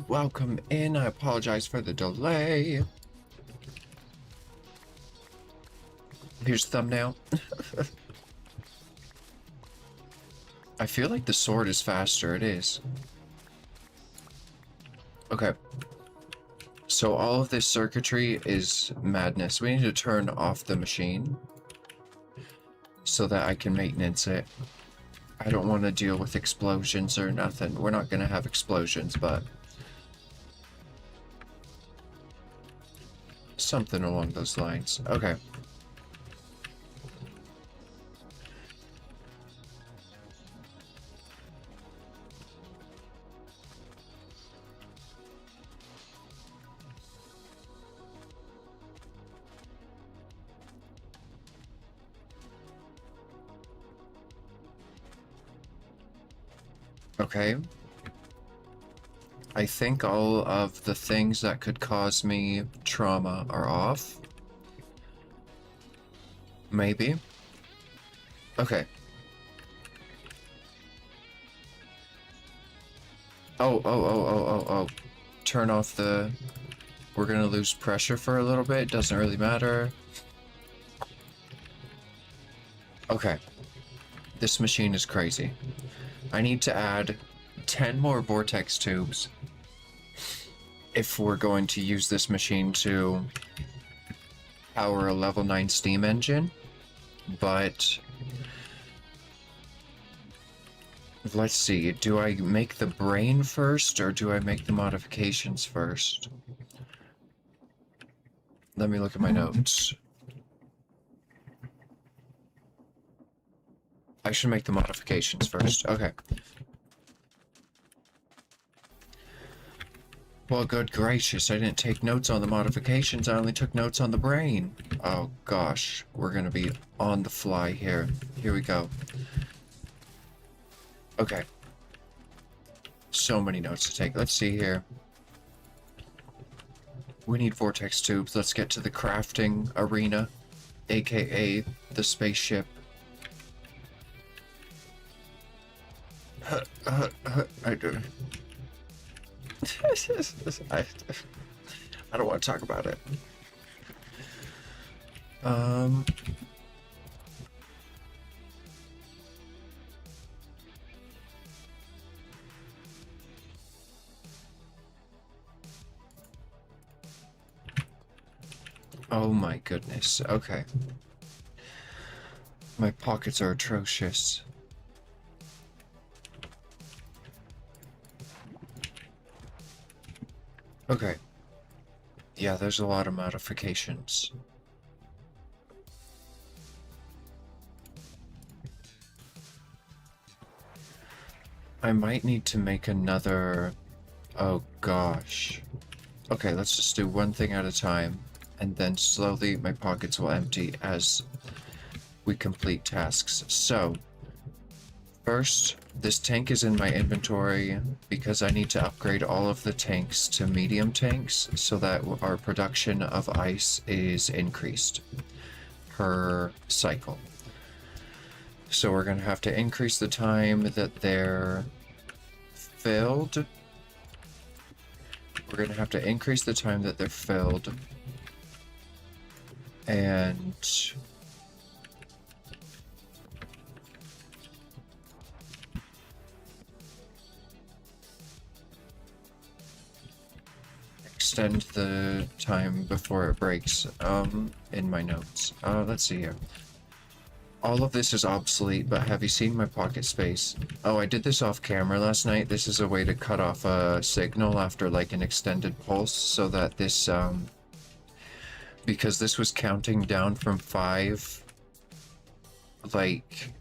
Welcome in. I apologize for the delay. Here's the thumbnail. I feel like the sword is faster. It is. Okay. So all of this circuitry is madness. We need to turn off the machine so that I can maintenance it. I don't want to deal with explosions or nothing. We're not going to have explosions, but something along those lines. Okay. Okay. I think all of the things that could cause me trauma are off. Maybe. Okay. Oh. Turn off the... We're gonna lose pressure for a little bit. Doesn't really matter. Okay. This machine is crazy. I need to add 10 more vortex tubes if we're going to use this machine to power a level 9 steam engine, but let's see, do I make the brain first or do I make the modifications first? Let me look at my notes. I should make the modifications first. Okay. Well, good gracious, I didn't take notes on the modifications, I only took notes on the brain. Oh gosh, we're gonna be on the fly here. Here we go. Okay. So many notes to take. Let's see here. We need vortex tubes. Let's get to the crafting arena, aka the spaceship. I do. I don't want to talk about it. Oh my goodness. Okay. My pockets are atrocious. Okay. Yeah, there's a lot of modifications. I might need to make another... Oh gosh. Okay, let's just do one thing at a time, and then slowly my pockets will empty as we complete tasks. So, first, this tank is in my inventory because I need to upgrade all of the tanks to medium tanks so that our production of ice is increased per cycle. So we're going to have to increase the time that they're filled. We're going to have to increase the time that they're filled. And extend the time before it breaks in my notes. Let's see here. All of this is obsolete, but have you seen my pocket space? Oh, I did this off camera last night. This is a way to cut off a signal after like an extended pulse so that this because this was counting down from 5, like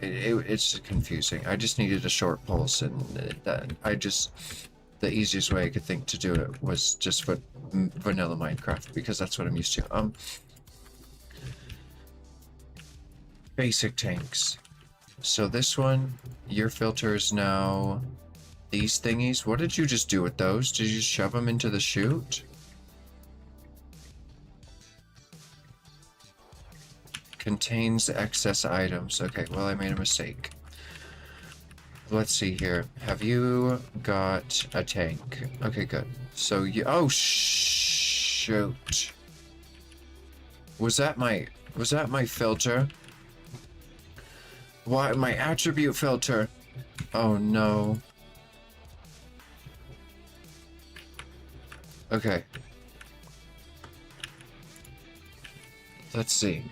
it's confusing. I just needed a short pulse, and the easiest way I could think to do it was just put vanilla Minecraft because that's what I'm used to. Basic tanks. So this one, your filter is now these thingies. What did you just do with those? Did you just shove them into the chute? Contains excess items. Okay, well, I made a mistake. let's see here. Have you got a tank? Okay, good. So you, oh shoot. Was that my filter? Why, my attribute filter? Oh no. Okay. Let's see.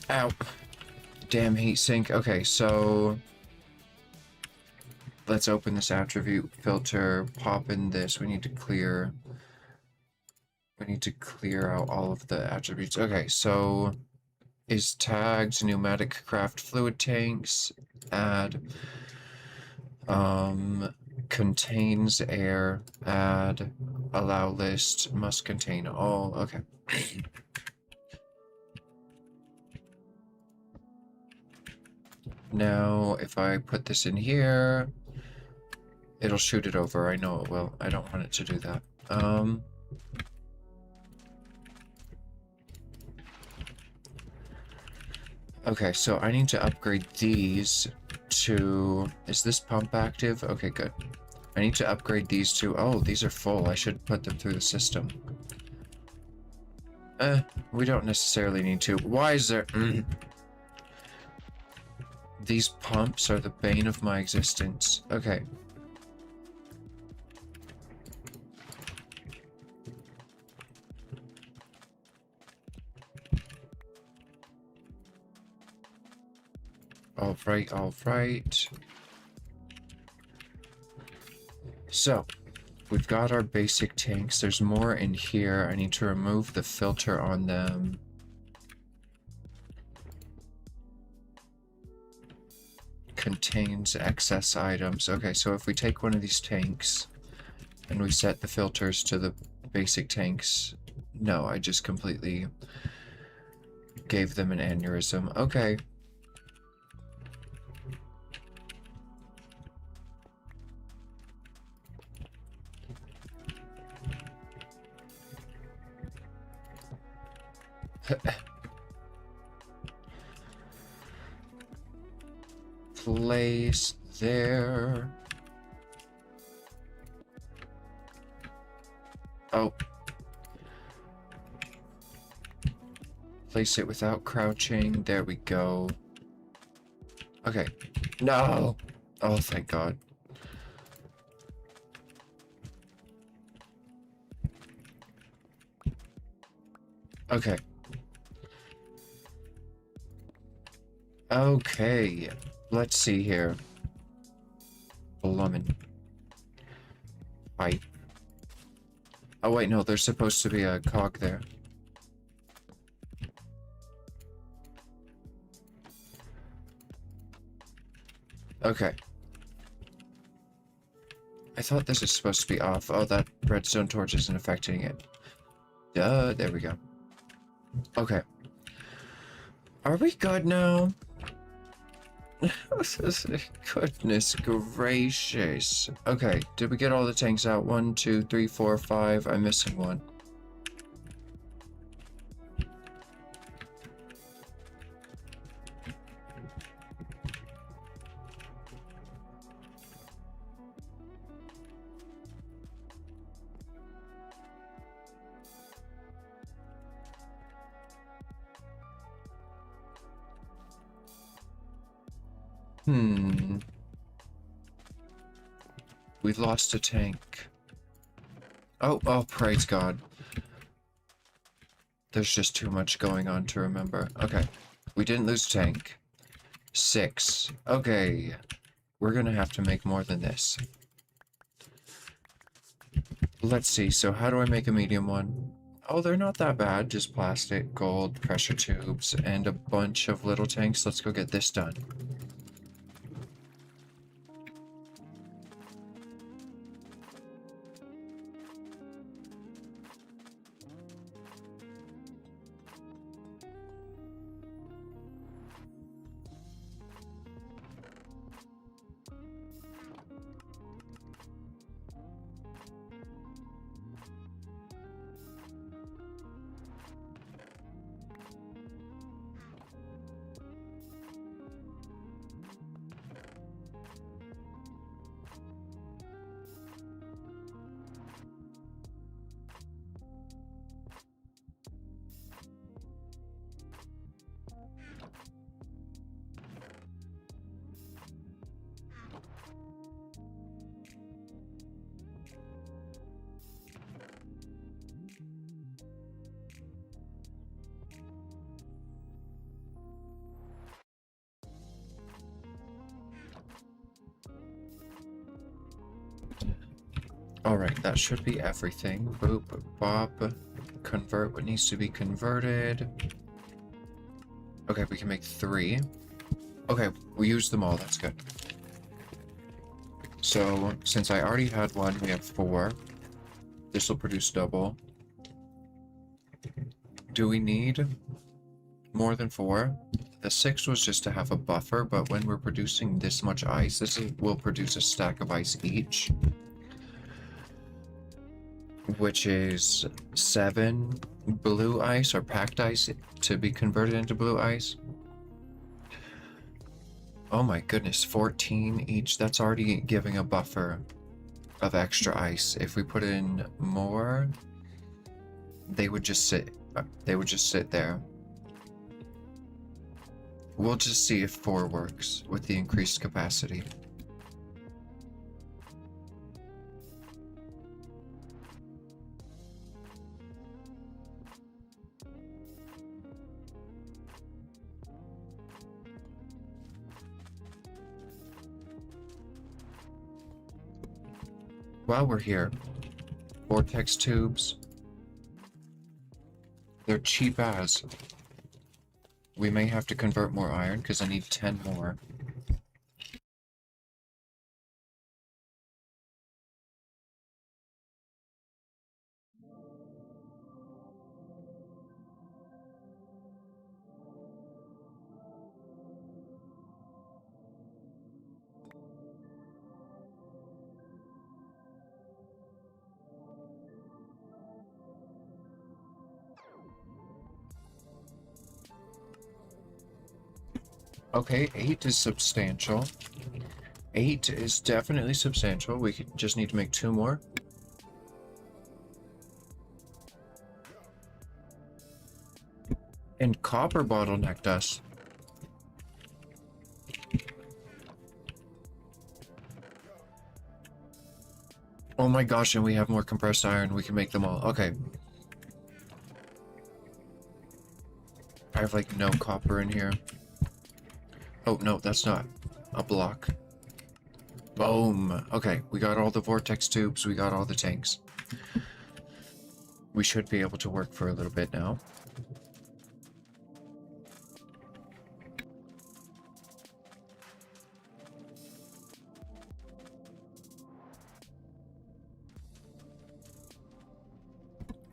Ow. Damn heatsink. Okay, so let's open this attribute filter, pop in this. We need to clear out all of the attributes. Okay, so is tagged pneumatic craft fluid tanks, add contains air, add allow list, must contain all. Okay. Now, if I put this in here, it'll shoot it over. I know it will. I don't want it to do that. Okay, so I need to upgrade these to... Is this pump active? Okay, good. I need to upgrade these to... Oh, these are full. I should put them through the system. We don't necessarily need to. Why is there... These pumps are the bane of my existence. Okay. Alright, alright. So, we've got our basic tanks. There's more in here. I need to remove the filter on them. Contains excess items. Okay, so if we take one of these tanks and we set the filters to the basic tanks... No, I just completely gave them an aneurysm. Okay. Place there. Oh. Place it without crouching. There we go. Okay. No! Oh, thank God. Okay. Okay. Let's see here. Blummin. Fight. Oh wait, no, there's supposed to be a cog there. Okay. I thought this is supposed to be off. Oh, that redstone torch isn't affecting it. Duh, there we go. Okay. Are we good now? Goodness gracious. Okay, did we get all the tanks out? 1, 2, 3, 4, 5. I'm missing one. We've lost a tank. Oh, praise God. There's just too much going on to remember. Okay. We didn't lose a tank. 6. Okay. We're gonna have to make more than this. Let's see. So how do I make a medium one? Oh, they're not that bad. Just plastic, gold, pressure tubes, and a bunch of little tanks. Let's go get this done. Alright, that should be everything. Boop, bop. Convert what needs to be converted. Okay, we can make 3. Okay, we used them all, that's good. So, since I already had 1, we have 4. This will produce double. Do we need more than 4? The 6 was just to have a buffer, but when we're producing this much ice, will produce a stack of ice each. Which is 7 blue ice or packed ice to be converted into blue ice. Oh my goodness, 14 each. That's already giving a buffer of extra ice. If we put in more, they would just sit. They would just sit there. We'll just see if 4 works with the increased capacity. While we're here, vortex tubes. They're cheap as. We may have to convert more iron because I need 10 more. Okay, 8 is substantial. 8 is definitely substantial. We just need to make 2 more. And copper bottlenecked us. Oh my gosh, and we have more compressed iron. We can make them all. Okay. I have like no copper in here. Oh, no, that's not a block. Boom. Okay, we got all the vortex tubes. We got all the tanks. We should be able to work for a little bit now.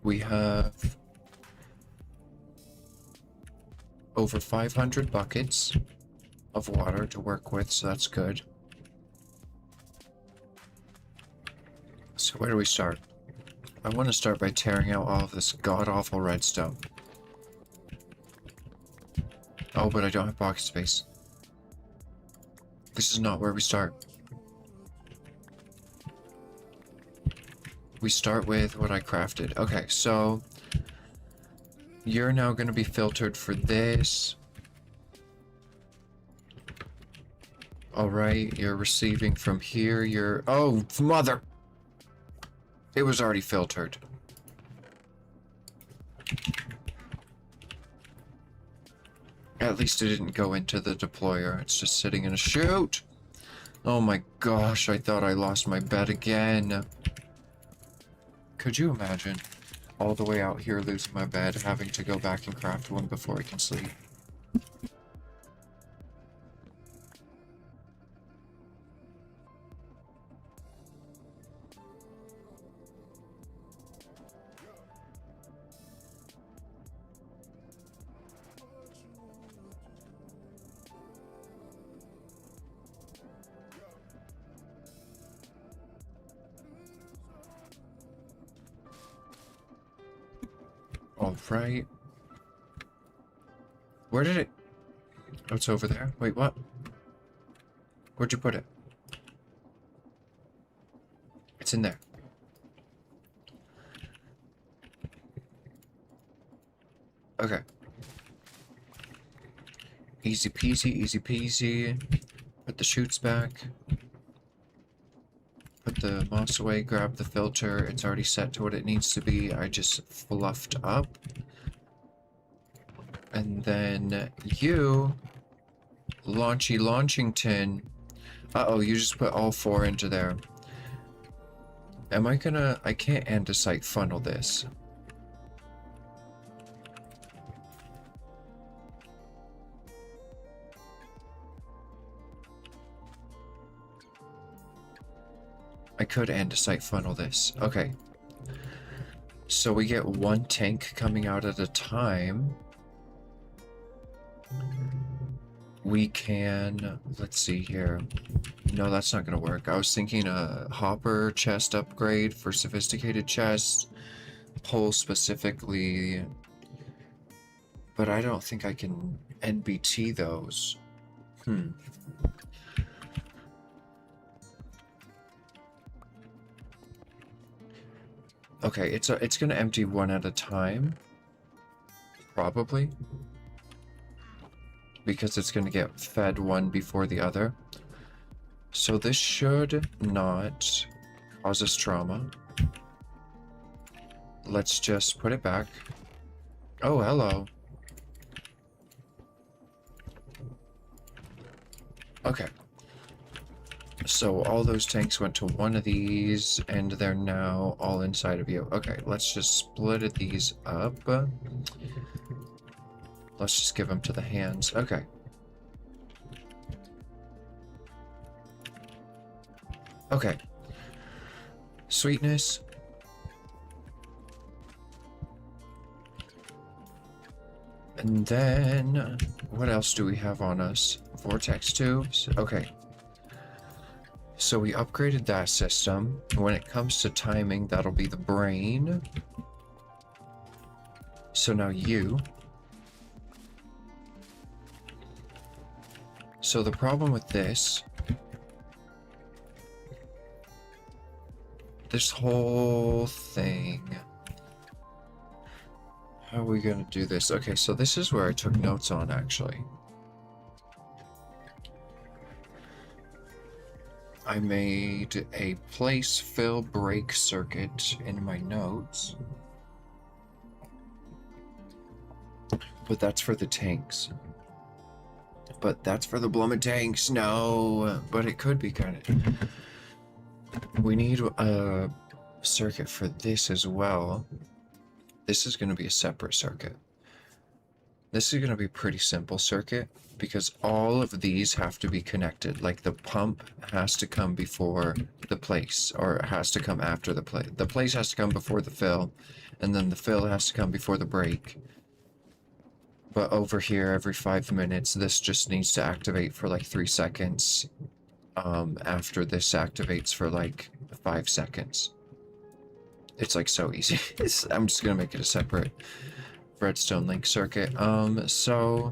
We have over 500 buckets of water to work with, so that's good. So where do we start? I want to start by tearing out all of this god-awful redstone. Oh, but I don't have pocket space. This is not where we start. We start with what I crafted. Okay, so you're now going to be filtered for this. Alright, you're receiving from here. You're... Oh, mother! It was already filtered. At least it didn't go into the deployer. It's just sitting in a chute. Oh my gosh, I thought I lost my bed again. Could you imagine? All the way out here losing my bed, having to go back and craft one before I can sleep. Alright. Where did it... Oh, it's over there. Wait, what? Where'd you put it? It's in there. Okay. Easy peasy, easy peasy. Put the chutes back. Put the moss away, grab the filter. It's already set to what it needs to be. I just fluffed up. And then you... Launchy Launchington. Uh-oh, you just put all 4 into there. Am I gonna... I can't andesite funnel this. I could andesite funnel this. Okay. So we get one tank coming out at a time. We can... Let's see here. No, that's not going to work. I was thinking a hopper chest upgrade for sophisticated chests. Pull specifically... But I don't think I can NBT those. Okay, it's gonna empty one at a time. Probably. Because it's gonna get fed one before the other. So this should not cause us trauma. Let's just put it back. Oh, hello. Okay. So all those tanks went to one of these, and they're now all inside of you. Okay, let's just split these up. Let's just give them to the hands. Okay. Okay. Sweetness. And then, what else do we have on us? Vortex tubes. Okay. So we upgraded that system. When it comes to timing, that'll be the brain. So now you. So the problem with this whole thing. How are we gonna do this? Okay, so this is where I took notes on, actually. I made a place fill break circuit in my notes. But that's for the tanks. But that's for the bloomin' tanks, no! But it could be kind of... We need a circuit for this as well. This is going to be a separate circuit. This is going to be a pretty simple circuit because all of these have to be connected. Like the pump has to come before the place, or it has to come after the place. The place has to come before the fill, and then the fill has to come before the break. But over here, every 5 minutes, this just needs to activate for like 3 seconds. After this activates for like 5 seconds. It's like so easy. I'm just gonna make it a separate redstone link circuit. So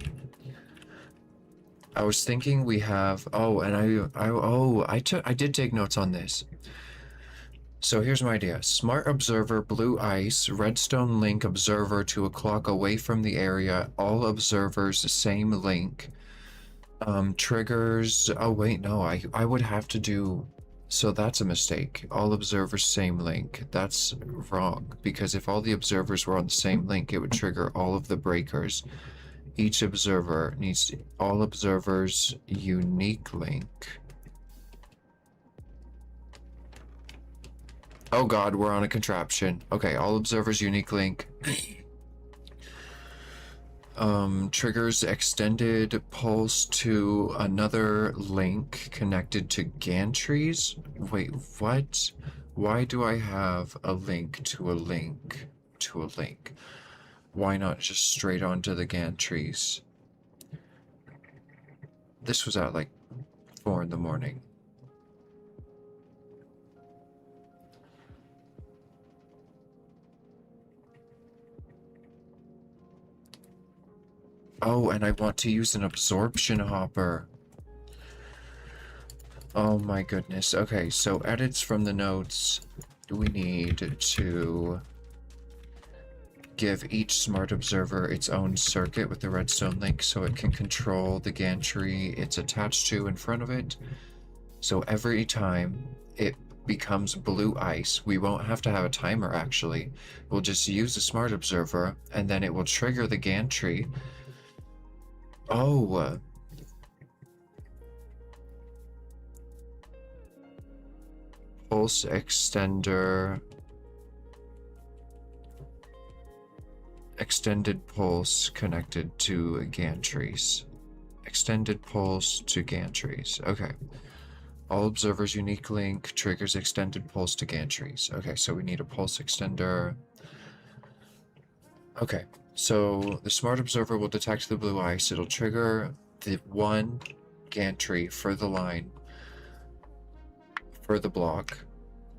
I was thinking we have, I did take notes on this. So here's my idea. Smart observer, blue ice, redstone link observer to a clock away from the area, all observers the same link. Triggers, oh wait, no, I would have to do, so that's a mistake. All observers same link. That's wrong, because if all the observers were on the same link, it would trigger all of the breakers. Each observer needs all observers unique link. Oh god, we're on a contraption. Okay, all observers unique link. Triggers extended pulse to another link connected to gantries. Wait, what? Why do I have a link to a link to a link? Why not just straight onto the gantries? This was at like 4 in the morning. Oh, and I want to use an absorption hopper. Oh my goodness. Okay, so edits from the notes. We need to give each smart observer its own circuit with the redstone link so it can control the gantry it's attached to in front of it. So every time it becomes blue ice, we won't have to have a timer actually. We'll just use the smart observer and then it will trigger the gantry. Oh. Pulse extender. Extended pulse connected to gantries. Extended pulse to gantries. Okay. All observers' unique link triggers extended pulse to gantries. Okay, so we need a pulse extender. Okay, so the smart observer will detect the blue ice. It'll trigger the one gantry for the line, for the block,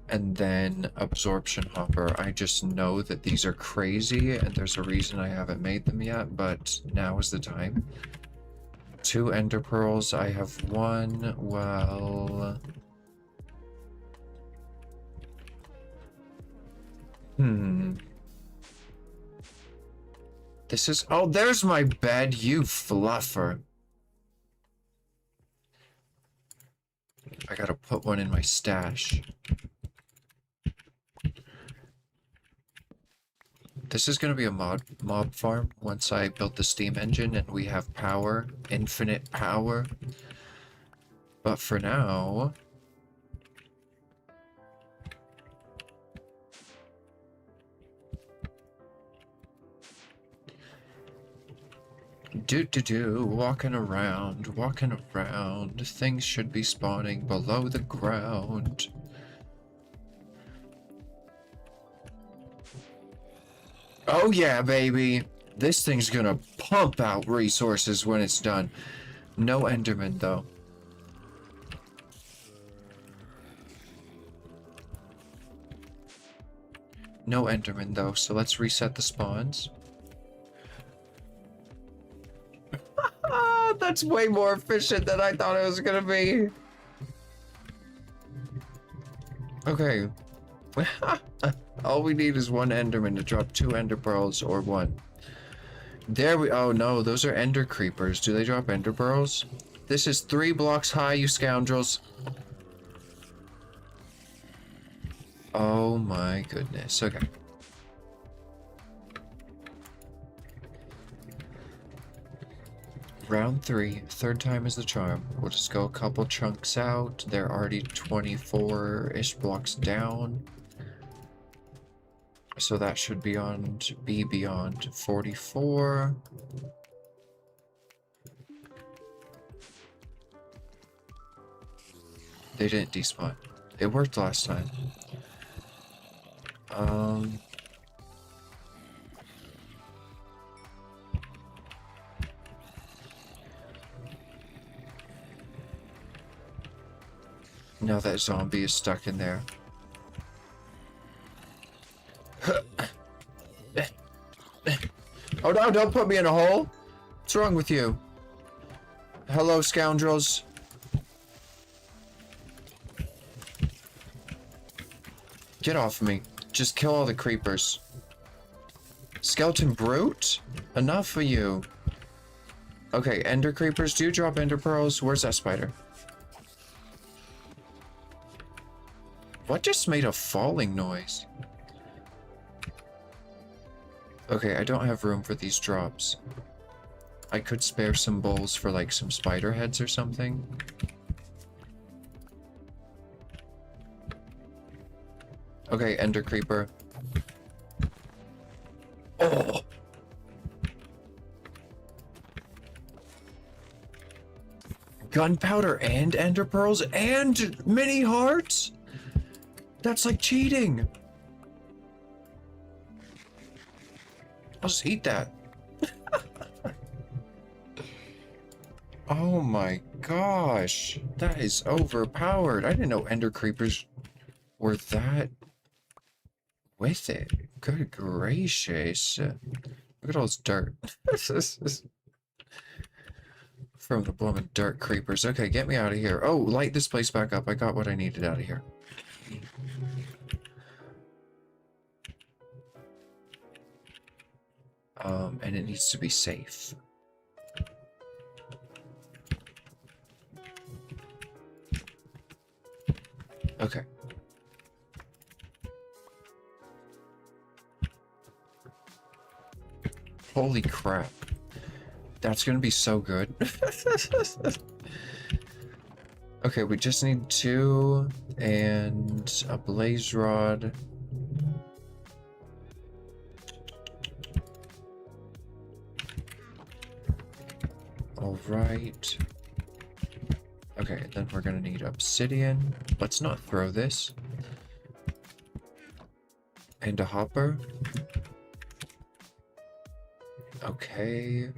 and then absorption hopper. I just know that these are crazy, and there's a reason I haven't made them yet, but now is the time. 2 ender pearls. I have 1. Well... This is... Oh, there's my bed, you fluffer. I gotta put one in my stash. This is gonna be a mob farm once I build the steam engine and we have power, infinite power. But for now... walking around. Things should be spawning below the ground. Oh yeah, baby! This thing's gonna pump out resources when it's done. No Enderman, though. No Enderman, though, so let's reset the spawns. That's way more efficient than I thought it was gonna be. Okay. All we need is 1 Enderman to drop 2 Ender Pearls, or 1. There we- oh no, those are Ender Creepers. Do they drop Ender Pearls? This is 3 blocks high, you scoundrels. Oh my goodness, okay. Round 3, 3rd time is the charm. We'll just go a couple chunks out. They're already 24-ish blocks down. So that should be beyond 44. They didn't despawn. It worked last time. Now that zombie is stuck in there. Oh no, don't put me in a hole! What's wrong with you? Hello, scoundrels. Get off me. Just kill all the creepers. Skeleton brute? Enough for you. Okay, ender creepers, do you drop ender pearls? Where's that spider? What just made a falling noise? Okay, I don't have room for these drops. I could spare some bowls for like some spider heads or something. Okay, ender creeper. Oh! Gunpowder and ender pearls and mini hearts? That's like cheating. I'll just eat that. Oh my gosh. That is overpowered. I didn't know ender creepers were that with it. Good gracious. Look at all this dirt. From the blooming dirt creepers. Okay, get me out of here. Oh, light this place back up. I got what I needed out of here. And it needs to be safe. Okay. Holy crap. That's gonna be so good. Okay, we just need 2 and a blaze rod. All right. Okay, then we're gonna need obsidian. Let's not throw this. And a hopper. Okay.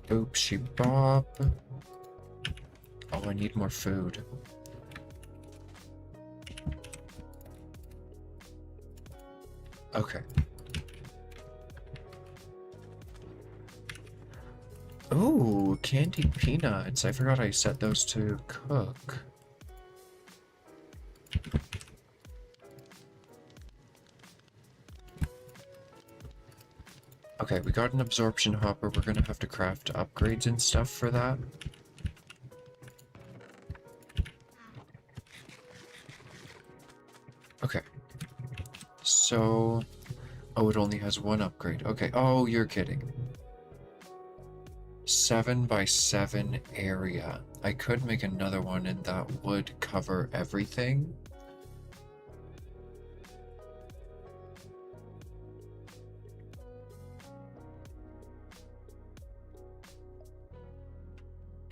Oopsie bop. Oh, I need more food. Okay. Ooh, candied peanuts. I forgot I set those to cook. Okay, we got an absorption hopper. We're gonna have to craft upgrades and stuff for that. Okay. So... Oh, it only has 1 upgrade. Okay. Oh, you're kidding. 7 by 7 area. I could make another one and that would cover everything.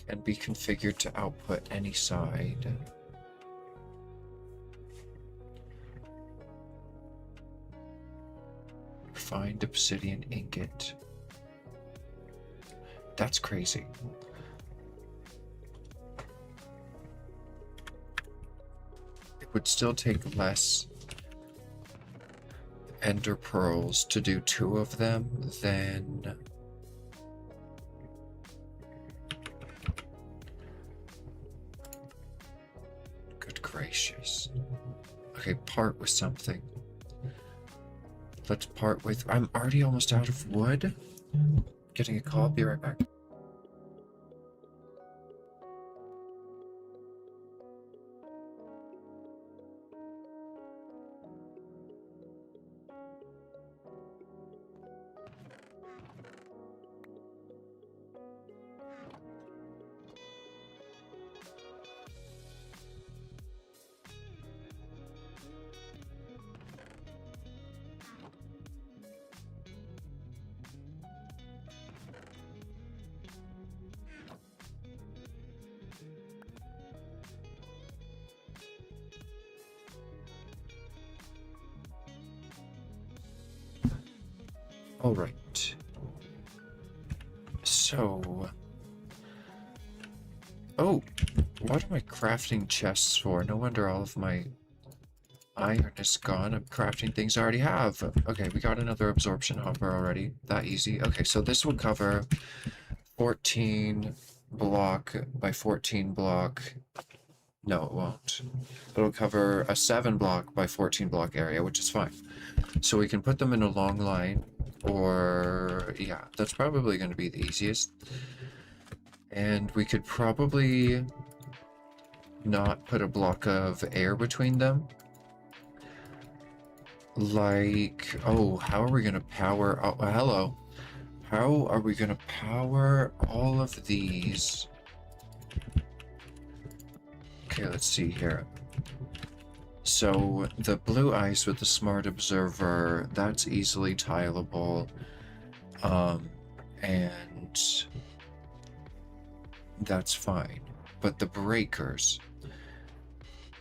Can be configured to output any side. Refined obsidian ingot. That's crazy. It would still take less ender pearls to do 2 of them than... Good gracious. Okay, part with something. Let's part with... I'm already almost out of wood. Getting a call, be right back. Alright. So... Oh! What am I crafting chests for? No wonder all of my iron is gone. I'm crafting things I already have. Okay, we got another absorption hopper already. That easy. Okay, so this will cover 14 block by 14 block. No, it won't. It'll cover a 7 block by 14 block area, which is fine. So we can put them in a long line, or yeah, that's probably going to be the easiest. And we could probably not put a block of air between them. Like, oh, how are we going to power? Oh, hello. How are we going to power all of these? Okay, let's see here. So, the blue ice with the smart observer, that's easily tileable. And that's fine. But the breakers,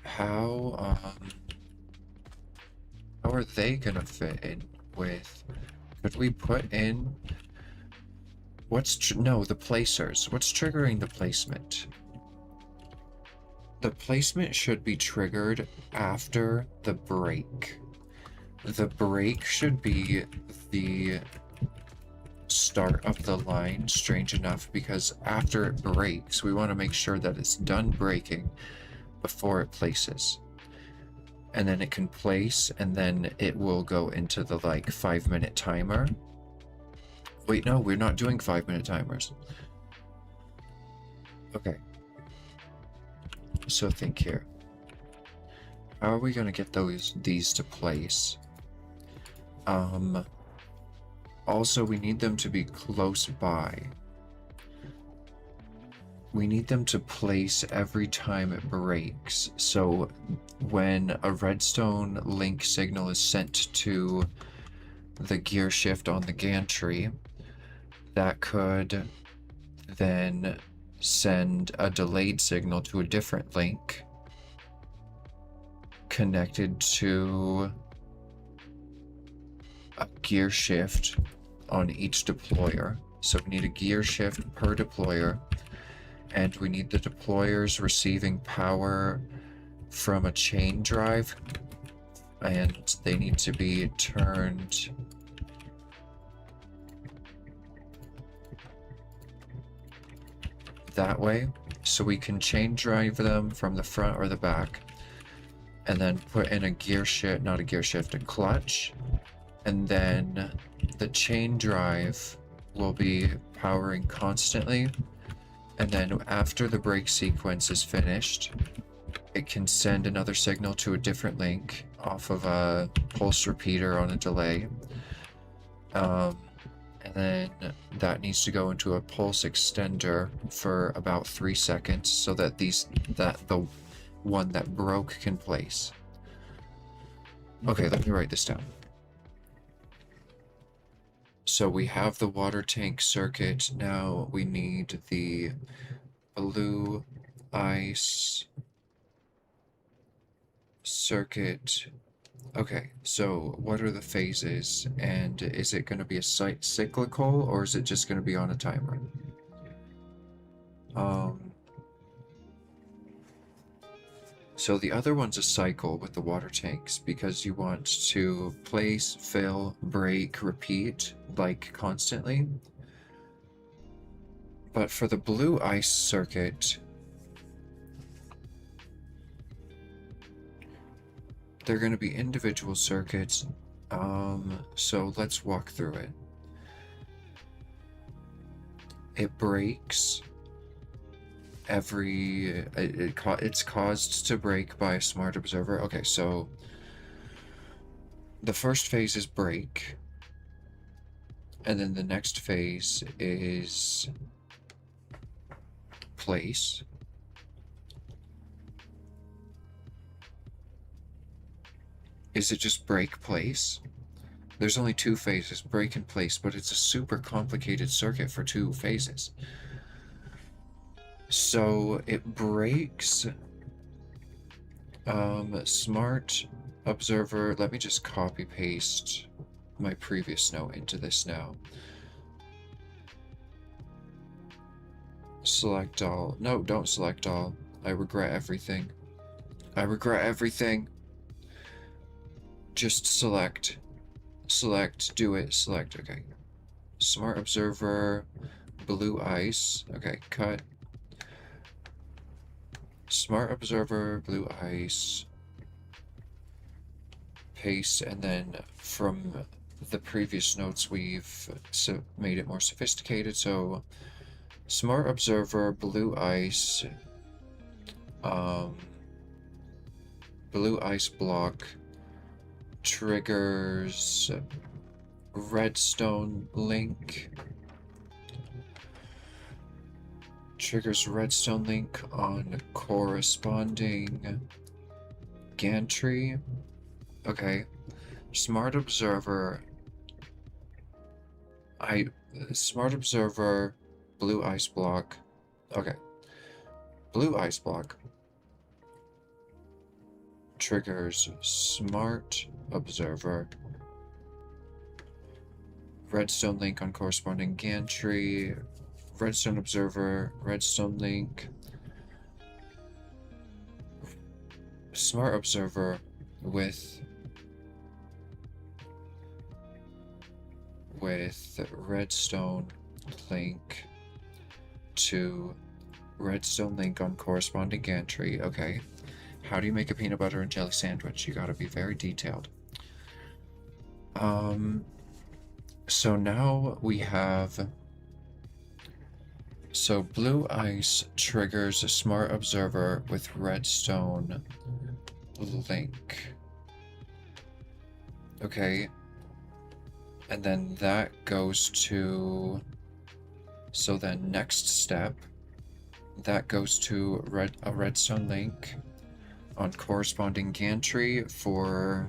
how are they gonna fit in with? Could we put in no, the placers. What's triggering the placement? The placement should be triggered after the break. The break should be the start of the line, strange enough, because after it breaks, we want to make sure that it's done breaking before it places. And then it can place, and then it will go into the, like, 5-minute timer. Wait, no, we're not doing 5-minute timers. Okay. So think here. How are we gonna get these to place? Also, we need them to be close by. We need them to place every time it breaks. So when a redstone link signal is sent to the gear shift on the gantry, that could then send a delayed signal to a different link connected to a gear shift on each deployer. So we need a gear shift per deployer, and we need the deployers receiving power from a chain drive, and they need to be turned that way, so we can chain drive them from the front or the back, and then put in a gear shift, not a gear shift, a clutch, and then the chain drive will be powering constantly, and then after the break sequence is finished, it can send another signal to a different link off of a pulse repeater on a delay. And then that needs to go into a pulse extender for about 3 seconds so that the one that broke can place. Okay, let me write this down. So we have the water tank circuit. Now we need the blue ice circuit. Okay, so what are the phases, and is it going to be a cyclical, or is it just going to be on a timer? So the other one's a cycle with the water tanks, because you want to place, fill, break, repeat, like constantly. But for the blue ice circuit, they're going to be individual circuits, so let's walk through it. It breaks it's caused to break by a smart observer. Okay, so the first phase is break, and then the next phase is place. Is it just break, place? There's only 2 phases, break and place, but it's a super complicated circuit for 2 phases. So it breaks. Smart observer. Let me just copy paste my previous note into this now. Select all. No, don't select all. I regret everything. I regret everything. Just select. Select. Do it. Select. Okay. Smart observer. Blue ice. Okay. Cut. Smart observer. Blue ice. Paste. And then from the previous notes, we've made it more sophisticated. So smart observer. Blue ice. Blue ice block triggers redstone link. Triggers redstone link on corresponding gantry. Okay. Smart observer. Smart observer. Blue ice block. Okay. Blue ice block triggers smart observer. Redstone link on corresponding gantry. Redstone observer. Redstone link. Smart observer with redstone link to redstone link on corresponding gantry. Okay. How do you make a peanut butter and jelly sandwich? You gotta be very detailed. So now we have... So blue ice triggers a smart observer with redstone link. Okay. And then that goes to... So then next step, that goes to a redstone link on corresponding gantry for...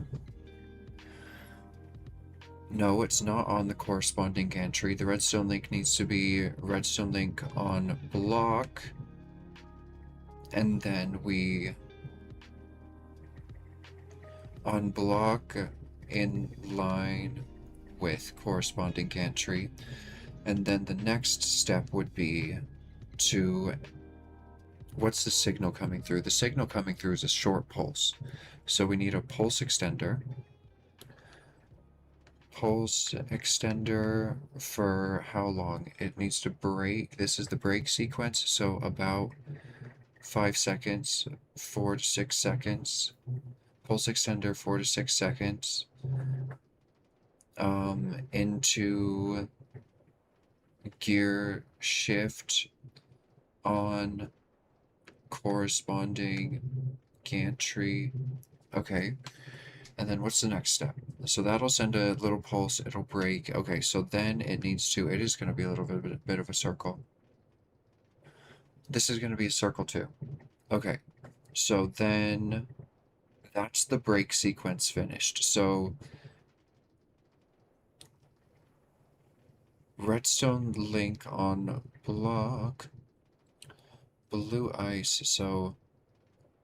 No, it's not on the corresponding gantry. The redstone link needs to be redstone link on block. And then we... on block in line with corresponding gantry. And then the next step would be to... What's the signal coming through? The signal coming through is a short pulse. So we need a pulse extender. Pulse extender for how long? It needs to break. This is the break sequence, so about 5 seconds, 4 to 6 seconds. Pulse extender, 4 to 6 seconds. Into gear shift on corresponding gantry. Okay. And then what's the next step? So that'll send a little pulse, it'll break. Okay, so then it needs to, it is going to be a little bit of a circle. This is going to be a circle too. Okay, so then that's the break sequence finished. So redstone link on block, blue ice. So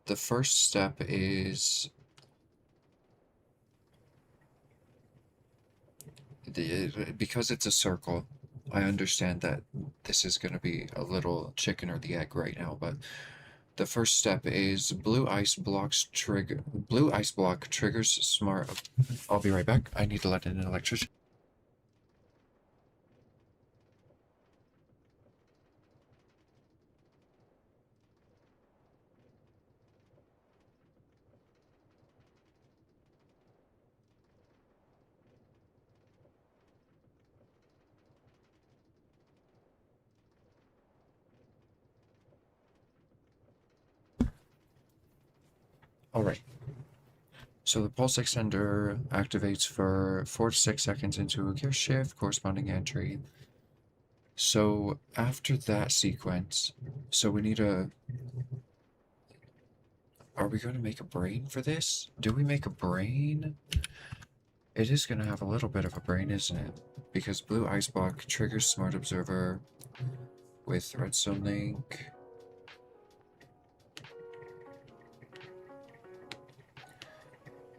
the first step is because it's a circle. I understand that this is going to be a little chicken or the egg right now, but the first step is blue ice block triggers smart. I'll be right back. I need to let in an electrician. Alright. So the pulse extender activates for 4 to 6 seconds into a gear shift, corresponding entry. So after that sequence, so we need a... Are we going to make a brain for this? Do we make a brain? It is going to have a little bit of a brain, isn't it? Because blue ice block triggers smart observer with redstone link.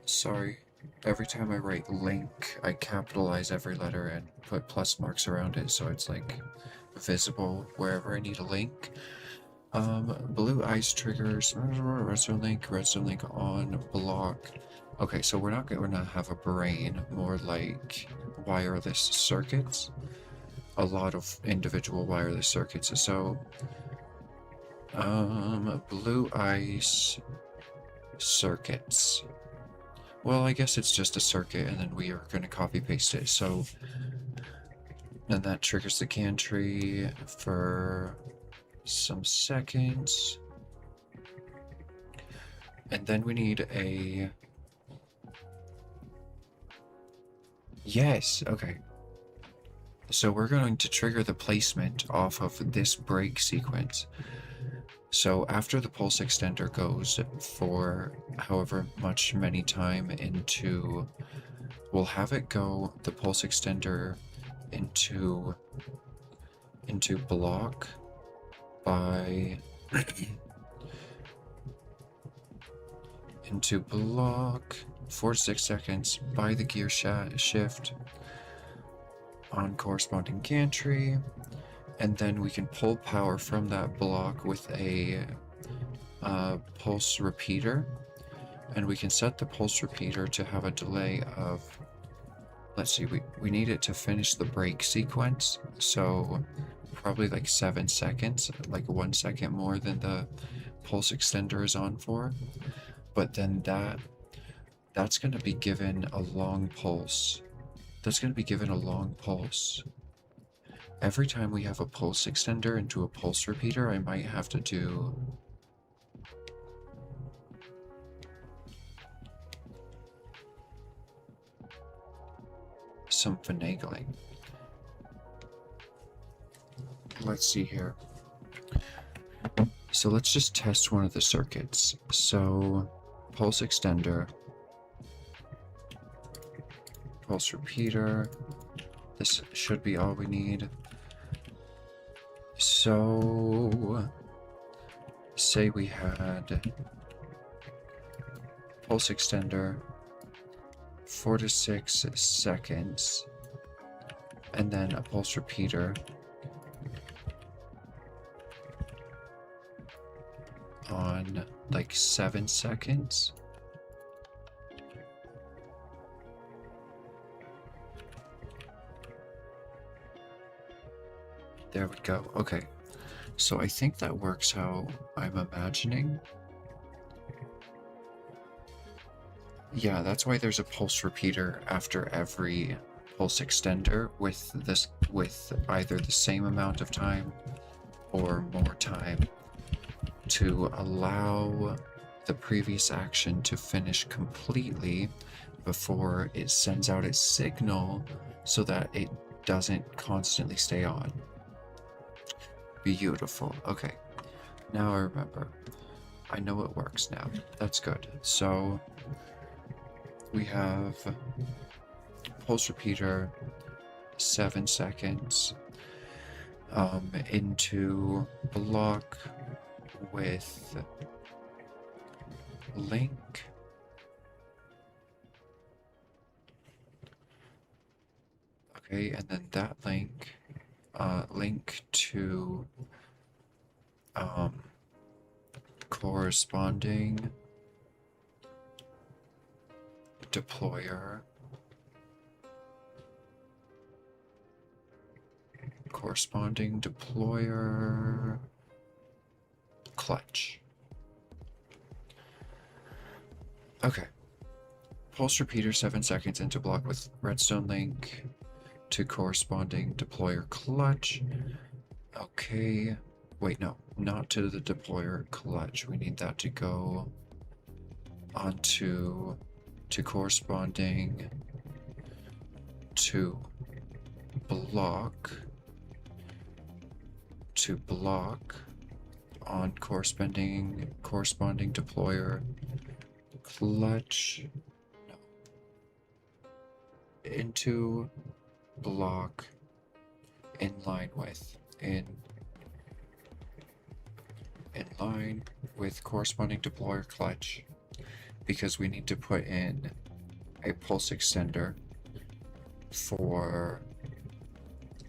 Sorry, every time I write link, I capitalize every letter and put plus marks around it so it's like visible wherever I need a link. Blue ice triggers redstone link on block. Okay, so we're not gonna have a brain, more like wireless circuits. A lot of individual wireless circuits. So, blue ice circuits. Well, I guess it's just a circuit, and then we are going to copy paste it. So, then that triggers the gantry for some seconds. And then we need a... Yes, okay. So we're going to trigger the placement off of this break sequence. So after the pulse extender goes for however many time into, we'll have it go, the pulse extender into block by into block 4 to 6 seconds by the gear shift on corresponding gantry. And then we can pull power from that block with a pulse repeater. And we can set the pulse repeater to have a delay of, let's see, we need it to finish the break sequence. So probably like 7 seconds, like 1 second more than the pulse extender is on for. But then that's going to be given a long pulse. That's going to be given a long pulse. Every time we have a pulse extender into a pulse repeater, I might have to do... some finagling. Let's see here. So let's just test one of the circuits. So pulse extender, pulse repeater. This should be all we need. So say we had pulse extender, 4 to 6 seconds, and then a pulse repeater on like 7 seconds. There we go. Okay. So I think that works how I'm imagining. Yeah, that's why there's a pulse repeater after every pulse extender with this, with either the same amount of time or more time to allow the previous action to finish completely before it sends out its signal so that it doesn't constantly stay on. Beautiful. Okay. Now I remember. I know it works now. That's good. So we have pulse repeater, 7 seconds, into block with link. Okay, and then that link, link to corresponding deployer, clutch. Okay. Pulse repeater, 7 seconds into block with redstone link to corresponding deployer clutch. Okay. Wait, no, not to the deployer clutch. We need that to go onto to corresponding to block on corresponding deployer clutch. No. Into block in line with corresponding deployer clutch, because we need to put in a pulse extender for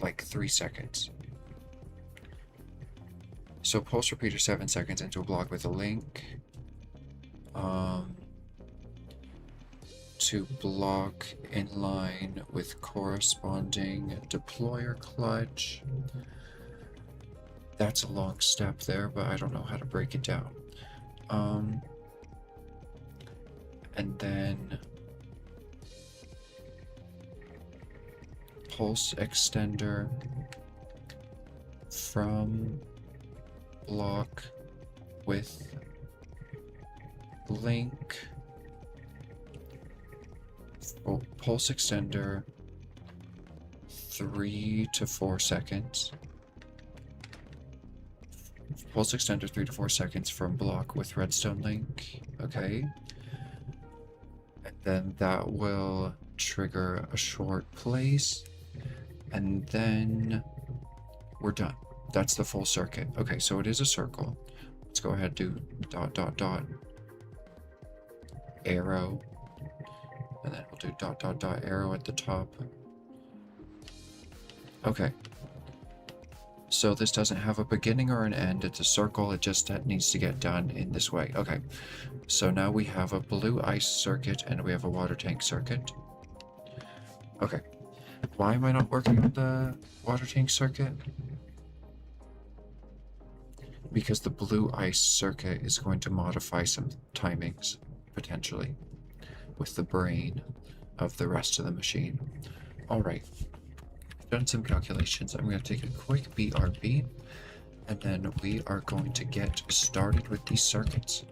like 3 seconds. So pulse repeater, 7 seconds into a block with a link to block in line with corresponding deployer clutch. That's a long step there, but I don't know how to break it down. And then pulse extender from block with link. Oh, pulse extender 3 to 4 seconds. Pulse extender 3 to 4 seconds from block with redstone link. Okay. And then that will trigger a short place. And then we're done. That's the full circuit. Okay, so it is a circle. Let's go ahead and do ... arrow. And then we'll do ... arrow at the top. Okay. So this doesn't have a beginning or an end. It's a circle. It just needs to get done in this way. Okay. So now we have a blue ice circuit and we have a water tank circuit. Okay. Why am I not working on the water tank circuit? Because the blue ice circuit is going to modify some timings, potentially, with the brain of the rest of the machine. Alright. Done some calculations. I'm going to take a quick BRB, and then we are going to get started with these circuits.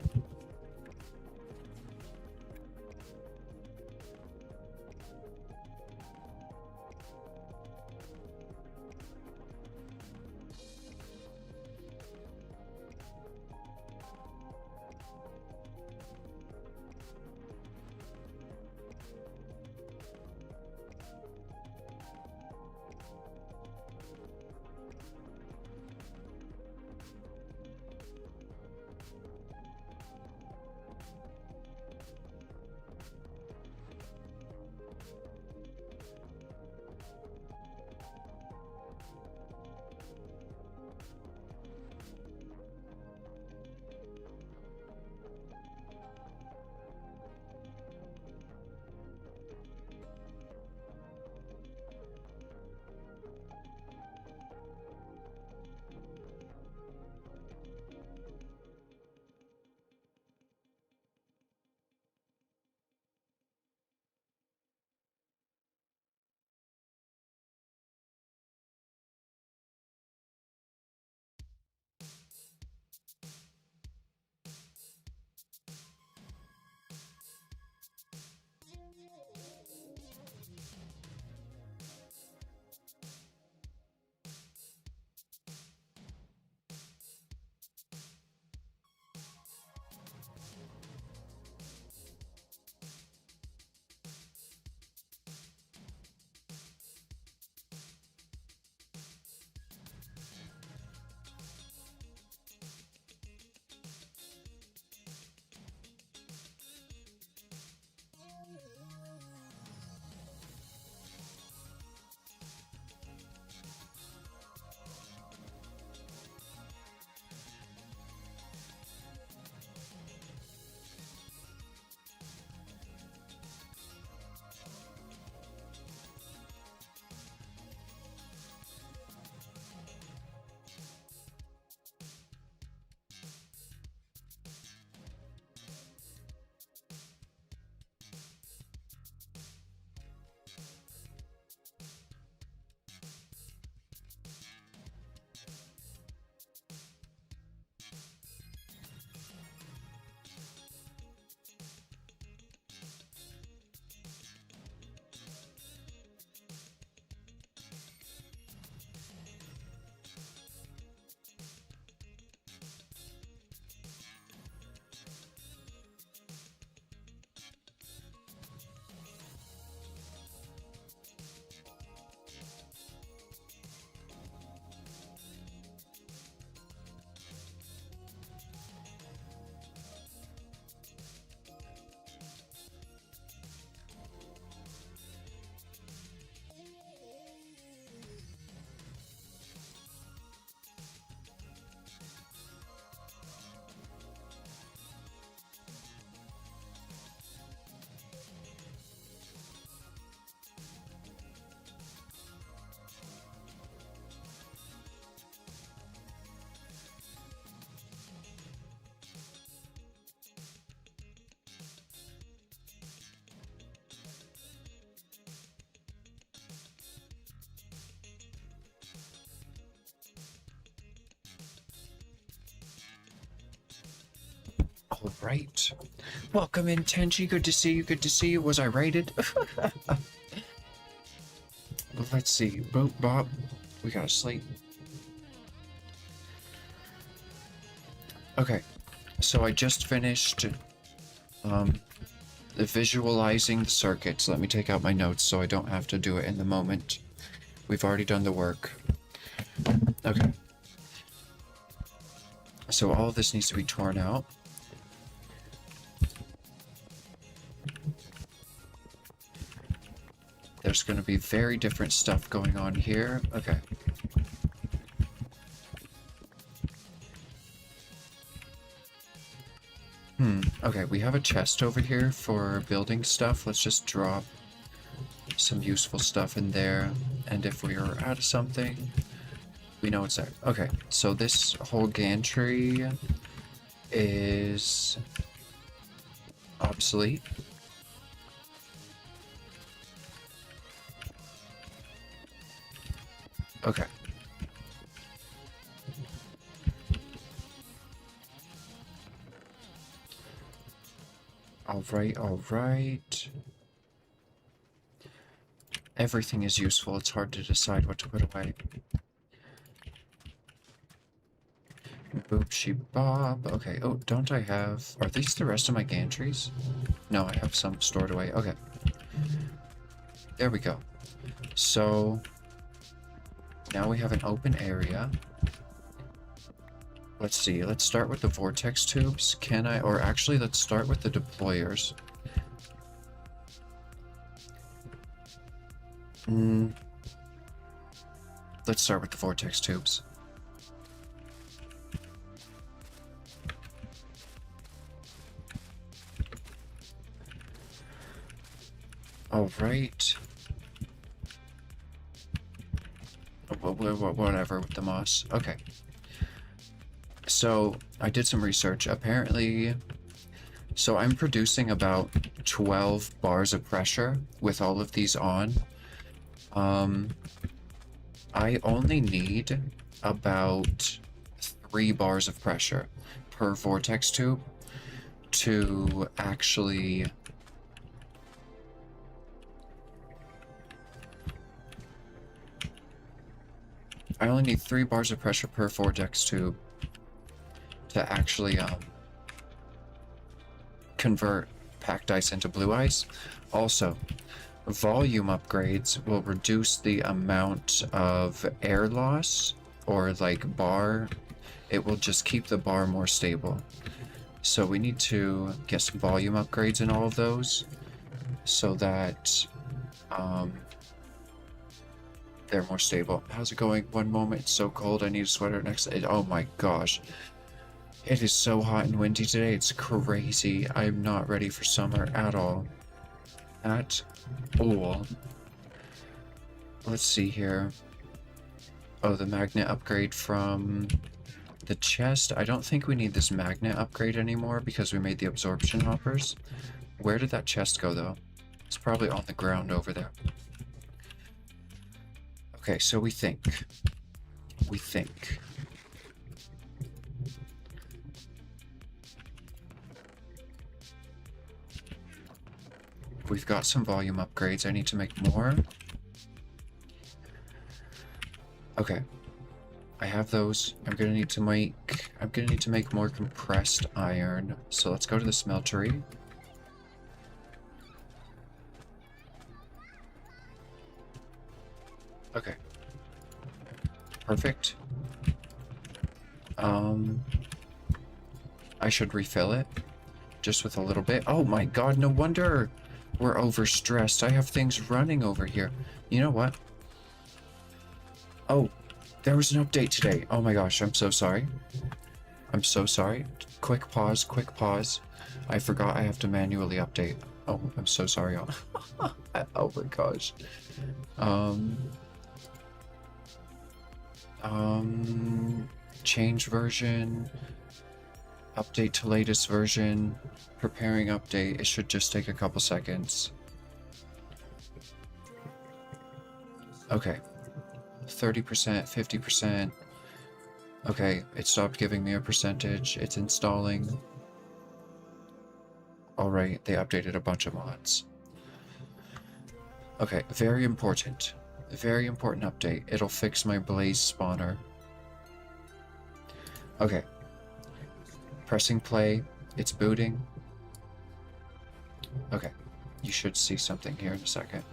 All right. Welcome in, Tenchi. Good to see you. Good to see you. Was I rated? Let's see. Boop, Bob. We gotta sleep. Okay. So I just finished visualizing the circuits. Let me take out my notes so I don't have to do it in the moment. We've already done the work. Okay. So all of this needs to be torn out. There's going to be very different stuff going on here. Okay. Okay, we have a chest over here for building stuff. Let's just drop some useful stuff in there. And if we are out of something, we know it's there. Okay, so this whole gantry is obsolete. Okay. All right. Everything is useful. It's hard to decide what to put away. Boop, bob. Okay. Oh, don't I have... Are these the rest of my gantries? No, I have some stored away. Okay. There we go. So... Now we have an open area. Let's see. Let's start with the vortex tubes. Can I... Or actually, let's start with the deployers. Let's start with the vortex tubes. All right. Whatever with the moss. Okay. So, I did some research. Apparently... So, I'm producing about 12 bars of pressure with all of these on. I only need about 3 bars of pressure per vortex tube to actually... I only need 3 bars of pressure per vortex tube to actually convert packed ice into blue ice. Also, volume upgrades will reduce the amount of air loss or like bar. It will just keep the bar more stable. So we need to get some volume upgrades in all of those so that they're more stable. How's it going? One moment, it's so cold, I need a sweater next. Oh my gosh. It is so hot and windy today, it's crazy. I'm not ready for summer at all. At all. Let's see here. Oh, the magnet upgrade from the chest. I don't think we need this magnet upgrade anymore because we made the absorption hoppers. Where did that chest go though? It's probably on the ground over there. Okay, so we think. We've got some volume upgrades. I need to make more. Okay. I have those. I'm gonna need to make more compressed iron. So let's go to the smeltery. Okay. Perfect. I should refill it just with a little bit. Oh my god, no wonder we're overstressed. I have things running over here. You know what? Oh, there was an update today. Oh my gosh, I'm so sorry. I'm so sorry. Quick pause, quick pause. I forgot I have to manually update. Oh, I'm so sorry. Oh my gosh. Change version, update to latest version, preparing update. It should just take a couple seconds. Okay. 30%, 50%. Okay, it stopped giving me a percentage. It's installing. right, they updated a bunch of mods. Okay, very important. Very important update. It'll fix my blaze spawner. Okay. Pressing play. It's booting. Okay. You should see something here in a second.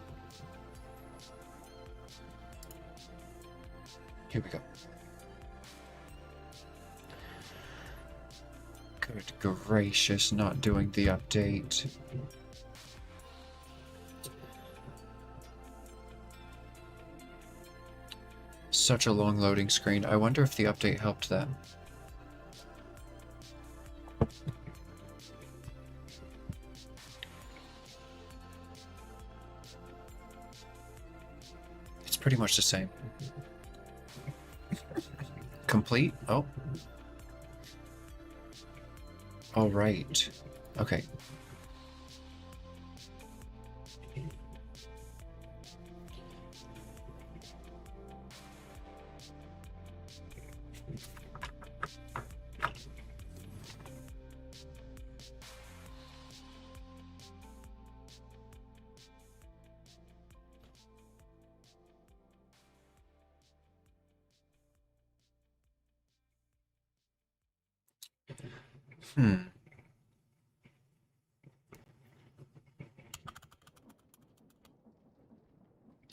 Here we go. Good gracious, not doing the update. Such a long loading screen. I wonder if the update helped them. It's pretty much the same. Complete? Oh. All right. Okay.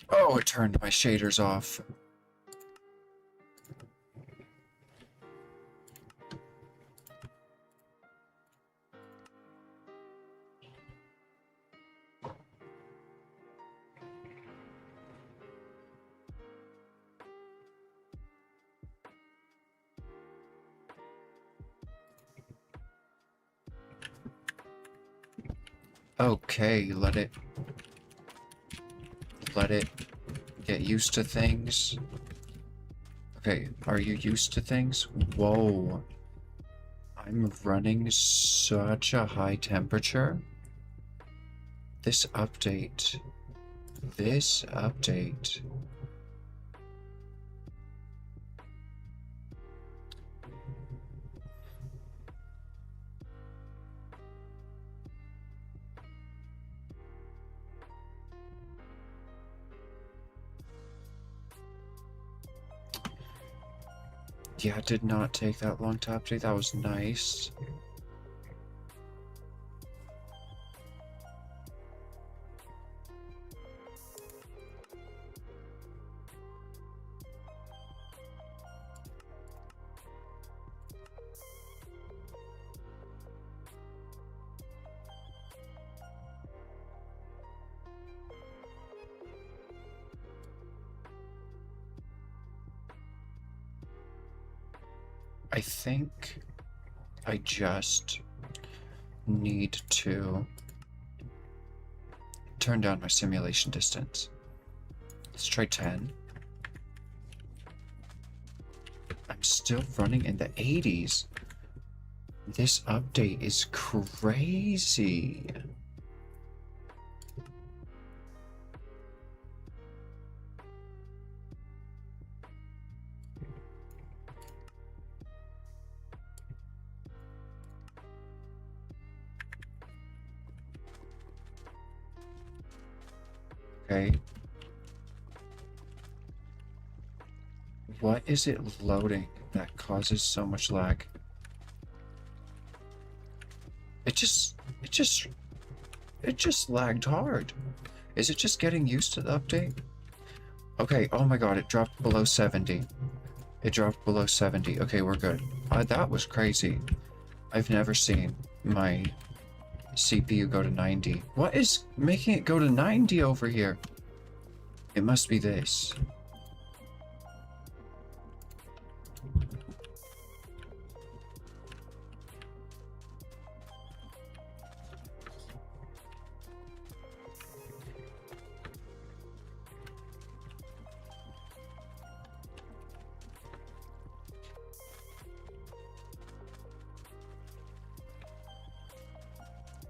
Oh, it turned my shaders off. Okay, let it get used to things. Okay, are you used to things? Whoa. I'm running such a high temperature. This update. Yeah, it did not take that long to update. That was nice. I think I just need to turn down my simulation distance. Let's try 10. I'm still running in the 80s. This update is crazy. Okay. What is it loading that causes so much lag? It just lagged hard. Is it just getting used to the update? Okay, oh my god, it dropped below 70. It dropped below 70. Okay, we're good. That was crazy. I've never seen my CPU go to 90. What is making it go to 90 over here? It must be this.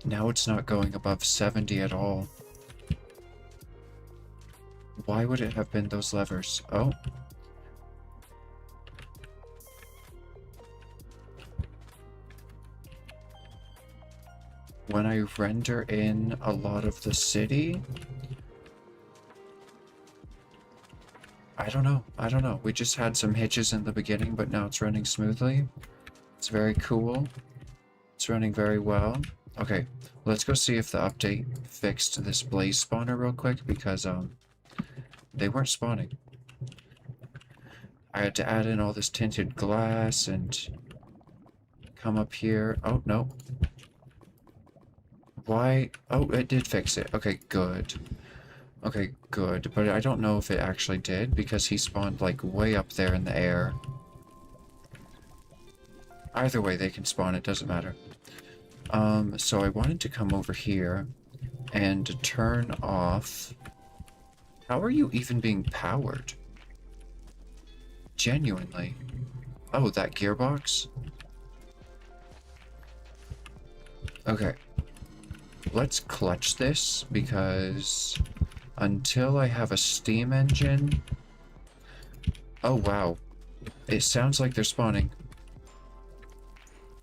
Now it's not going above 70 at all. Why would it have been those levers? Oh. when I render in a lot of the city, I don't know. I don't know. We just had some hitches in the beginning, but now it's running smoothly. It's very cool. It's running very well. Okay, let's go see if the update fixed this blaze spawner real quick, because they weren't spawning. I had to add in all this tinted glass and come up here. Oh, no. Why? Oh, it did fix it. Okay, good. Okay, good. But I don't know if it actually did, because he spawned, like, way up there in the air. Either way, they can spawn. It doesn't matter. So I wanted to come over here and turn off... How are you even being powered? Genuinely. Oh, that gearbox? Okay. Let's clutch this, because until I have a steam engine... Oh, wow. It sounds like they're spawning.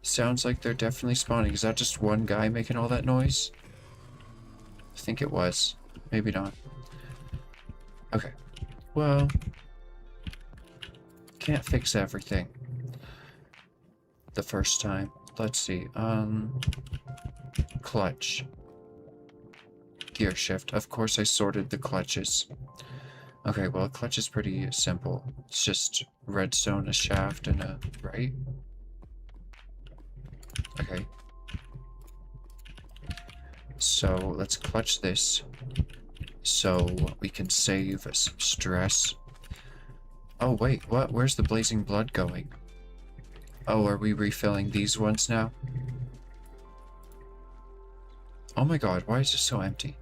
Sounds like they're definitely spawning. Is that just one guy making all that noise? I think it was. Maybe not. Okay. Well... Can't fix everything the first time. Let's see. Clutch. Gear shift. Of course I sorted the clutches. Okay, well, clutch is pretty simple. It's just redstone, a shaft, and a... right? Okay. So, let's clutch this so we can save some stress. Oh, wait, what? Where's the blazing blood going? Oh, are we refilling these ones now? Oh my god, why is it so empty?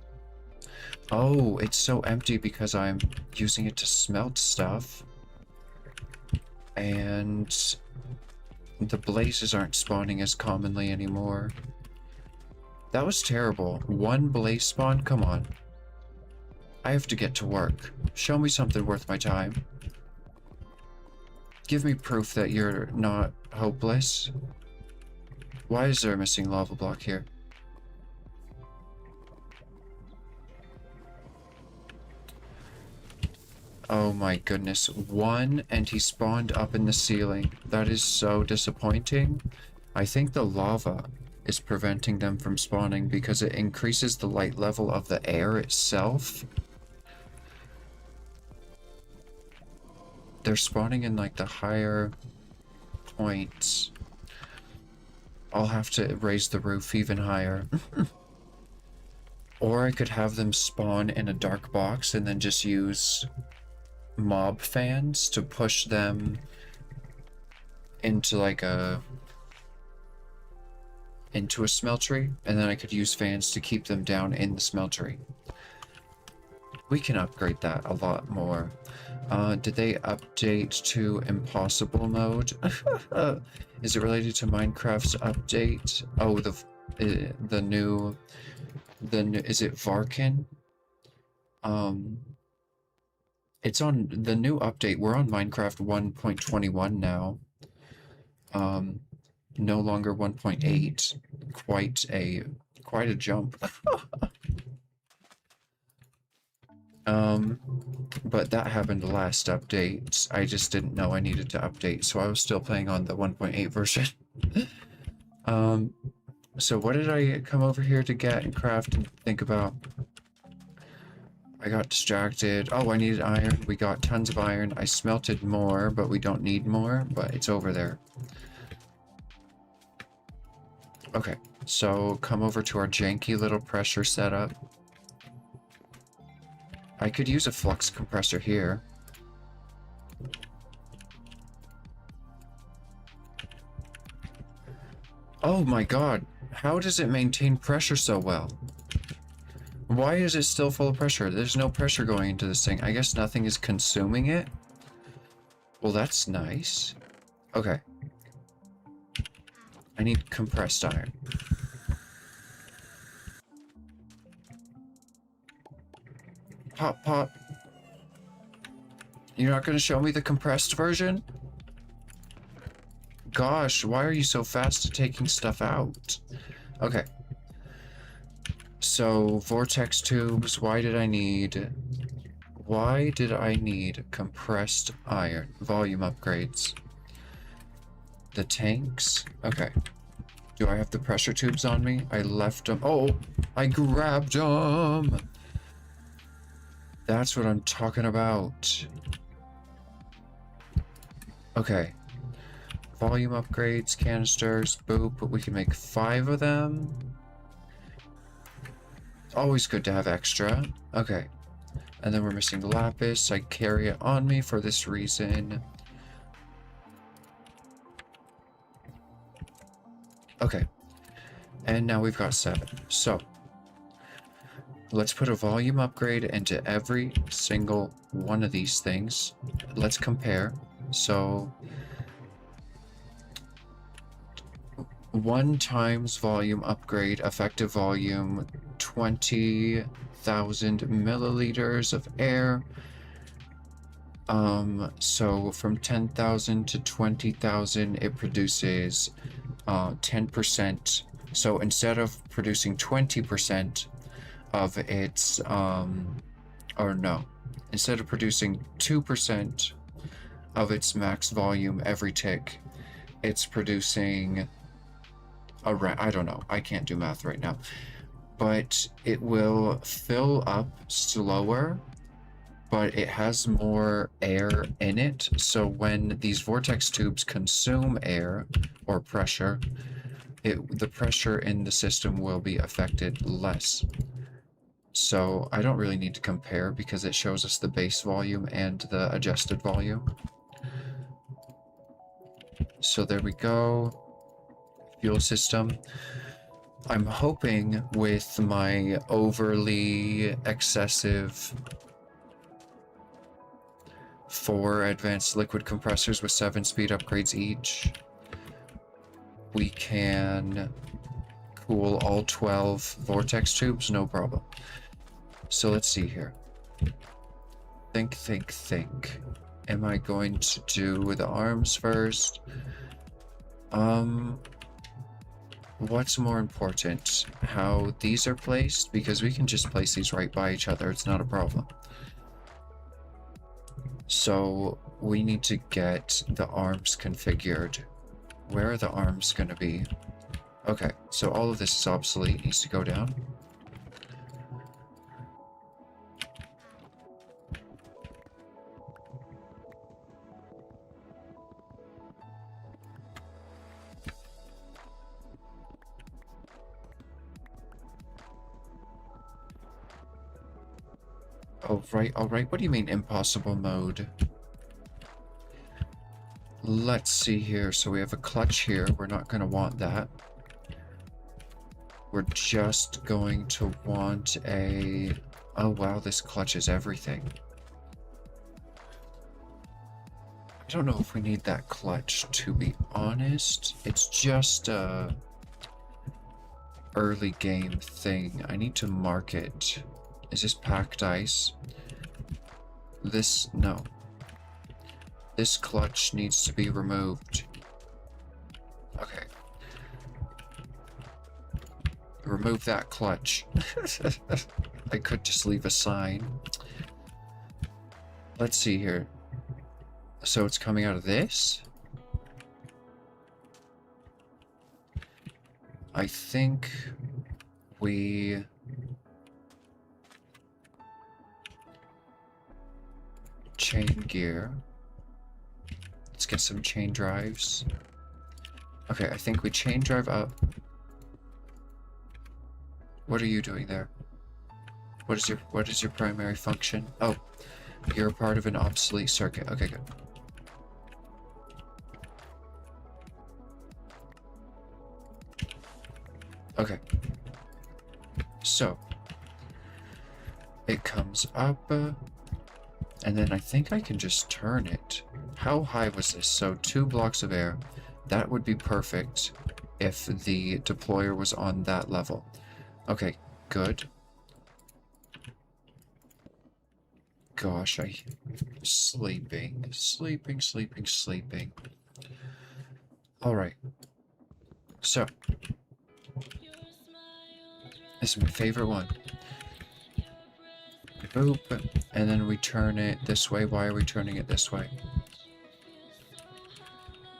Oh, it's so empty because I'm using it to smelt stuff. And the blazes aren't spawning as commonly anymore. That was terrible. One blaze spawn? Come on. I have to get to work. Show me something worth my time. Give me proof that you're not hopeless. Why is there a missing lava block here? Oh my goodness. One, and he spawned up in the ceiling. That is so disappointing. I think the lava is preventing them from spawning because it increases the light level of the air itself. They're spawning in like the higher points. I'll have to raise the roof even higher. Or I could have them spawn in a dark box and then just use mob fans to push them into like into a smeltery, and then I could use fans to keep them down in the smeltery. We can upgrade that a lot more. Did they update to impossible mode? Is it related to Minecraft's update? Oh, the new, is it Varkin? It's on the new update. We're on Minecraft 1.21 now. No longer 1.8. Quite a jump. But that happened the last update. I just didn't know I needed to update, so I was still playing on the 1.8 version. So what did I come over here to get and craft and think about? I got distracted. Oh, I needed iron. We got tons of iron. I smelted more, but we don't need more, but it's over there. Okay, so come over to our janky little pressure setup. I could use a flux compressor here. Oh my god, how does it maintain pressure so well? Why is it still full of pressure? There's no pressure going into this thing. I guess nothing is consuming it? Well, that's nice. Okay. I need compressed iron. Pop, pop. You're not going to show me the compressed version? Gosh, why are you so fast at taking stuff out? Okay. So, vortex tubes, why did I need compressed iron? Volume upgrades. The tanks? Okay. Do I have the pressure tubes on me? I left them. Oh, I grabbed them. That's what I'm talking about. Okay. Volume upgrades, canisters, boop, but we can make 5 of them. Always good to have extra. Okay. And then we're missing lapis. I carry it on me for this reason. Okay. And now we've got 7. So, let's put a volume upgrade into every single one of these things. Let's compare. So, 1 times volume upgrade, effective volume, 20,000 milliliters of air. So from 10,000 to 20,000, it produces 10%. So instead of producing 20% of its, or no, instead of producing 2% of its max volume every tick, it's producing around, I don't know, I can't do math right now, but it will fill up slower, but it has more air in it. So when these vortex tubes consume air or pressure, the pressure in the system will be affected less. So I don't really need to compare because it shows us the base volume and the adjusted volume. So there we go. Fuel system. I'm hoping with my overly excessive 4 advanced liquid compressors with 7 speed upgrades each, we can cool all 12 vortex tubes, no problem. So let's see here. Think. Am I going to do the arms first? What's more important? How these are placed? Because we can just place these right by each other, it's not a problem. So we need to get the arms configured. Where are the arms gonna be? Okay, so all of this is obsolete, needs to go down. Alright, what do you mean impossible mode? Let's see here, so we have a clutch here, we're not gonna want that. We're just going to want a... Oh wow, this clutch is everything. I don't know if we need that clutch, to be honest. It's just a early game thing. I need to mark it. Is this packed ice? No. This clutch needs to be removed. Okay. Remove that clutch. I could just leave a sign. Let's see here. So it's coming out of this? I think we... chain gear. Let's get some chain drives. Okay, I think we chain drive up. What are you doing there? What is your primary function? Oh, you're a part of an obsolete circuit. Okay, good. Okay. So it comes up, and then I think I can just turn it. How high was this? So 2 blocks of air. That would be perfect if the deployer was on that level. Okay, good. Gosh, sleeping. Alright. So. This is my favorite one. Boop. And then we turn it this way. Why are we turning it this way?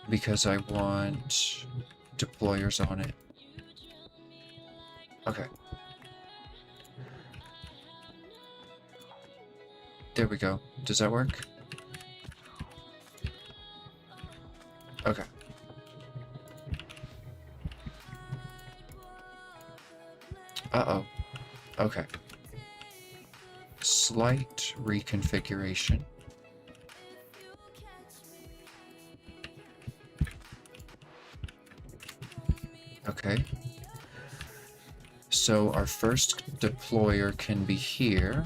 Because I want deployers on it. Okay. There we go. Does that work? Okay. Uh-oh. Okay. Slight reconfiguration. Okay. So our first deployer can be here.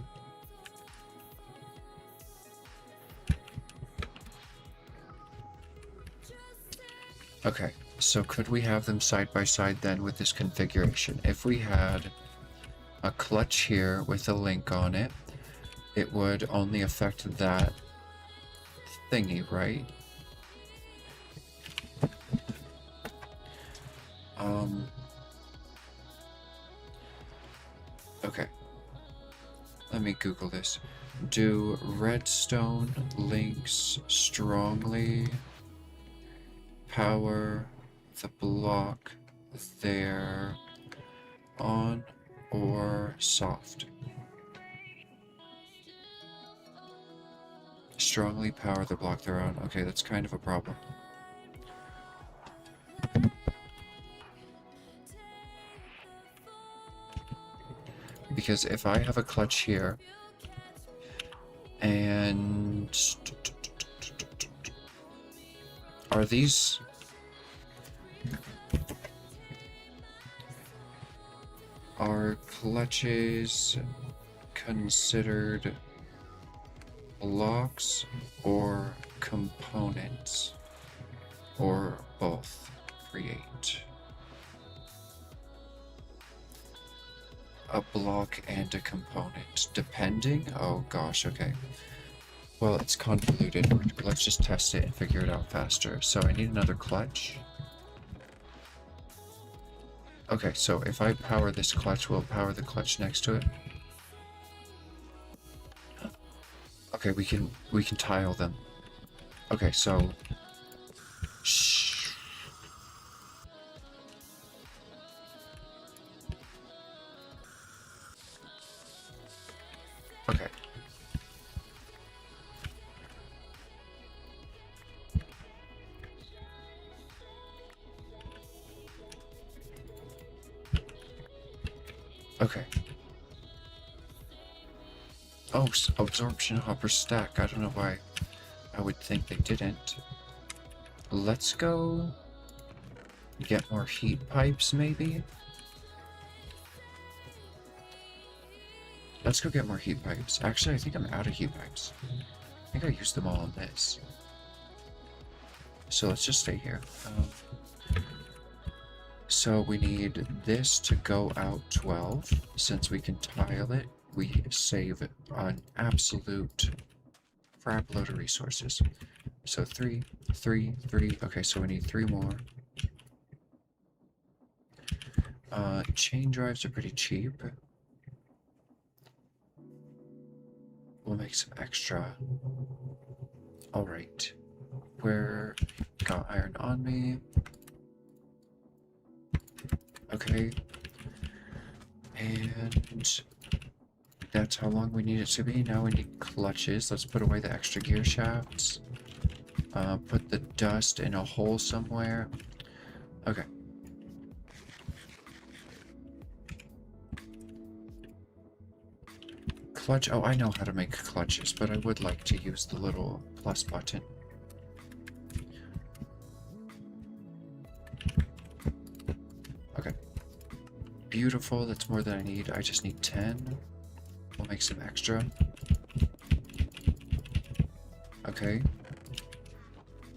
Okay, so could we have them side by side then with this configuration? If we had a clutch here with a link on it, it would only affect that thingy, right? Okay. Let me Google this. Do redstone links strongly power the block they're on or soft? Strongly power the block they're on. Okay, that's kind of a problem. Because if I have a clutch here, and are these... Are clutches considered blocks or components? Or both? Create a block and a component, depending? Oh gosh, okay. Well, it's convoluted. Let's just test it and figure it out faster. So I need another clutch. Okay, so if I power this clutch, will it power the clutch next to it? Okay, we can tile them. Okay, so shh. Okay. Okay. Oh, absorption hopper stack. I don't know why I would think they didn't. Let's go get more heat pipes, maybe? Let's go get more heat pipes. Actually, I think I'm out of heat pipes. I think I used them all on this. So let's just stay here. So we need this to go out 12. Since we can tile it, we save an absolute crap load of resources. So 3, 3, 3. Okay, so we need 3 more. Chain drives are pretty cheap. We'll make some extra. Alright. Where got iron on me? Okay. And that's how long we need it to be. Now we need clutches. Let's put away the extra gear shafts. Put the dust in a hole somewhere. Okay. Clutch. Oh, I know how to make clutches, but I would like to use the little plus button. Okay. Beautiful. That's more than I need. I just need 10. We'll make some extra. Okay.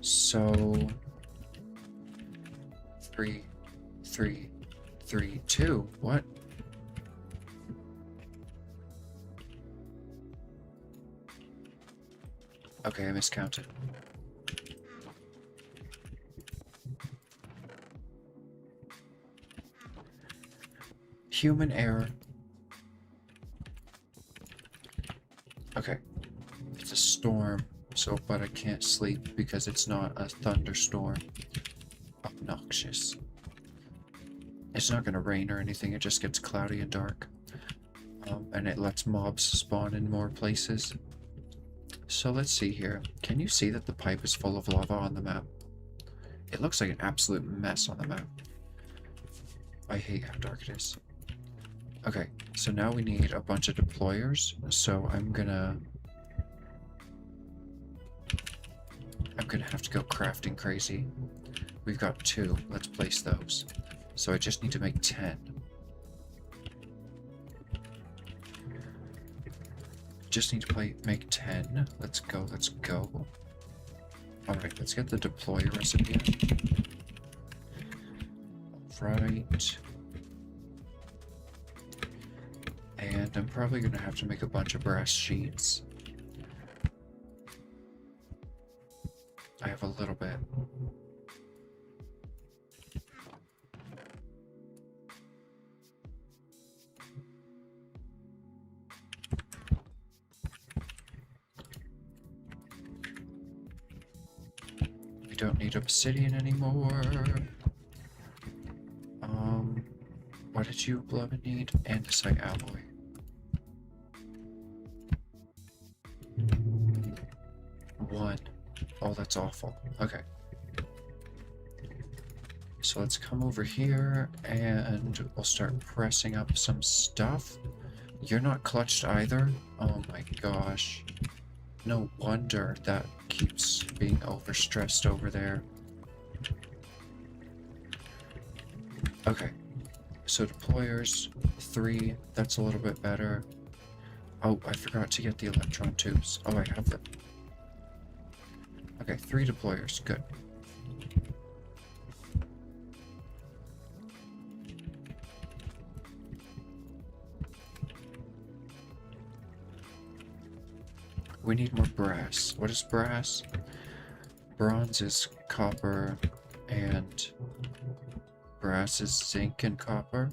So 3, 3, 3, 2. What? Okay, I miscounted. Human error. Okay. It's a storm, but I can't sleep because it's not a thunderstorm. Obnoxious. It's not gonna rain or anything, it just gets cloudy and dark. And it lets mobs spawn in more places. So let's see here. Can you see that the pipe is full of lava on the map? It looks like an absolute mess on the map. I hate how dark it is. Okay, so now we need a bunch of deployers. So I'm gonna have to go crafting crazy. We've got 2. Let's place those. So I just need to make 10. Just need to make 10. Let's go, let's go. Alright, let's get the deployer recipe. Right. And I'm probably going to have to make a bunch of brass sheets. I have a little bit. We don't need obsidian anymore. What did you beloved need? Andesite alloy. One. Oh, that's awful. Okay. So let's come over here and we'll start pressing up some stuff. You're not clutched either? Oh my gosh. No wonder that keeps being overstressed over there. Okay. So deployers, 3, that's a little bit better. Oh, I forgot to get the electron tubes. Oh, I have them. Okay, 3 deployers, good. We need more brass. What is brass? Bronze is copper, and brass is zinc and copper.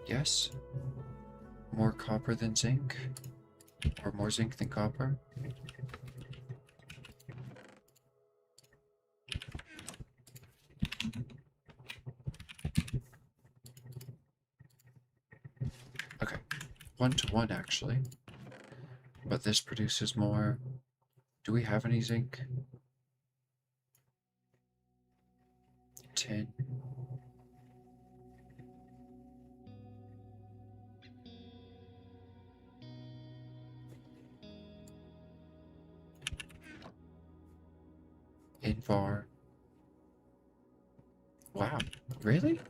Yes? More copper than zinc? Or more zinc than copper? Okay. 1 to 1 actually. But this produces more. Do we have any zinc? 10. Invar. Wow, really?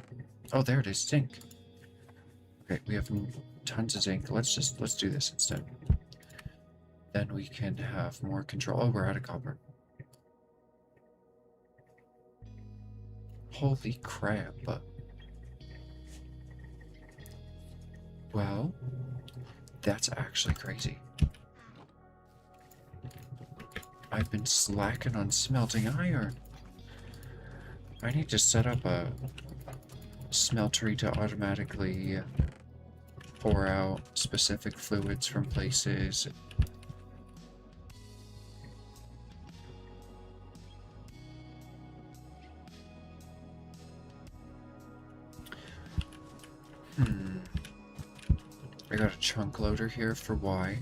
Oh, there it is, zinc. Okay, we have tons of zinc. Let's do this instead. Then we can have more control. Oh, we're out of copper. Holy crap. Well, that's actually crazy. I've been slacking on smelting iron. I need to set up a smeltery to automatically pour out specific fluids from places. I got a chunk loader here for Y,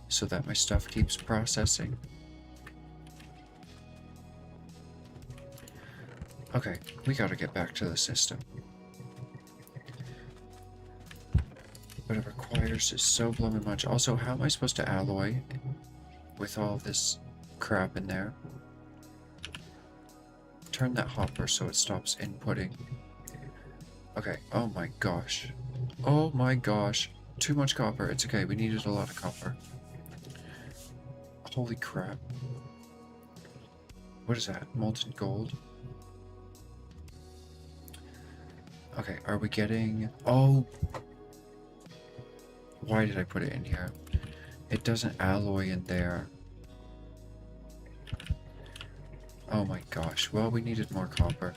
so that my stuff keeps processing. Okay, we gotta get back to the system. What it requires is so blooming much. Also, how am I supposed to alloy with all this crap in there? Turn that hopper so it stops inputting. Okay, oh my gosh. Oh my gosh. Too much copper. It's okay, we needed a lot of copper. Holy crap. What is that? Molten gold? Okay, are we getting... Oh! Why did I put it in here? It doesn't alloy in there. Oh my gosh. Well, we needed more copper.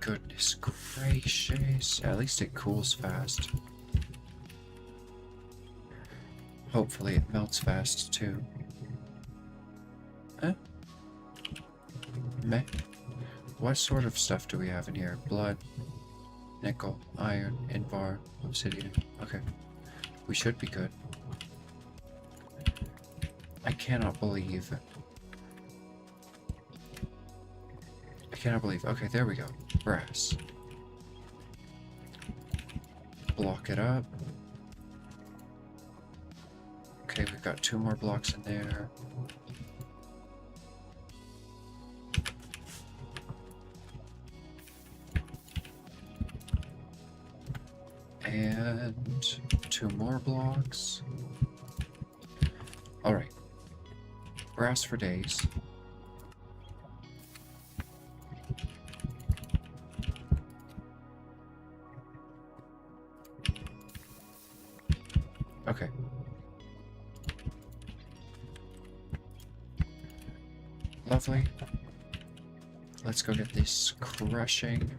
Goodness gracious. At least it cools fast. Hopefully it melts fast too. Eh? Meh. What sort of stuff do we have in here? Blood, nickel, iron, invar, obsidian. Okay. We should be good. I cannot believe. Okay, there we go. Brass. Block it up. Okay, we've got 2 more blocks in there. And 2 more blocks. Alright. Brass for days. Okay. Lovely. Let's go get this crushing.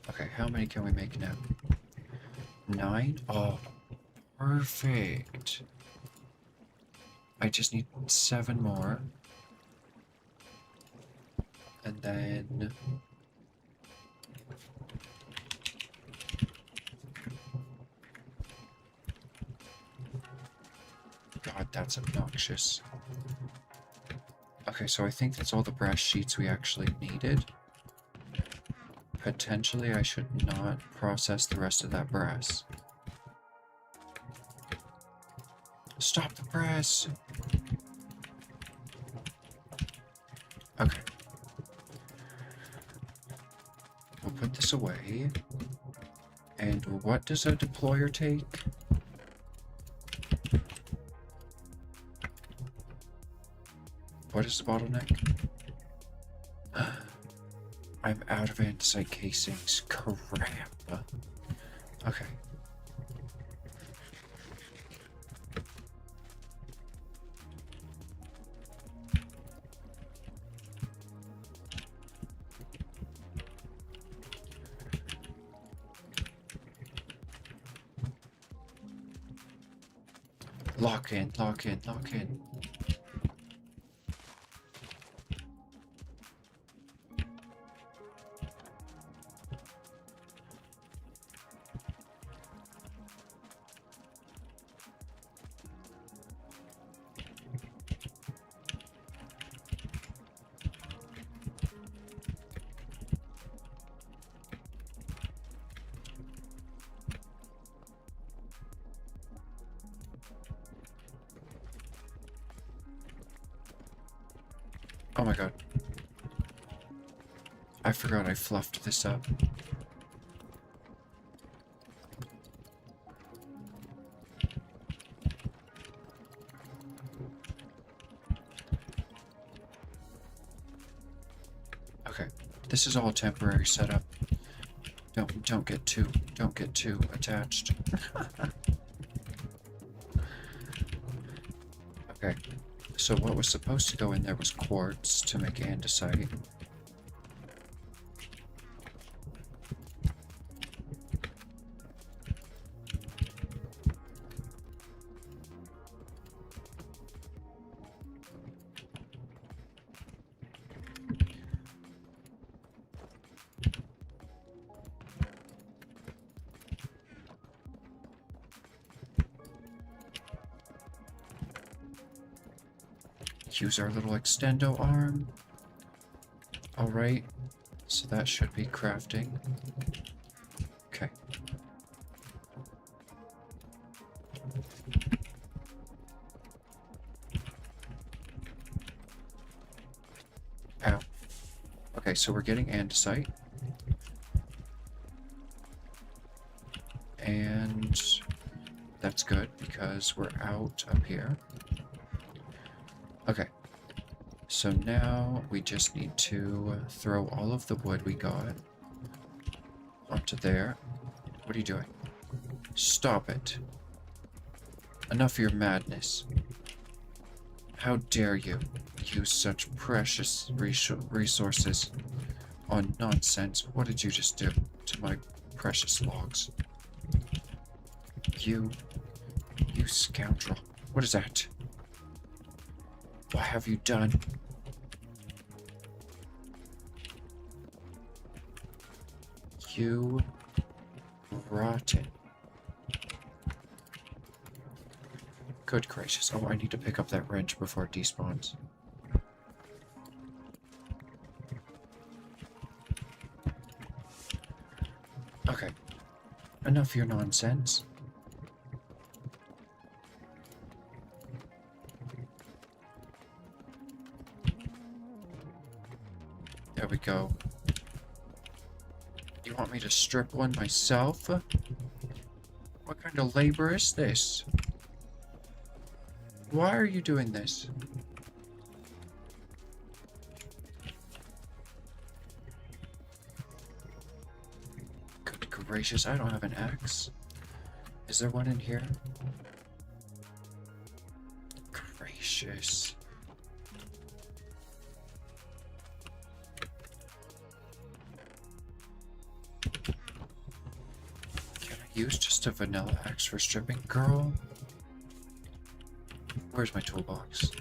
Okay, how many can we make now? 9? Oh, perfect. I just need 7 more. And then... God, that's obnoxious. Okay, so I think that's all the brass sheets we actually needed. Potentially, I should not process the rest of that brass. Stop the press! Okay. We'll put this away. And what does a deployer take? What is the bottleneck? I'm out of andesite casings. Crap. Okay. Lock in, lock in, lock in. Oh my god. I forgot I fluffed this up. Okay. This is all temporary setup. Don't get too attached. Okay. So what was supposed to go in there was quartz to make andesite. Use our little extendo arm. Alright, so that should be crafting. Okay. Ow. Okay, so we're getting andesite. And that's good because we're out up here. Okay, so now we just need to throw all of the wood we got onto there. What are you doing? Stop it. Enough of your madness. How dare you? use such precious resources on nonsense. What did you just do to my precious logs? You scoundrel. What is that? What have you done? You rotten. Good gracious. Oh, I need to pick up that wrench before it despawns. Okay. Enough of your nonsense. There we go. You want me to strip one myself? What kind of labor is this? Why are you doing this? Good gracious, I don't have an axe. Is there one in here? Gracious. Can I use just a vanilla axe for stripping? Girl. Where's my toolbox?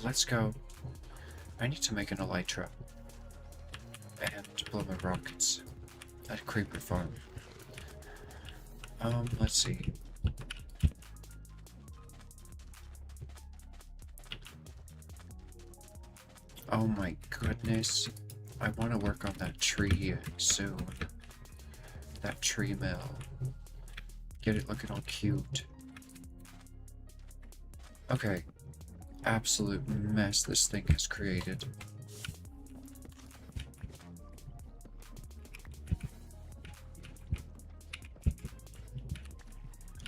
Let's go. I need to make an elytra. And blow my rockets at a creeper farm. Let's see. Oh my goodness. I want to work on that tree soon. That tree mill. Get it looking all cute. Okay. Absolute mess this thing has created.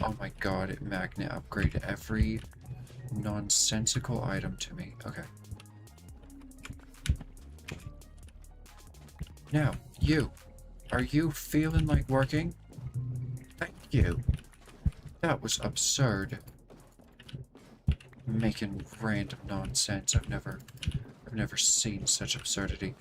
Oh my god, it magnet upgraded every nonsensical item to me. Okay. Now, you. Are you feeling like working? Thank you. That was absurd. Making random nonsense. I've never seen such absurdity.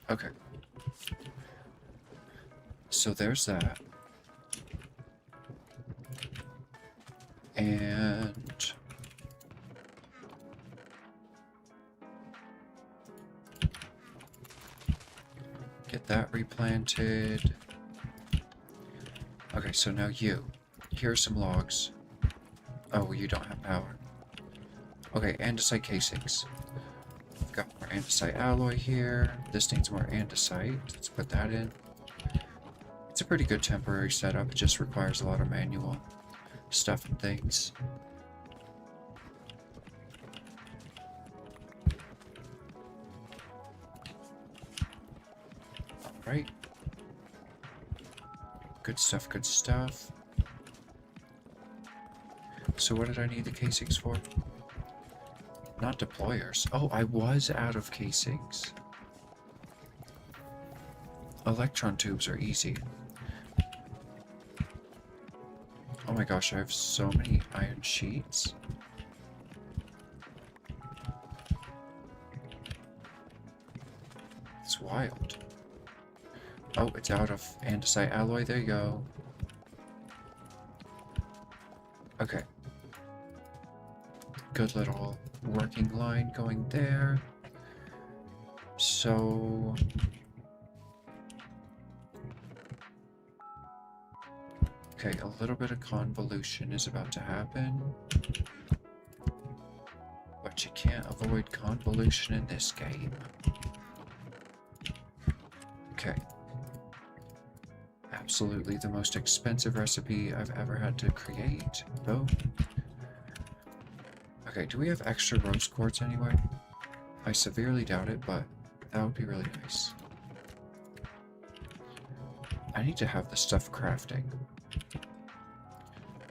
Okay. So there's that. And get that replanted. Okay, so now you. Here are some logs. Oh, you don't have power. Okay, andesite casings. I've got more andesite alloy here. This needs more andesite. Let's put that in. It's a pretty good temporary setup. It just requires a lot of manual stuff and things. Alright. Good stuff, good stuff. So what did I need the casings for? Not deployers. Oh, I was out of casings. Electron tubes are easy. Oh my gosh, I have so many iron sheets. It's wild. Oh, it's out of andesite alloy. There you go. Okay. Good little working line going there. So... okay, a little bit of convolution is about to happen. But you can't avoid convolution in this game. Okay. Absolutely the most expensive recipe I've ever had to create. Boom. Okay, do we have extra rose quartz anywhere? I severely doubt it, but that would be really nice. I need to have the stuff crafting.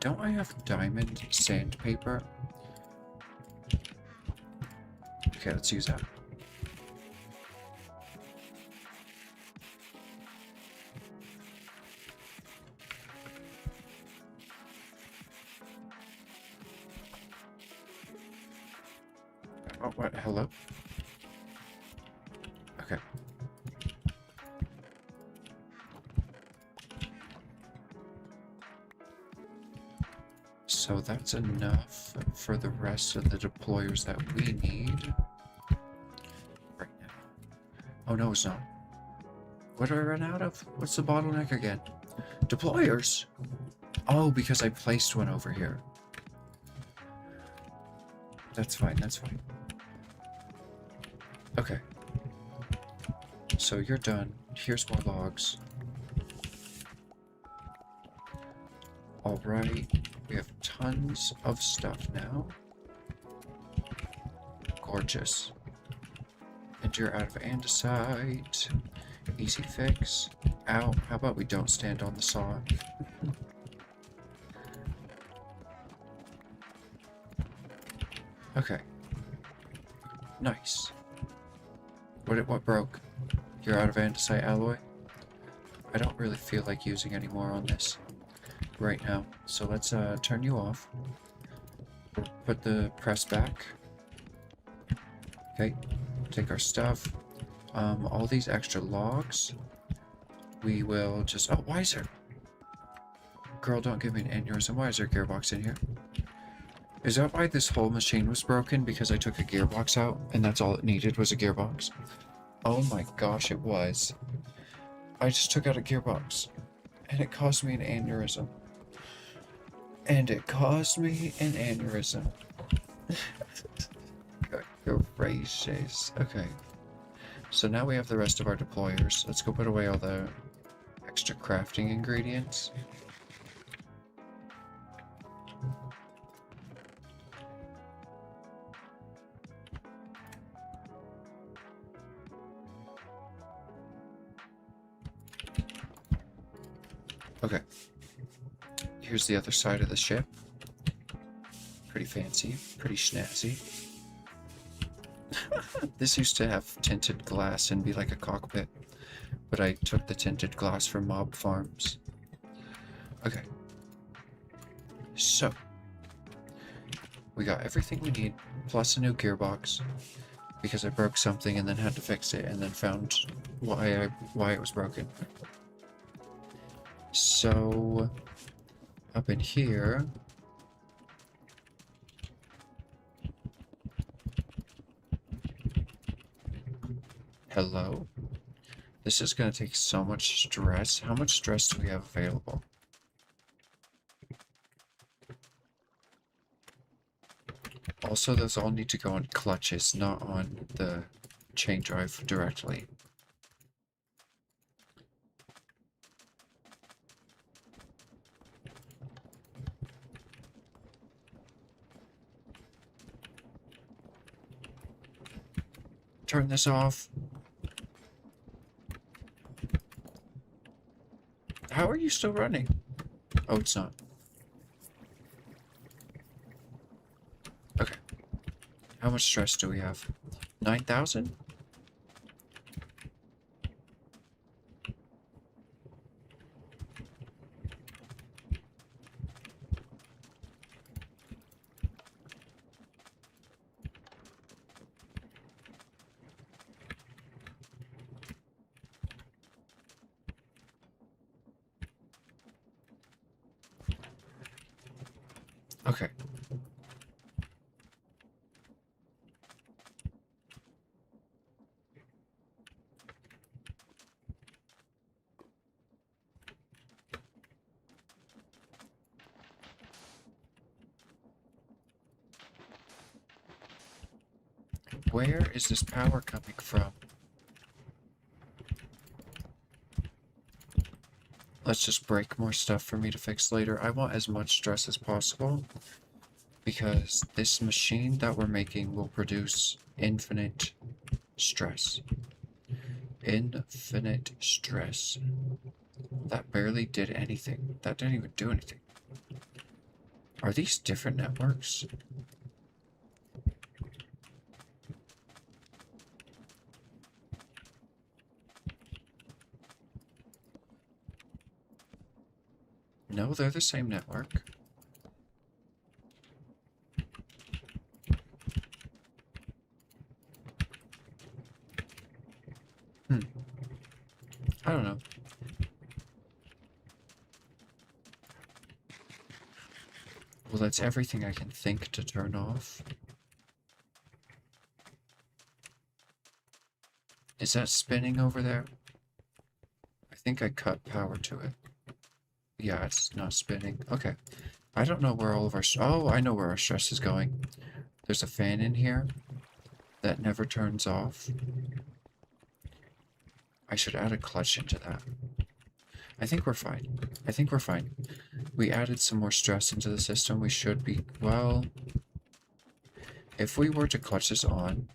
Don't I have diamond sandpaper? Okay, let's use that. Oh, what? Hello? Okay. So that's enough for the rest of the deployers that we need right now. Oh no, it's not. What do I run out of? What's the bottleneck again? Deployers! Oh, because I placed one over here. That's fine, that's fine. Okay. So you're done. Here's more logs. Alright. We have tons of stuff now. Gorgeous. And you're out of andesite. Easy fix. Ow. How about we don't stand on the saw? Okay. Nice. What broke? You're out of andesite alloy? I don't really feel like using any more on this right now. So let's turn you off. Put the press back. Okay. Take our stuff. All these extra logs. We will just... Oh, why is there... Girl, don't give me an aneurysm. Why is there a gearbox in here? Is that why this whole machine was broken? Because I took a gearbox out and that's all it needed was a gearbox? Oh my gosh, it was. I just took out a gearbox and it caused me an aneurysm. And it caused me an aneurysm. Gracious. Okay. So now we have the rest of our deployers. Let's go put away all the extra crafting ingredients. Okay. Here's the other side of the ship. Pretty fancy, pretty snazzy. This used to have tinted glass and be like a cockpit, but I took the tinted glass from mob farms. Okay. So, we got everything we need, plus a new gearbox, because I broke something and then had to fix it, and then found why it was broken. So, up in here... Hello? This is going to take so much stress. How much stress do we have available? Also, those all need to go on clutches, not on the chain drive directly. Turn this off. How are you still running? Oh, it's not. Okay. How much stress do we have? 9,000? Okay. Where is this power coming from? Let's just break more stuff for me to fix later. I want as much stress as possible, because this machine that we're making will produce infinite stress. Infinite stress. That barely did anything. That didn't even do anything. Are these different networks? No, they're the same network. I don't know. Well, that's everything I can think to turn off. Is that spinning over there? I think I cut power to it. Yeah, it's not spinning. Okay. I don't know where all of our... Oh, I know where our stress is going. There's a fan in here that never turns off. I should add a clutch into that. I think we're fine. I think we're fine. We added some more stress into the system. We should be... Well... If we were to clutch this on...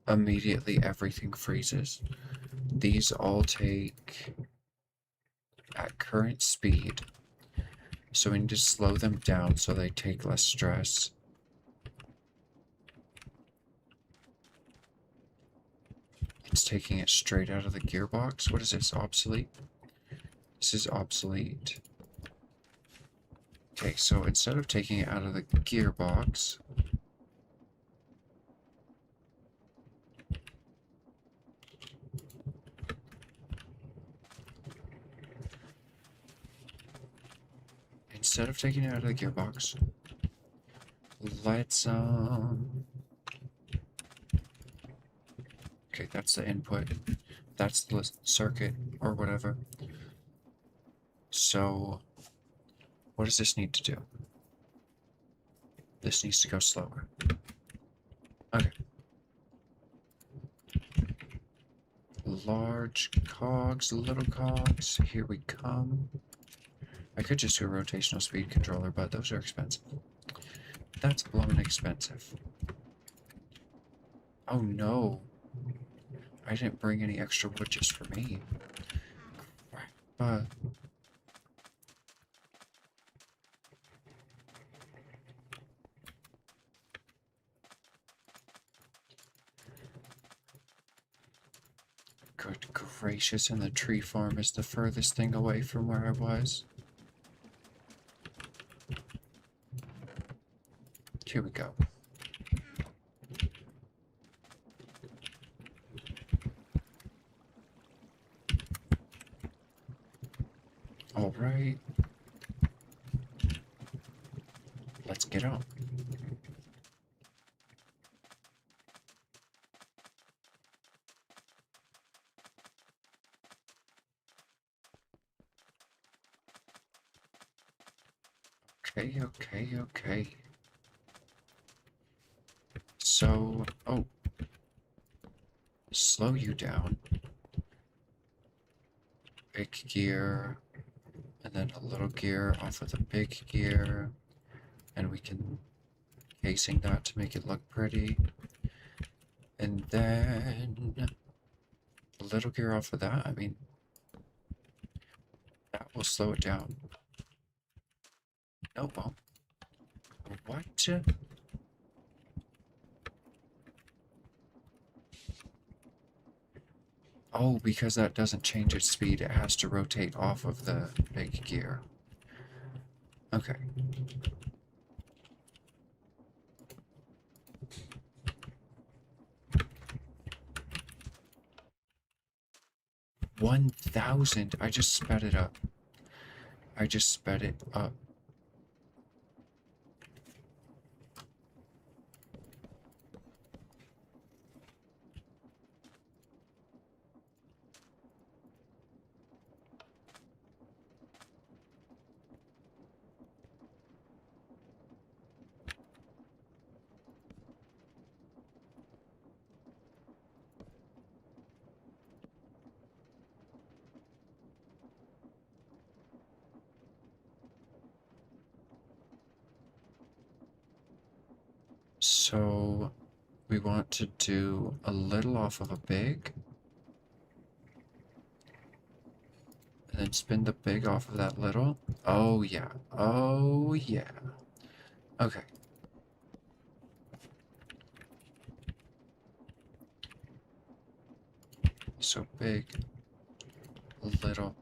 Immediately everything freezes. These all take... At current speed. So we need to slow them down so they take less stress. It's taking it straight out of the gearbox. What is this? Obsolete? This is obsolete. Okay, so instead of taking it out of the gearbox... Instead of taking it out of the gearbox... Let's, Okay, that's the input. That's the circuit, or whatever. So... What does this need to do? This needs to go slower. Okay. Large cogs, little cogs, here we come. I could just do a rotational speed controller, but those are expensive. That's blowing expensive. Oh no. I didn't bring any extra wood just for me. Crap. Good gracious, and the tree farm is the furthest thing away from where I was. Here we go. All right. Let's get on. Okay. So, oh. Slow you down. Big gear. And then a little gear off of the big gear. And we can casing that to make it look pretty. And then a little gear off of that. I mean, that will slow it down. No, well, what? Oh, because that doesn't change its speed, it has to rotate off of the big gear. Okay. $1,000. I just sped it up. I just sped it up. So we want to do a little off of a big. And then spin the big off of that little. Oh yeah. Oh yeah. Okay. So big. Little.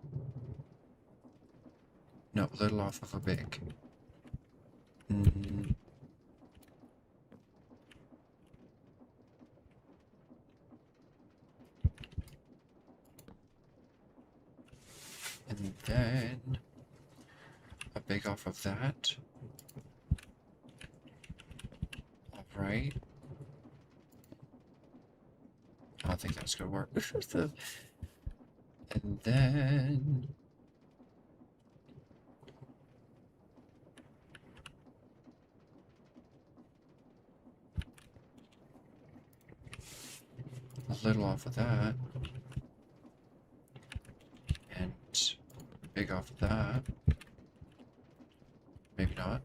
No, little off of a big. then a big off of that. Alright. I don't think that's gonna work. And then a little off of that. And big off of that. Maybe not.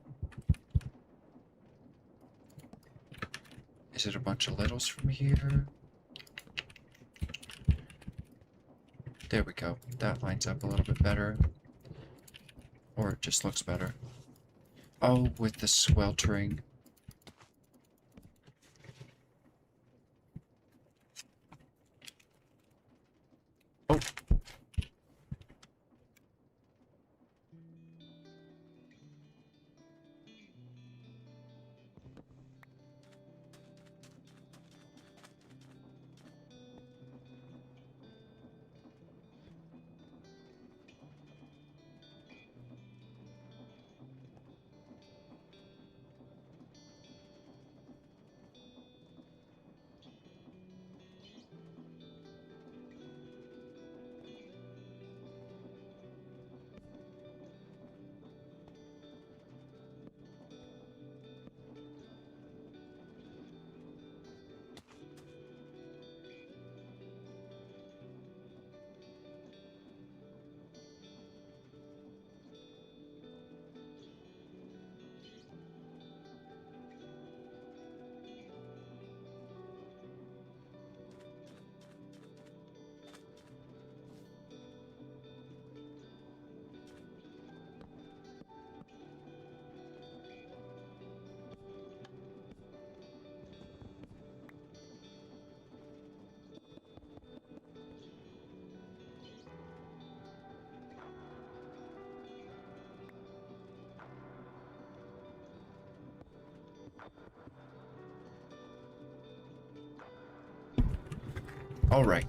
Is it a bunch of littles from here? There we go. That lines up a little bit better. Or it just looks better. Oh, with the sweltering. Oh. All right.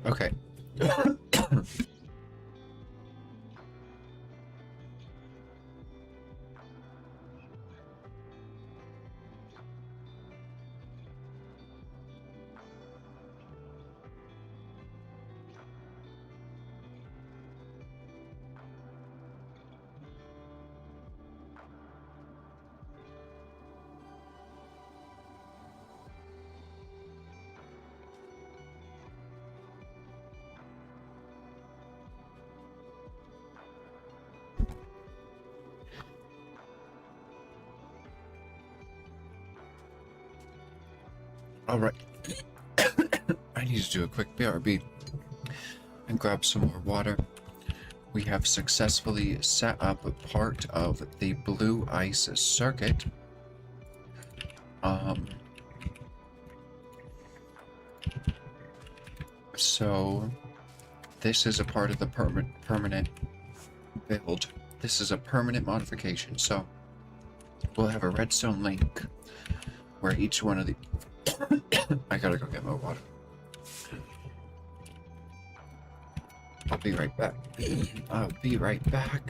Okay. All right. I need to do a quick BRB and grab some more water. We have successfully set up a part of the blue ice circuit. So this is a part of the permanent build. This is a permanent modification. So we'll have a redstone link where each one of the I gotta go get more water. I'll be right back. I'll be right back.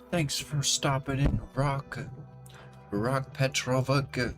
Thanks for stopping in, Rock Petrovuk.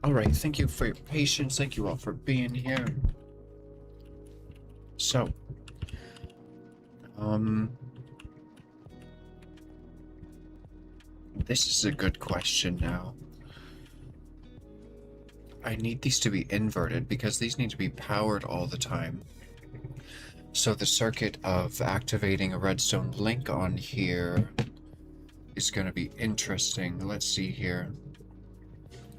Alright, thank you for your patience. Thank you all for being here. So, this is a good question now. I need these to be inverted because these need to be powered all the time. So the circuit of activating a redstone link on here is going to be interesting. Let's see here.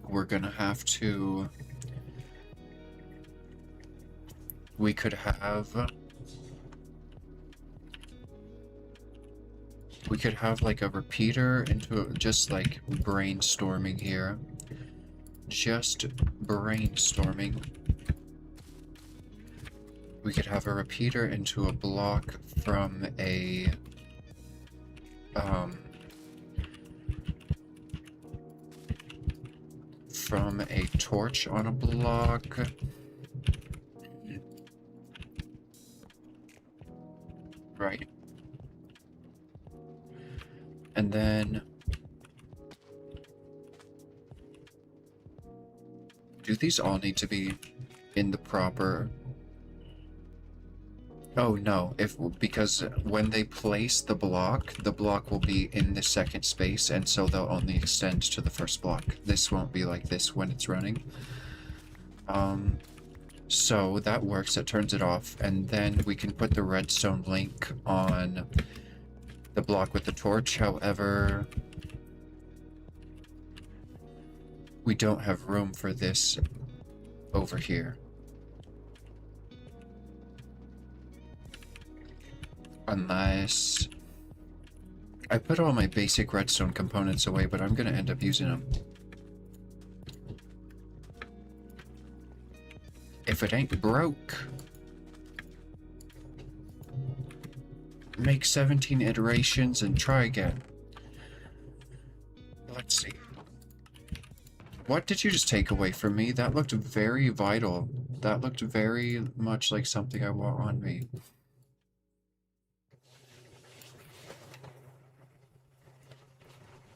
We're going to have to... We could have like a repeater into just like brainstorming here. Just brainstorming. We could have a repeater into a block from a torch on a block. Right. And then do these all need to be in the proper... Oh no, because when they place the block will be in the second space, and so they'll only extend to the first block. This won't be like this when it's running. So that works, it turns it off, and then we can put the redstone link on the block with the torch. However, we don't have room for this over here. Unless... I put all my basic redstone components away, but I'm gonna end up using them. If it ain't broke. Make 17 iterations and try again. Let's see. What did you just take away from me? That looked very vital. That looked very much like something I want on me.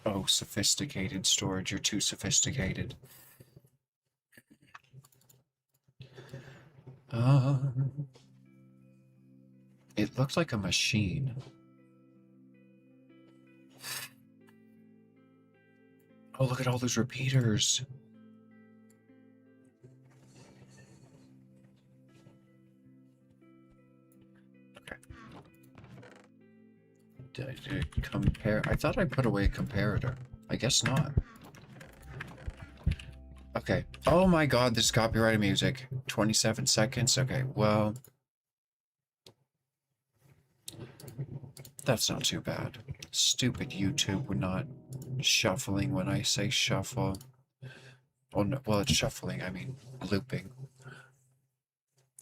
Oh, sophisticated storage. You're too sophisticated. It looked like a machine. Oh, look at all those repeaters. Okay. Did I compare? I thought I put away a comparator. I guess not. Okay. Oh my god, this is copyrighted music. 27 seconds? Okay, well... That's not too bad. Stupid YouTube, we're not shuffling when I say shuffle. Oh no, well, it's shuffling, I mean looping.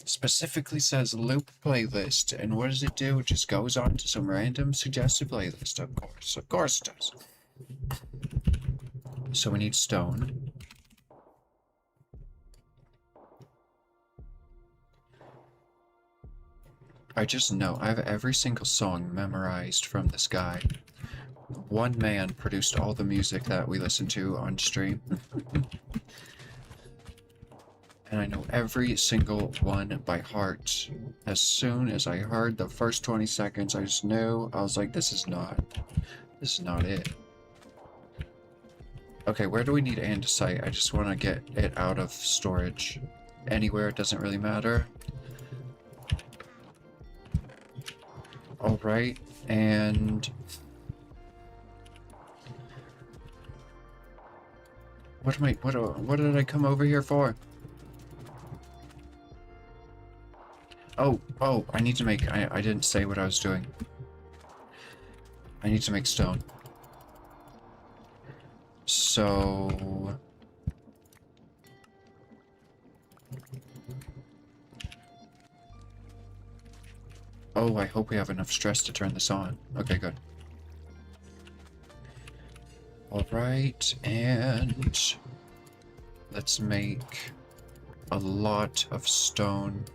Specifically says loop playlist, and what does it do? It just goes on to some random suggested playlist, of course. Of course it does. So we need stone. I just know, I have every single song memorized from this guy. One man produced all the music that we listen to on stream. And I know every single one by heart. As soon as I heard the first 20 seconds, I just knew. I was like, this is not it. Okay, where do we need andesite? I just want to get it out of storage. Anywhere, it doesn't really matter. Alright, and... What did I come over here for? Oh, I need to make... I didn't say what I was doing. I need to make stone. So... Oh, I hope we have enough stress to turn this on. Okay, good. Alright, and... let's make a lot of stone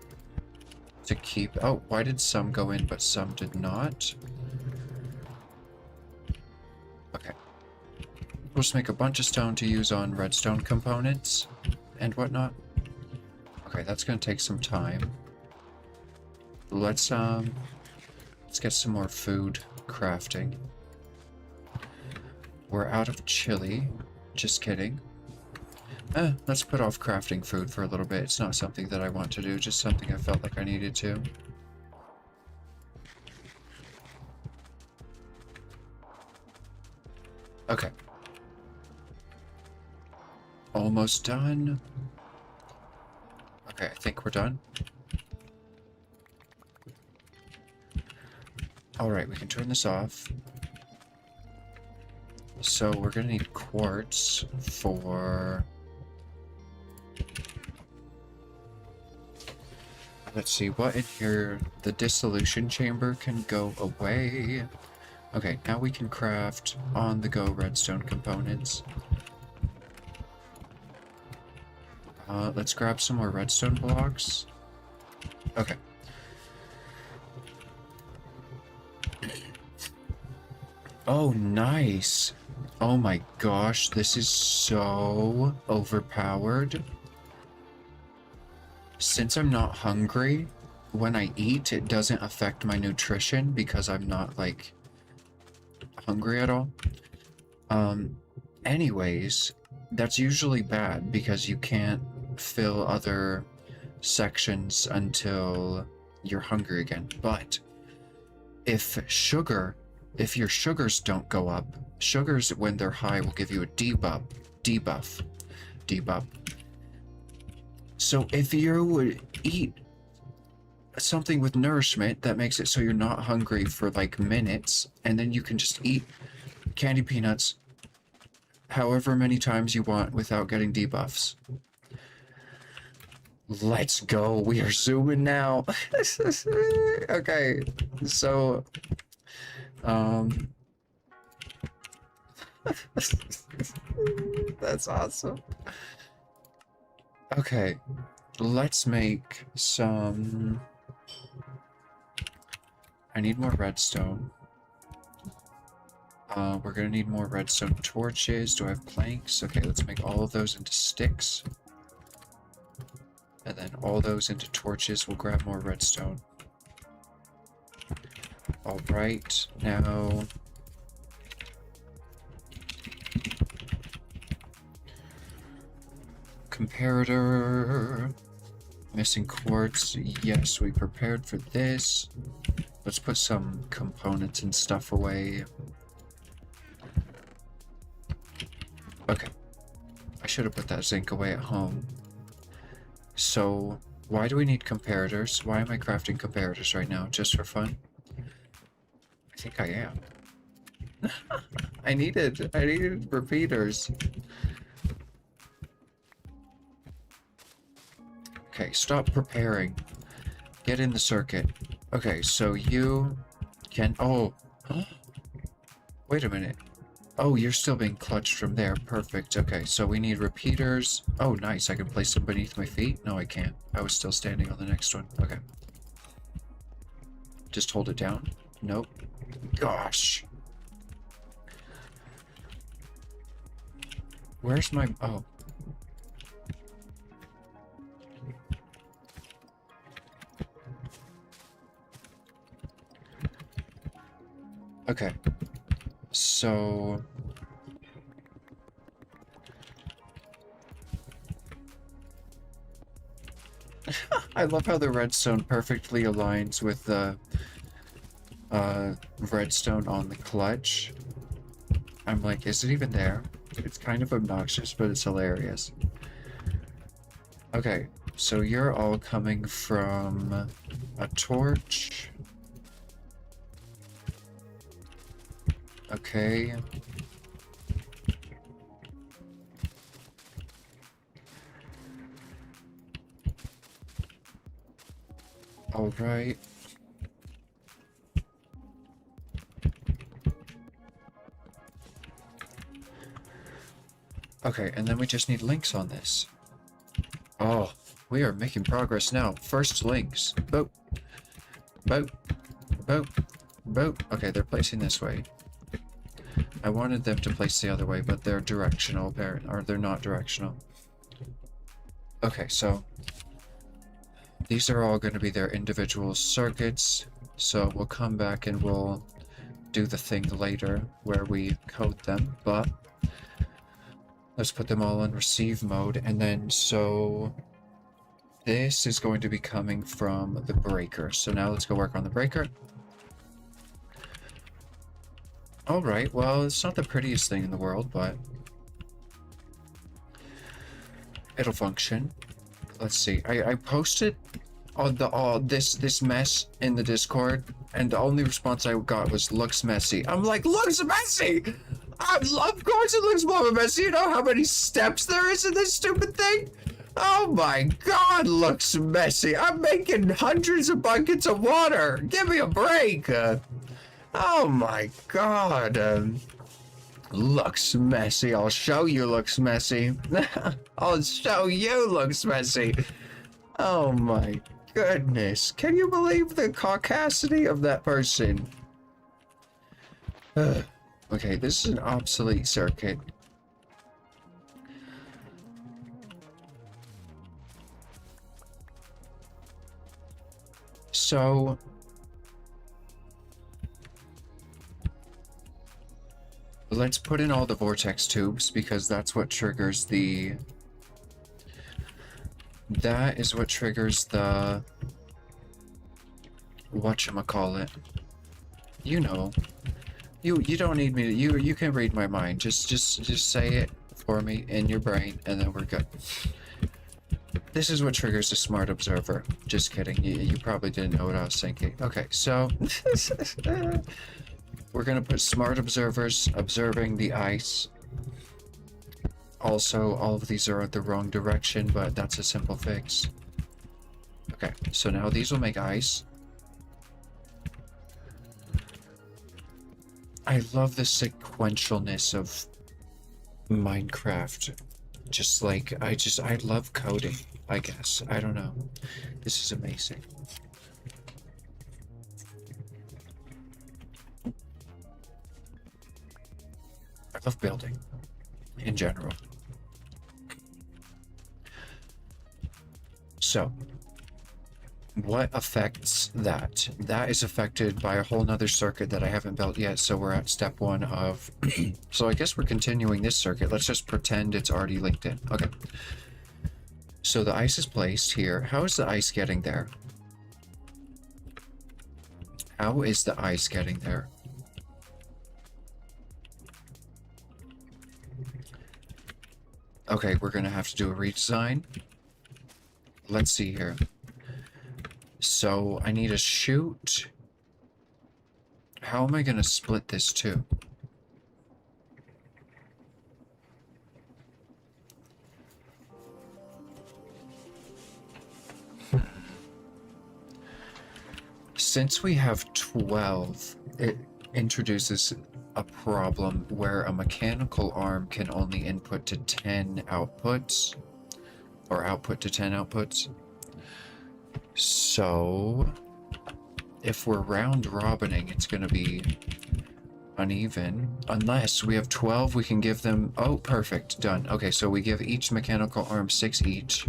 to keep... Oh, why did some go in but some did not? Okay. supposed to make a bunch of stone to use on redstone components and whatnot. Okay, that's gonna take some time. Let's get some more food crafting. We're out of chili. Just kidding. Let's put off crafting food for a little bit. It's not something that I want to do, just something I felt like I needed to. Okay. Almost done. Okay, I think we're done. Alright, we can turn this off. So we're gonna need quartz for... Let's see, what in here? The dissolution chamber can go away. Okay, now we can craft on-the-go redstone components. Let's grab some more redstone blocks. Okay. Oh, nice! Oh my gosh, this is so overpowered. Since I'm not hungry, when I eat, it doesn't affect my nutrition because I'm not, like, hungry at all. Anyways, that's usually bad because you can't fill other sections until you're hungry again. But if your sugars don't go up, sugars when they're high will give you a debuff. So if you would eat something with nourishment that makes it so you're not hungry for like minutes, and then you can just eat candy peanuts however many times you want without getting debuffs. Let's go. We are zooming now. Okay, so that's awesome. Okay, let's make some... I need more redstone. We're gonna need more redstone torches. Do I have planks? Okay, let's make all of those into sticks. And then all those into torches. We'll grab more redstone. Alright, now... Comparator. Missing quartz. Yes, we prepared for this. Let's put some components and stuff away. Okay. I should have put that zinc away at home. So, why do we need comparators? Why am I crafting comparators right now? Just for fun? I think I am. I needed repeaters. Okay, stop preparing. Get in the circuit. Okay, so you can... Oh! Wait a minute. Oh, you're still being clutched from there. Perfect. Okay, so we need repeaters. Oh, nice. I can place them beneath my feet? No, I can't. I was still standing on the next one. Okay. Just hold it down. Nope. Gosh. Where's my... Oh. Okay. So... I love how the redstone perfectly aligns with the redstone on the clutch. I'm like, is it even there? It's kind of obnoxious, but it's hilarious. Okay, so you're all coming from a torch. Okay. All right. Okay, and then we just need links on this. Oh, we are making progress now. First links. Boop. Boop. Boop. Boop. Okay, they're placing this way. I wanted them to place the other way, but they're directional, apparently, or they're not directional. Okay, so these are all going to be their individual circuits, so we'll come back and we'll do the thing later where we code them, but let's put them all in receive mode, and then so this is going to be coming from the breaker. So now let's go work on the breaker. Alright, well, it's not the prettiest thing in the world, but it'll function. Let's see. I posted on the this mess in the Discord, and the only response I got was looks messy. I'm like, looks messy! Of course it looks more messy. You know how many steps there is in this stupid thing? Oh my god, looks messy. I'm making hundreds of buckets of water. Give me a break. Oh my god. Looks messy. I'll show you looks messy. I'll show you looks messy. Oh my goodness. Can you believe the caucasity of that person? Okay, this is an obsolete circuit. So let's put in all the vortex tubes, because that's what triggers the... That is what triggers the... Whatchamacallit. You know. You don't need me to... You can read my mind. Just say it for me in your brain, and then we're good. This is what triggers the smart observer. Just kidding. You probably didn't know what I was thinking. Okay, so... We're gonna put smart observers observing the ice. Also, all of these are the wrong direction, but that's a simple fix. Okay, so now these will make ice. I love the sequentialness of Minecraft. Just like, I love coding, I guess. I don't know. This is amazing. I love building, in general. So, what affects that? That is affected by a whole nother circuit that I haven't built yet, so we're at step 1 of... So I guess we're continuing this circuit. Let's just pretend it's already linked in. Okay. So the ice is placed here. How is the ice getting there? How is the ice getting there? Okay, we're gonna have to do a redesign. Let's see here. So I need a chute. How am I gonna split this too? Since we have 12, it introduces a problem where a mechanical arm can only input to 10 outputs, or output to 10 outputs. So if we're round robining, it's going to be uneven. Unless we have 12, we can give them... Oh, perfect. Done. Okay, so we give each mechanical arm 6 each.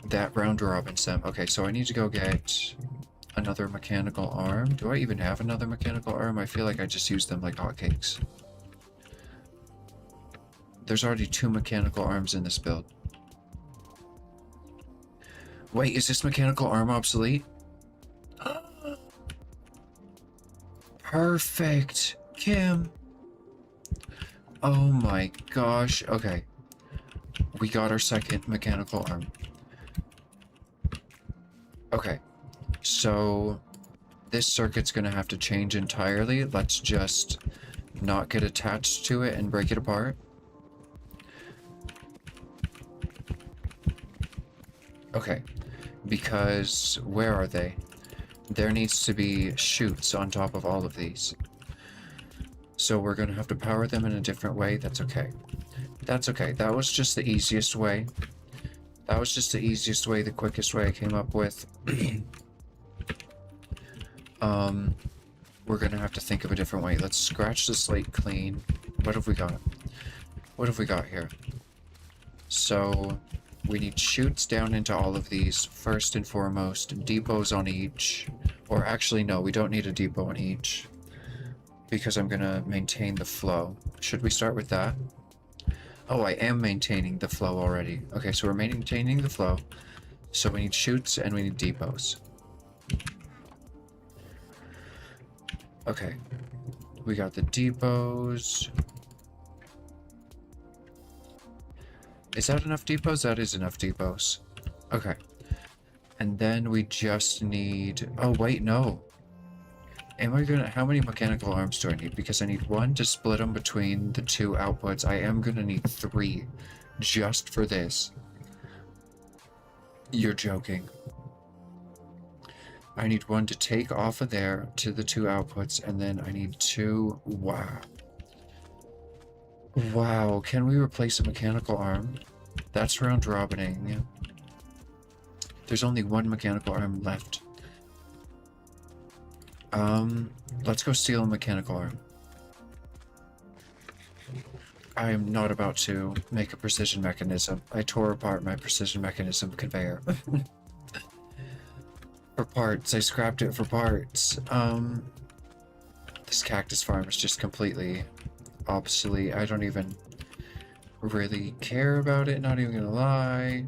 That round robins them. Okay, so I need to go get another mechanical arm. Do I even have another mechanical arm? I feel like I just used them like hotcakes. There's already 2 mechanical arms in this build. Wait, is this mechanical arm obsolete? Perfect, Kim. Oh my gosh. Okay. We got our second mechanical arm. Okay. So this circuit's gonna have to change entirely. Let's just not get attached to it and break it apart. Okay. Because where are they? There needs to be chutes on top of all of these. So we're gonna have to power them in a different way. That's okay. That's okay. That was just the easiest way. That was just the easiest way, the quickest way I came up with. we're gonna have to think of a different way. Let's scratch the slate clean. What have we got? What have we got here? So, we need chutes down into all of these, first and foremost. Depots on each. Or actually, no, we don't need a depot on each. Because I'm gonna maintain the flow. Should we start with that? Oh, I am maintaining the flow already. Okay, so we're maintaining the flow. So we need chutes and we need depots. Okay. We got the depots. Is that enough depots? That is enough depots. Okay. And then we just need... Oh, wait, no. Am I gonna... How many mechanical arms do I need? Because I need one to split them between the two outputs. I am gonna need 3 just for this. You're joking. I need one to take off of there to the 2 outputs, and then I need 2... Wow. Wow, can we replace a mechanical arm? That's round robining. There's only 1 mechanical arm left. Let's go steal a mechanical arm. I am not about to make a precision mechanism. I tore apart my precision mechanism conveyor. For parts, I scrapped it for parts. This cactus farm is just completely obsolete. I don't even really care about it, not even gonna lie.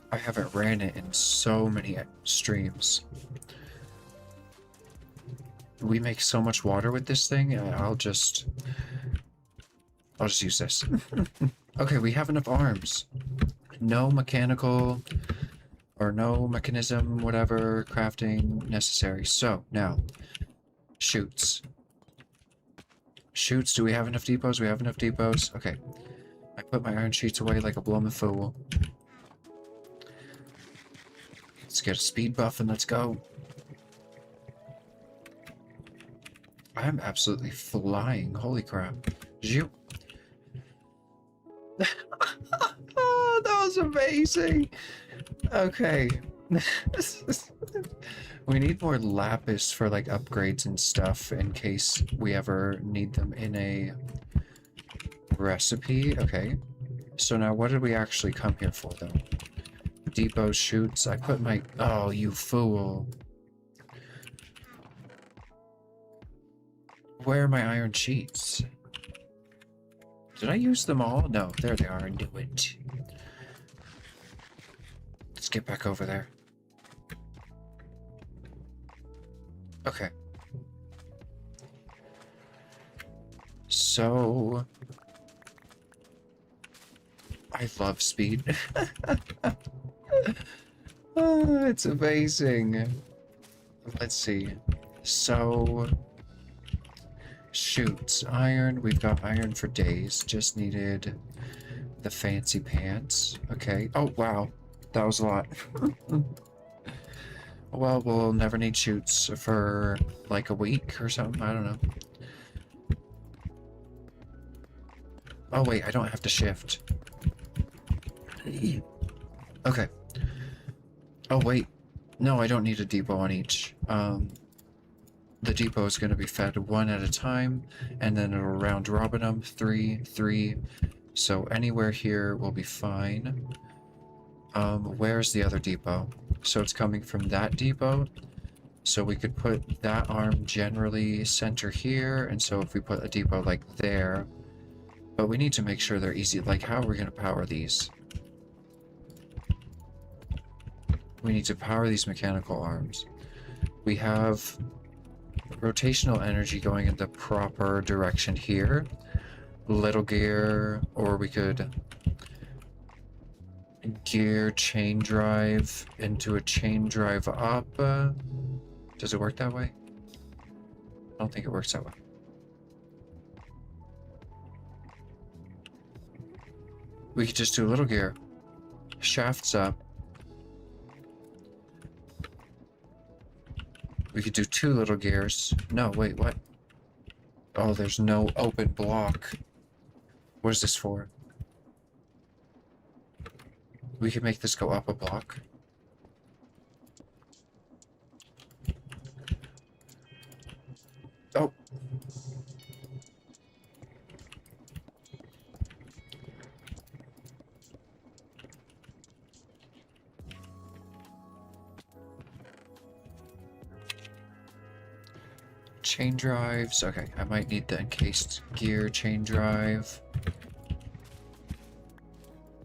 I haven't ran it in so many streams. We make so much water with this thing, I'll just use this. Okay, we have enough arms. No mechanical or no mechanism, whatever, crafting necessary. So, now, chutes. Chutes, do we have enough depots? We have enough depots. Okay. I put my iron sheets away like a bloomin' fool. Let's get a speed buff and let's go. I'm absolutely flying. Holy crap. Zoop. Oh, that was amazing. Okay. We need more lapis for like upgrades and stuff in case we ever need them in a recipe. Okay. So now what did we actually come here for though? Depot chutes. I put my... Oh, you fool. Where are my iron sheets? Did I use them all? No, there they are. I knew it. Let's get back over there. Okay. So... I love speed. Oh, it's amazing. Let's see. So... Shoots. Iron. We've got iron for days. Just needed the fancy pants. Okay. Oh, wow. That was a lot. Well, we'll never need shoots for like a week or something. I don't know. Oh, wait. I don't have to shift. Okay. Oh, wait. No, I don't need a depot on each. The depot is going to be fed 1 at a time, and then it'll round robin them, 3, 3. So anywhere here will be fine. Where's the other depot? So it's coming from that depot. So we could put that arm generally center here, and so if we put a depot like there, but we need to make sure they're easy. Like, how are we going to power these? We need to power these mechanical arms. We have rotational energy going in the proper direction here. Little gear, or we could gear chain drive into a chain drive up. Does it work that way? I don't think it works that way. We could just do a little gear. Shafts up. We could do 2 little gears. No, wait, what? Oh, there's no open block. What is this for? We could make this go up a block. chain drives. Okay, I might need the encased gear chain drive.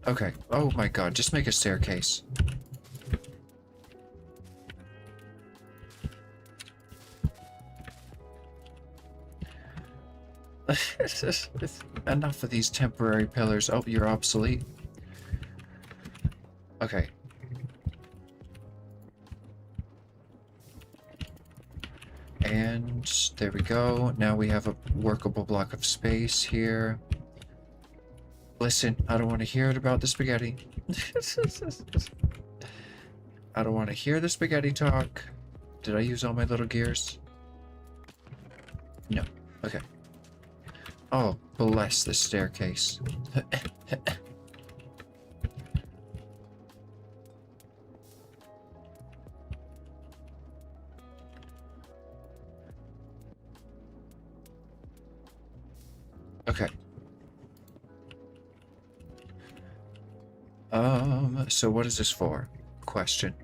Okay. Oh my god, just make a staircase. Enough of these temporary pillars. Oh, you're obsolete. Okay. And there we go. Now we have a workable block of space here. Listen, I don't want to hear it about the spaghetti. I don't want to hear the spaghetti talk. Did I use all my little gears? No. Okay. Oh, bless the staircase. Okay. So what is this for? Question.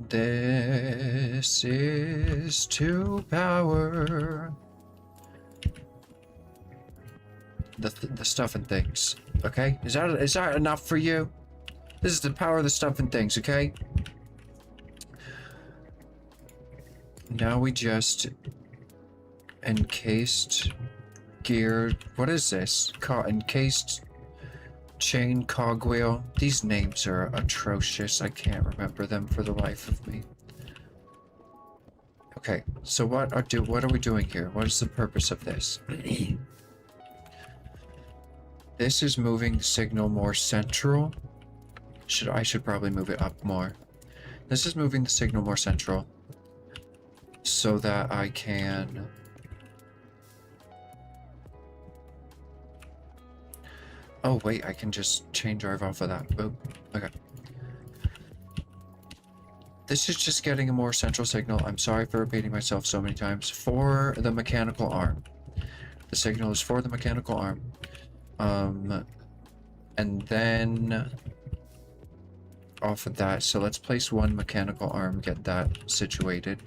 This is to power the stuff and things. Okay? Is that enough for you? This is the power of the stuff and things, okay? Now we just encased gear. What is this? Encased chain cogwheel. These names are atrocious. I can't remember them for the life of me. Okay, so what are we doing here? What is the purpose of this? This is moving the signal more central. I should probably move it up more. This is moving the signal more central so that I can oh wait, I can just chain drive off of that. Boop. Okay. This is just getting a more central signal. I'm sorry for repeating myself so many times. For the mechanical arm. The signal is for the mechanical arm. And then off of that, so let's place one mechanical arm, get that situated.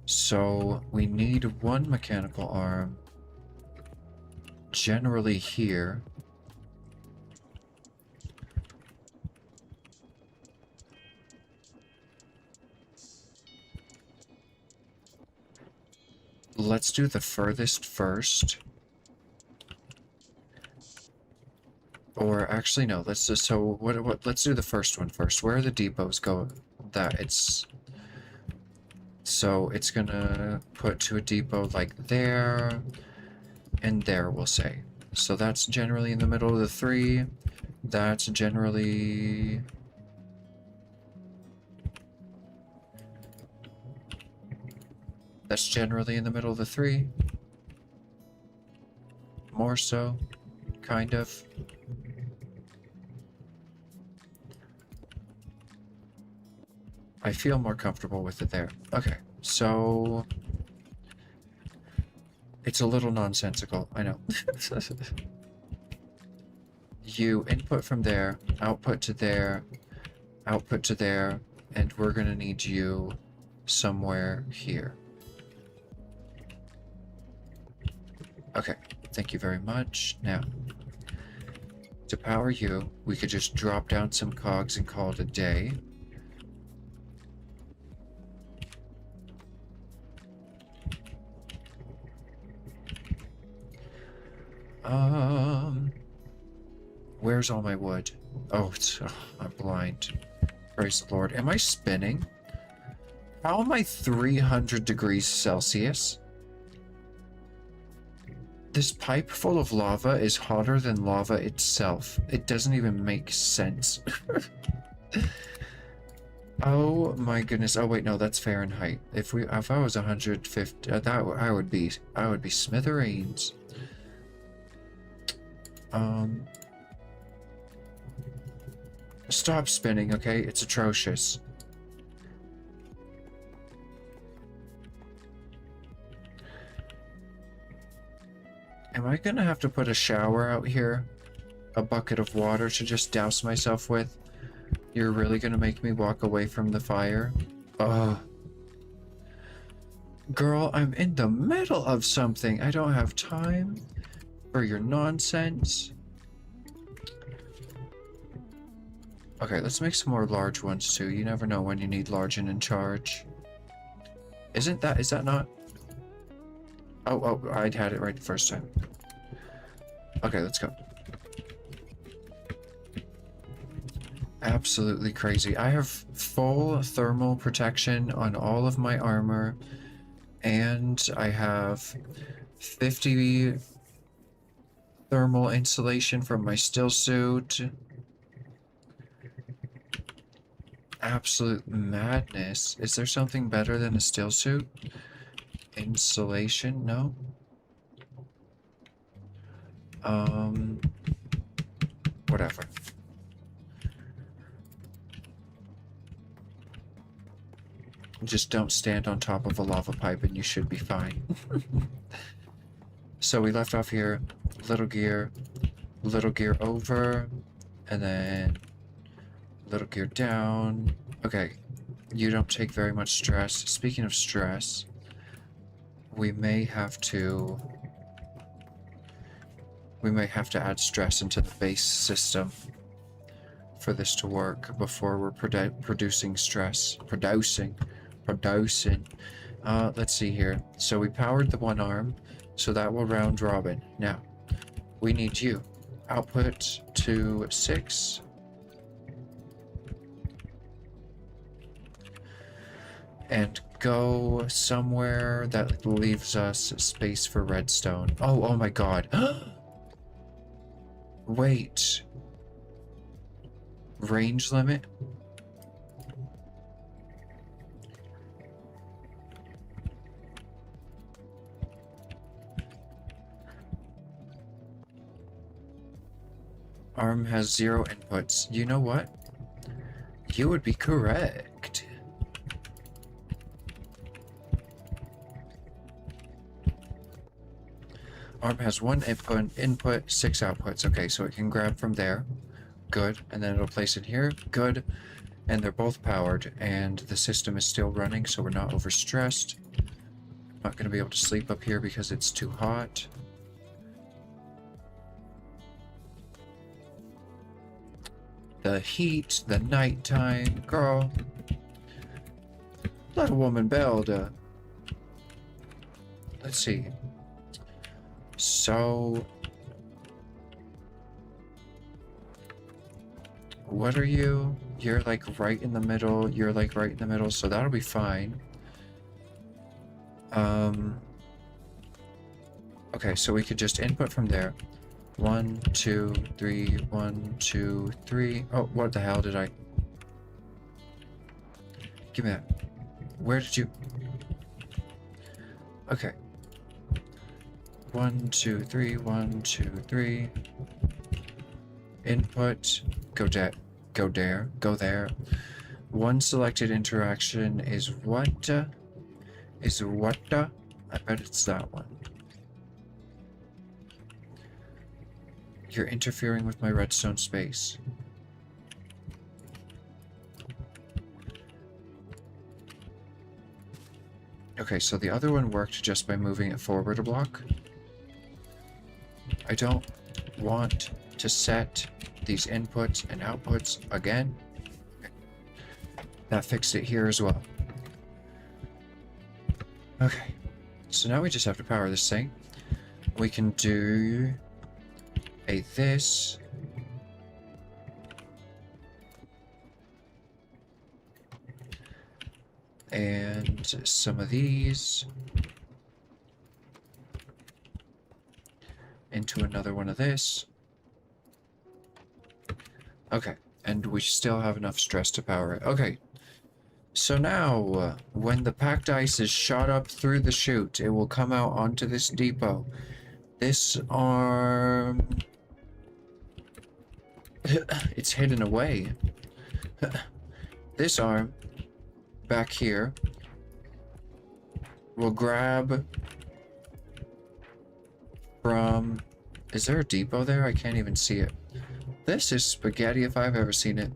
So we need one mechanical arm generally here. Let's do the furthest first. Or actually no, let's just let's do the first one first. Where are the depots go? So it's gonna put to a depot like there and there, we'll say. So that's generally in the middle of the three. That's generally in the middle of the three. More so, kind of. I feel more comfortable with it there. Okay, so it's a little nonsensical, I know. You input from there, output to there, and we're gonna need you somewhere here. Okay, thank you very much. Now, to power you, we could just drop down some cogs and call it a day. Where's all my wood? Oh, I'm blind. Praise the Lord. Am I spinning? How am I 300 degrees Celsius? This pipe full of lava is hotter than lava itself. It doesn't even make sense. Oh my goodness. Oh wait, no, that's Fahrenheit. If I was 150, I would be smithereens. Stop spinning, okay? It's atrocious. Am I gonna have to put a shower out here? A bucket of water to just douse myself with? You're really gonna make me walk away from the fire? Oh, Girl, I'm in the middle of something. I don't have time for your nonsense. Okay, let's make some more large ones too. You never know when you need large and in charge. Is that not? Oh, I'd had it right the first time. Okay, let's go. Absolutely crazy. I have full thermal protection on all of my armor, and I have 50 thermal insulation from my still suit. Absolute madness. Is there something better than a still suit? Insulation? No? Whatever. Just don't stand on top of a lava pipe and you should be fine. So we left off here, little gear over, and then little gear down. Okay, you don't take very much stress. Speaking of stress, we may have to add stress into the base system for this to work before we're producing stress. Let's see here. So we powered the one arm, so that will round robin. Now, we need you. Output to 6. And go somewhere that leaves us space for redstone. Oh my god. Wait. Range limit? ARM has 0 inputs. You know what? You would be correct. ARM has 1 input, 6 outputs. Okay, so it can grab from there. Good. And then it'll place it here. Good. And they're both powered, and the system is still running, so we're not overstressed. I'm not going to be able to sleep up here because it's too hot. The heat, the nighttime, girl. Let a woman build. Let's see. So, what are you? You're like right in the middle. You're like right in the middle, so that'll be fine. Okay, so we could just input from there. 1, 2, 3, 1, 2, 3. Oh, what the hell did I? Give me that. Where did you? Okay. 1, 2, 3, 1, 2, 3. Input. Go there. One selected interaction is what? I bet it's that one. You're interfering with my redstone space. Okay, so the other one worked just by moving it forward a block. I don't want to set these inputs and outputs again. Okay. That fixed it here as well. Okay, so now we just have to power this thing. We can do a this. And some of these. Into another one of this. Okay, and we still have enough stress to power it. Okay, so now, when the packed ice is shot up through the chute, it will come out onto this depot. This arm... it's hidden away. This arm, back here, will grab from... Is there a depot there? I can't even see it. This is spaghetti if I've ever seen it.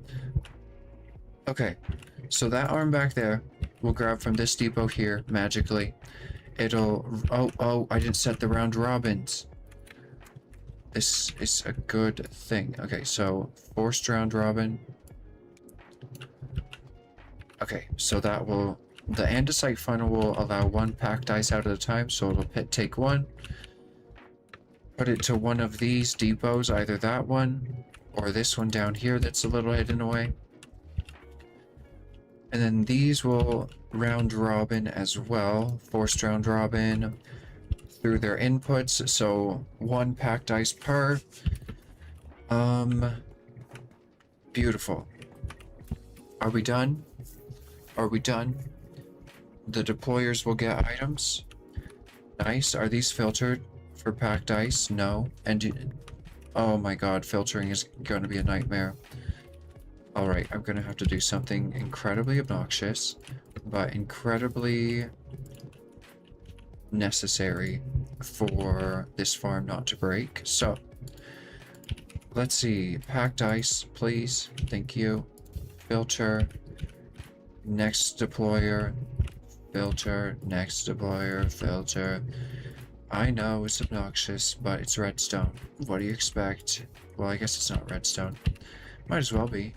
Okay, so that arm back there we'll grab from this depot here magically. It'll... Oh, I didn't set the round robins. This is a good thing. Okay, so forced round robin. Okay, so that will... The andesite funnel will allow one packed ice out at a time, so it'll take one. Put it to one of these depots, either that one or this one down here that's a little hidden away. And then these will round robin as well, forced round robin through their inputs, so one packed ice per. Beautiful. Are we done? Are we done? The deployers will get items. Nice. Are these filtered for packed ice? No. And oh my god, filtering is going to be a nightmare. Alright, I'm going to have to do something incredibly obnoxious, but incredibly necessary for this farm not to break. So, let's see. Packed ice, please. Thank you. Filter. Next deployer. Filter. Next deployer. Filter. I know it's obnoxious, but it's redstone. What do you expect? Well, I guess it's not redstone. Might as well be.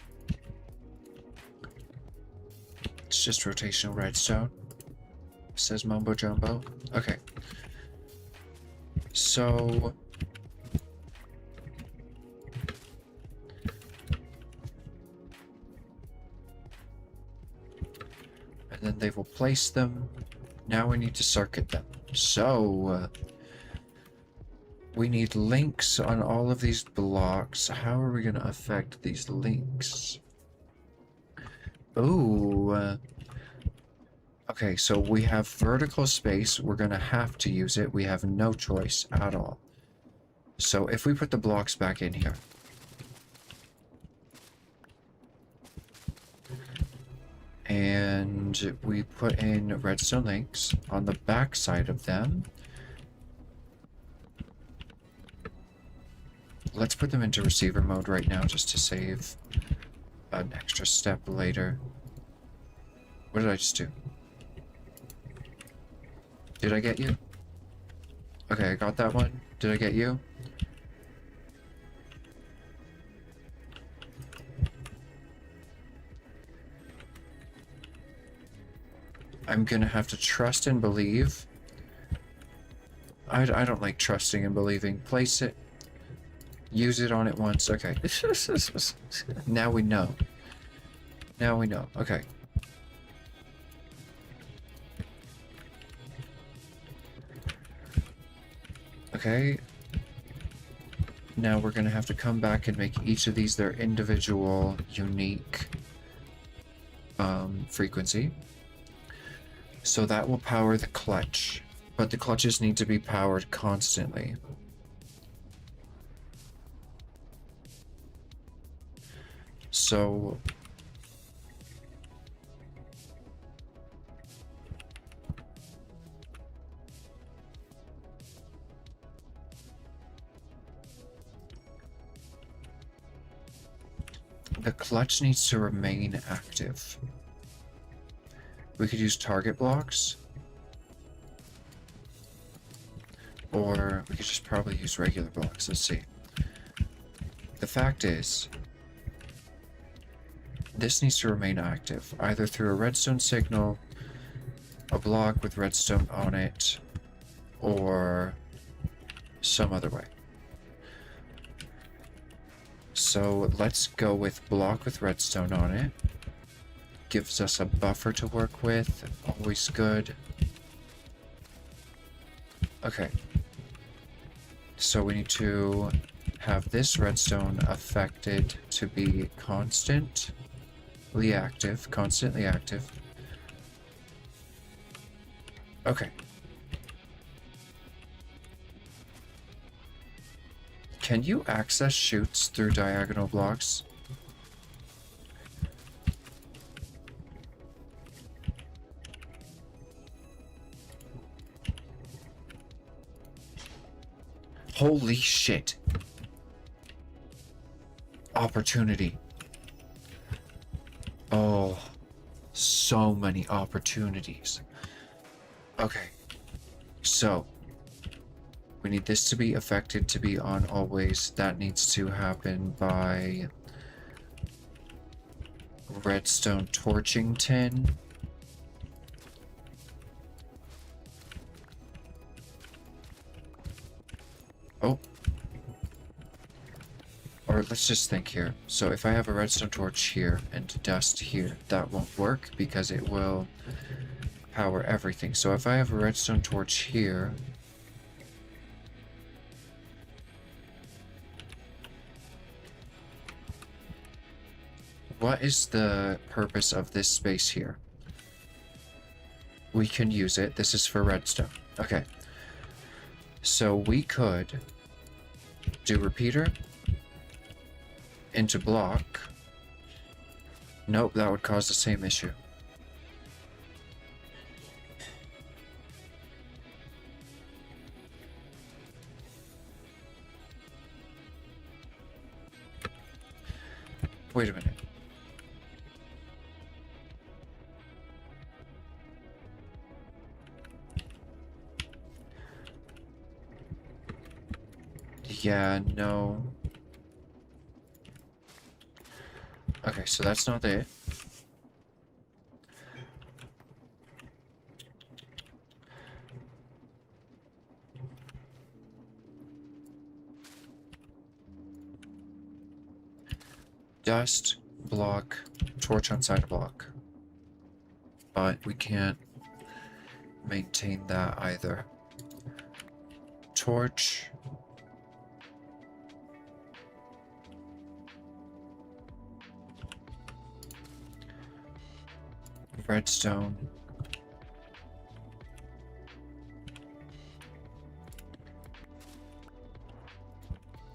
It's just rotational redstone. Says Mumbo Jumbo. Okay. So... and then they will place them. Now we need to circuit them. So... we need links on all of these blocks. How are we going to affect these links? Ooh. Okay, so we have vertical space. We're going to have to use it. We have no choice at all. So if we put the blocks back in here. And we put in redstone links on the back side of them. Let's put them into receiver mode right now just to save an extra step later. What did I just do? Did I get you? Okay, I got that one. Did I get you? I'm gonna have to trust and believe. I don't like trusting and believing. Place it. Use it on it once. Okay. Now we know. Now we know. Okay. Okay. Now we're going to have to come back and make each of these their individual, unique frequency. So that will power the clutch. But the clutches need to be powered constantly. So... the clutch needs to remain active. We could use target blocks. Or we could just probably use regular blocks. Let's see. The fact is, this needs to remain active, either through a redstone signal, a block with redstone on it, or some other way. So let's go with block with redstone on it. Gives us a buffer to work with, always good. Okay. So we need to have this redstone affected to be constantly active. Okay. Can you access chutes through diagonal blocks? Holy shit. Opportunity. Oh, so so many opportunities. Okay, so we need this to be affected to be on always. That needs to happen by redstone torching tin. Oh. Or let's just think here. So if I have a redstone torch here and dust here, that won't work because it will power everything. So if I have a redstone torch here, what is the purpose of this space here? We can use it. This is for redstone. Okay. So we could do repeater into block. Nope, that would cause the same issue. Wait a minute. Yeah, no. Okay, so that's not it. Dust, block, torch on side of block. But we can't maintain that either. Torch. Redstone.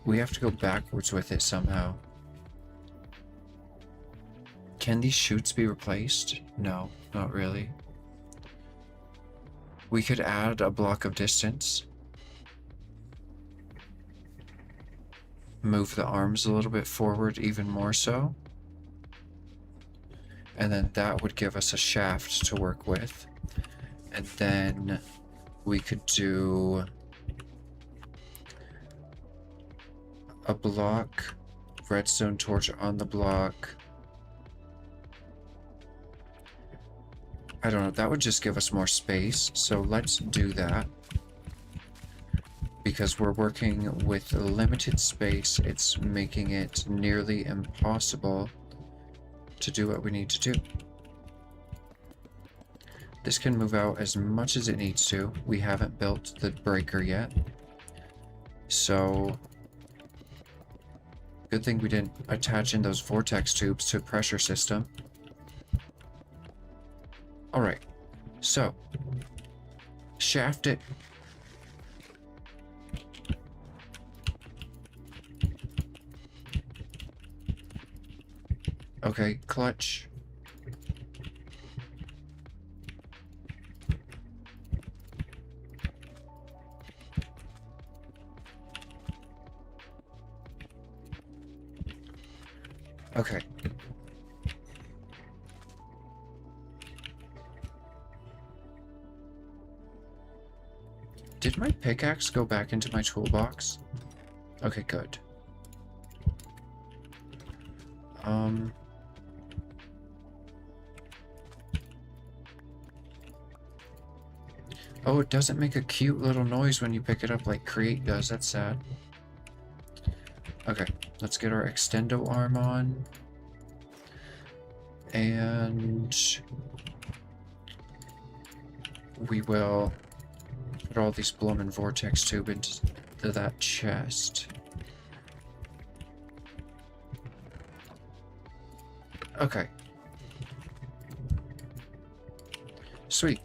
We have to go backwards with it somehow. Can these chutes be replaced? No, not really. We could add a block of distance. Move the arms a little bit forward even more so. And then that would give us a shaft to work with. And then we could do a block, redstone torch on the block. I don't know, that would just give us more space. So let's do that. Because we're working with limited space, it's making it nearly impossible to do what we need to do. This can move out as much as it needs to. We haven't built the breaker yet. So, good thing we didn't attach in those vortex tubes to a pressure system. Alright, so, shaft it. Okay, clutch. Okay. Did my pickaxe go back into my toolbox? Okay, good. Oh, it doesn't make a cute little noise when you pick it up like Create does. That's sad. Okay, let's get our extendo arm on. And we will put all these bloomin' vortex tube into that chest. Okay. Sweet.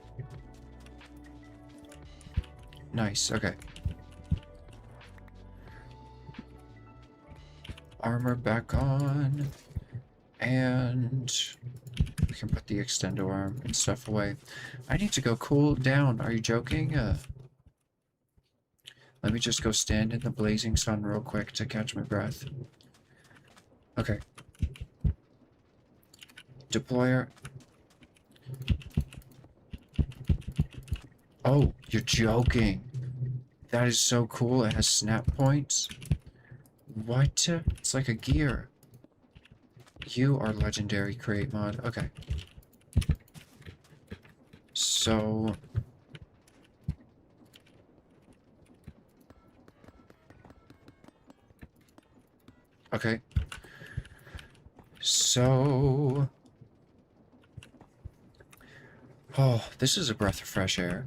Nice, okay. Armor back on. And we can put the extendo arm and stuff away. I need to go cool down. Are you joking? Let me just go stand in the blazing sun real quick to catch my breath. Okay. Deployer. Oh, you're joking. That is so cool. It has snap points. What? It's like a gear. You are legendary, create mod. Okay. So... Okay. So... Oh, this is a breath of fresh air.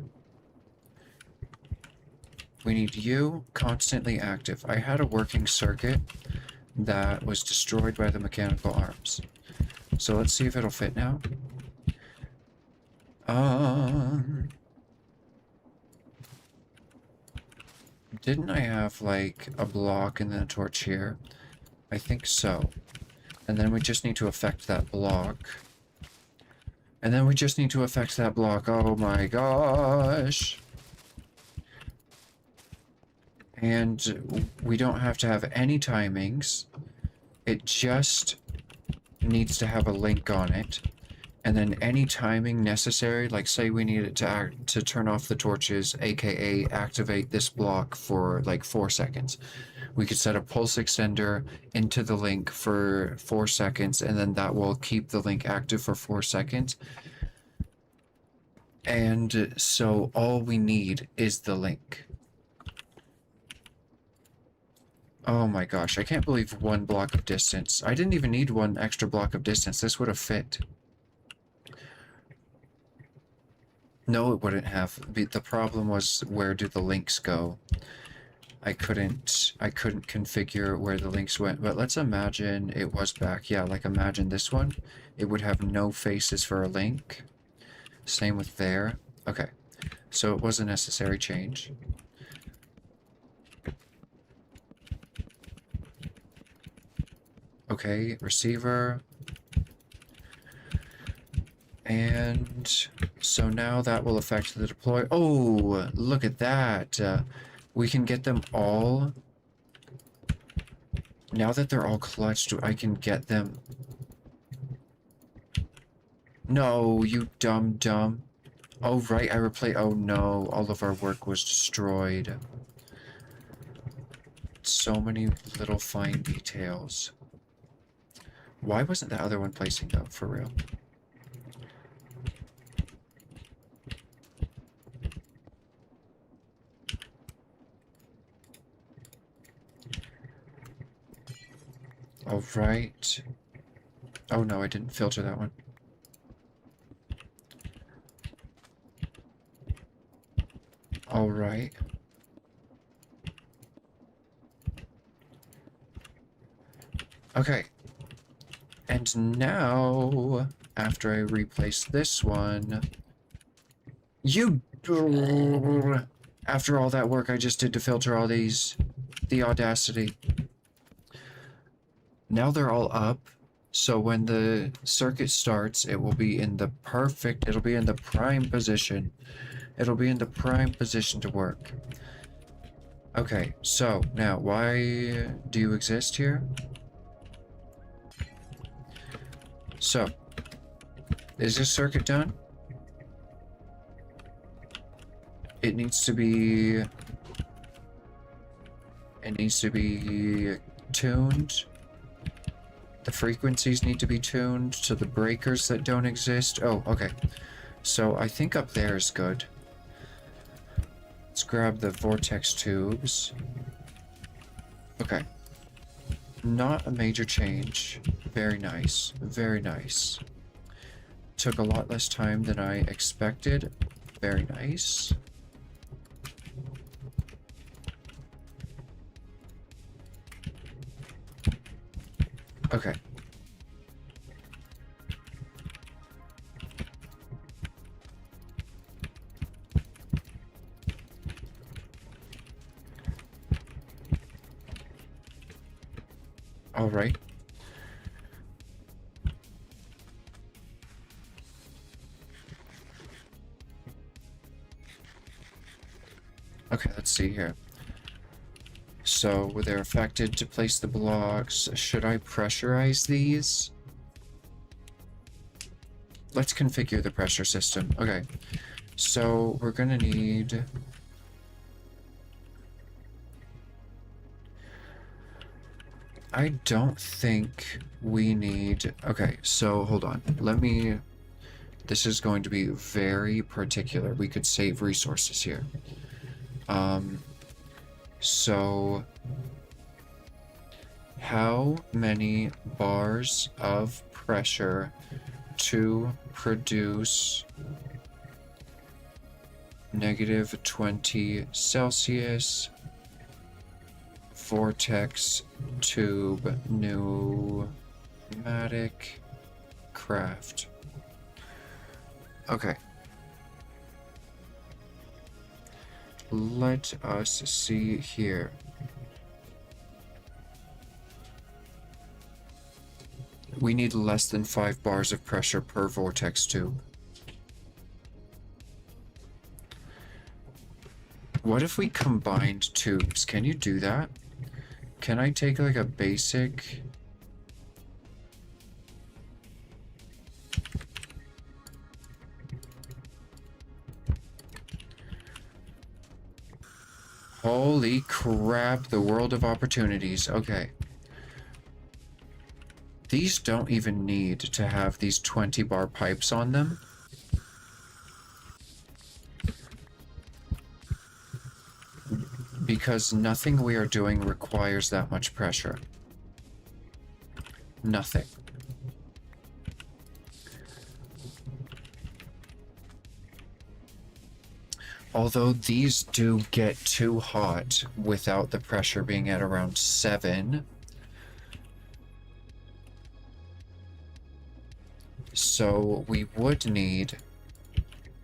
We need you constantly active. I had a working circuit that was destroyed by the mechanical arms. So let's see if it'll fit now. Didn't I have, like, a block and then a torch here? I think so. And then we just need to affect that block. And then we just need to affect that block. Oh my gosh! And we don't have to have any timings. It just needs to have a link on it. And then any timing necessary, like say we need it to turn off the torches, aka activate this block for like 4 seconds. We could set a pulse extender into the link for 4 seconds, and then that will keep the link active for 4 seconds. And so all we need is the link. Oh my gosh, I can't believe 1 block of distance. I didn't even need 1 extra block of distance. This would have fit. No, it wouldn't have. The problem was, where do the links go? I couldn't configure where the links went, but let's imagine it was back. Yeah, like imagine this one. It would have no faces for a link. Same with there. Okay, so it was a necessary change. Okay, receiver. And so now that will affect the deploy. Oh, look at that. We can get them all. Now that they're all clutched, I can get them. No, you dumb. Oh, right, I replaced. Oh no, all of our work was destroyed. So many little fine details. Why wasn't the other one placing though, for real? All right. Oh no, I didn't filter that one. All right. Okay. And now, after I replace this one, after all that work I just did to filter all these, the audacity. Now they're all up, so when the circuit starts, it will be in the it'll be in the prime position. It'll be in the prime position to work. Okay, so now, why do you exist here? So, is this circuit done? It needs to be tuned. The frequencies need to be tuned to the breakers that don't exist. Oh, okay. So I think up there is good. Let's grab the vortex tubes. Okay. Not a major change. Very nice. Very nice. Took a lot less time than I expected. Very nice. Okay. All right. Okay, let's see here. So, they're affected to place the blocks. Should I pressurize these? let's configure the pressure system. Okay, so we're gonna need... I don't think we need... Okay, so hold on. Let me... This is going to be very particular. We could save resources here. So... How many bars of pressure to produce -20 Celsius vortex tube pneumatic craft? Okay. Let us see here. We need less than 5 bars of pressure per vortex tube. What if we combined tubes? Can you do that? Can I take like a basic... Holy crap, the world of opportunities. Okay. These don't even need to have these 20-bar pipes on them. Because nothing we are doing requires that much pressure. Nothing. Although these do get too hot without the pressure being at around 7. So we would need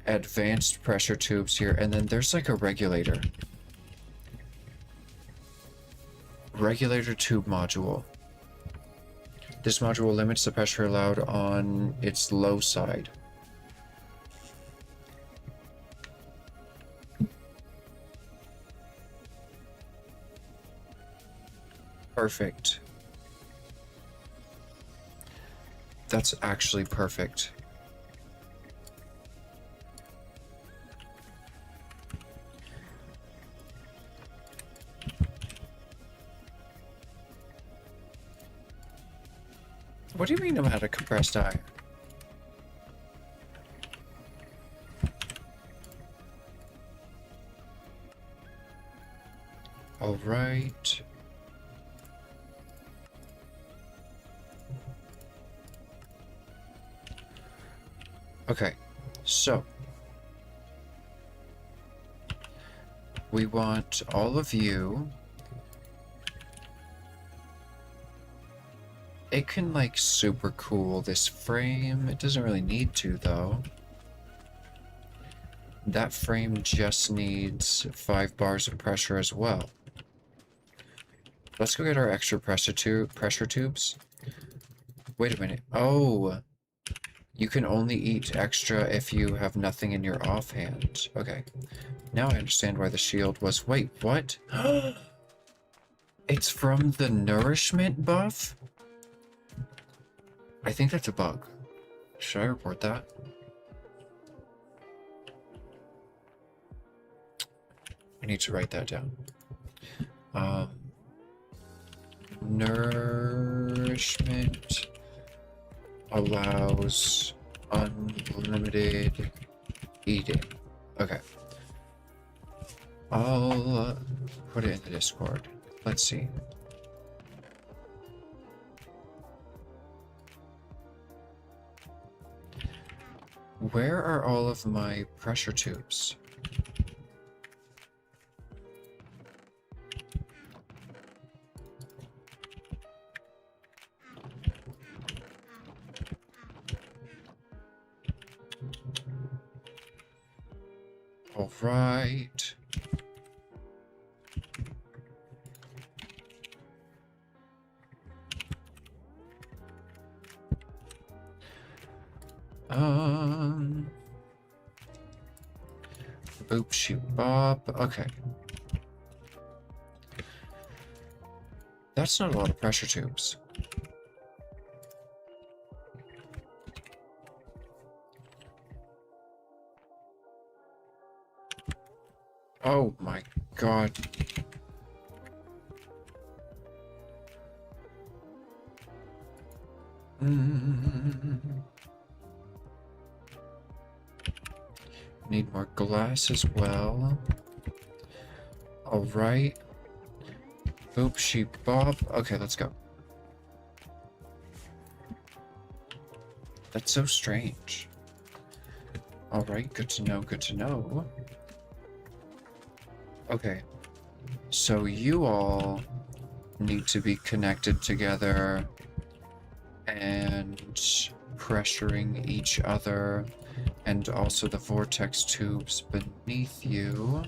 advanced pressure tubes here, and then there's like a regulator. Regulator tube module. This module limits the pressure allowed on its low side. Perfect. That's actually perfect. What do you mean about a compressed iron? All right. Okay, so we want all of you. It can like super cool this frame. It doesn't really need to though. That frame just needs 5 bars of pressure as well. Let's go get our extra pressure tubes. Wait a minute. Oh, you can only eat extra if you have nothing in your offhand. Okay. Now I understand why the shield was... Wait, what? It's from the nourishment buff? I think that's a bug. Should I report that? I need to write that down. Nourishment allows unlimited eating. Okay. I'll put it in the Discord. Let's see. Where are all of my pressure tubes? All right. Boop, shoot, bop. Okay. That's not a lot of pressure tubes. Oh my god. Need more glass as well. Alright. Boop, sheep, bob. Okay, let's go. That's so strange. Alright, good to know, good to know. Okay. So you all need to be connected together and pressuring each other, and also the vortex tubes beneath you.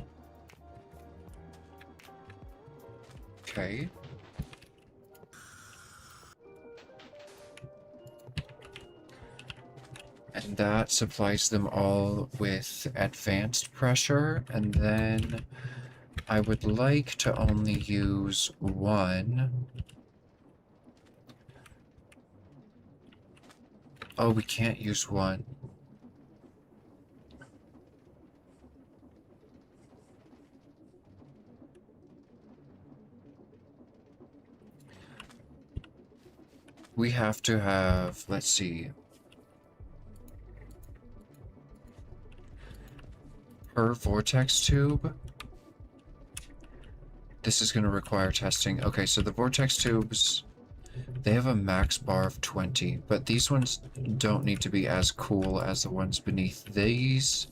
Okay. And that supplies them all with advanced pressure, and then I would like to only use one. Oh, we can't use one. We have to have, let's see. Per vortex tube. This is going to require testing. Okay, so the vortex tubes, they have a max bar of 20, but these ones don't need to be as cool as the ones beneath these.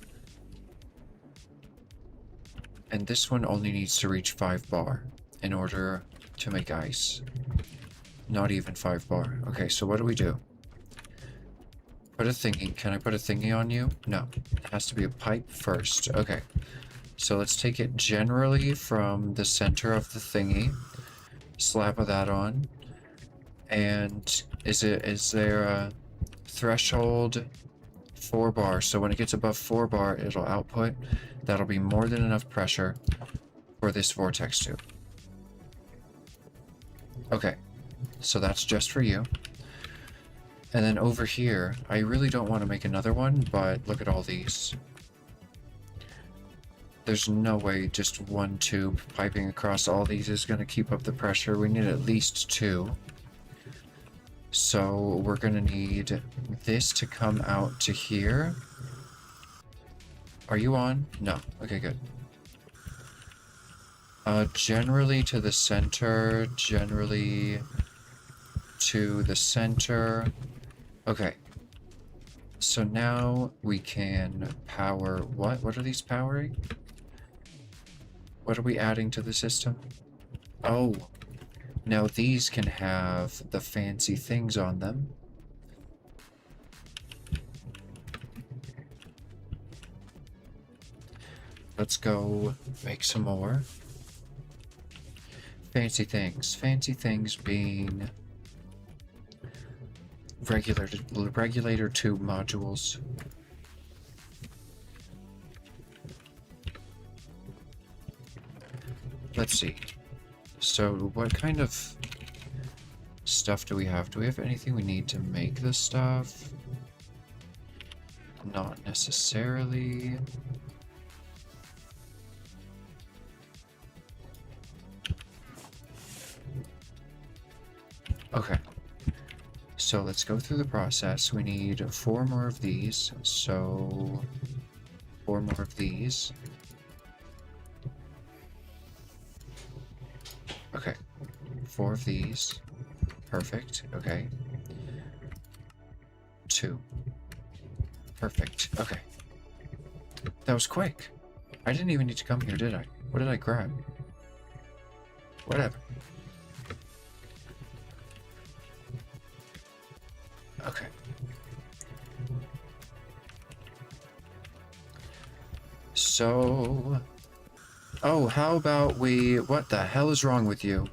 And this one only needs to reach 5 bar in order to make ice. Not even 5 bar. Okay, so what do we do? Put a thingy. Can I put a thingy on you? No. It has to be a pipe first. Okay. So let's take it generally from the center of the thingy. Slap of that on. And is there a threshold? 4 bar. So when it gets above 4 bar, it'll output. That'll be more than enough pressure for this vortex tube. Okay. So that's just for you. And then over here, I really don't want to make another one, but look at all these. There's no way just one tube piping across all these is going to keep up the pressure. We need at least 2. So we're going to need this to come out to here. Are you on? No. Okay, good. Generally to the center, generally to the center. Okay. So now we can power what? What are these powering? What are we adding to the system? Oh. Now these can have the fancy things on them. Let's go make some more. Fancy things. Fancy things being regulator tube modules. Let's see. So what kind of stuff do we have? Do we have anything we need to make this stuff? Not necessarily. Okay. So let's go through the process. We need 4 more of these. So 4 more of these. Okay. 4 of these. Perfect. Okay. 2. Perfect. Okay. That was quick. I didn't even need to come here, did I? What did I grab? Whatever. Okay. So... Oh, how about we... What the hell is wrong with you?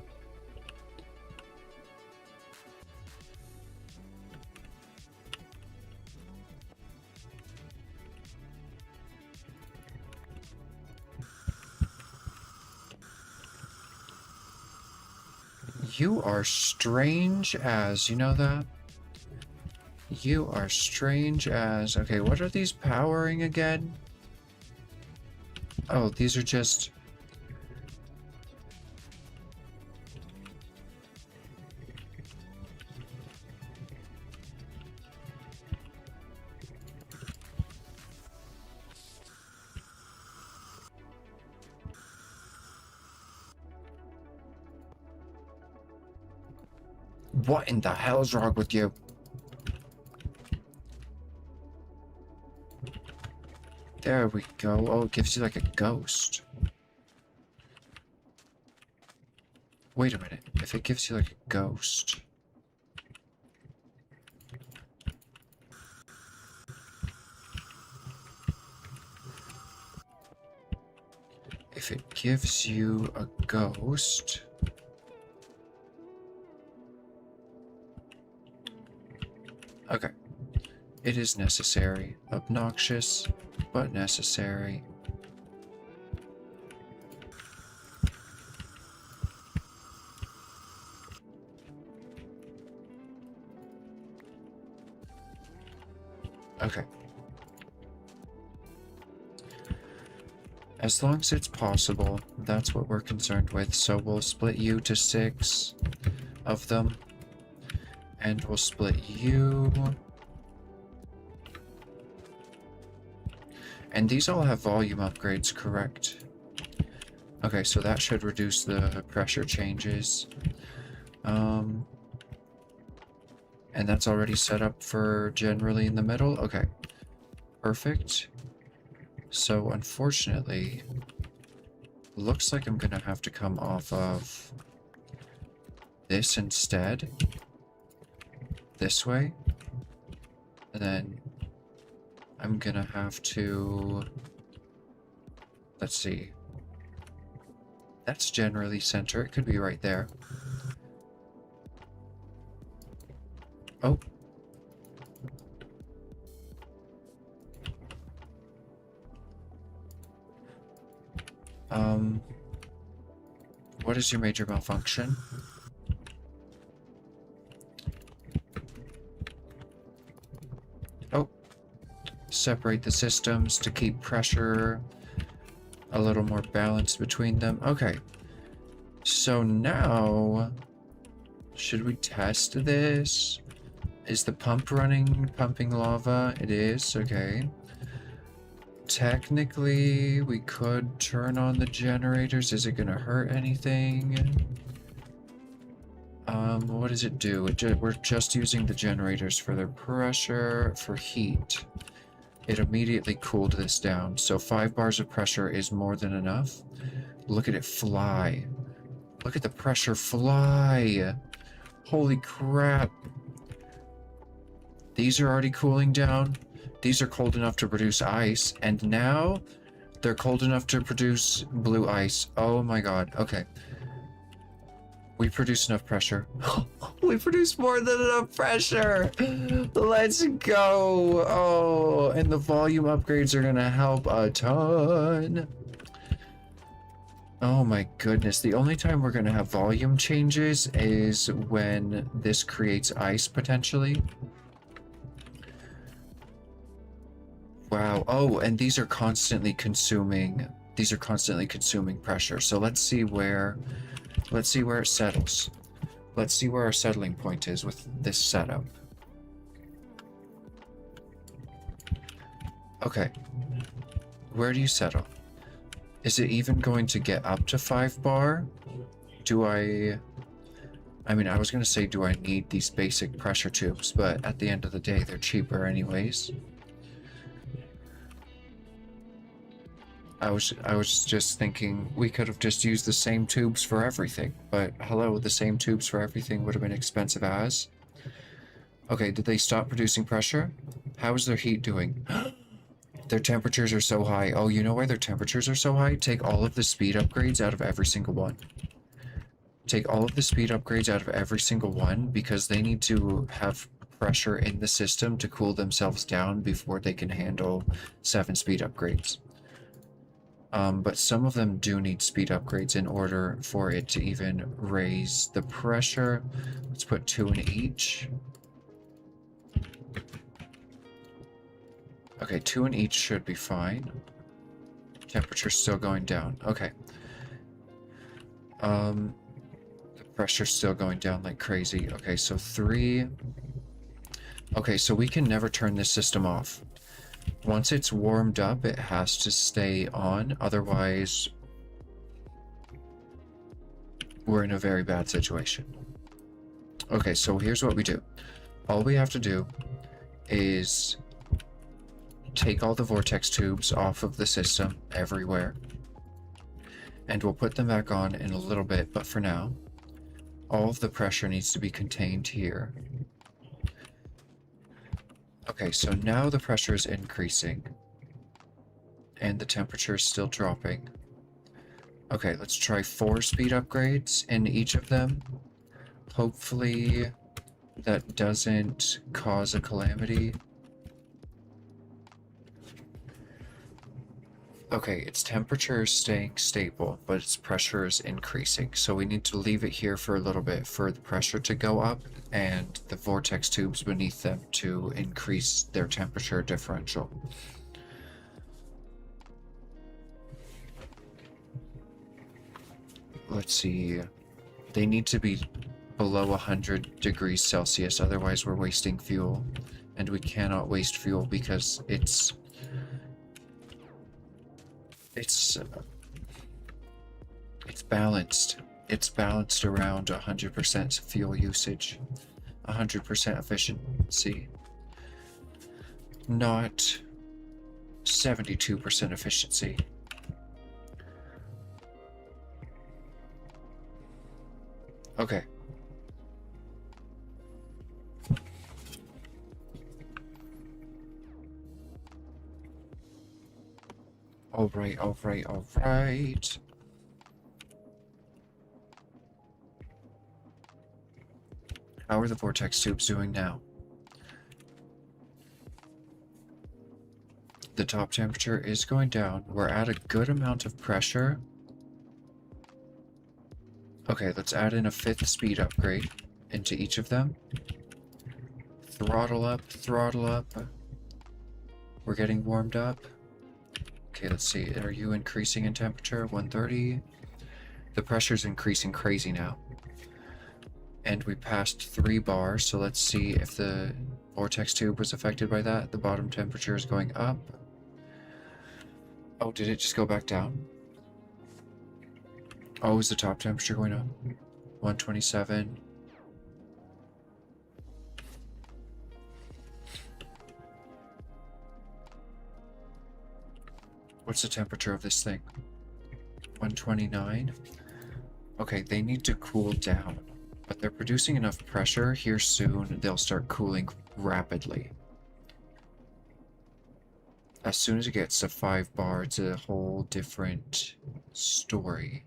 You are strange as... You know that? You are strange as... Okay, what are these powering again? Oh, these are just... What in the hell's wrong with you? There we go. Oh, it gives you like a ghost. Wait a minute. If it gives you like a ghost... If it gives you a ghost... Okay. It is necessary. Obnoxious, but necessary. Okay. As long as it's possible, that's what we're concerned with. So we'll split you to 6 of them. And we'll split you. And these all have volume upgrades, correct? Okay, so that should reduce the pressure changes. And that's already set up for generally in the middle? Okay. Perfect. So, unfortunately, looks like I'm gonna have to come off of this instead. This way. And then I'm gonna have to... Let's see. That's generally center. It could be right there. Oh. What is your major malfunction? Oh. Separate the systems to keep pressure a little more balanced between them. Okay. So now, should we test this? Is the pump running, pumping lava? It is, okay. Technically, we could turn on the generators. Is it gonna hurt anything? What does it do? We're just using the generators for their pressure, for heat. It immediately cooled this down, so 5 bars of pressure is more than enough. Look at it fly. Look at the pressure fly. Holy crap. These are already cooling down. These are cold enough to produce ice, and now they're cold enough to produce blue ice. Oh my god. Okay. We produce enough pressure. We produce more than enough pressure. Let's go. Oh, and the volume upgrades are gonna help a ton. Oh my goodness. The only time we're gonna have volume changes is when this creates ice potentially. Wow. Oh, and these are constantly consuming pressure. So let's see where it settles. Let's see where our settling point is with this setup. Okay. Where do you settle? Is it even going to get up to 5 bar? I mean, I was gonna say, do I need these basic pressure tubes? But at the end of the day, they're cheaper anyways. I was just thinking we could have just used the same tubes for everything, but hello, the same tubes for everything would have been expensive as. Okay, did they stop producing pressure? How is their heat doing? Their temperatures are so high. Oh, you know why their temperatures are so high? Take all of the speed upgrades out of every single one. Take all of the speed upgrades out of every single one because they need to have pressure in the system to cool themselves down before they can handle 7 speed upgrades. But some of them do need speed upgrades in order for it to even raise the pressure. Let's put 2 in each. Okay, 2 in each should be fine. Temperature's still going down. Okay. The pressure's still going down like crazy. Okay, so 3. Okay, so we can never turn this system off. Once it's warmed up, it has to stay on. Otherwise, we're in a very bad situation. Okay, so here's what we do. All we have to do is take all the vortex tubes off of the system everywhere. And we'll put them back on in a little bit, but for now, all of the pressure needs to be contained here. Okay, so now the pressure is increasing. And the temperature is still dropping. Okay, let's try 4 speed upgrades in each of them. Hopefully that doesn't cause a calamity. Okay, its temperature is staying stable, but its pressure is increasing. So we need to leave it here for a little bit for the pressure to go up and the vortex tubes beneath them to increase their temperature differential. Let's see. They need to be below 100 degrees Celsius, otherwise we're wasting fuel. And we cannot waste fuel because it's balanced. It's balanced around 100% fuel usage, 100% efficiency, not 72% efficiency. Okay. Alright. How are the vortex tubes doing now? The top temperature is going down. We're at a good amount of pressure. Okay, let's add in a 5th speed upgrade into each of them. Throttle up, throttle up. We're getting warmed up. Okay, let's see. Are you increasing in temperature? 130. The pressure's increasing crazy now. And we passed 3 bars, so let's see if the vortex tube was affected by that. The bottom temperature is going up. Oh, did it just go back down? Oh, is the top temperature going up? 127. What's the temperature of this thing? 129. Okay, they need to cool down. But they're producing enough pressure here soon, they'll start cooling rapidly. As soon as it gets to 5 bar, it's a whole different story.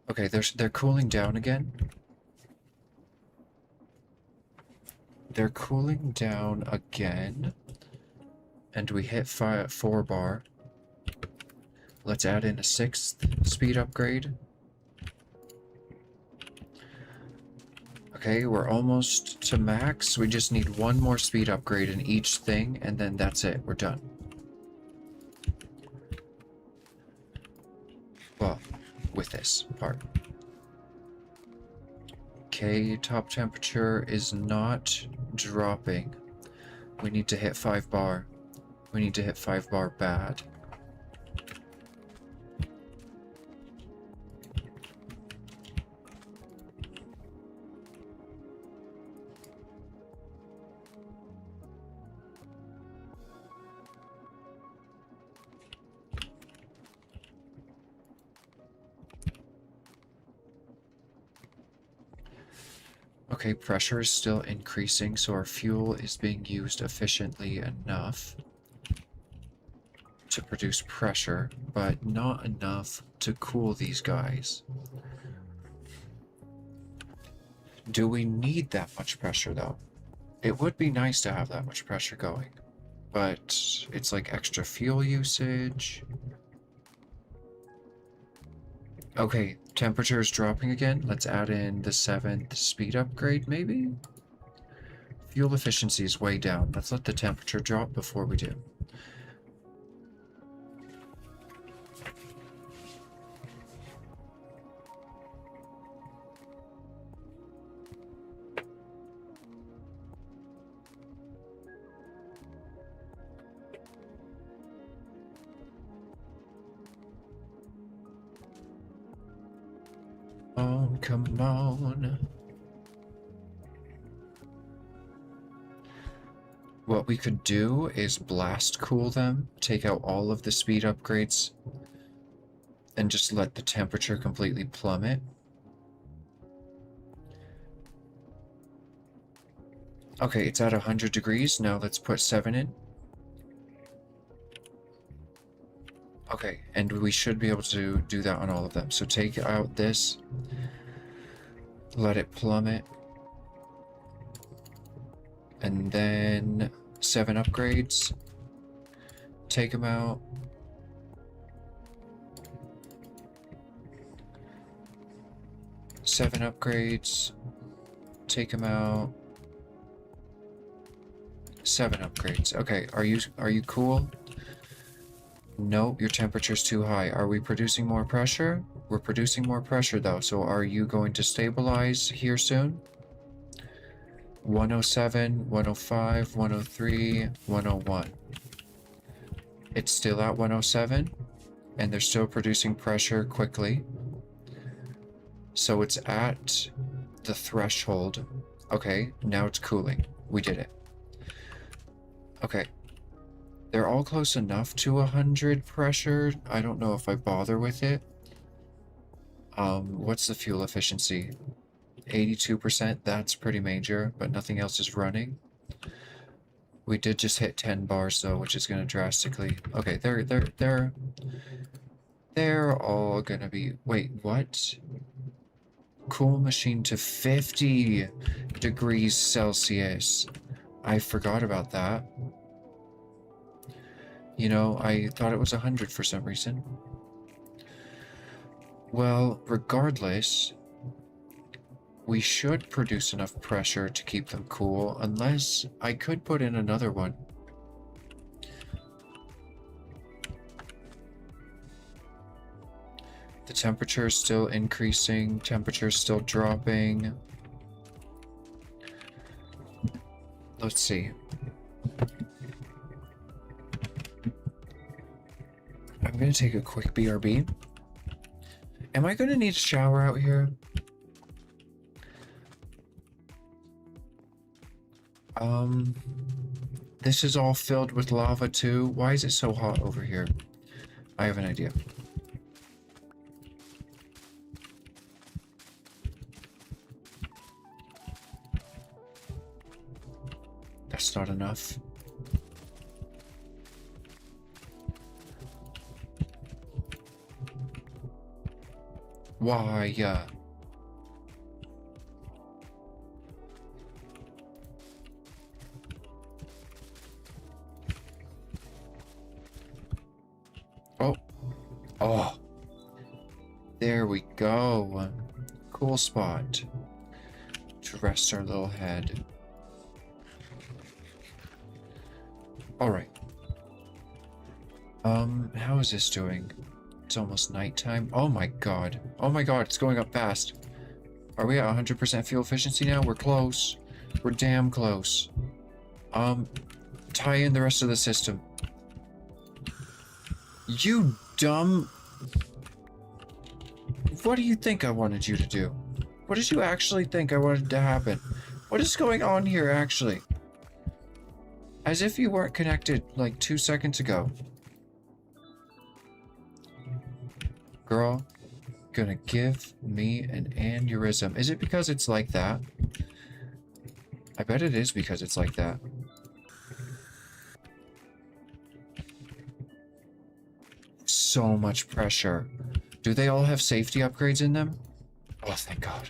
Okay, they're cooling down again. They're cooling down again. And we hit 4 bar. Let's add in a 6th speed upgrade. Okay, we're almost to max. We just need 1 more speed upgrade in each thing, and then that's it. We're done. Well, with this part. Okay, top temperature is not dropping. We need to hit 5 bar. We need to hit 5 bar bad. Okay, pressure is still increasing, so our fuel is being used efficiently enough to produce pressure, but not enough to cool these guys. Do we need that much pressure, though? It would be nice to have that much pressure going, but it's like extra fuel usage. Okay, temperature is dropping again. Let's add in the 7th speed upgrade, maybe? Fuel efficiency is way down. Let's let the temperature drop before we do. come on. What we could do is blast cool them, take out all of the speed upgrades, and just let the temperature completely plummet. Okay, it's at 100 degrees. Now let's put 7 in. Okay, and we should be able to do that on all of them. So take out this, let it plummet, and then 7 upgrades. Take them out. Seven upgrades. Take them out. 7 upgrades. Okay, are you cool? No, your temperature's too high. Are we producing more pressure? We're producing more pressure though, so are you going to stabilize here soon? 107, 105, 103, 101. It's still at 107, and they're still producing pressure quickly. So it's at the threshold. Okay, now it's cooling. We did it. Okay. They're all close enough to 100 pressure. I don't know if I bother with it. What's the fuel efficiency? 82%, that's pretty major, but nothing else is running. We did just hit 10 bars though, which is gonna drastically... Okay, they're all gonna be... Wait, what? Cool machine to 50 degrees Celsius. I forgot about that. You know, I thought it was 100 for some reason. Well, regardless, we should produce enough pressure to keep them cool, unless I could put in another one. The temperature is still increasing, temperature is still dropping. Let's see. I'm gonna take a quick BRB. Am I gonna need a shower out here? This is all filled with lava too. Why is it so hot over here? I have an idea. That's not enough. Why, Oh. There we go. Cool spot to rest our little head. Alright. How is this doing? It's almost nighttime. Oh my god. Oh my god, it's going up fast. Are we at 100% fuel efficiency now? We're close. We're damn close. Tie in the rest of the system. You dumb... What do you think I wanted you to do? What did you actually think I wanted to happen? What is going on here, actually? As if you weren't connected, like, 2 seconds ago. Girl, gonna give me an aneurysm. Is it because it's like that? I bet it is because it's like that. So much pressure. Do they all have safety upgrades in them? Oh, thank God.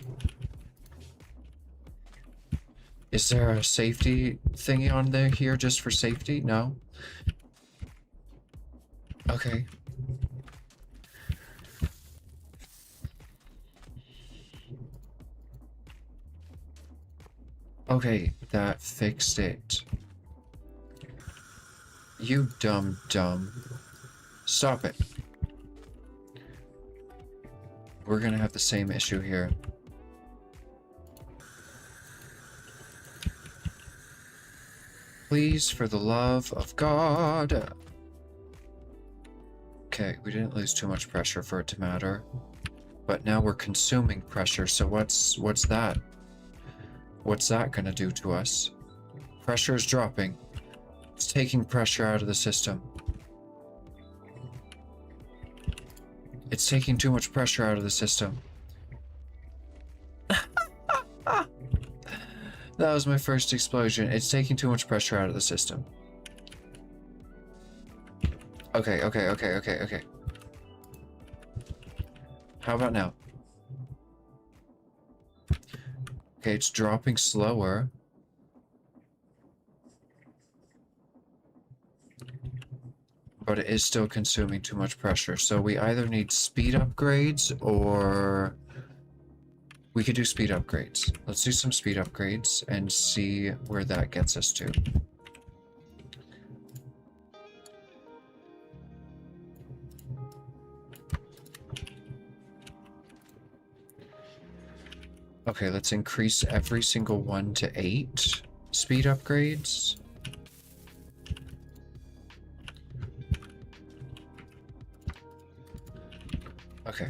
Is there a safety thingy on there here just for safety? No? Okay. Okay, that fixed it. You dumb. Stop it. We're gonna have the same issue here. Please, for the love of God. Okay, we didn't lose too much pressure for it to matter. But now we're consuming pressure, so what's that? What's that gonna do to us? Pressure is dropping. It's taking pressure out of the system. It's taking too much pressure out of the system. That was my first explosion. It's taking too much pressure out of the system. Okay. How about now? Okay, it's dropping slower. But it is still consuming too much pressure. So we either need speed upgrades or... We could do speed upgrades. Let's do some speed upgrades and see where that gets us to. Okay, let's increase every single one to 8 speed upgrades. Okay,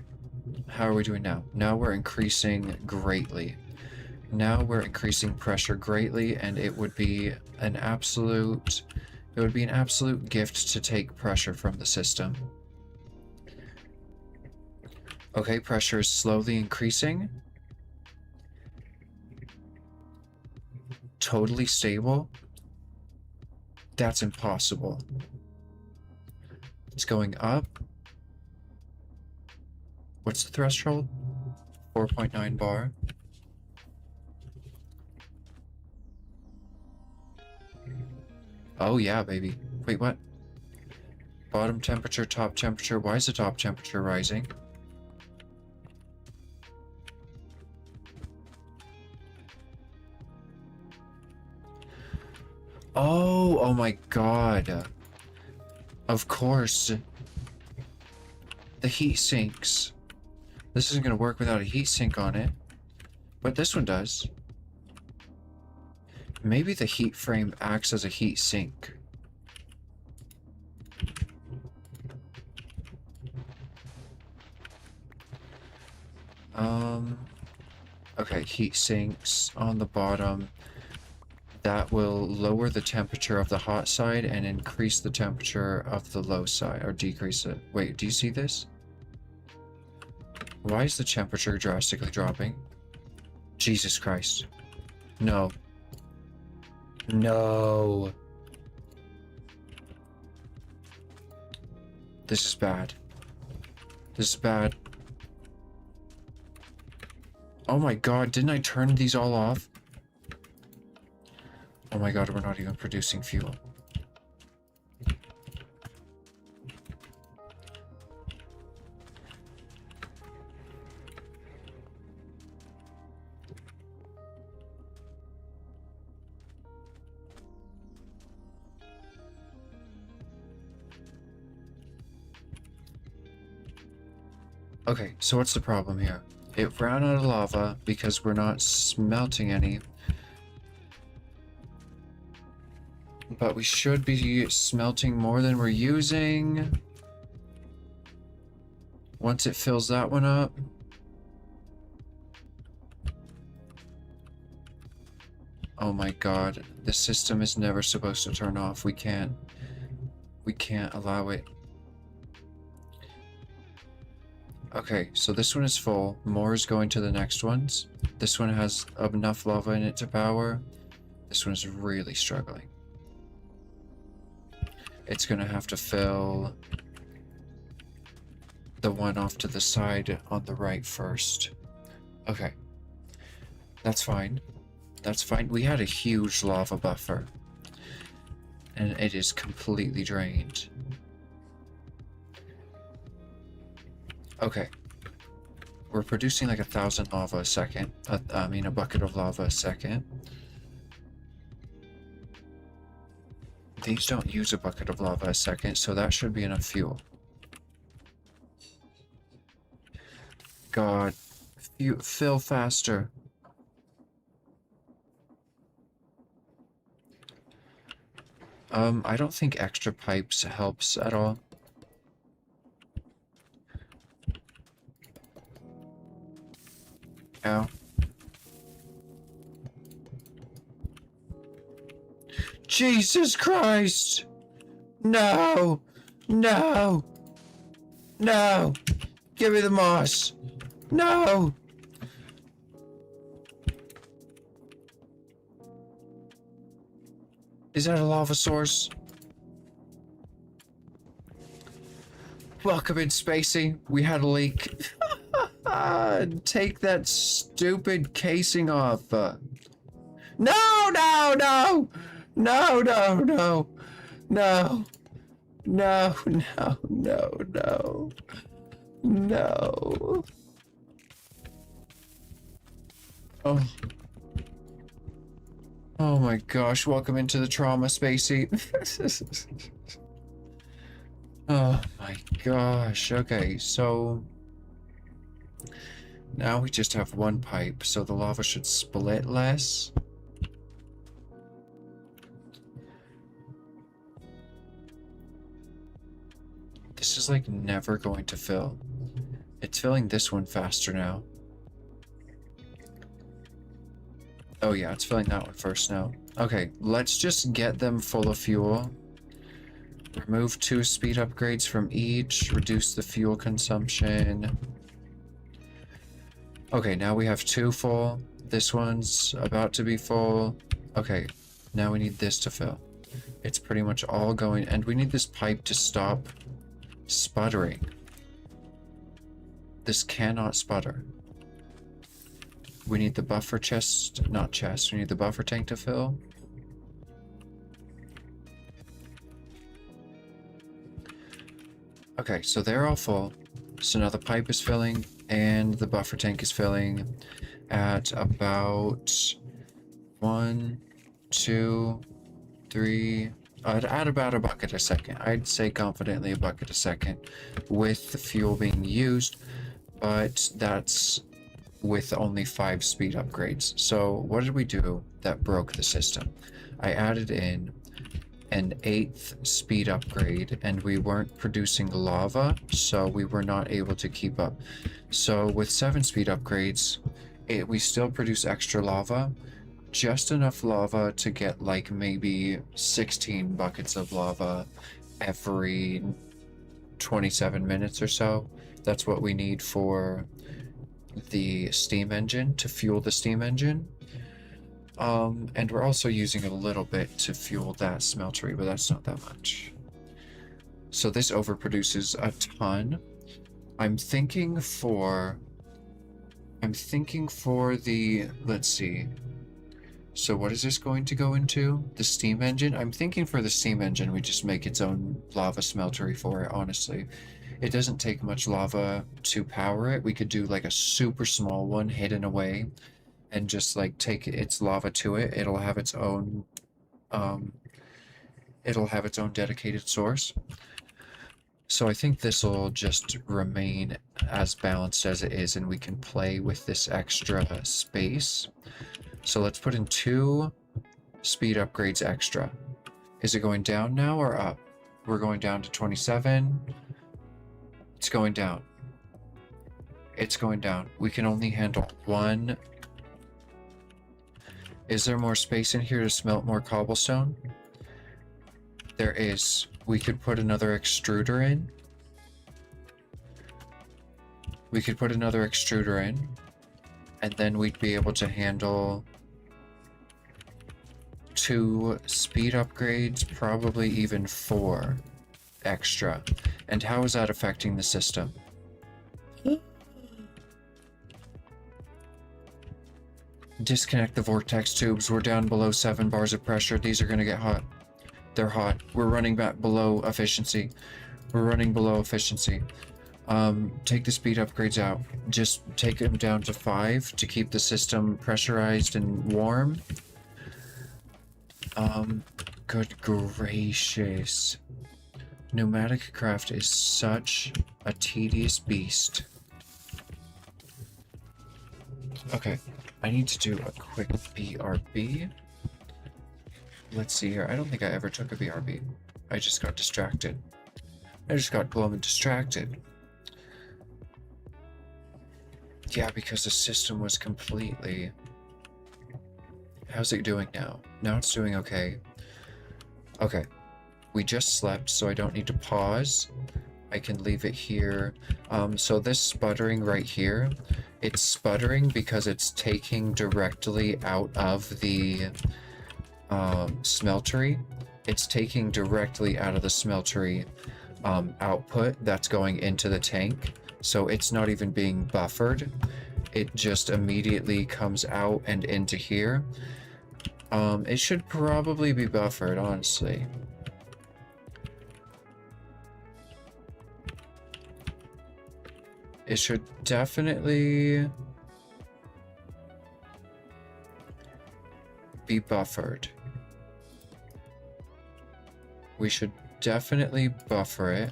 how are we doing now? Now we're increasing greatly. Now we're increasing pressure greatly, and it would be an absolute gift to take pressure from the system. Okay, pressure is slowly increasing. Totally stable? That's impossible. It's going up. What's the threshold? 4.9 bar. Oh yeah, baby. Wait, what? Bottom temperature, top temperature. Why is the top temperature rising? Oh my god. Of course. The heat sinks. This isn't going to work without a heat sink on it. But this one does. Maybe the heat frame acts as a heat sink. Okay, heat sinks on the bottom. That will lower the temperature of the hot side and increase the temperature of the low side, or decrease it. Wait, do you see this? Why is the temperature drastically dropping? Jesus Christ. No. No. This is bad. This is bad. Oh my god, didn't I turn these all off? Oh my god, we're not even producing fuel. Okay, so what's the problem here? It ran out of lava because we're not smelting any. But we should be smelting more than we're using. Once it fills that one up. Oh my god, the system is never supposed to turn off. We can't allow it. Okay, so this one is full. More is going to the next ones. This one has enough lava in it to power. This one is really struggling. It's gonna have to fill the one off to the side on the right first. Okay. That's fine. That's fine. We had a huge lava buffer. And it is completely drained. Okay. We're producing like 1,000 lava a second. I mean, a bucket of lava a second. These don't use a bucket of lava a second, so that should be enough fuel. God. Fill faster. I don't think extra pipes helps at all. Ow. Jesus Christ! No! No! No! Give me the moss! No! Is that a lava source? Welcome in, Spacey. We had a leak. Take that stupid casing off. No, no, no! No, no, no! No! No, no, no, no. No. Oh. Oh my gosh, welcome into the trauma, Spacey. Oh my gosh, okay, so now we just have one pipe, so the lava should split less. This is like never going to fill. It's filling this one faster now. Oh yeah, it's filling that one first now. Okay, let's just get them full of fuel. Remove 2 speed upgrades from each. Reduce the fuel consumption. Okay, now we have 2 full. This one's about to be full. Okay, now we need this to fill. It's pretty much all going, and we need this pipe to stop sputtering. This cannot sputter. We need the buffer chest, not chest, we need the buffer tank to fill. Okay, so they're all full. So now the pipe is filling and the buffer tank is filling at about 1, 2, 3, at about a bucket a second. I'd say confidently a bucket a second with the fuel being used, but that's with only 5 speed upgrades. So what did we do that broke the system? I added in an 8th speed upgrade and we weren't producing lava, so we were not able to keep up. So with 7 speed upgrades, we still produce extra lava, just enough lava to get like maybe 16 buckets of lava every 27 minutes or so. That's what we need for the steam engine, to fuel the steam engine. And we're also using a little bit to fuel that smeltery, but that's not that much. So this overproduces a ton. I'm thinking for the, let's see. So what is this going to go into? The steam engine? I'm thinking for the steam engine, we just make its own lava smeltery for it, honestly. It doesn't take much lava to power it. We could do like a super small one hidden away and just like take its lava to it. It'll have its own dedicated source. So I think this will just remain as balanced as it is and we can play with this extra space. So let's put in 2 speed upgrades extra. Is it going down now or up? We're going down to 27. It's going down. It's going down. We can only handle 1. Is there more space in here to smelt more cobblestone? There is. We could put another extruder in. We could put another extruder in. And then we'd be able to handle 2 speed upgrades, probably even 4 extra. And how is that affecting the system? Disconnect the vortex tubes. We're down below 7 bars of pressure. These are going to get hot. They're hot. We're running back below efficiency. We're running below efficiency. Take the speed upgrades out. Just take them down to 5 to keep the system pressurized and warm. Good gracious. Pneumatic craft is such a tedious beast. Okay, I need to do a quick BRB. Let's see here. I don't think I ever took a BRB. I just got distracted. I just got glum and distracted. Yeah, because the system was completely... How's it doing now? Now it's doing okay. Okay. We just slept, so I don't need to pause. I can leave it here. So this sputtering right here, it's sputtering because it's taking directly out of the smeltery. It's taking directly out of the smeltery output that's going into the tank. So it's not even being buffered. It just immediately comes out and into here. It should probably be buffered, honestly. It should definitely be buffered. We should definitely buffer it.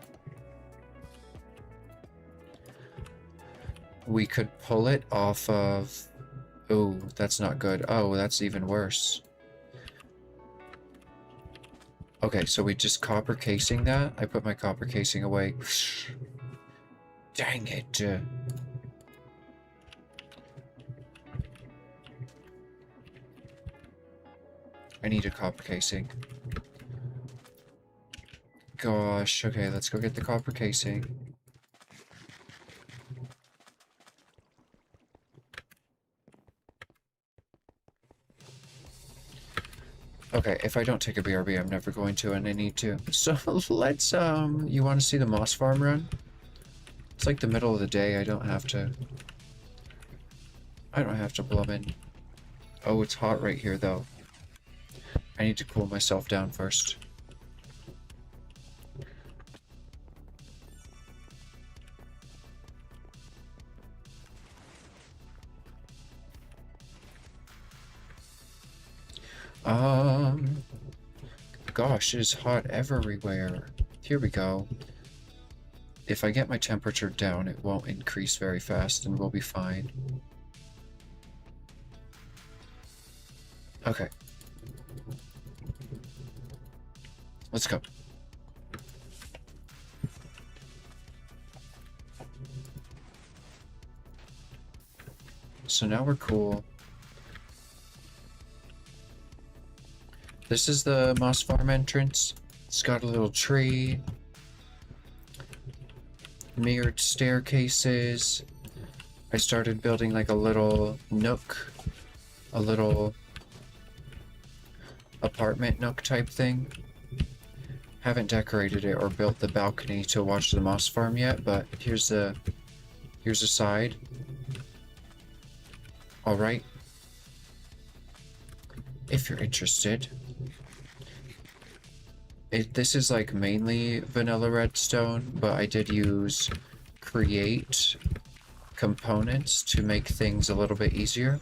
We could pull it off of... Oh, that's not good. Oh, that's even worse. Okay, so we just copper casing that. I put my copper casing away. Dang it. I need a copper casing. Gosh, okay, let's go get the copper casing. Okay, if I don't take a BRB, I'm never going to, and I need to. So let's, you want to see the moss farm run? It's like the middle of the day, I don't have to blum in. Oh, it's hot right here, though. I need to cool myself down first. Gosh, it is hot everywhere. Here we go. If I get my temperature down, it won't increase very fast and we'll be fine. Okay. Let's go. So now we're cool. This is the moss farm entrance. It's got a little tree. Mirrored staircases. I started building like a little nook. A little apartment nook type thing. Haven't decorated it or built the balcony to watch the moss farm yet, but here's the side. Alright. If you're interested. This is like mainly vanilla redstone, but I did use create components to make things a little bit easier,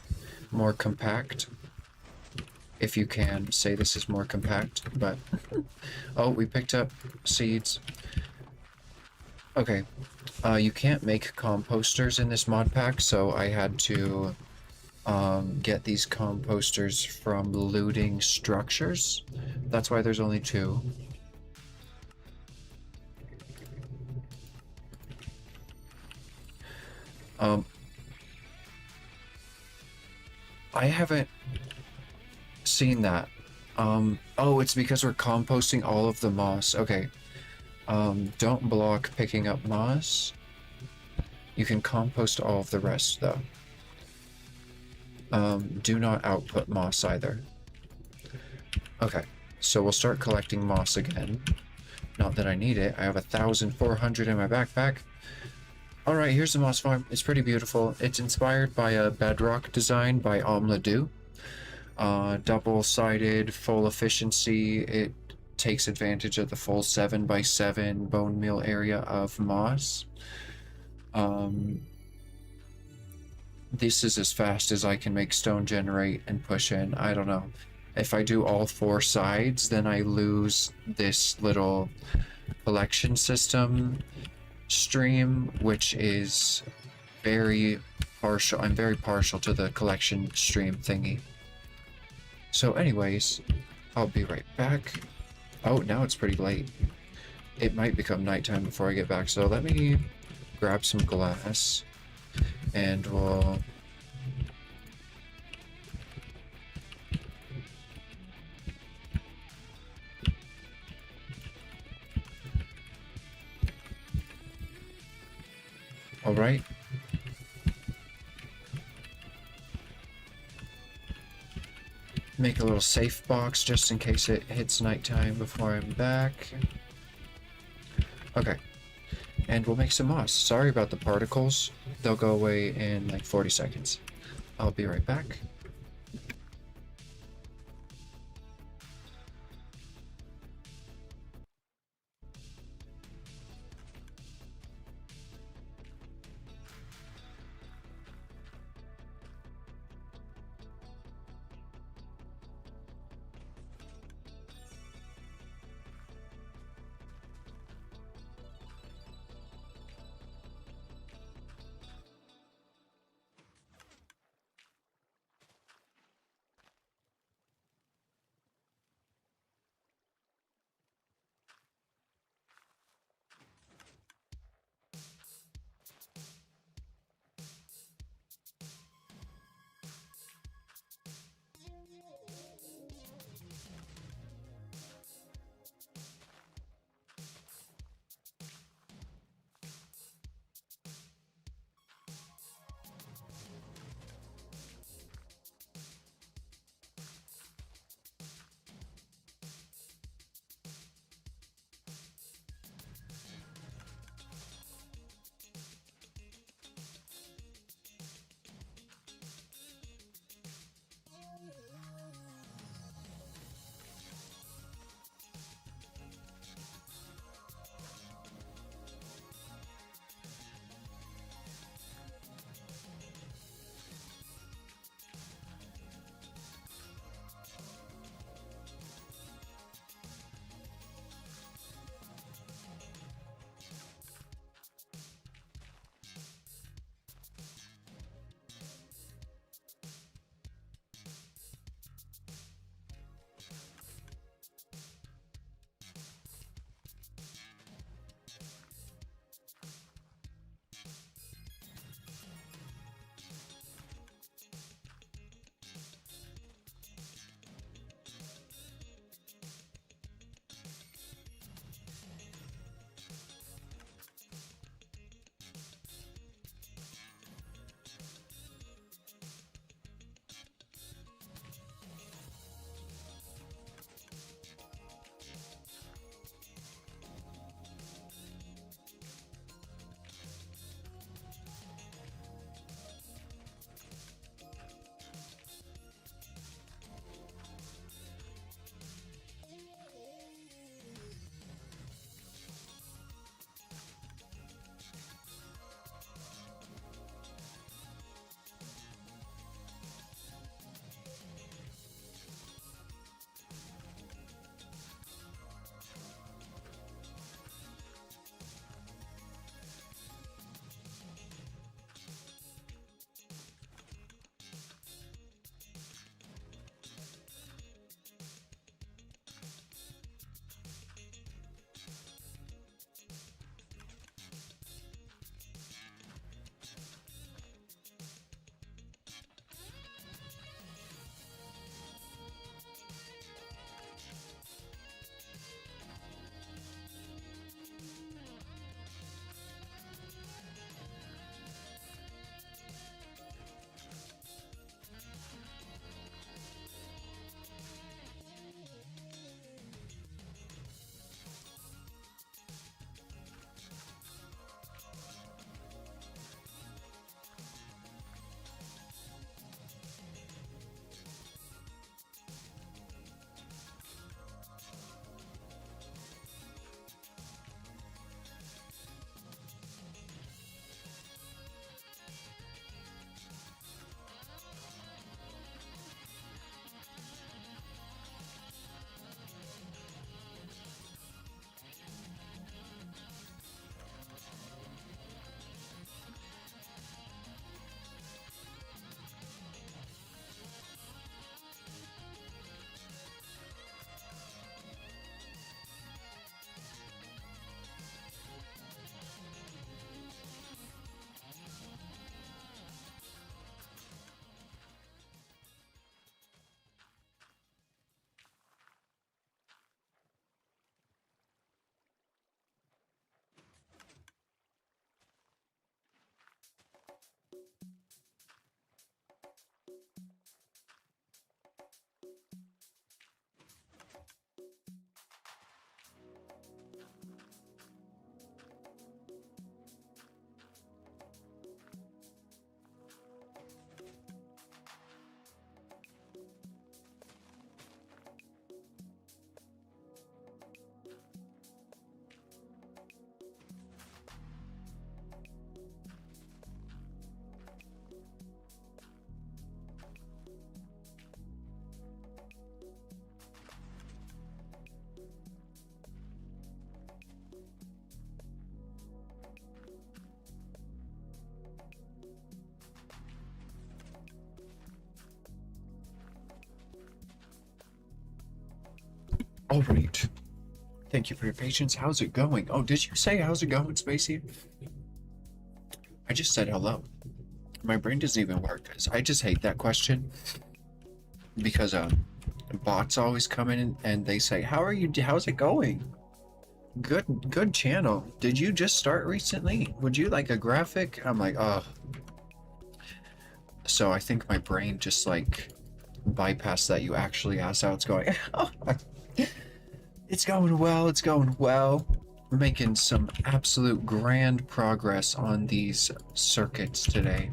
more compact. If you can say this is more compact, but oh, we picked up seeds. Okay, you can't make composters in this mod pack, so I had to get these composters from looting structures. That's why there's only 2. I haven't seen that. Oh, it's because we're composting all of the moss. Okay. Don't block picking up moss. You can compost all of the rest, though. Do not output moss either. Okay, so we'll start collecting moss again. Not that I need it. I have 1,400 in my backpack. Alright, here's the moss farm. It's pretty beautiful. It's inspired by a bedrock design by Omladu. Double-sided, full efficiency. It takes advantage of the full 7x7 bone meal area of moss. This is as fast as I can make stone generate and push in. I don't know. If I do all 4 sides, then I lose this little collection system stream, which is very partial. I'm very partial to the collection stream thingy. So anyways, I'll be right back. Oh, now it's pretty late. It might become nighttime before I get back, so let me grab some glass. And we'll... Alright. Make a little safe box just in case it hits nighttime before I'm back. Okay. And we'll make some moss. Sorry about the particles. They'll go away in like 40 seconds. I'll be right back. Alright. Thank you for your patience. How's it going? Oh, did you say how's it going, Spacey? I just said hello. My brain doesn't even work. I just hate that question. Because bots always come in and they say, how are you? How's it going? Good channel. Did you just start recently? Would you like a graphic? I'm like, oh. So I think my brain just like bypassed that. You actually asked how it's going. It's going well. It's going well. We're making some absolute grand progress on these circuits today.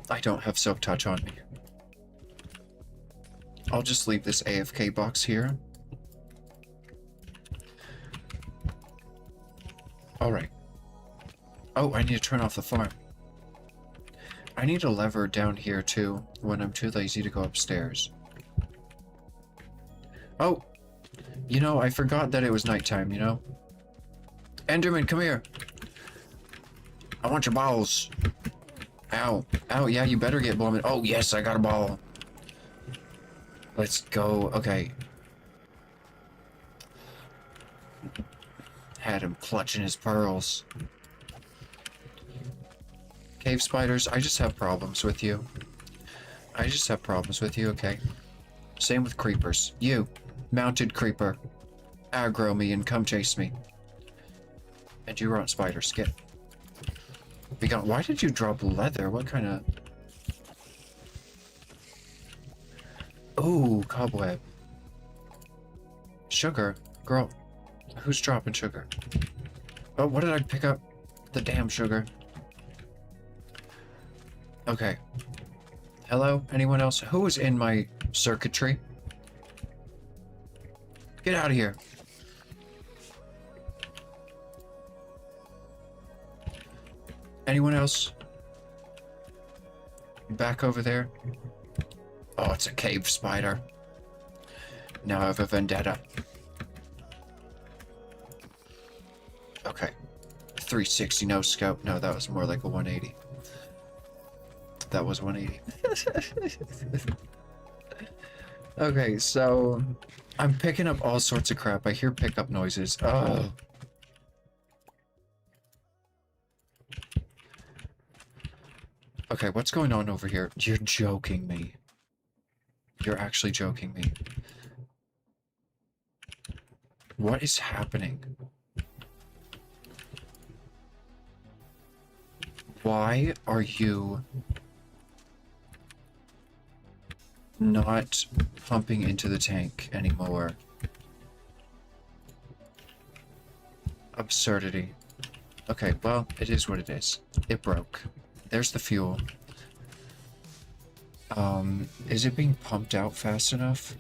I don't have Silk Touch on me. I'll just leave this AFK box here. Alright. Oh, I need to turn off the farm. I need a lever down here too, when I'm too lazy to go upstairs. Oh! You know, I forgot that it was nighttime, you know? Enderman, come here! I want your balls! Ow. Ow, yeah, you better get blown. Oh, yes, I got a ball. Let's go. Okay. Had him clutching his pearls. Cave spiders, I just have problems with you. I just have problems with you, okay? Same with creepers. You, mounted creeper. Aggro me and come chase me. And you want spiders. Get. Why did you drop leather? What kind of... Oh, cobweb. Sugar. Girl, who's dropping sugar? Oh, what did I pick up? The damn sugar. Okay. Hello? Anyone else? Who is in my circuitry? Get out of here. Anyone else? Back over there? Oh, it's a cave spider. Now I have a vendetta. Okay. 360 no scope. No, that was more like a 180. That was 180. Okay, so I'm picking up all sorts of crap. I hear pickup noises. Oh. Okay, what's going on over here? You're joking me. You're actually joking me. What is happening? Why are you not pumping into the tank anymore? Absurdity. Okay, well, it is what it is. It broke. There's the fuel. Is it being pumped out fast enough?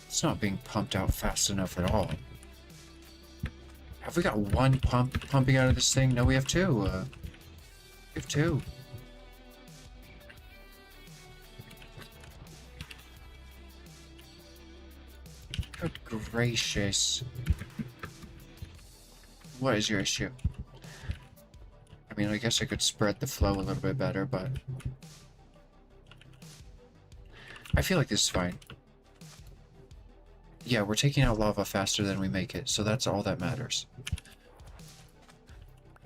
It's not being pumped out fast enough at all. Have we got one pump pumping out of this thing? No, we have two. We have two. Good gracious. What is your issue? I mean, I guess I could spread the flow a little bit better, but... I feel like this is fine. Yeah, we're taking out lava faster than we make it, so that's all that matters.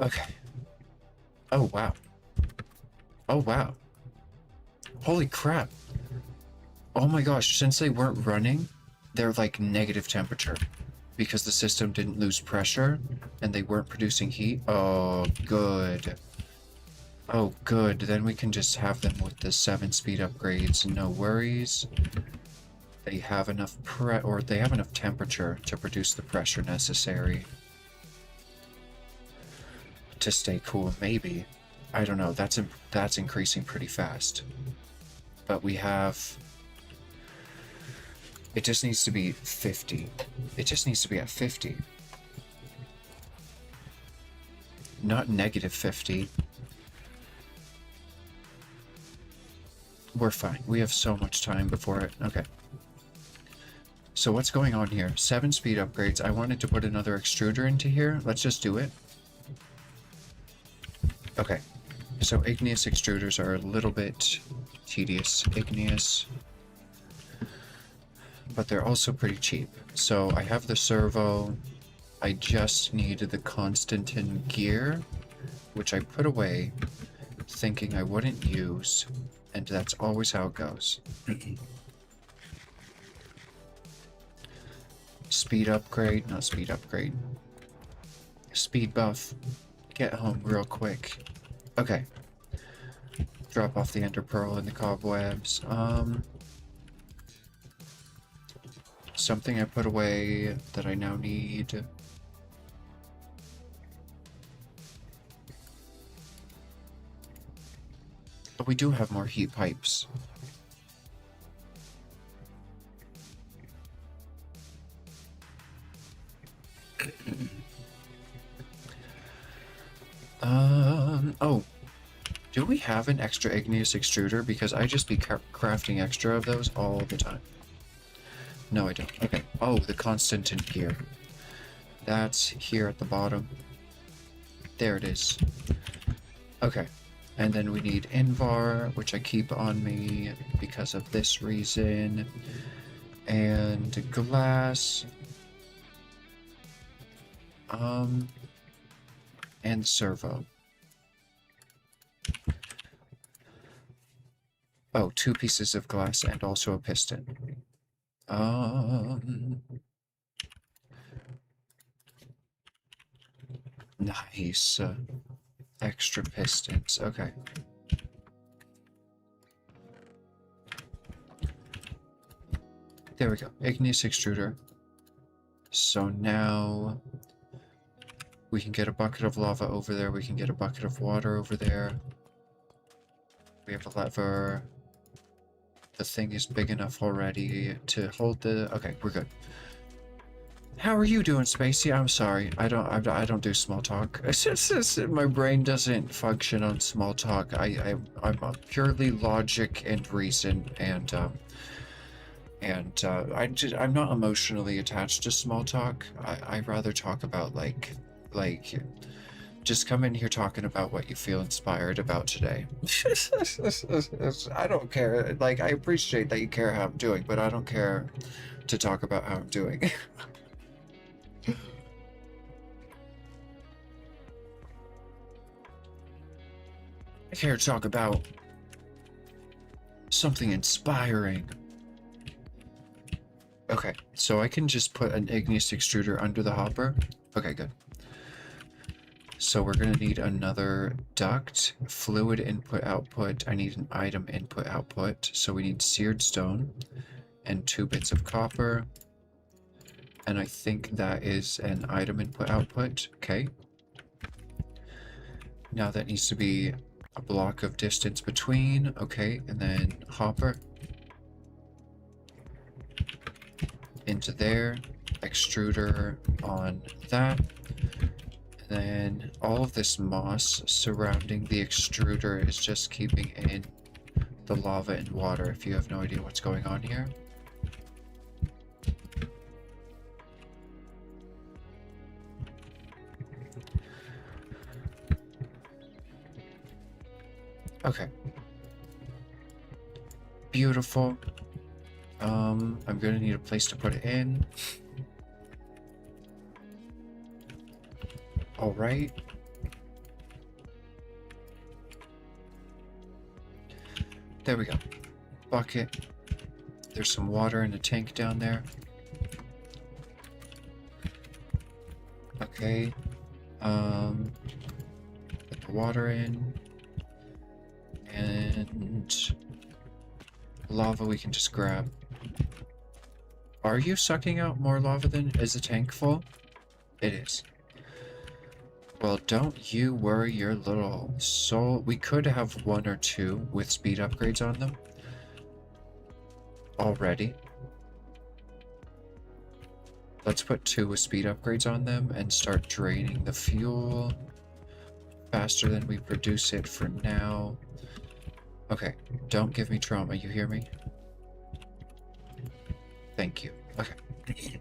Okay. Oh, wow. Oh, wow. Holy crap. Oh my gosh, since they weren't running, they're like negative temperature. Because the system didn't lose pressure, and they weren't producing heat. Oh, good. Oh, good. Then we can just have them with the 7-speed upgrades. No worries. They have enough they have enough temperature to produce the pressure necessary to stay cool. Maybe. I don't know. That's increasing pretty fast. But we have... It just needs to be 50. It just needs to be at 50. Not negative 50. We're fine. We have so much time before it. Okay. So what's going on here? 7-speed upgrades. I wanted to put another extruder into here. Let's just do it. Okay. So igneous extruders are a little bit tedious. Igneous but they're also pretty cheap. So I have the servo. I just need the Constantin gear, which I put away, thinking I wouldn't use, and that's always how it goes. Speed upgrade, not speed upgrade. Speed buff. Get home real quick. Okay. Drop off the ender pearl and the cobwebs. Something I put away that I now need. But we do have more heat pipes. Oh. Do we have an extra igneous extruder? Because I just be crafting extra of those all the time. No, I don't. Okay. Oh, the Constantin gear. That's here at the bottom. There it is. Okay. And then we need Invar, which I keep on me because of this reason. And glass. And servo. Oh, 2 pieces of glass and also a piston. Nice. Extra pistons. Okay. There we go. Igneous extruder. So now we can get a bucket of lava over there. We can get a bucket of water over there. We have a lever. The thing is big enough already to hold the... Okay, we're good. How are you doing, Spacey? I'm sorry. I don't do small talk. It's just my brain doesn't function on small talk. I'm a purely logic and reason, and I'm not emotionally attached to small talk. I rather talk about like just come in here talking about what you feel inspired about today. I don't care. Like, I appreciate that you care how I'm doing, but I don't care to talk about how I'm doing. I care to talk about something inspiring. Okay, so I can just put an igneous extruder under the hopper. Okay, good. So we're going to need another duct, fluid input output. I need an item input output. So we need seared stone and 2 bits of copper. And I think that is an item input output. Okay. Now that needs to be a block of distance between. Okay, and then hopper. Into there. Extruder on that. Then all of this moss surrounding the extruder is just keeping in the lava and water, if you have no idea what's going on here. Okay. Beautiful. I'm gonna need a place to put it in. All right. There we go. Bucket. There's some water in the tank down there. Okay. Put the water in. And lava we can just grab. Are you sucking out more lava than is the tank full? It is. Well, don't you worry your little soul. We could have 1 or 2 with speed upgrades on them already. Let's put 2 with speed upgrades on them and start draining the fuel faster than we produce it for now. Okay, don't give me trauma, you hear me? Thank you. Okay.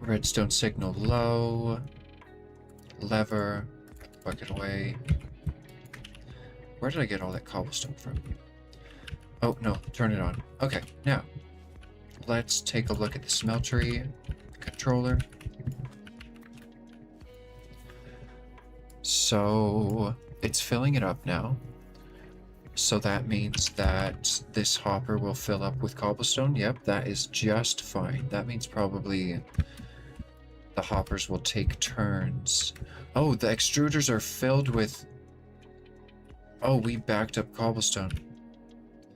Redstone signal low. Lever. Bucket away. Where did I get all that cobblestone from? Oh, no, turn it on. Okay, now, let's take a look at the smeltery controller. So, it's filling it up now. So that means that this hopper will fill up with cobblestone. Yep, that is just fine. That means probably the hoppers will take turns. Oh, the extruders are filled with... Oh, we backed up cobblestone.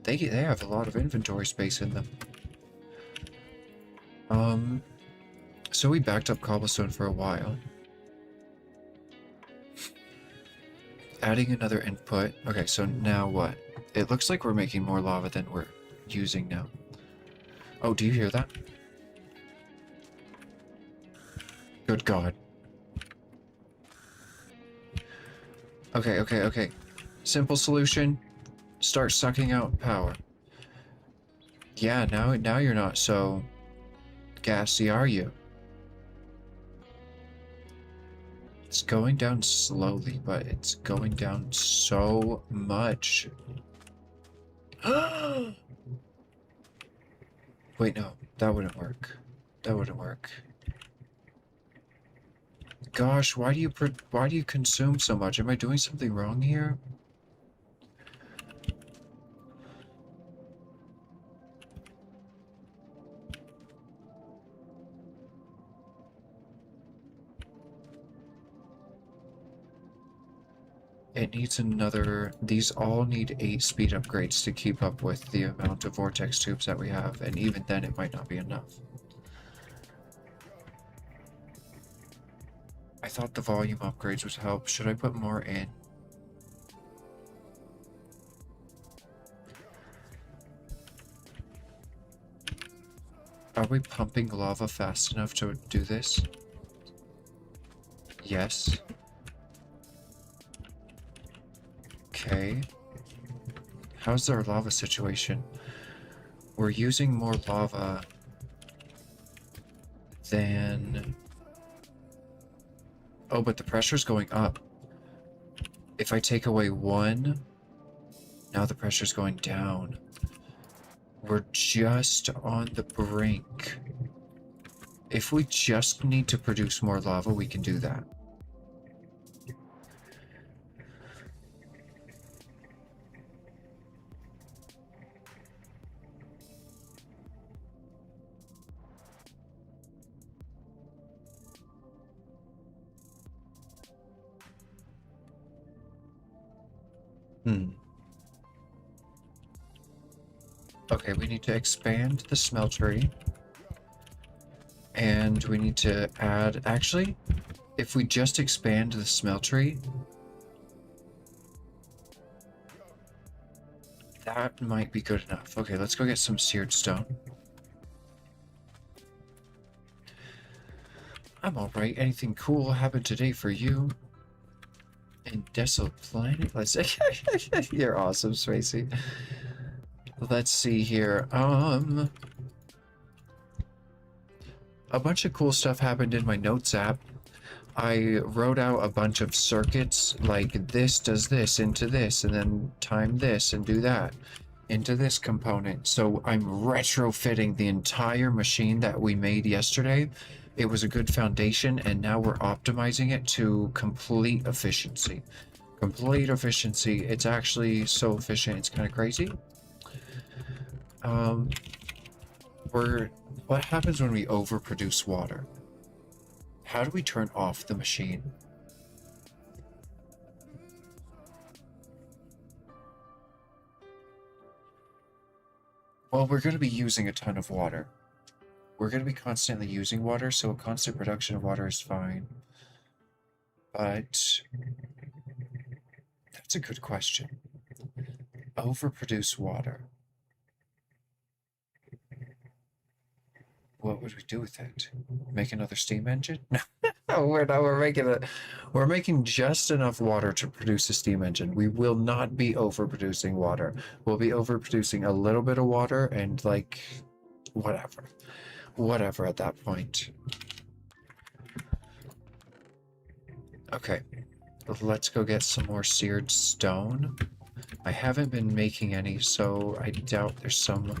They have a lot of inventory space in them. So we backed up cobblestone for a while. Adding another input. Okay, so now what? It looks like we're making more lava than we're using now. Oh, do you hear that? Good God. Okay. Simple solution. Start sucking out power. Yeah, now you're not so gassy, are you? It's going down slowly, but it's going down so much. Wait, no, that wouldn't work. That wouldn't work. Gosh, why do you consume so much? Am I doing something wrong here? It needs another... These all need 8 speed upgrades to keep up with the amount of vortex tubes that we have, and even then it might not be enough. I thought the volume upgrades would help. Should I put more in? Are we pumping lava fast enough to do this? Yes. Okay. How's our lava situation? We're using more lava than... Oh, but the pressure's going up. If I take away 1, now the pressure's going down. We're just on the brink. If we just need to produce more lava, we can do that. Okay, we need to expand the smeltery. And we need to add... Actually, if we just expand the smeltery... That might be good enough. Okay, let's go get some seared stone. I'm alright. Anything cool happened today for you? In Desolate Planet? Let's say... You're awesome, Swayze. Let's see here. A bunch of cool stuff happened in my notes app. I wrote out a bunch of circuits, like this does this into this, and then time this and do that into this component. So I'm retrofitting the entire machine that we made yesterday. It was a good foundation, and now we're optimizing it to complete efficiency. Complete efficiency. It's actually so efficient, it's kind of crazy. What happens when we overproduce water? How do we turn off the machine? Well, we're going to be using a ton of water. We're going to be constantly using water, so a constant production of water is fine. But that's a good question. Overproduce water. What would we do with it? Make another steam engine? No, we're making just enough water to produce a steam engine. We will not be overproducing water. We'll be overproducing a little bit of water and like whatever at that point. Okay, let's go get some more seared stone. I haven't been making any, so I doubt there's some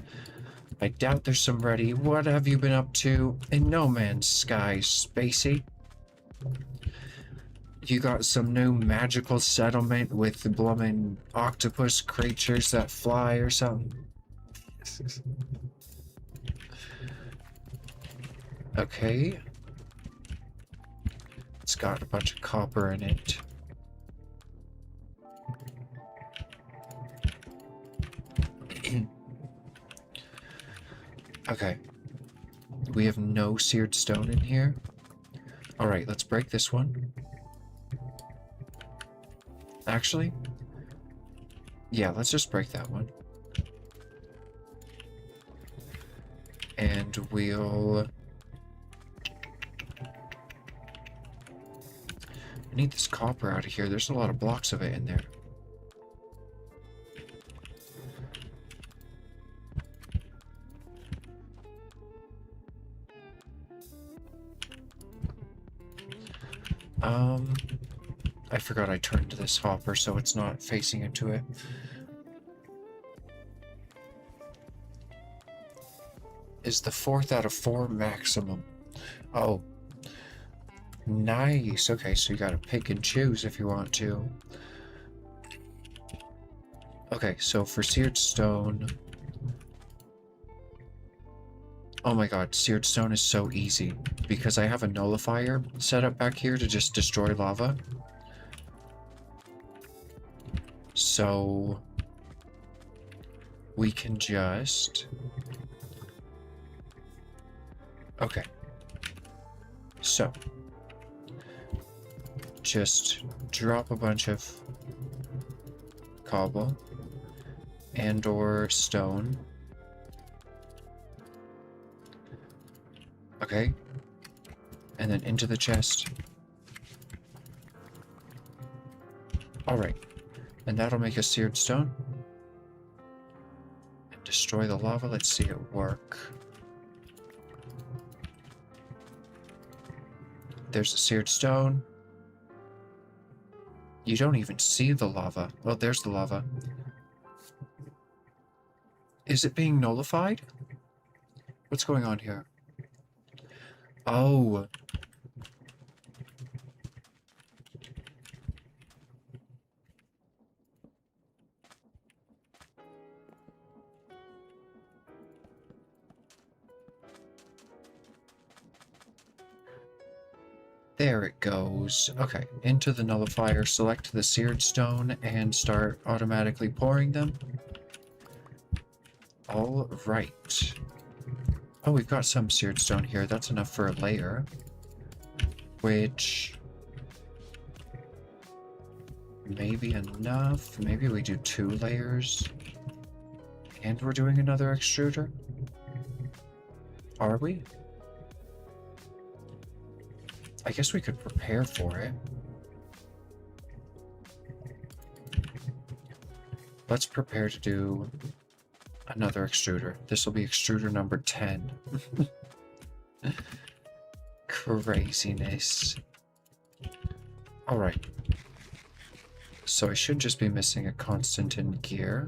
ready. What have you been up to in No Man's Sky, Spacey? You got some new magical settlement with the bloomin' octopus creatures that fly or something? Okay. It's got a bunch of copper in it. Okay. We have no seared stone in here. Alright, let's break this one. Actually, yeah, let's just break that one. And we'll... I need this copper out of here. There's a lot of blocks of it in there. I forgot I turned this hopper so it's not facing into it. Is the 4th out of 4 maximum? Oh. Nice. Okay, so you gotta pick and choose if you want to. Okay, so for seared stone... Oh my god, seared stone is so easy. Because I have a nullifier set up back here to just destroy lava. So... we can just... Okay. So... just drop a bunch of cobble and or stone. Okay. And then into the chest. Alright. And that'll make a seared stone. And destroy the lava. Let's see it work. There's a seared stone. You don't even see the lava. Well, there's the lava. Is it being nullified? What's going on here? Oh. There it goes. Okay, into the nullifier, select the seared stone, and start automatically pouring them. All right. Oh, we've got some seared stone here. That's enough for a layer. Which... maybe enough. Maybe we do 2 layers. And we're doing another extruder? Are we? I guess we could prepare for it. Let's prepare to do another extruder. This will be extruder number 10. Craziness. Alright. So I should just be missing a constant in gear.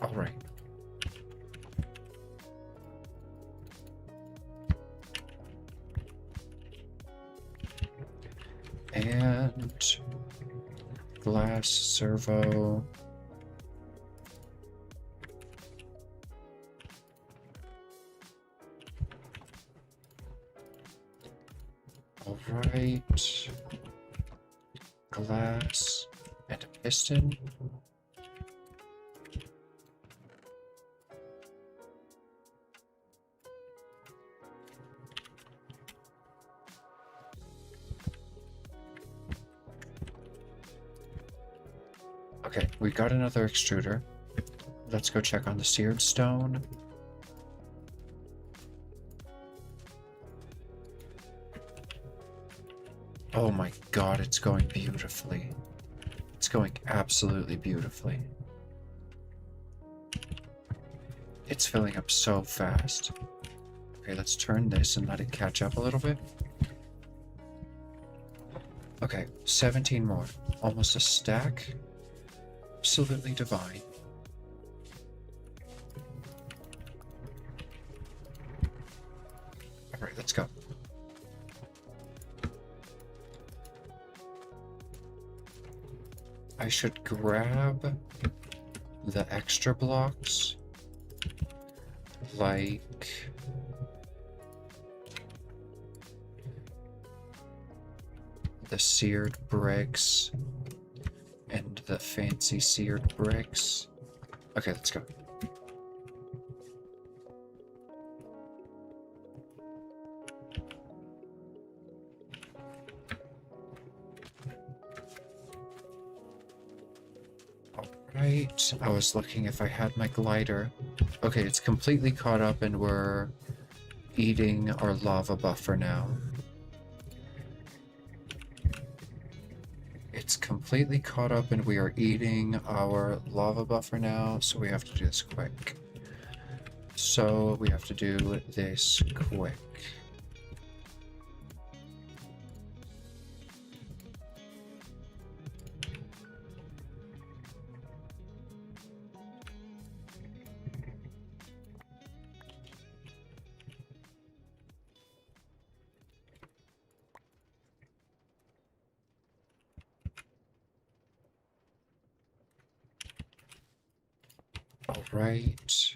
Alright. And glass servo. Alright. Glass and a piston. Okay, we got another extruder. Let's go check on the seared stone. Oh my god, it's going beautifully. It's going absolutely beautifully. It's filling up so fast. Okay, let's turn this and let it catch up a little bit. Okay, 17 more. Almost a stack. Absolutely divine. Alright, let's go. I should grab the extra blocks, like the seared bricks and the fancy seared bricks. Okay, let's go. Alright, I was looking if I had my glider. Okay, it's completely caught up and we're eating our lava buffer now. It's completely caught up and we are eating our lava buffer now, so we have to do this quick. So we have to do this quick. All right.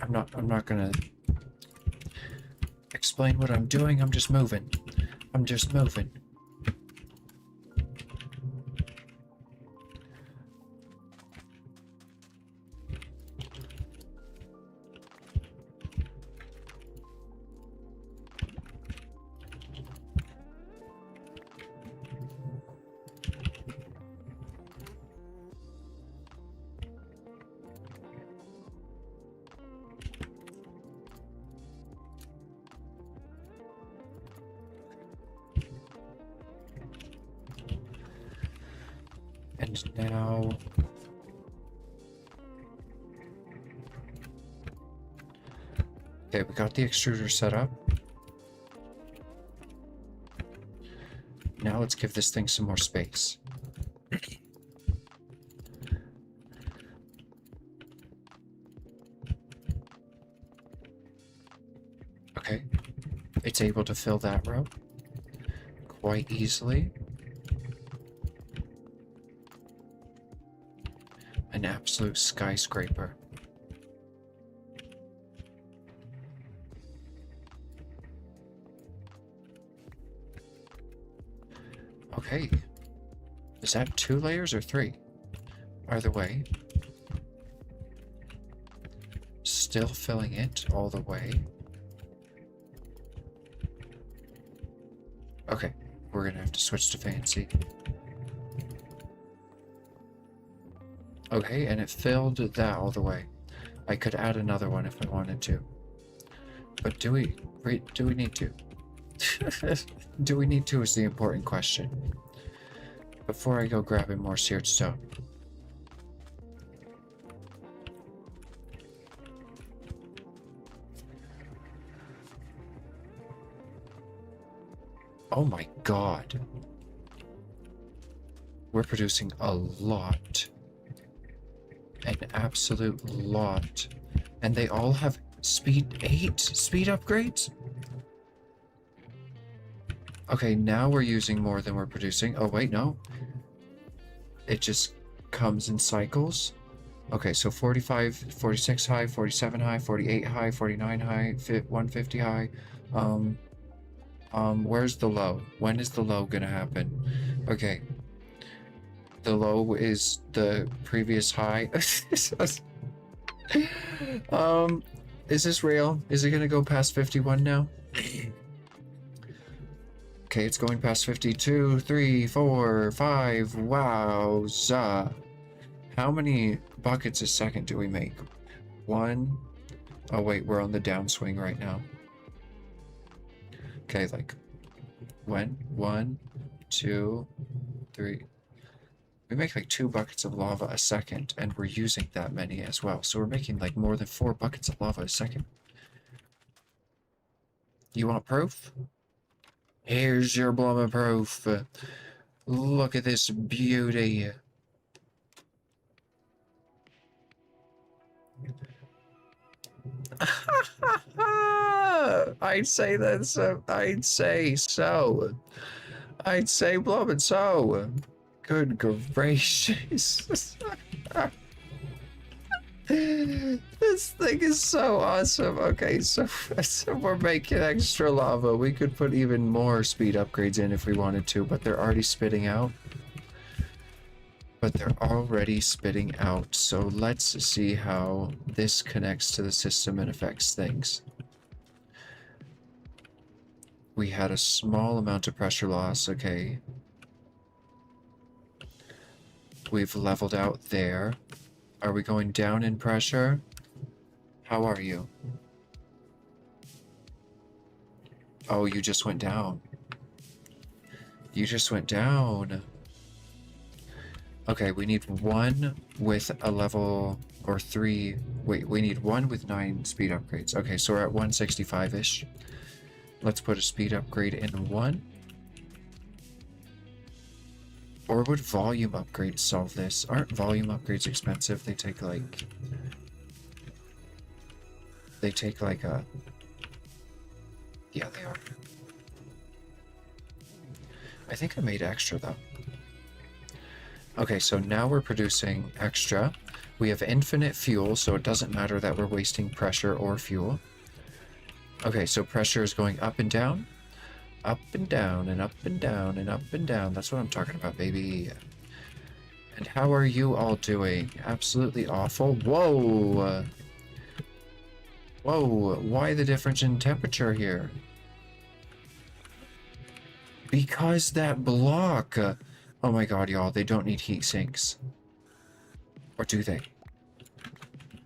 I'm not gonna explain what I'm doing. I'm just moving. I'm just moving. And now... Okay, we got the extruder set up. Now let's give this thing some more space. Okay, it's able to fill that row quite easily. An absolute skyscraper. Okay. Is that 2 layers or 3? Either way. Still filling it all the way. Okay, we're gonna have to switch to fancy. Okay, and it filled that all the way. I could add another one if I wanted to. But do we need to? Do we need to is the important question. Before I go grabbing more seared stone. Oh my god. We're producing a lot. An absolute lot. And they all have speed 8 speed upgrades? Okay, now we're using more than we're producing. Oh wait, no. It just comes in cycles. Okay, so 45, 46 high, 47 high, 48 high, 49 high, 150 high. Where's the low? When is the low gonna happen? Okay. The low is the previous high. Is this real? Is it gonna go past 51 now? Okay, it's going past 52, 3, 4, 5. Wowza. How many buckets a second do we make? 1. Oh wait, we're on the downswing right now. Okay, like when? 1, 2, 3. We make like 2 buckets of lava a second, and we're using that many as well. So we're making like more than 4 buckets of lava a second. You want proof? Here's your blooming proof. Look at this beauty. I'd say that's. I'd say so. I'd say blooming so. Good gracious. This thing is so awesome. Okay, so we're making extra lava. We could put even more speed upgrades in if we wanted to, but they're already spitting out. So let's see how this connects to the system and affects things. We had a small amount of pressure loss, okay. We've leveled out there. Are we going down in pressure? How are you? Oh, you just went down. You just went down. Okay, we need one with a level or 3. Wait, we need one with 9 speed upgrades. Okay, so we're at 165-ish. Let's put a speed upgrade in 1. Or would volume upgrades solve this? Aren't volume upgrades expensive? They take like a... Yeah, they are. I think I made extra though. Okay, so now we're producing extra. We have infinite fuel, so it doesn't matter that we're wasting pressure or fuel. Okay, so pressure is going up and down. Up and down and up and down and up and down. That's what I'm talking about, baby. And how are you all doing? Absolutely awful. Whoa! Whoa, why the difference in temperature here? Because that block... oh my god, y'all, they don't need heat sinks. Or do they?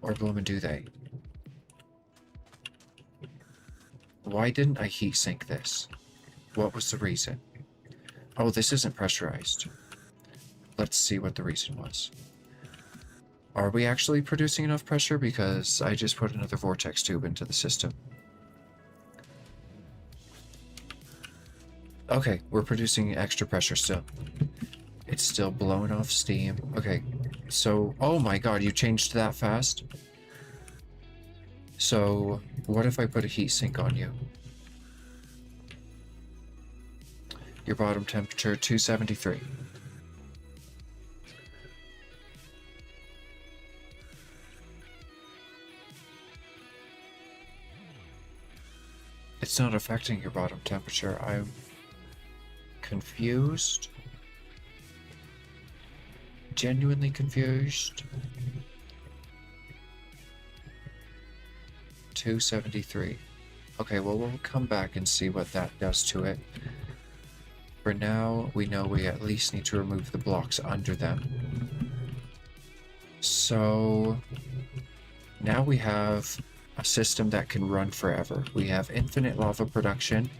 Or bloomin' do they? Why didn't I heat sink this? What was the reason? Oh, this isn't pressurized. Let's see what the reason was. Are we actually producing enough pressure? Because I just put another vortex tube into the system. Okay, we're producing extra pressure still. It's still blowing off steam. Okay, so... oh my god, you changed that fast? So, what if I put a heat sink on you? Your bottom temperature, 273. It's not affecting your bottom temperature. I'm confused. Genuinely confused. 273. Okay, well, we'll come back and see what that does to it. For now, we know we at least need to remove the blocks under them. So now we have a system that can run forever. We have infinite lava production,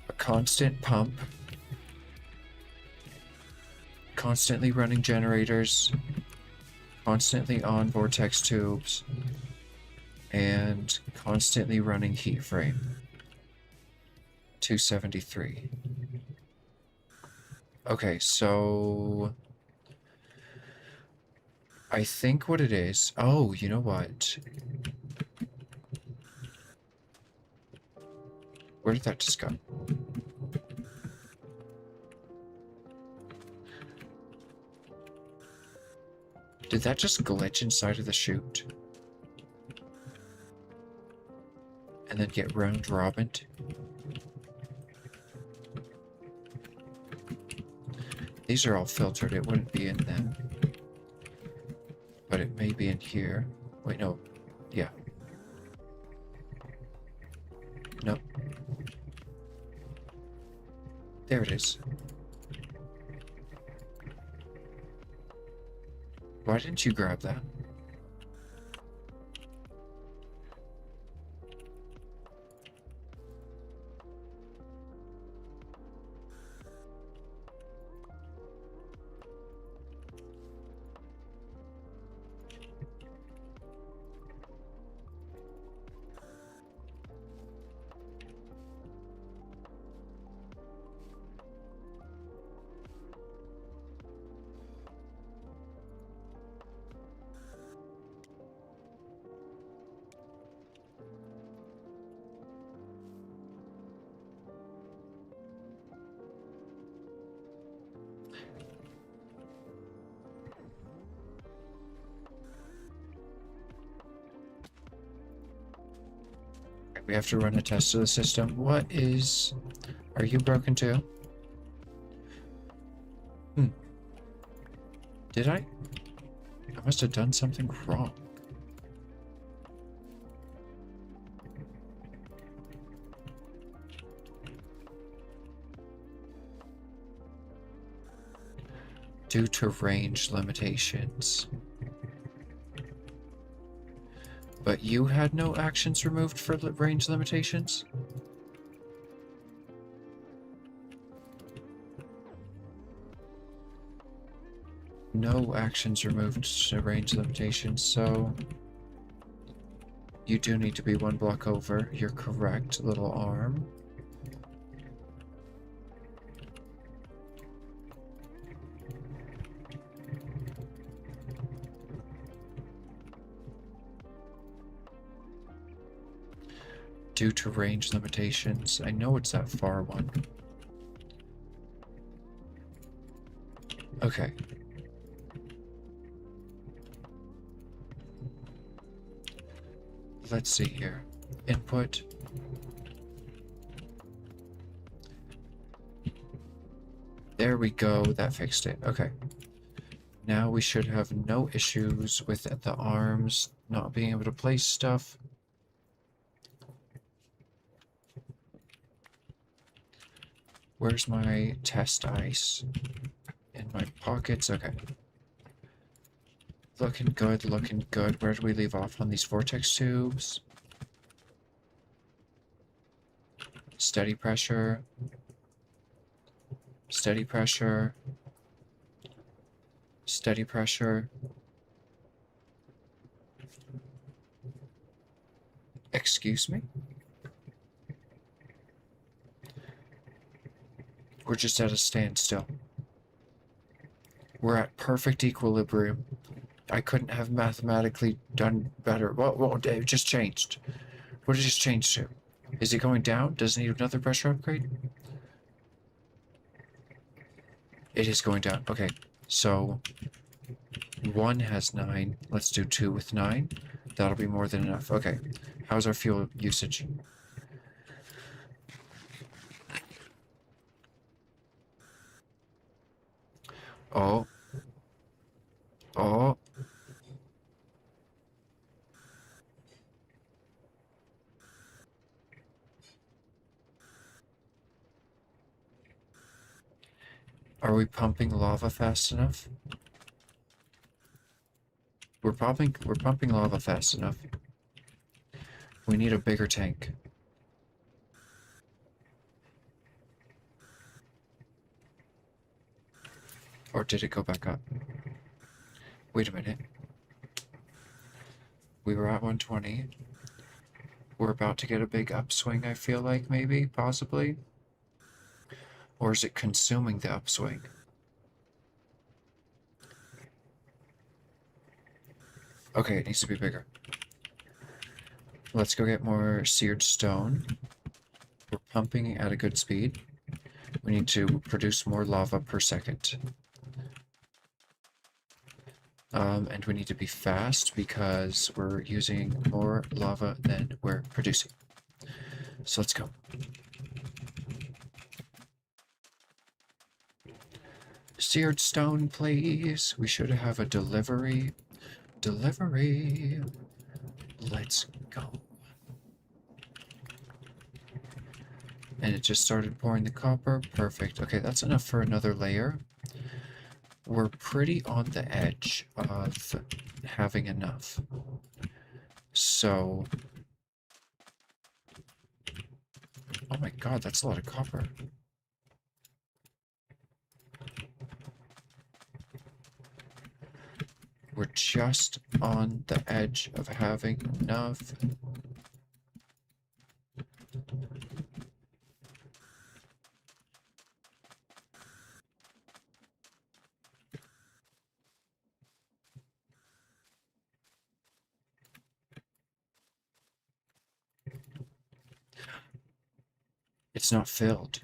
a constant pump, constantly running generators, constantly on vortex tubes, and constantly running heat frame. 273. Okay, so I think what it is... oh, you know what? Where did that just go? Did that just glitch inside of the chute? And then get round robin? These are all filtered, it wouldn't be in them. But it may be in here. Wait, no. Yeah. No. There it is. Why didn't you grab that? We have to run a test of the system. What is... Are you broken too? Did I? I must have done something wrong. Due to range limitations. But you had no actions removed for range limitations? No actions removed to range limitations, so... You do need to be one block over. You're correct, little arm. Due to range limitations. I know it's that far one. Okay. Let's see here. Input. There we go. That fixed it. Okay. Now we should have no issues with the arms not being able to place stuff. Where's my test ice? In my pockets? Okay. Looking good, looking good. Where do we leave off on these vortex tubes? Steady pressure. Steady pressure. Steady pressure. Excuse me? We're just at a standstill. We're at perfect equilibrium. I couldn't have mathematically done better. Well, it just changed. What did it just change to? Is it going down? Does it need another pressure upgrade? It is going down. Okay, so 1 has 9. Let's do 2 with 9. That'll be more than enough. Okay, how's our fuel usage? Oh. Oh. Are we pumping lava fast enough? We're pumping lava fast enough. We need a bigger tank. Or did it go back up? Wait a minute. We were at 120. We're about to get a big upswing, I feel like, maybe, possibly. Or is it consuming the upswing? Okay, it needs to be bigger. Let's go get more seared stone. We're pumping at a good speed. We need to produce more lava per second. And we need to be fast because we're using more lava than we're producing. So let's go. Seared stone, please. We should have a delivery. Delivery. Let's go. And it just started pouring the copper. Perfect. Okay, that's enough for another layer. We're pretty on the edge of having enough. So... Oh my god, that's a lot of copper. We're just on the edge of having enough. It's not filled.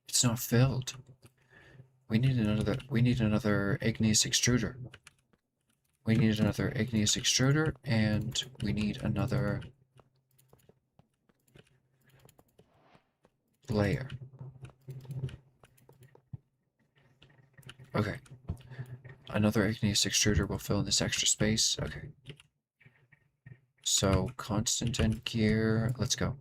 It's not filled. We need another igneous extruder. We need another igneous extruder, and we need another layer. Okay. Another igneous extruder will fill in this extra space. Okay. So, constant end gear. Let's go.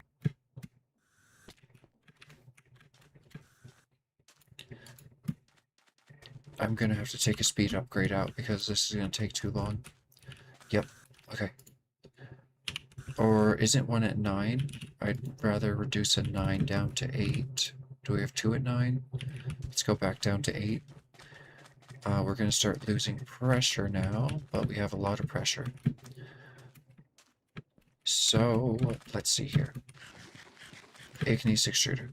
I'm gonna have to take a speed upgrade out because this is gonna take too long. Yep. Okay. Or isn't one at 9? I'd rather reduce a 9 down to 8. Do we have 2 at 9? Let's go back down to 8. We're going to start losing pressure now, but we have a lot of pressure. So, let's see here. Igneous extruder.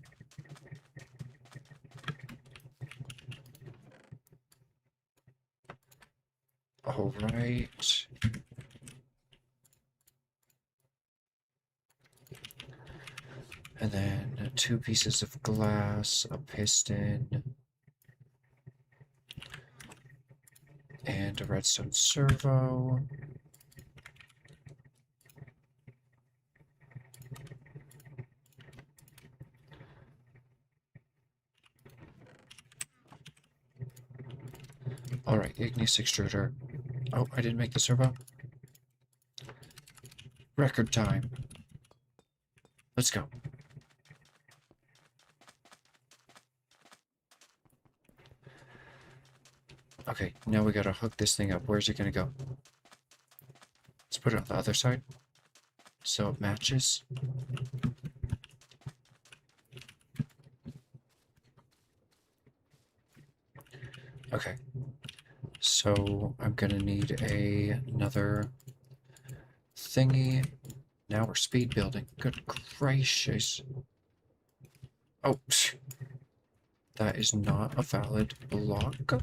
Alright. And then 2 pieces of glass, a piston, and a redstone servo. Alright, igneous extruder. Oh, I didn't make the servo. Record time. Let's go. Okay, now we gotta hook this thing up. Where's it gonna go? Let's put it on the other side so it matches. Okay, so I'm gonna need another thingy. Now we're speed building. Good gracious. Oh, that is not a valid block.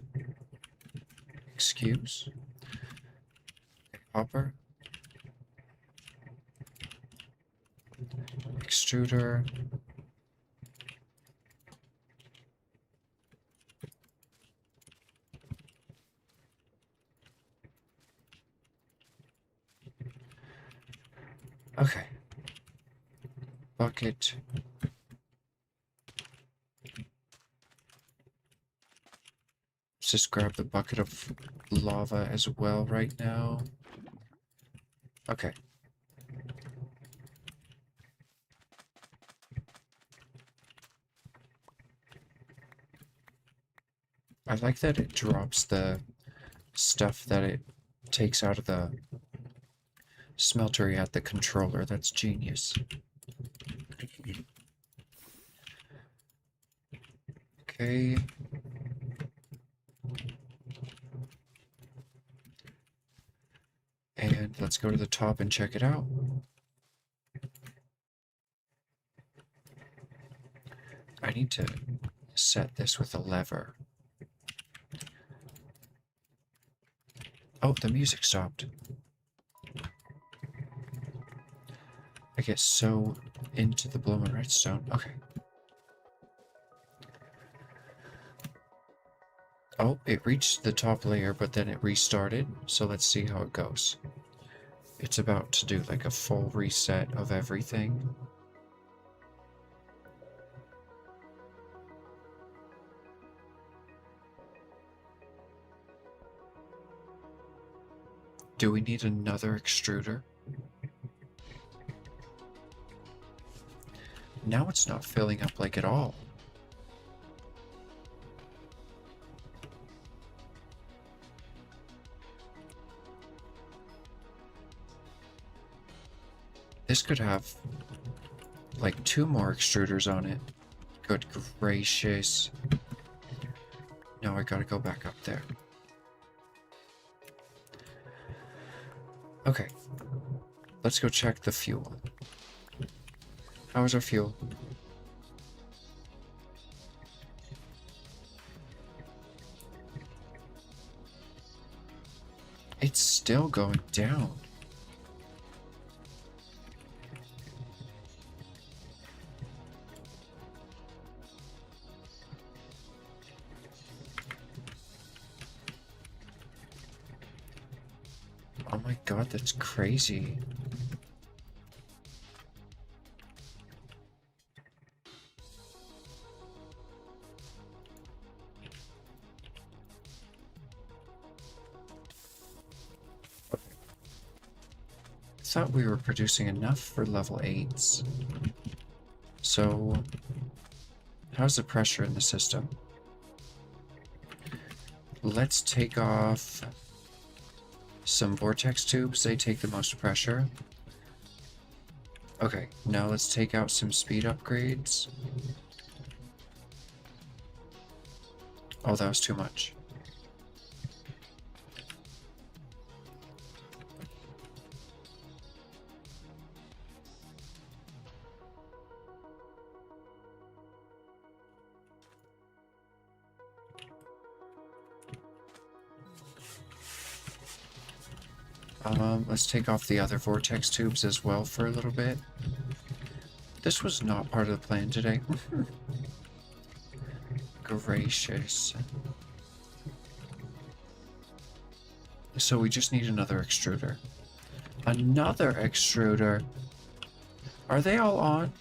Excuse. Hopper. Extruder. Okay. Bucket. Let's just grab the bucket of lava as well right now. Okay. I like that it drops the stuff that it takes out of the smeltery at the controller. That's genius. Okay. And let's go to the top and check it out. I need to set this with a lever. Oh, the music stopped. I get so into the blooming redstone. Okay. Oh, it reached the top layer, but then it restarted. So let's see how it goes. It's about to do like a full reset of everything. Do we need another extruder? Now it's not filling up like at all. This could have like 2 more extruders on it. Good gracious. Now I gotta go back up there. Okay. Let's go check the fuel. How is our fuel? It's still going down. Oh my god, that's crazy. I thought we were producing enough for level 8s. So, how's the pressure in the system? Let's take off some vortex tubes. They take the most pressure. Okay, now let's take out some speed upgrades. Oh, that was too much. Let's take off the other vortex tubes as well for a little bit. This was not part of the plan today. Gracious. So we just need another extruder. Another extruder? Are they all on?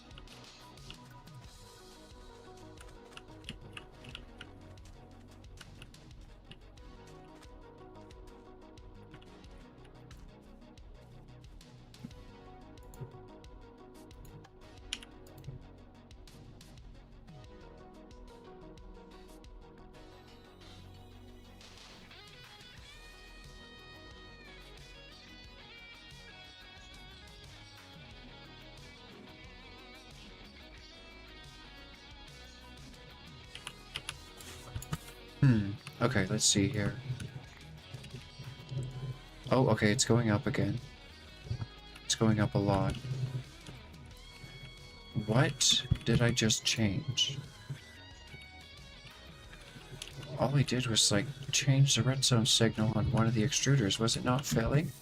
Okay, let's see here. Oh, okay, it's going up again. It's going up a lot. What did I just change? All I did was, like, change the redstone signal on one of the extruders. Was it not failing?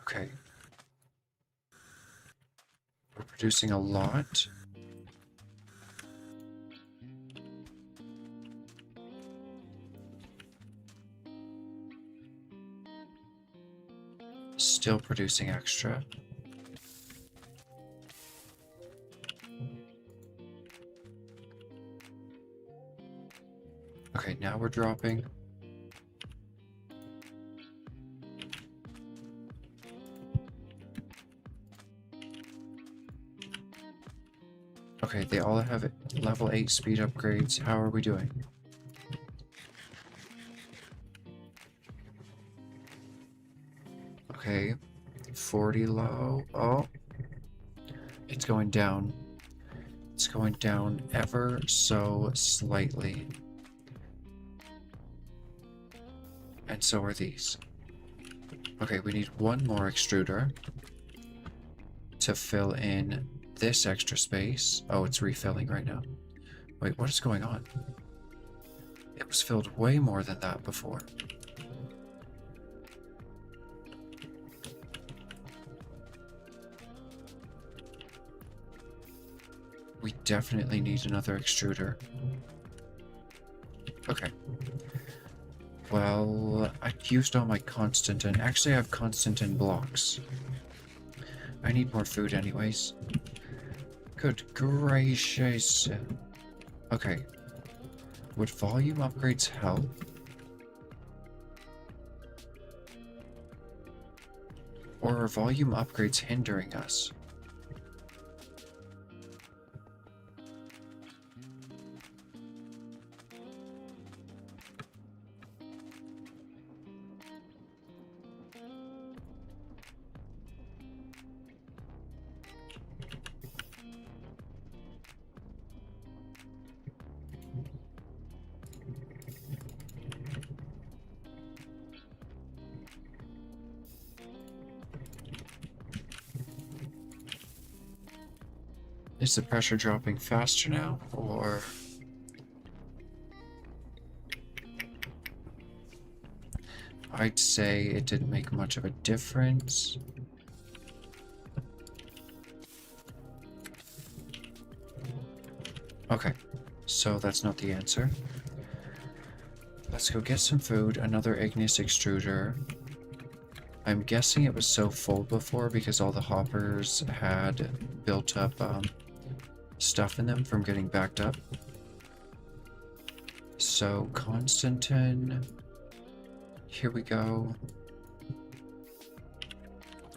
Okay. We're producing a lot. Still producing extra. Okay, now we're dropping. Okay, they all have level 8 speed upgrades. How are we doing? Okay, 40 low. Oh, it's going down. It's going down ever so slightly. And so are these. Okay, we need one more extruder to fill in this extra space. Oh, it's refilling right now. Wait, what is going on? It was filled way more than that before. We definitely need another extruder. Okay. Well, I used all my constant, and actually I have constant in blocks. I need more food anyways. Good gracious. Okay. Would volume upgrades help? Or are volume upgrades hindering us? Is the pressure dropping faster now, or... I'd say it didn't make much of a difference. Okay, so that's not the answer. Let's go get some food, another igneous extruder. I'm guessing it was so full before because all the hoppers had built up stuff in them from getting backed up. So, Constantin, here we go.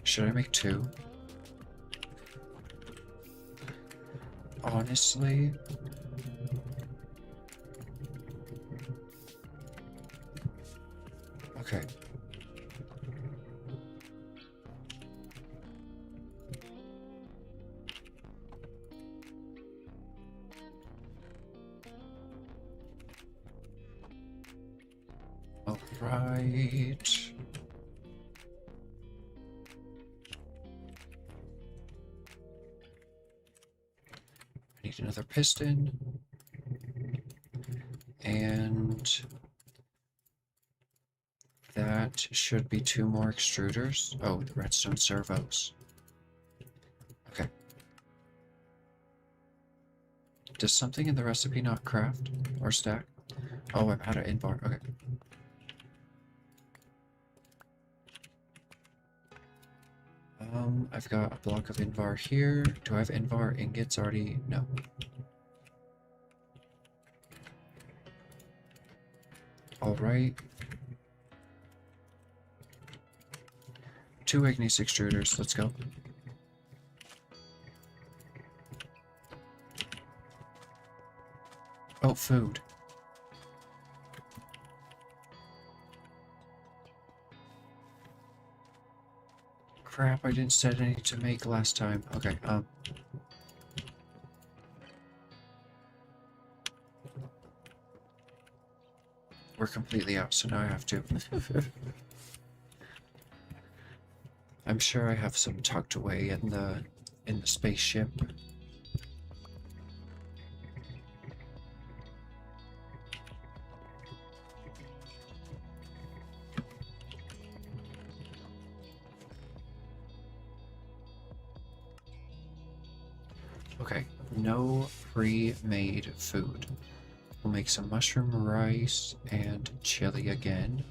Should I make 2? Honestly, okay. All right. I need another piston. And that should be 2 more extruders. Oh, the redstone servos. Okay. Does something in the recipe not craft or stack? Oh, I'm out of invar. Okay. I've got a block of invar here. Do I have invar ingots already? No. All right. 2 igneous extruders. Let's go. Oh, food. Crap, I didn't set any to make last time. Okay, we're completely out, so now I have to. I'm sure I have some tucked away in the spaceship. Okay, no pre-made food. We'll make some mushroom rice and chili again.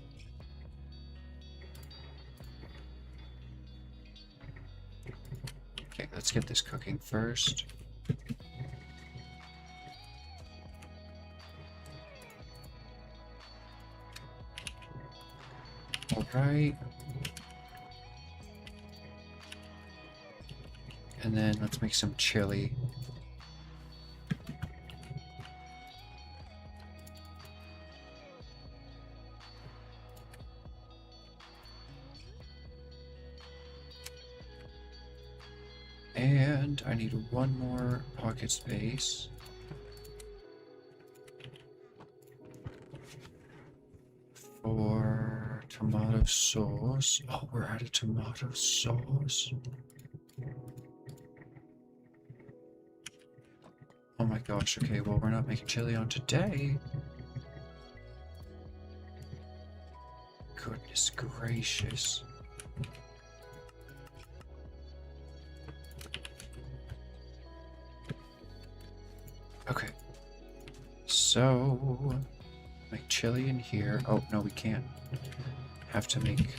Okay, let's get this cooking first. Alright. And then let's make some chili. And I need 1 more pocket space. For tomato sauce. Oh, we're out of tomato sauce. Oh my gosh, okay, well, we're not making chili on today. Goodness gracious. Okay. So, make chili in here. Oh, no, we can't. Have to make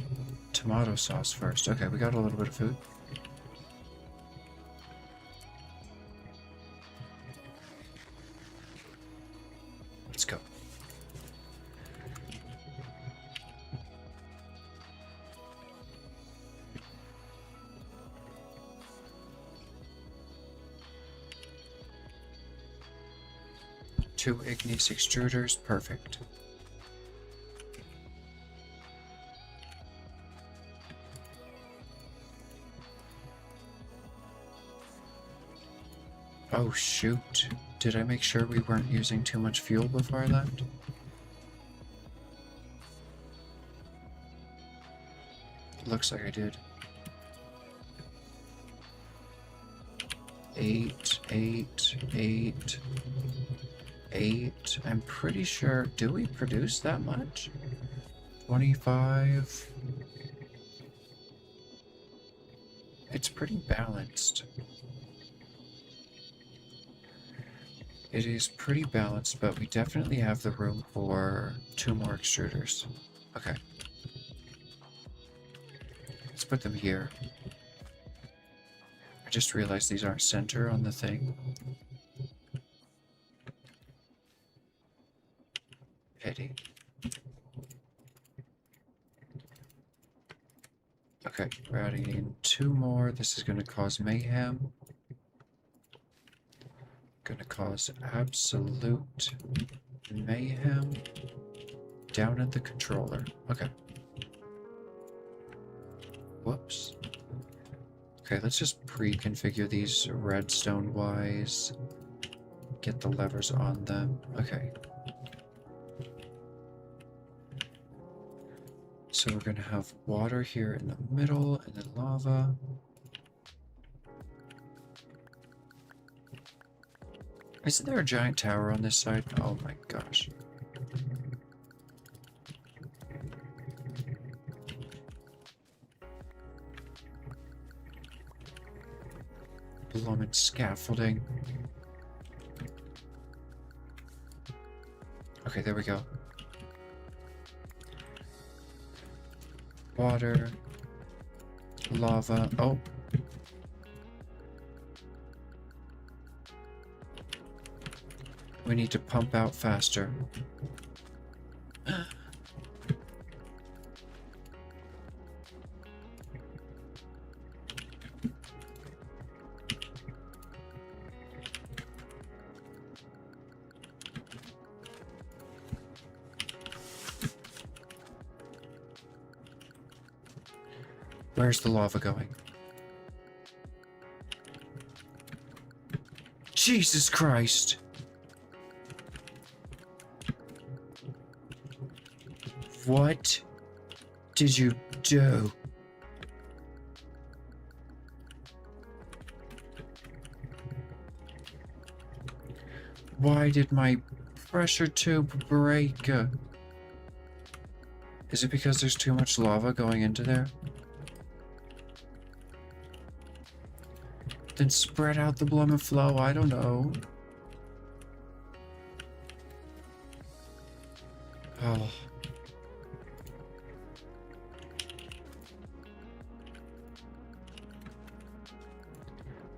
tomato sauce first. Okay, we got a little bit of food. Let's go. Two igneous extruders, perfect. Oh shoot, did I make sure we weren't using too much fuel before I left? Looks like I did. 8, 8, 8, 8. I'm pretty sure, do we produce that much? 25. It's pretty balanced. It is pretty balanced, but we definitely have the room for 2 more extruders. Okay. Let's put them here. I just realized these aren't center on the thing. Pity. Okay, we're adding in 2 more. This is going to cause mayhem. Gonna cause absolute mayhem down at the controller. Okay. Whoops. Okay, let's just pre-configure these redstone-wise. Get the levers on them. Okay. So we're gonna have water here in the middle, and then lava. Isn't there a giant tower on this side? Oh my gosh. Bloomin' scaffolding. Okay, there we go. Water. Lava. Oh. We need to pump out faster. Where's the lava going? Jesus Christ! What did you do? Why did my pressure tube break? Is it because there's too much lava going into there? Then spread out the bloom and flow, I don't know. Oh.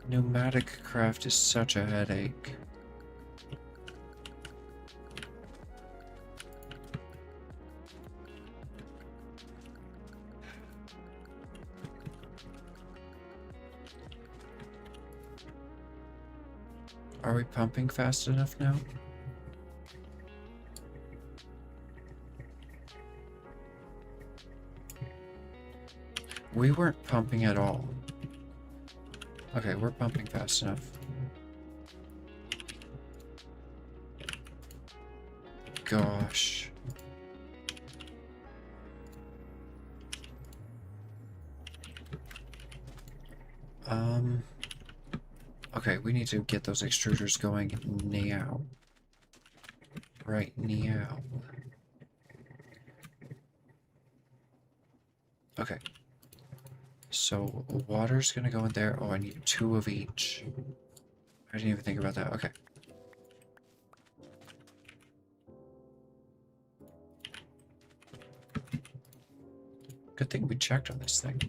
Pneumatic craft is such a headache. Are we pumping fast enough now? We weren't pumping at all. Okay, we're pumping fast enough. Gosh. Okay, we need to get those extruders going now. Right now. Okay. So, water's gonna go in there. Oh, I need 2 of each. I didn't even think about that. Okay. Good thing we checked on this thing.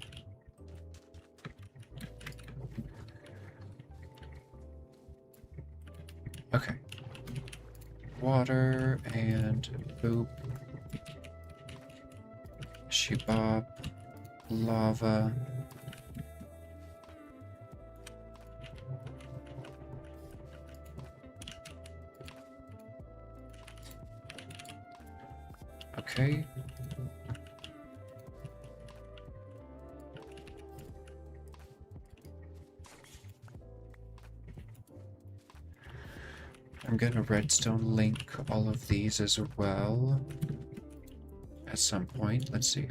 Okay. Water and boop. Shibop. Lava. Okay. I'm gonna redstone link all of these as well at some point. Let's see.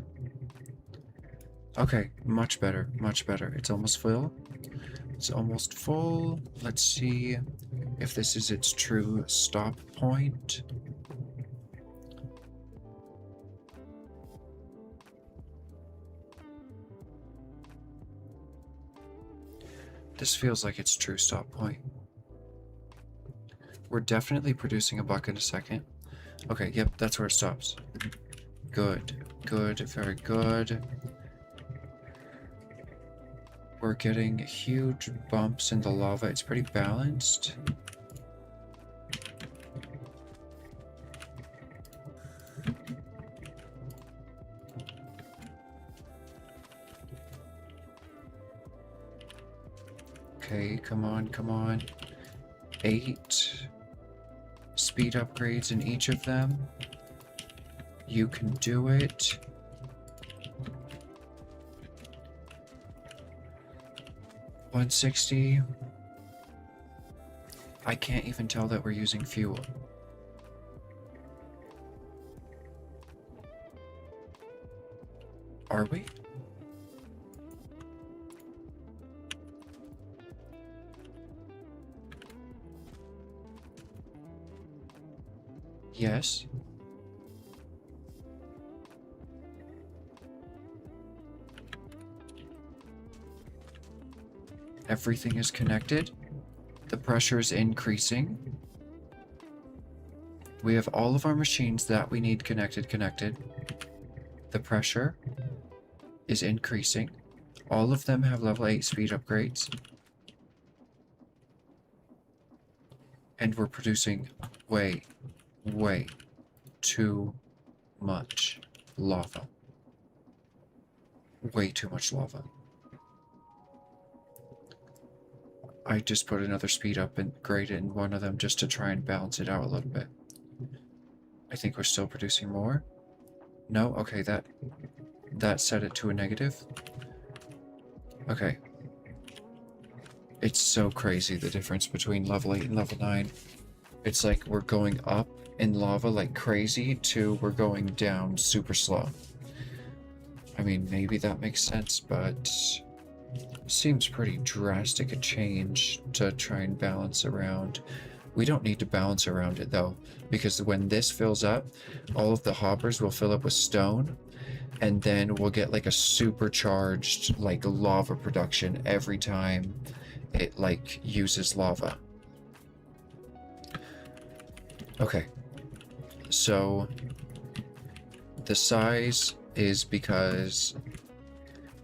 Okay, much better, much better. It's almost full. It's almost full. Let's see if this is its true stop point. This feels like its true stop point. We're definitely producing a bucket a second. Okay, yep, that's where it stops. Good, good, very good. We're getting huge bumps in the lava. It's pretty balanced. Okay, come on, come on. 8 speed upgrades in each of them. You can do it. $160. I can't even tell that we're using fuel. Are we? Yes. Everything is connected. The pressure is increasing. We have all of our machines that we need connected. The pressure is increasing. All of them have level 8 speed upgrades. And we're producing way too much lava. Way too much lava. I just put another speed up and grade in one of them just to try and balance it out a little bit. I think we're still producing more. No? Okay, that set it to a negative. Okay. It's so crazy, the difference between level 8 and level 9. It's like we're going up in lava like crazy to we're going down super slow. I mean, maybe that makes sense, but seems pretty drastic a change to try and balance around. We don't need to balance around it though, because when this fills up, all of the hoppers will fill up with stone, and then we'll get like a supercharged like lava production every time it like uses lava. Okay, so the size is because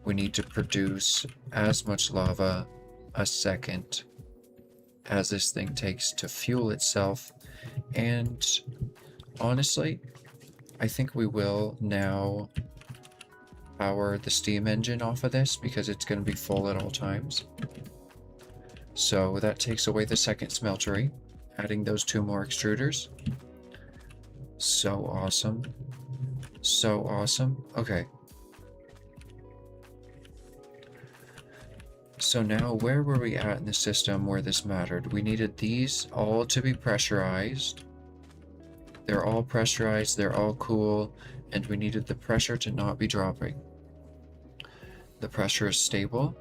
we need to produce as much lava a second as this thing takes to fuel itself, and honestly, I think we will now power the steam engine off of this because it's going to be full at all times. So that takes away the second smeltery, adding those 2 more extruders. So awesome. So awesome. Okay. So now, where were we at in the system where this mattered? We needed these all to be pressurized. They're all pressurized, they're all cool, and we needed the pressure to not be dropping. The pressure is stable.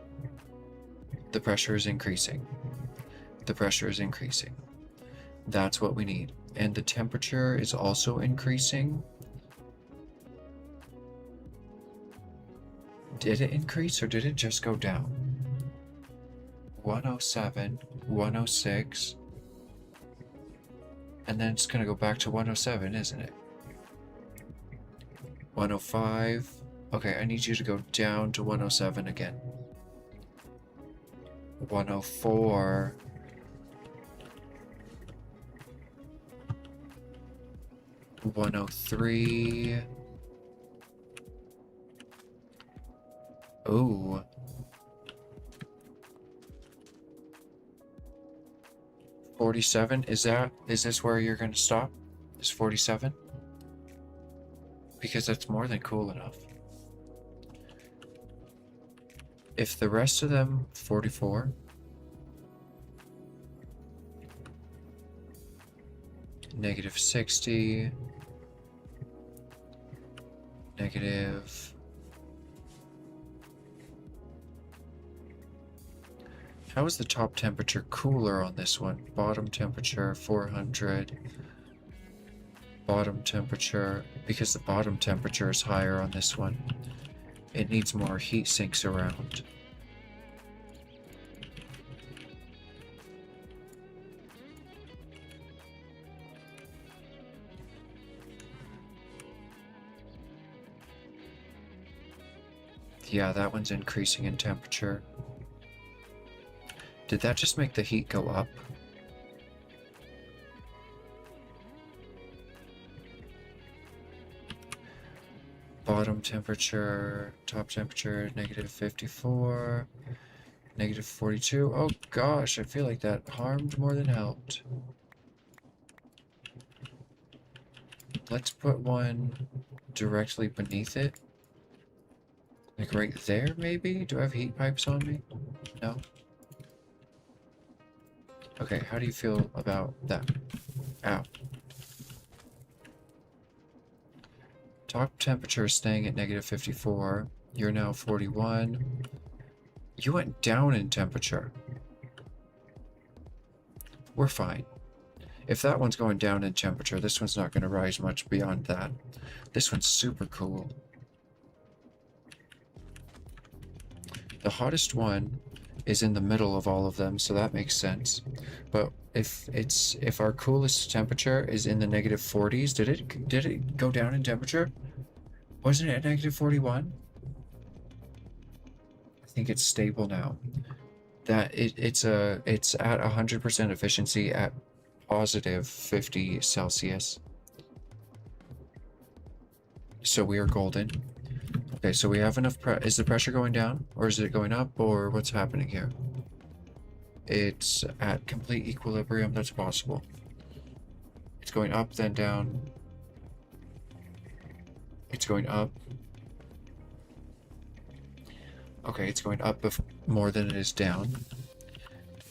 The pressure is increasing. The pressure is increasing. That's what we need. And the temperature is also increasing. Did it increase or did it just go down? 107, 106, and then it's gonna go back to 107, isn't it? 105. Okay, I need you to go down to 107 again. 104. 103. Ooh. 47? Is this where you're gonna stop? Is 47? Because that's more than cool enough. If the rest of them 44, negative 60, negative. How is the top temperature cooler on this one? Bottom temperature 400. Bottom temperature, because the bottom temperature is higher on this one. It needs more heat sinks around. Yeah, that one's increasing in temperature. Did that just make the heat go up? Bottom temperature, top temperature, -54, -42. Oh gosh, I feel like that harmed more than helped. Let's put one directly beneath it. Like right there, maybe? Do I have heat pipes on me? No? Okay, how do you feel about that? Ow. Top temperature is staying at -54. You're now 41. You went down in temperature. We're fine. If that one's going down in temperature, this one's not going to rise much beyond that. This one's super cool. The hottest one is in the middle of all of them, so that makes sense. But if our coolest temperature is in the -40s, did it go down in temperature? Wasn't it at -41? I think it's stable now. That it's at 100% efficiency at +50 Celsius. So we are golden. Okay, so we have enough is the pressure going down, or is it going up, or what's happening here? It's at complete equilibrium. That's possible. It's going up, then down. It's going up. Okay, it's going up more than it is down.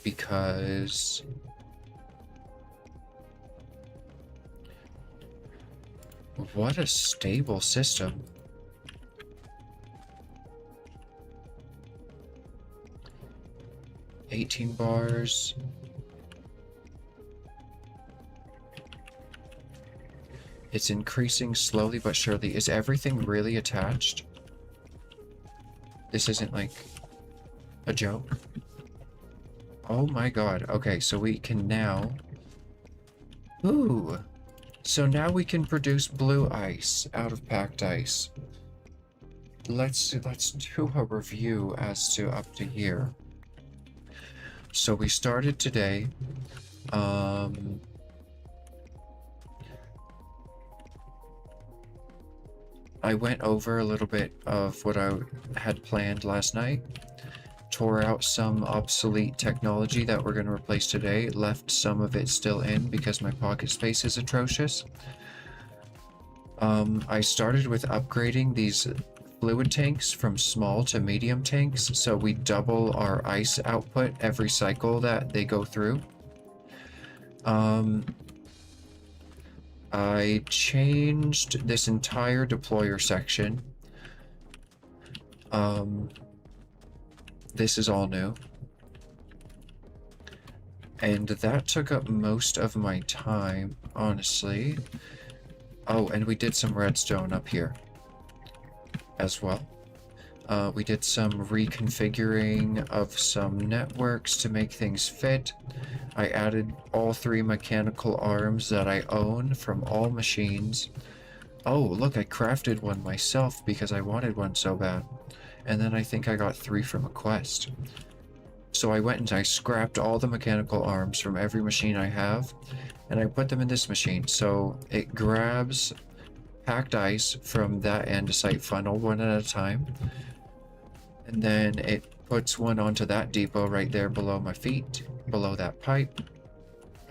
Because... what a stable system. $18 bars. It's increasing slowly but surely. Is everything really attached? This isn't like a joke. Oh my god. Okay, so we can now... ooh! So now we can produce blue ice out of packed ice. Let's do a review as to up to here. So we started today. I went over a little bit of what I had planned last night. Tore out some obsolete technology that we're going to replace today. Left some of it still in because my pocket space is atrocious. I started with upgrading these fluid tanks from small to medium tanks, so we double our ice output every cycle that they go through. I changed this entire deployer section. This is all new. And that took up most of my time, honestly. Oh, and we did some redstone up here as well. We did some reconfiguring of some networks to make things fit. I added all 3 mechanical arms that I own from all machines. Oh, look, I crafted one myself because I wanted one so bad. And then I think I got 3 from a quest. So I went and I scrapped all the mechanical arms from every machine I have, and I put them in this machine. So it grabs packed ice from that andesite funnel one at a time, and then it puts one onto that depot right there below my feet, below that pipe,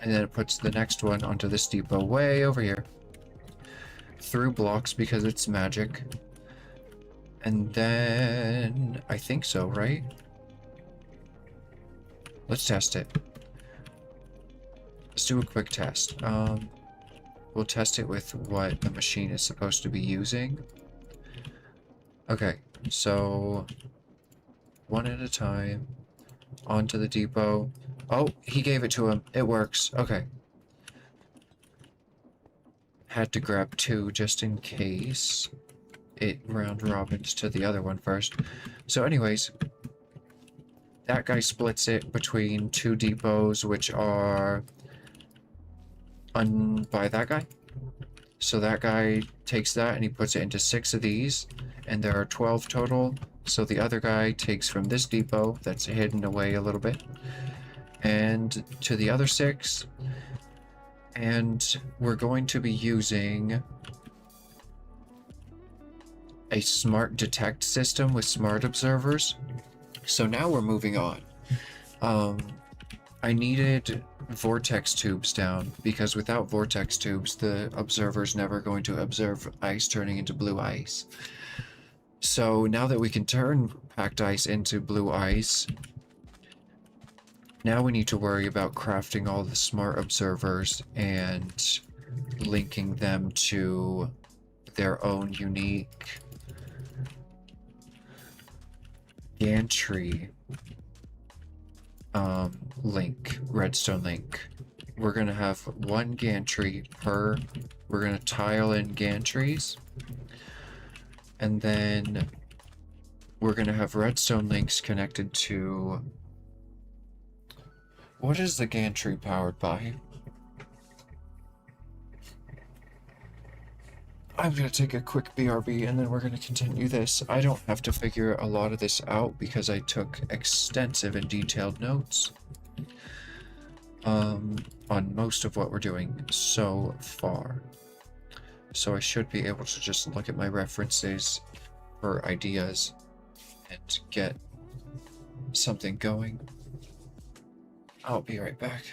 and then it puts the next one onto this depot way over here, through blocks because it's magic. And then I think so, right? Let's test it. Let's do a quick test. We'll test it with what the machine is supposed to be using. Okay, so one at a time, onto the depot. Oh, he gave it to him. It works. Okay. Had to grab 2 just in case it round robins to the other one first. So anyways, that guy splits it between 2 depots, which are by that guy. So that guy takes that and he puts it into 6 of these, and there are 12 total. So the other guy takes from this depot that's hidden away a little bit, and to the other 6. And we're going to be using a smart detect system with smart observers. So now we're moving on. I needed vortex tubes down, because without vortex tubes, the observer's never going to observe ice turning into blue ice. So now that we can turn packed ice into blue ice, now we need to worry about crafting all the smart observers and linking them to their own unique gantry redstone link. We're gonna have 1 gantry per. We're gonna tile in gantries, and then we're gonna have redstone links connected to. What is the gantry powered by? I'm gonna take a quick BRB and then we're gonna continue this. I don't have to figure a lot of this out because I took extensive and detailed notes on most of what we're doing so far. So I should be able to just look at my references for ideas and get something going. I'll be right back.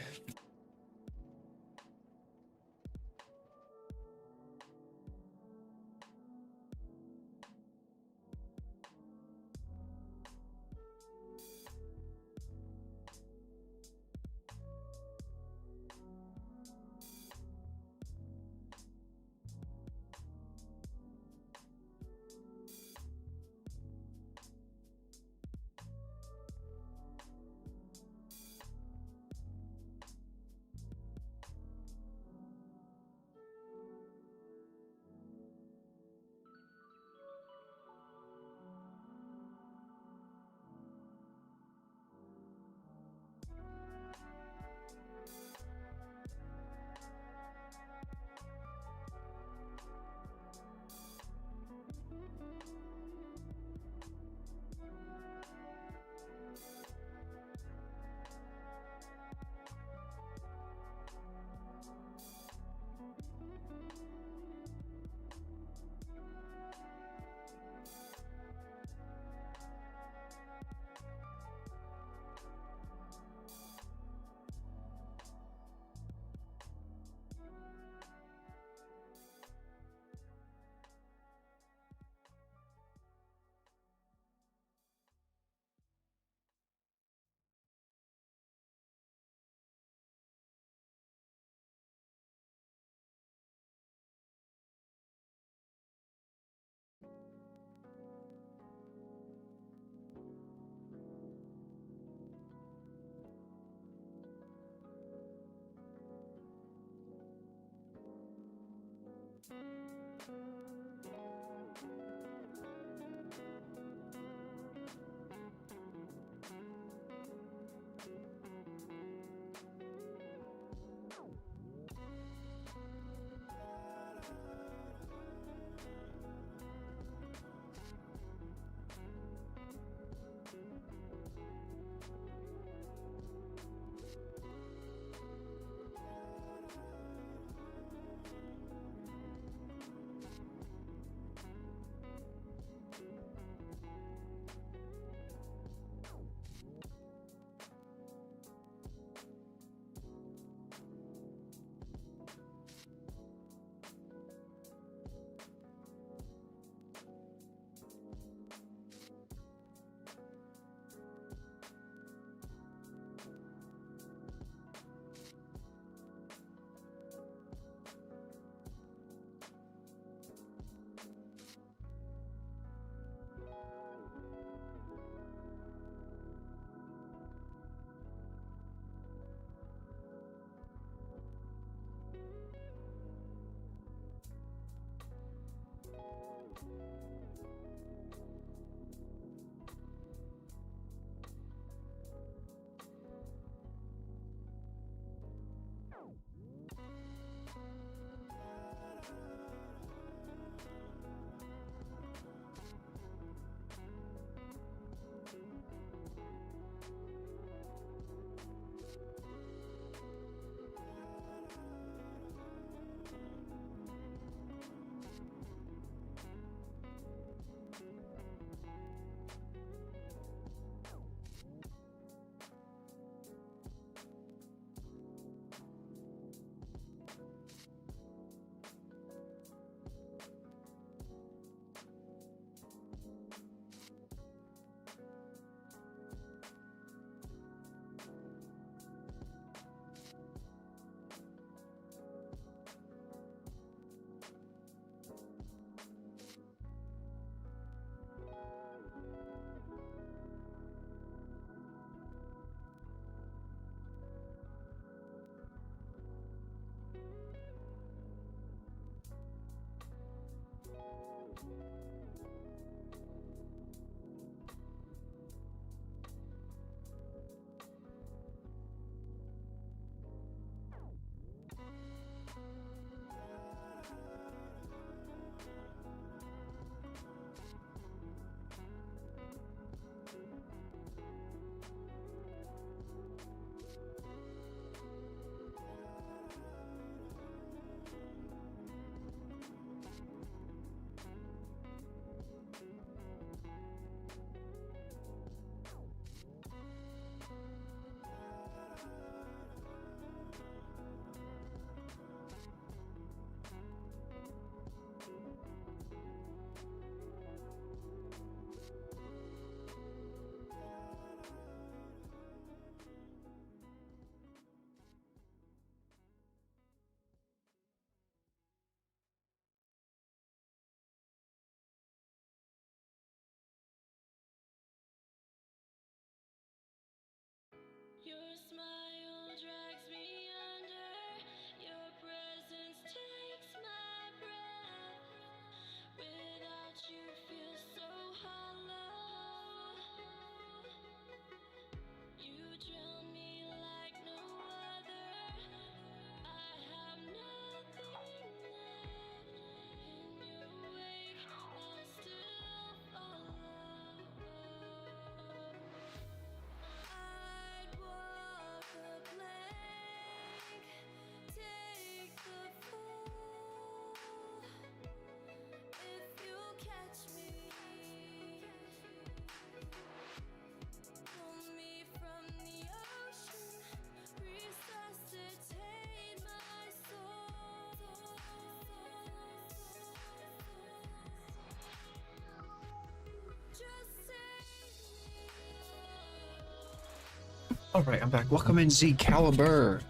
Alright, I'm back. Welcome in, Z Caliber.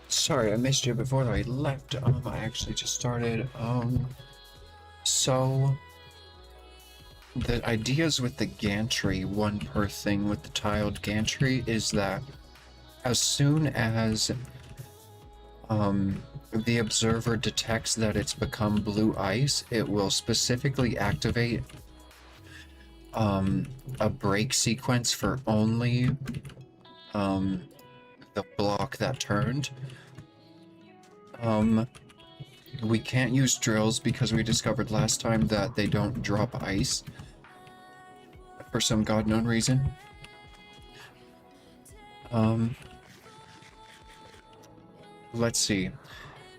Sorry, I missed you before I left. I actually just started. So the ideas with the gantry, one per thing with the tiled gantry, is that as soon as the observer detects that it's become blue ice, it will specifically activate a break sequence for only the block that turned. We can't use drills because we discovered last time that they don't drop ice for some god known reason. Let's see.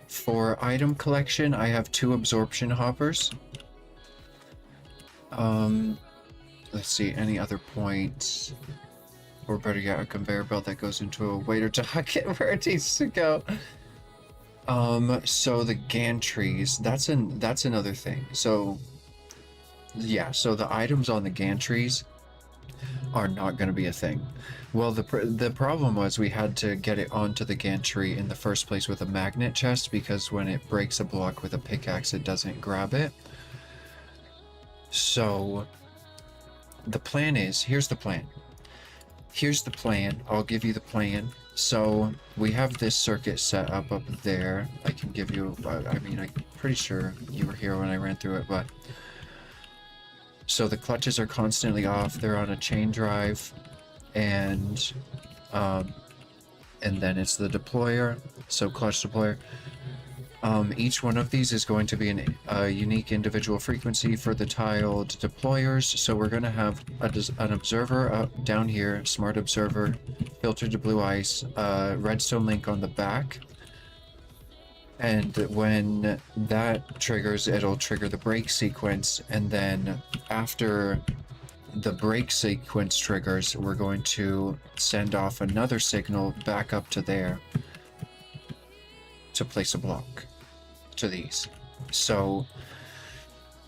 For item collection, I have 2 absorption hoppers. Let's see, any other points? Or better yet, a conveyor belt that goes into a waiter docket where it needs to go. So the gantries, that's another thing. So yeah, so the items on the gantries are not going to be a thing. Well, the problem was we had to get it onto the gantry in the first place with a magnet chest, because when it breaks a block with a pickaxe, it doesn't grab it. So the plan is, here's the plan. I'll give you the plan. So we have this circuit set up there. I can give you, I mean, I'm pretty sure you were here when I ran through it, but so the clutches are constantly off. They're on a chain drive, and then it's the deployer. So clutch deployer. Each one of these is going to be a unique individual frequency for the tiled deployers. So we're going to have an observer up down here, smart observer, filtered to blue ice, redstone link on the back. And when that triggers, it'll trigger the break sequence. And then after the break sequence triggers, we're going to send off another signal back up to there to place a block to these. So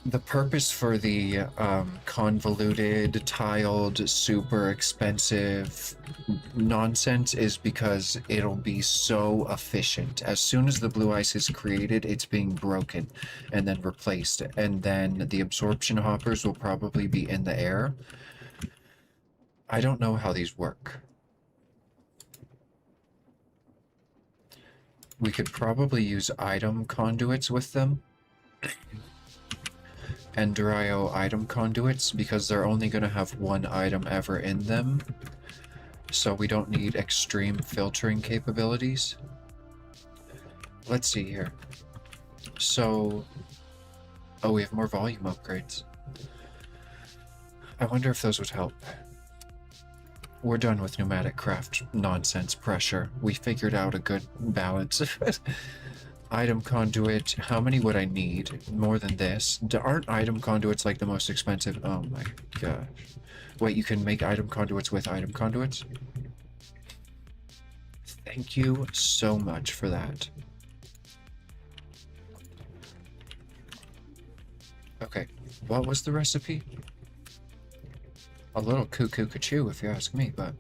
the purpose for the convoluted, tiled, super expensive nonsense is because it'll be so efficient. As soon as the blue ice is created, it's being broken and then replaced. And then the absorption hoppers will probably be in the air. I don't know how these work. We could probably use item conduits with them. And Durio item conduits, because they're only going to have one item ever in them. So we don't need extreme filtering capabilities. Let's see here. So, oh, we have more volume upgrades. I wonder if those would help. We're done with pneumatic craft nonsense pressure. We figured out a good balance. Item conduit, how many would I need? More than this? Aren't item conduits like the most expensive? Oh my gosh. Wait, you can make item conduits with item conduits? Thank you so much for that. Okay, what was the recipe? A little cuckoo-ca-choo if you ask me, but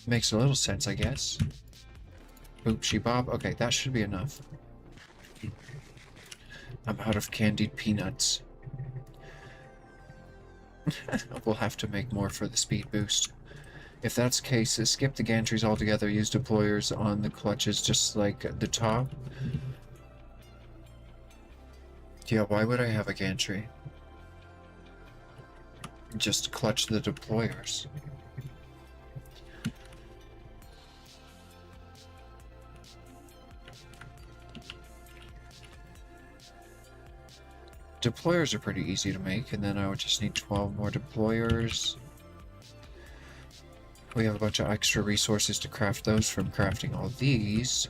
makes a little sense, I guess. Boop-she bob. Okay, that should be enough. I'm out of candied peanuts. We'll have to make more for the speed boost. If that's the case, skip the gantries altogether, use deployers on the clutches just like the top. Yeah, why would I have a gantry? Just clutch the deployers. Deployers are pretty easy to make, and then I would just need 12 more deployers. We have a bunch of extra resources to craft those from crafting all these.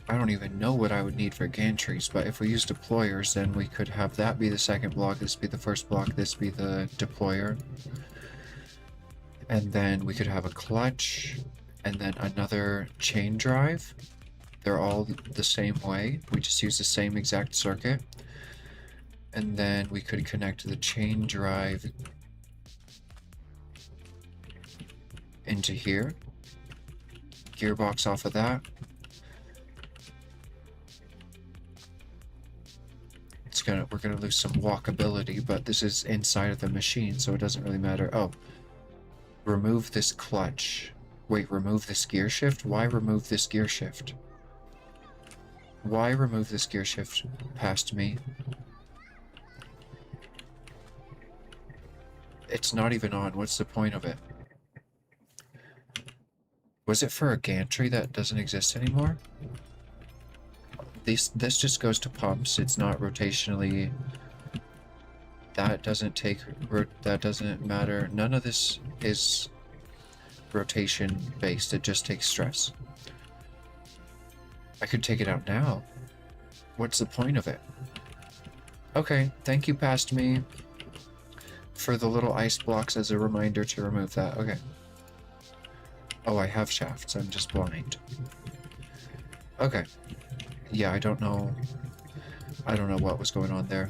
I don't even know what I would need for gantries, but if we use deployers, then we could have that be the second block, this be the first block, this be the deployer. And then we could have a clutch, and then another chain drive. They're all the same way. We just use the same exact circuit. And then we could connect the chain drive into here. Gearbox off of that. We're gonna lose some walkability, but this is inside of the machine, so it doesn't really matter. Oh, remove this clutch. Wait, remove this gear shift? Why remove this gear shift? Why remove this gear shift past me? It's not even on. What's the point of it? Was it for a gantry that doesn't exist anymore? This just goes to pumps. It's not rotationally. That doesn't matter. None of this is rotation based. It just takes stress. I could take it out now. What's the point of it? Okay, thank you past me for the little ice blocks as a reminder to remove that. Okay. Oh, I have shafts. I'm just blind. Okay. Yeah, I don't know what was going on there.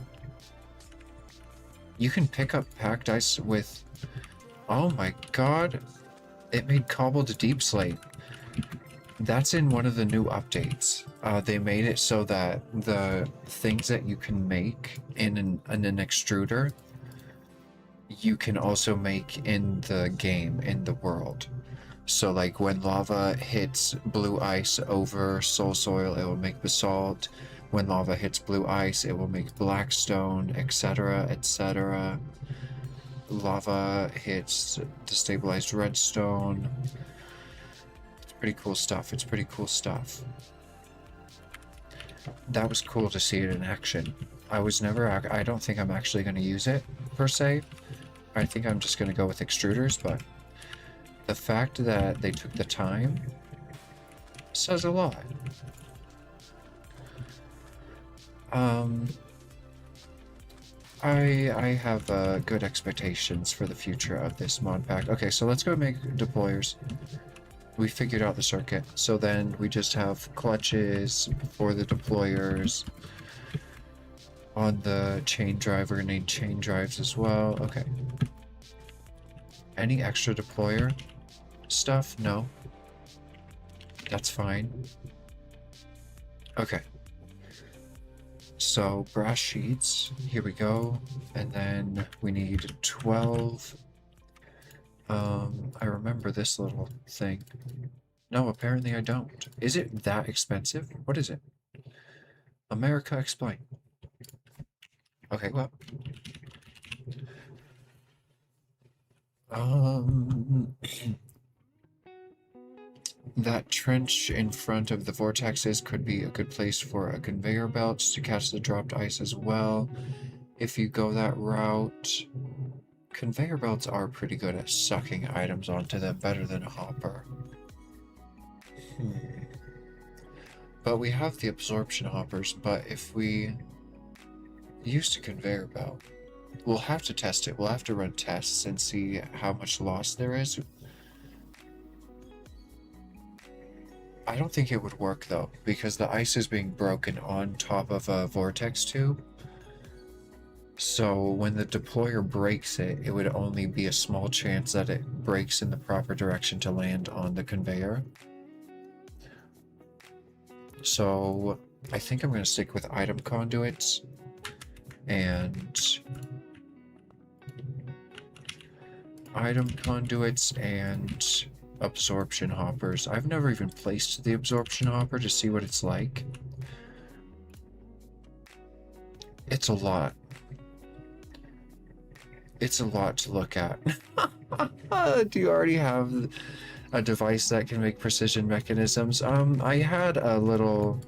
You can pick up packed ice with... Oh my god. It made cobbled deep slate. That's in one of the new updates. They made it so that the things that you can make in an extruder, you can also make in the game, in the world. So like when lava hits blue ice over soul soil, it will make basalt. When lava hits blue ice, it will make blackstone, etc., etc. Lava hits destabilized redstone. It's pretty cool stuff. It's pretty cool stuff. That was cool to see it in action. I don't think I'm actually going to use it, per se. I think I'm just going to go with extruders, but the fact that they took the time says a lot. I have good expectations for the future of this mod pack. Okay, so let's go make deployers. We figured out the circuit, so then we just have clutches for the deployers. On the chain drive, we're gonna need chain drives as well. Okay. Any extra deployer stuff? No. That's fine. Okay. So, brass sheets, here we go. And then we need 12. I remember this little thing. No, apparently I don't. Is it that expensive? What is it? America, explain. Okay, well. That trench in front of the vortexes could be a good place for a conveyor belt to catch the dropped ice as well. If you go that route, conveyor belts are pretty good at sucking items onto them, better than a hopper. But we have the absorption hoppers, but if we used a conveyor belt, we'll have to test it. We'll have to run tests and see how much loss there is. I don't think it would work though, because the ice is being broken on top of a vortex tube. So when the deployer breaks it, it would only be a small chance that it breaks in the proper direction to land on the conveyor. So I think I'm going to stick with item conduits and absorption hoppers. I've never even placed the absorption hopper to see what it's like. It's a lot. It's a lot to look at. Do you already have a device that can make precision mechanisms? I had a little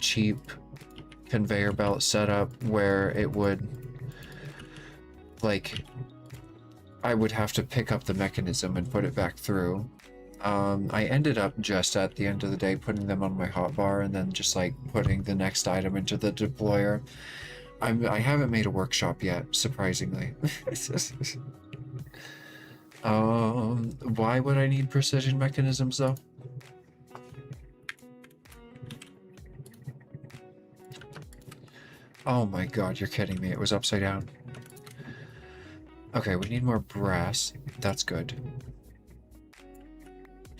cheap conveyor belt setup where it would, like, I would have to pick up the mechanism and put it back through. I ended up just at the end of the day putting them on my hotbar and then just like putting the next item into the deployer. I haven't made a workshop yet, surprisingly. Why would I need precision mechanisms though? Oh my god, you're kidding me. It was upside down. Okay, we need more brass. That's good.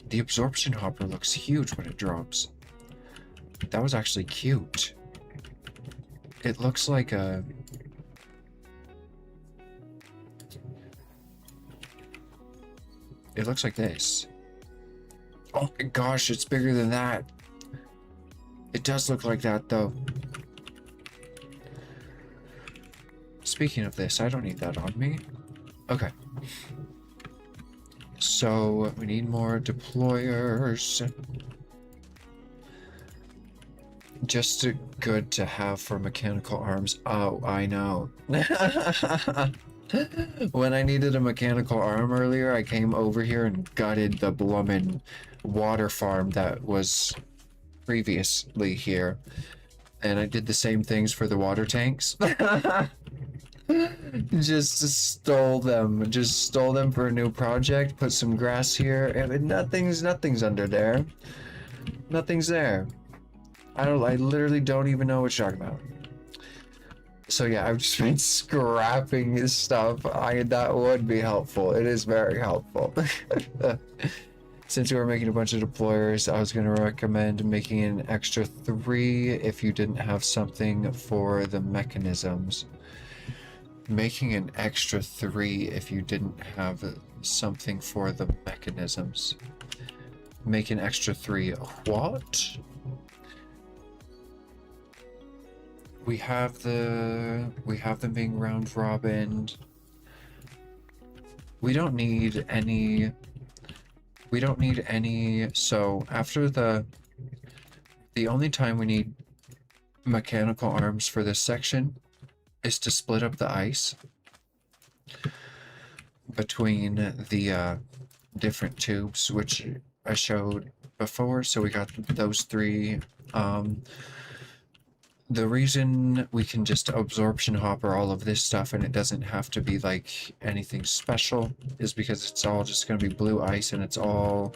The absorption hopper looks huge when it drops. That was actually cute. It looks like a... It looks like this. Oh my gosh, it's bigger than that. It does look like that though. Speaking of this, I don't need that on me. Okay. So we need more deployers. Just good to have for mechanical arms. Oh, I know. When I needed a mechanical arm earlier, I came over here and gutted the bloomin' water farm that was previously here. And I did the same things for the water tanks. Just stole them. Just stole them for a new project. Put some grass here. And nothing's under there. Nothing's there. I literally don't even know what you're talking about. So yeah, I've just been scrapping his stuff. That would be helpful. It is very helpful. Since we were making a bunch of deployers, I was going to recommend making an extra 3 if you didn't have something for the mechanisms. Making an extra 3 if you didn't have something for the mechanisms. Make an extra 3. What? We have them being round robin. We don't need any. So after the only time we need mechanical arms for this section is to split up the ice between the different tubes, which I showed before. So we got those 3. The reason we can just absorption hopper all of this stuff and it doesn't have to be like anything special is because it's all just going to be blue ice and it's all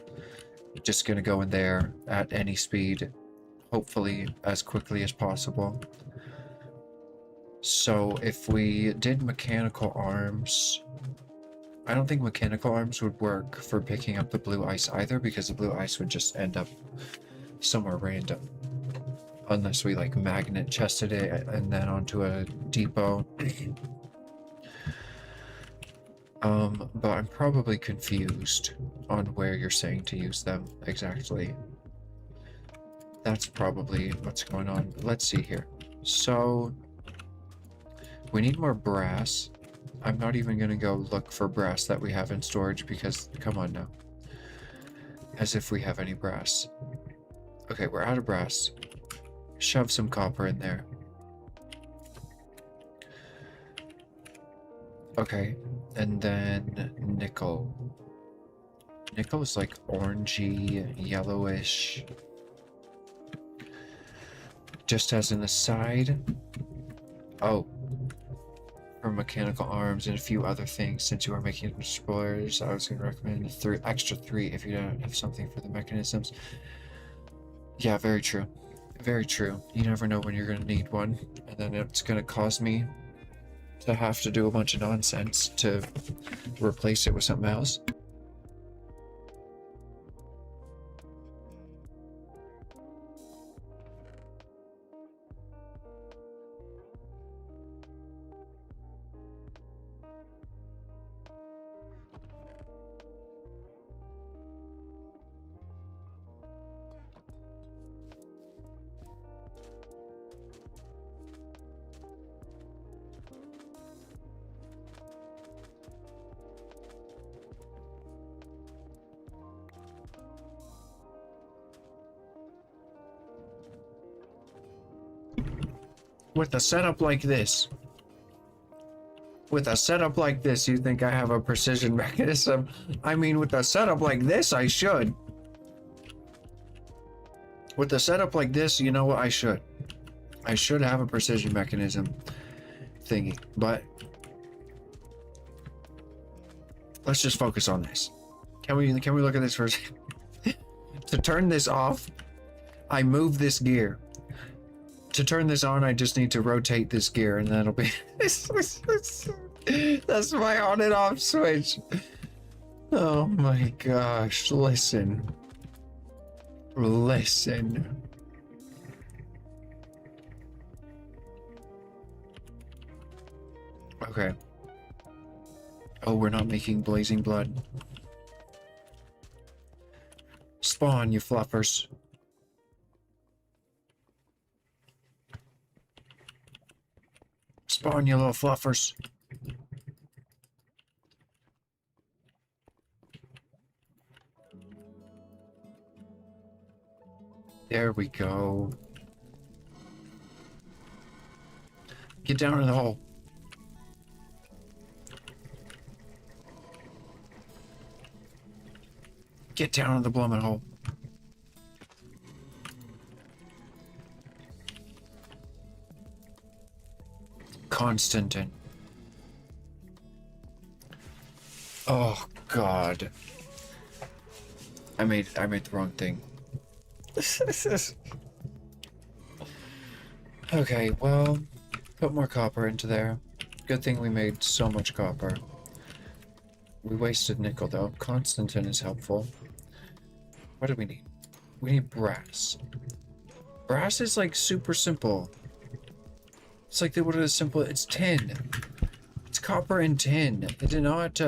just going to go in there at any speed, hopefully as quickly as possible. So if we did mechanical arms, I don't think mechanical arms would work for picking up the blue ice either, because the blue ice would just end up somewhere random. Unless we like magnet chested it and then onto a depot. But I'm probably confused on where you're saying to use them exactly. That's probably what's going on. Let's see here. So we need more brass. I'm not even gonna go look for brass that we have in storage because come on now. As if we have any brass. Okay, we're out of brass. Shove some copper in there. Okay, and then nickel. Nickel is like orangey, yellowish. Just as an aside. Oh. For mechanical arms and a few other things, since you are making explorers, I was going to recommend extra 3 if you don't have something for the mechanisms. Yeah, very true. Very true. You never know when you're going to need one, and then it's going to cause me to have to do a bunch of nonsense to replace it with something else. With a setup like this, you think I have a precision mechanism? I mean, with a setup like this, I should. With a setup like this, you know what? I should have a precision mechanism thingy, but let's just focus on this. Can we look at this first? To turn this off, I move this gear. To turn this on, I just need to rotate this gear, and that'll be... That's my on and off switch. Oh my gosh, listen. Listen. Okay. Oh, we're not making blazing blood. Spawn, you fluffers. Spawn, you little fluffers. There we go. Get down in the hole. Get down in the bloomin' hole. Constantin. Oh God. I made the wrong thing. Okay, well, put more copper into there. Good thing we made so much copper. We wasted nickel though. Constantin is helpful. What do we need? We need brass. Brass is like super simple. It's like they would have simple. It's tin. It's copper and tin. It did not.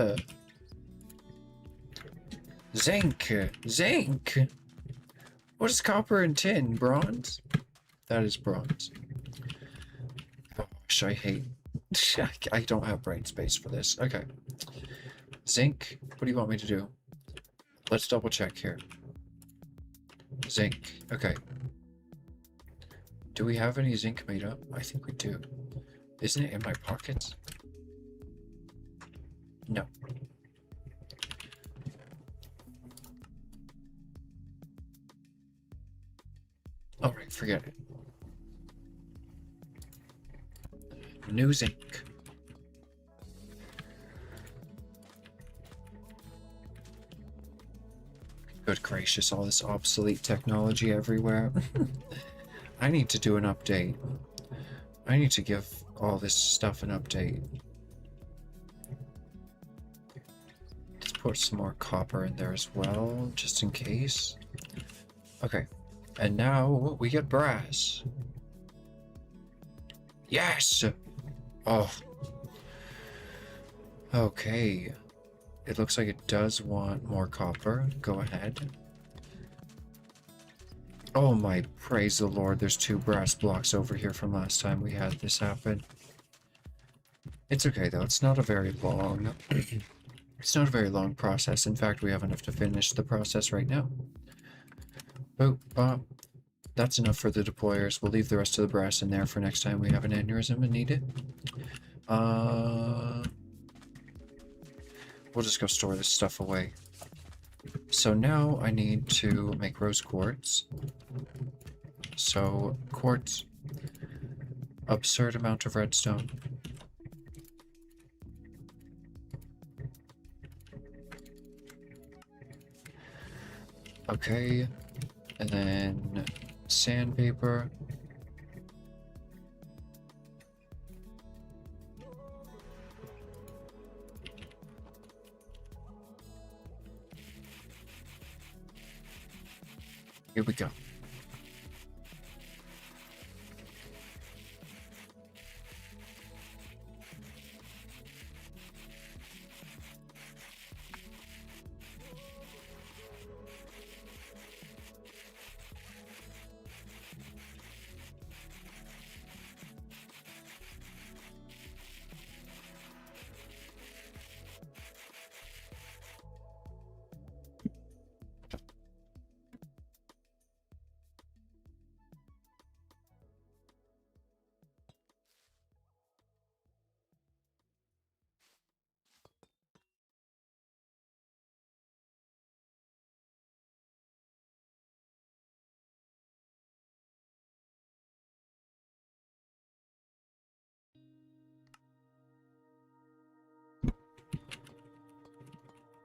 Zinc. Zinc. What is copper and tin? Bronze? That is bronze. Gosh, I hate. I don't have brain space for this. Okay. Zinc. What do you want me to do? Let's double check here. Zinc. Okay. Do we have any zinc made up? I think we do. Isn't it in my pockets? No. Alright, forget it. New zinc. Good gracious, all this obsolete technology everywhere. I need to do an update. I need to give all this stuff an update. Let's put some more copper in there as well, just in case. Okay, and now we get brass. Yes! Oh. Okay. It looks like it does want more copper. Go ahead. Oh my, praise the Lord, there's 2 brass blocks over here from last time we had this happen. It's okay though, it's not a very long... it's not a very long process. In fact, we have enough to finish the process right now. Oh, that's enough for the deployers. We'll leave the rest of the brass in there for next time we have an aneurysm and need it. We'll just go store this stuff away. So now I need to make rose quartz. So quartz, absurd amount of redstone. Okay, and then sandpaper. Here we go.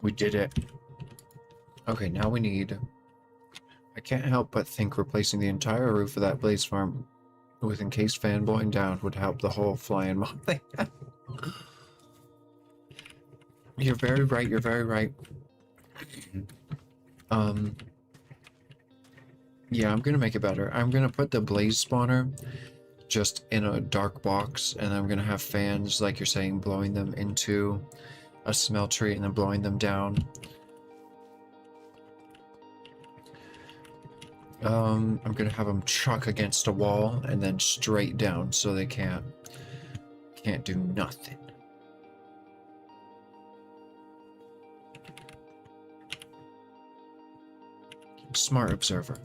We did it. Okay, now we need... I can't help but think replacing the entire roof of that blaze farm with encased fan blowing down would help the whole flying mob thing. You're very right, you're very right. Yeah, I'm gonna make it better. I'm gonna put the blaze spawner just in a dark box, and I'm gonna have fans, like you're saying, blowing them into a smeltery and then blowing them down. I'm gonna have them chuck against a wall and then straight down so they can't do nothing. Smart observer.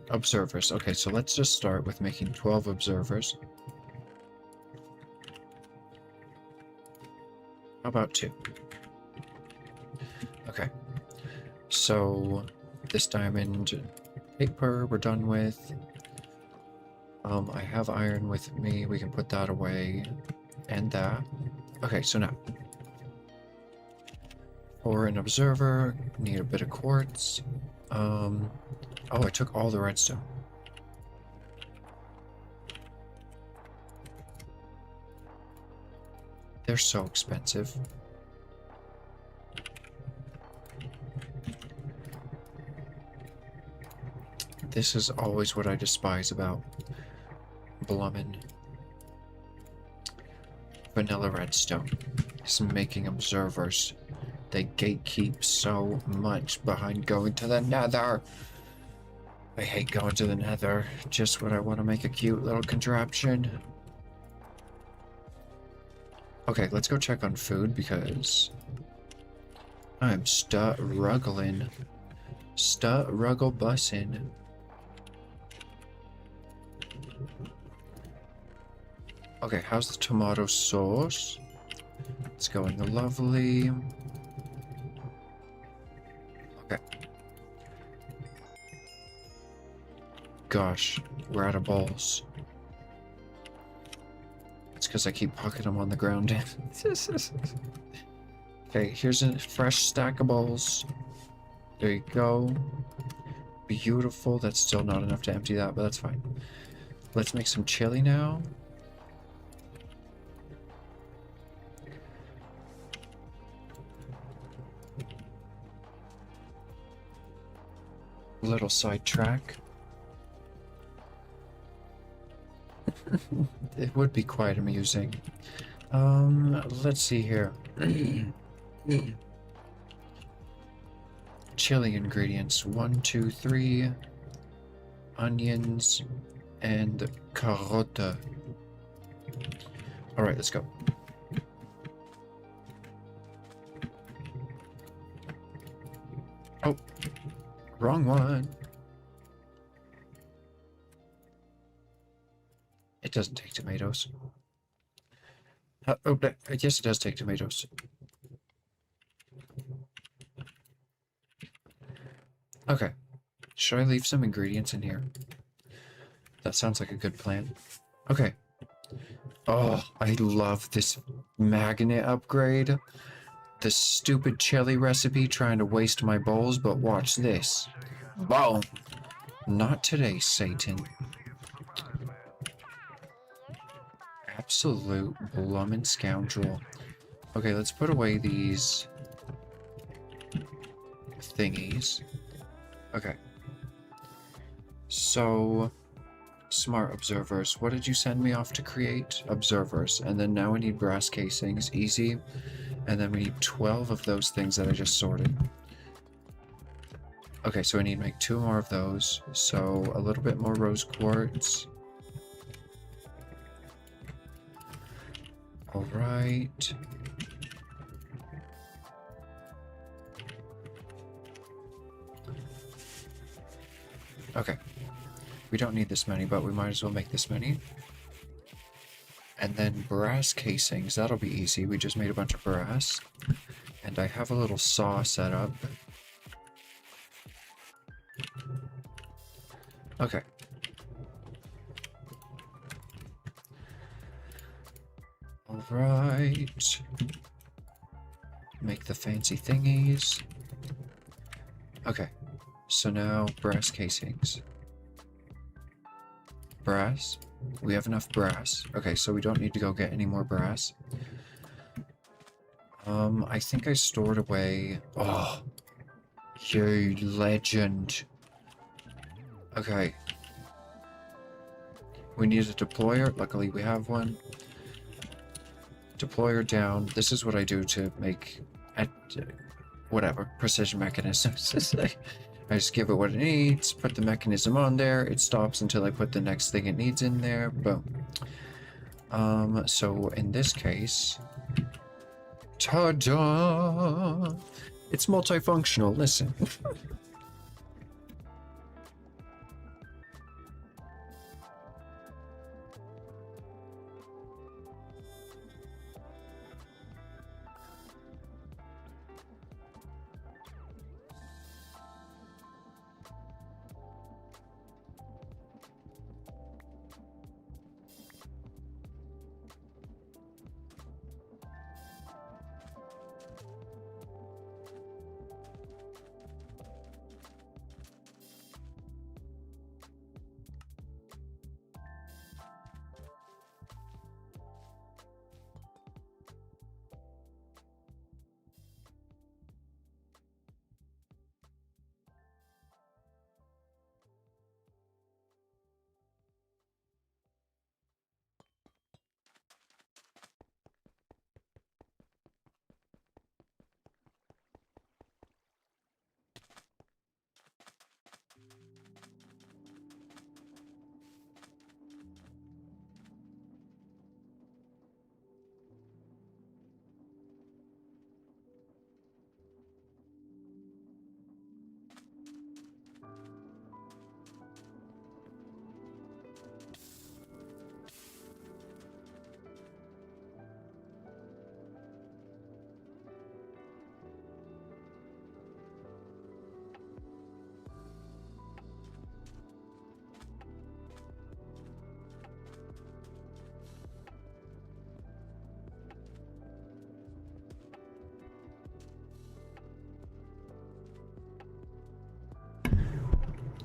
Observers. Okay, so let's just start with making 12 observers. How about 2? Okay. So this diamond paper we're done with. I have iron with me. We can put that away. And that. Okay, so now. For an observer, need a bit of quartz. Oh, I took all the redstone. They're so expensive. This is always what I despise about Blummin. Vanilla redstone is making observers. They gatekeep so much behind going to the nether. I hate going to the nether. Just when I want to make a cute little contraption. Okay, let's go check on food because I'm struggling. Struggle bussin'. Okay, how's the tomato sauce? It's going lovely. Okay. Gosh, we're out of balls. It's because I keep pocketing them on the ground. Okay, here's a fresh stack of balls. There you go. Beautiful. That's still not enough to empty that, but that's fine. Let's make some chili now. Little sidetrack. It would be quite amusing. Let's see here. Chili ingredients. 1, 2, 3. Onions and carota. Alright, let's go. Oh, wrong one. It doesn't take tomatoes. Oh, yes, it does take tomatoes. Okay. Should I leave some ingredients in here? That sounds like a good plan. Okay. Oh, I love this magnet upgrade. The stupid chili recipe trying to waste my bowls, but watch this. Boom! Not today, Satan. Absolute blummin' scoundrel. Okay, let's put away these thingies. Okay. So, smart observers. What did you send me off to create? Observers. And then now we need brass casings. Easy. And then we need 12 of those things that I just sorted. Okay, so I need to make 2 more of those. So, a little bit more rose quartz. Alright. Okay. We don't need this many, but we might as well make this many. And then brass casings, that'll be easy. We just made a bunch of brass. And I have a little saw set up. Okay. Alright. Make the fancy thingies. Okay. So now, brass casings. Brass. We have enough brass. Okay, so we don't need to go get any more brass. I think I stored away... Oh! You legend. Okay. We need a deployer. Luckily we have one. Deployer down. This is what I do to make... whatever. Precision mechanisms. I just give it what it needs, put the mechanism on there, it stops until I put the next thing it needs in there, boom. So in this case... Ta-da! It's multifunctional, listen.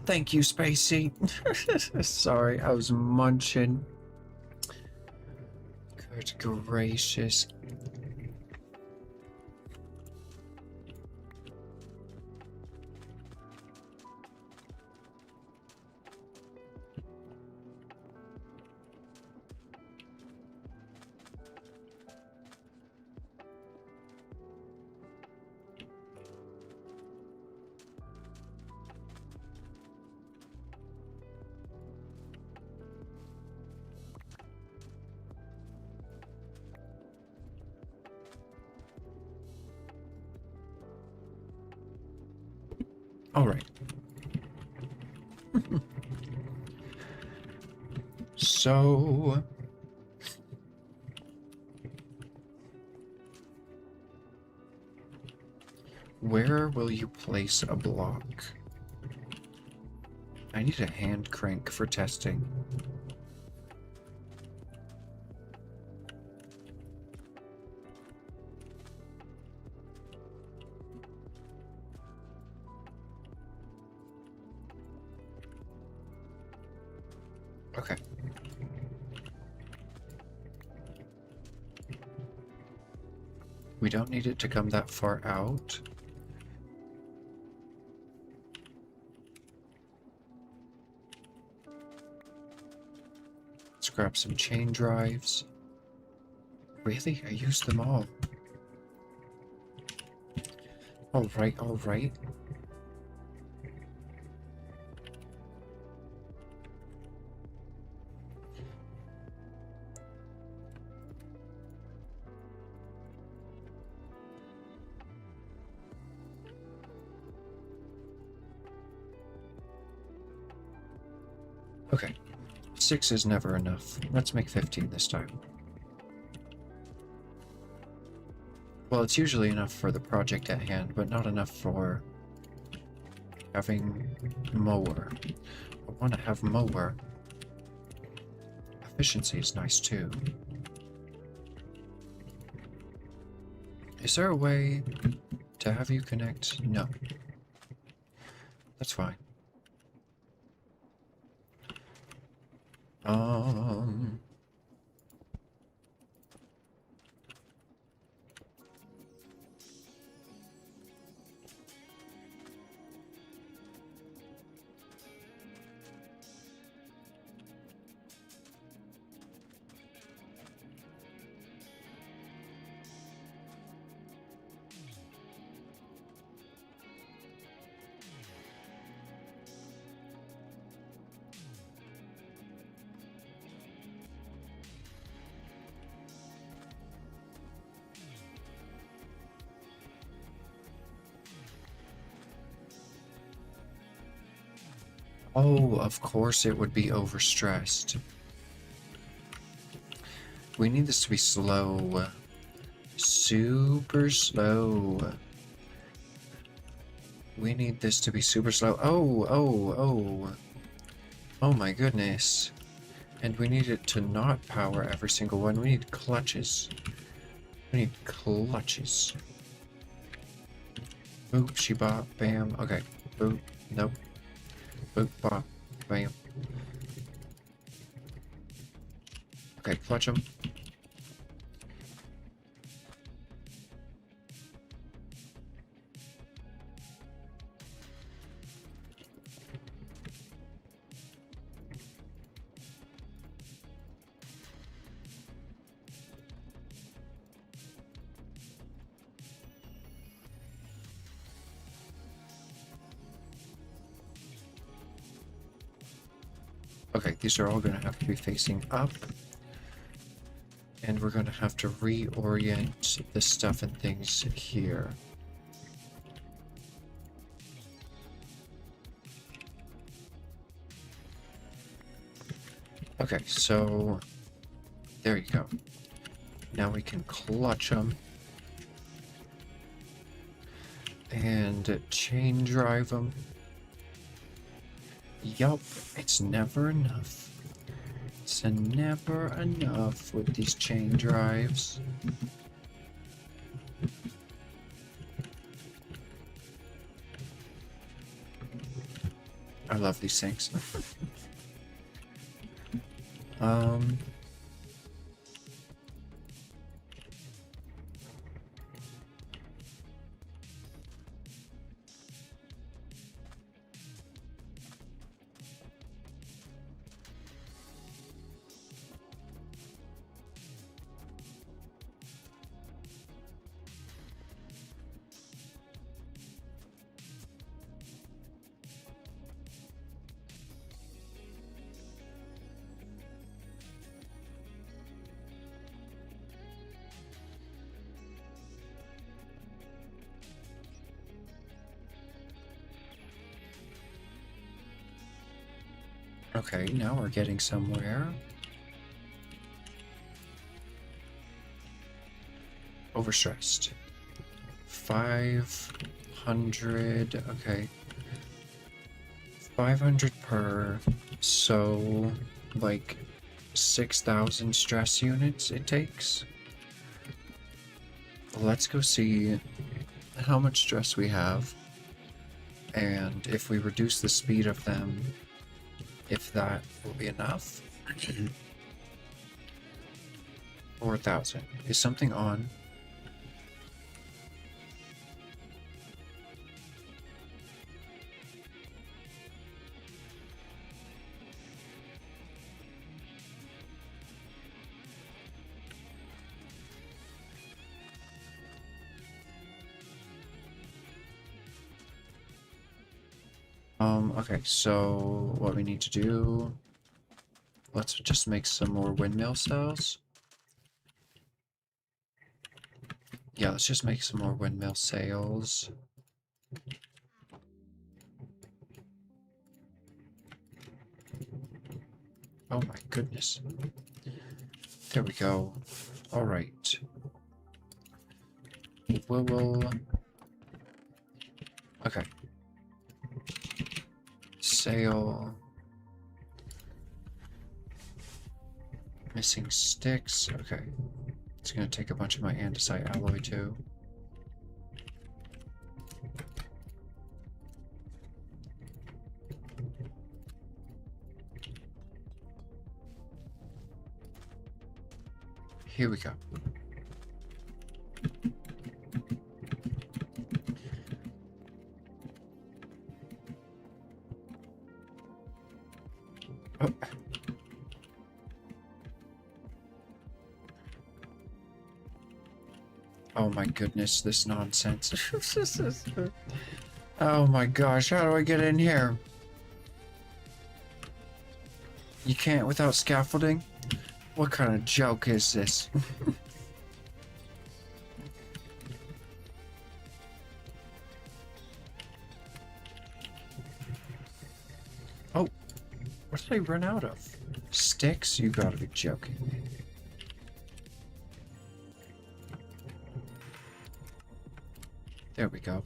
Thank you, Spacey. Sorry, I was munching. Good gracious. All right. So... where will you place a block? I need a hand crank for testing. Okay. We don't need it to come that far out. Let's grab some chain drives. Really? I used them all. Alright, alright. Okay. 6 is never enough. Let's make 15 this time. Well, it's usually enough for the project at hand, but not enough for having mower. I want to have mower. Efficiency is nice too. Is there a way to have you connect? No. That's fine. Oh, of course it would be overstressed. We need this to be slow. Super slow. We need this to be super slow. Oh, oh, oh. Oh my goodness. And we need it to not power every single one. We need clutches. We need clutches. Boop, she bop, bam. Okay. Boop, nope. Boop, bop, bam. Okay, clutch them. Okay, these are all going to have to be facing up. And we're going to have to reorient the stuff and things here. Okay, so there you go. Now we can clutch them. And chain drive them. Yup, it's never enough. It's never enough with these chain drives. I love these things. Okay, now we're getting somewhere. Overstressed. 500, okay. 500 per, so like 6,000 stress units it takes. Let's go see how much stress we have, and if we reduce the speed of them, if that will be enough. Or 1,000. Is something on? Okay, so what we need to do, let's just make some more windmill cells. Yeah, let's just make some more windmill sails. Oh my goodness. There we go. Alright. We'll... Okay. Sail. Missing sticks. Okay. It's gonna take a bunch of my andesite alloy too. Here we go. Oh. Oh my goodness, this nonsense. Oh my gosh, how do I get in here? You can't without scaffolding? What kind of joke is this? Oh. What did I run out of? Sticks? You gotta be joking me. There we go.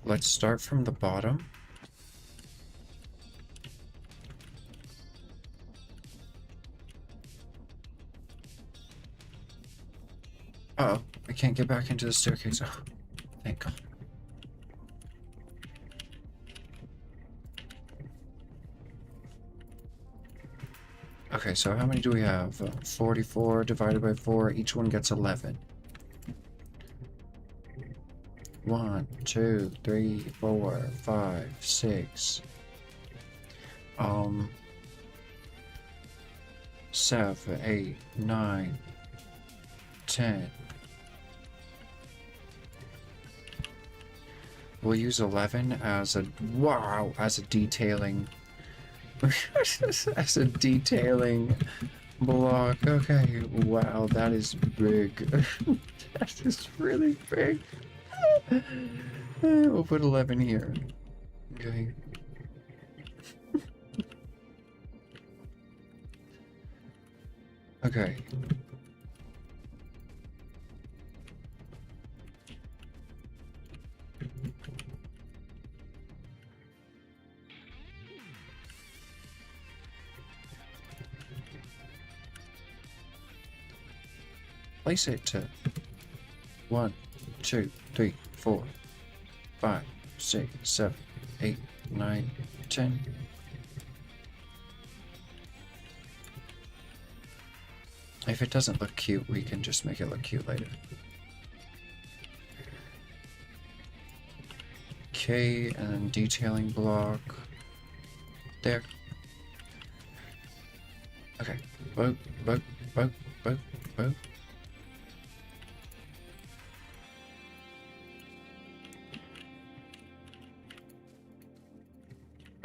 Let's start from the bottom. Uh-oh, I can't get back into the staircase. Oh, thank God. Okay, so how many do we have? 44 divided by 4. Each one gets 11. 1, 2, 3, 4, 5, 6. 7, 8, 9, 10. We'll use 11 as a as a detailing as a detailing block. Okay, wow, that is big. That is really big. We'll put 11 here. Okay. Okay. Place it to 1, 2, 3, 4, 5, 6, 7, 8, 9, 10. If it doesn't look cute, we can just make it look cute later. Okay, and then detailing block. There. Okay. Boat, boat, boat, boat, boat.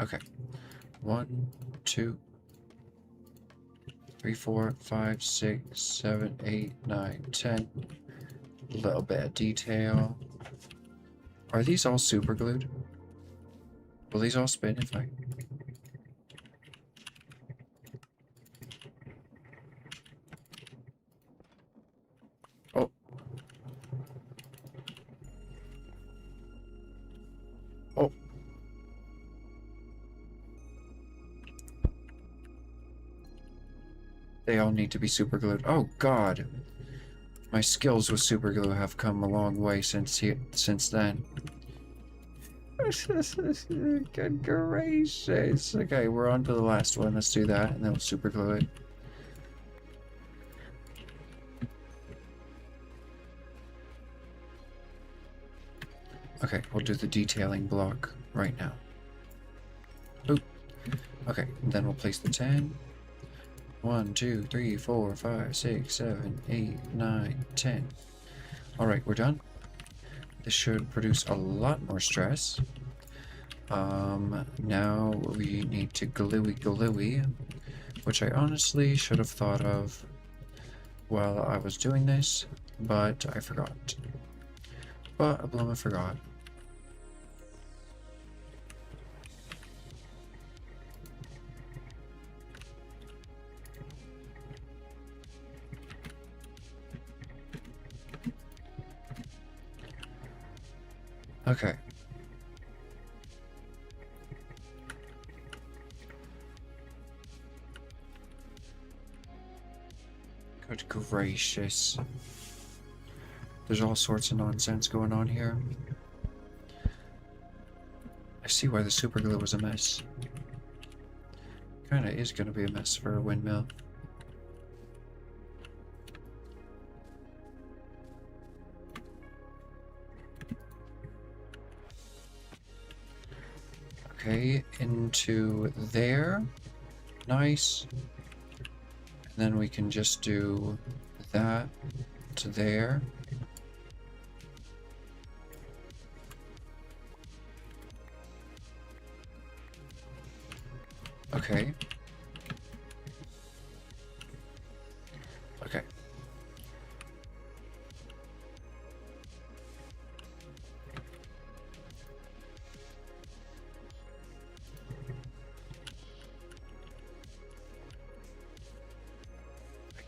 Okay. 1, 2, 3, 4, 5, 6, 7, 8, 9, 10. A little bit of detail. Are these all super glued? Will these all spin if I... Oh. Oh. They all need to be super glued. Oh God. My skills with super glue have come a long way since then. Good gracious. Okay, we're on to the last one. Let's do that, and then we'll super glue it. Okay, we'll do the detailing block right now. Oop. Okay, and then we'll place the 10. 1, 2, 3, 4, 5, 6, 7, 8, 9, 10. Alright, we're done. This should produce a lot more stress. Now we need to gluey, which I honestly should have thought of while I was doing this, but I forgot. But I blame I forgot. Okay. Good gracious. There's all sorts of nonsense going on here. I see why the super glue was a mess. Kinda is gonna be a mess for a windmill. Okay, into there. Nice. And then we can just do that to there. Okay. Okay.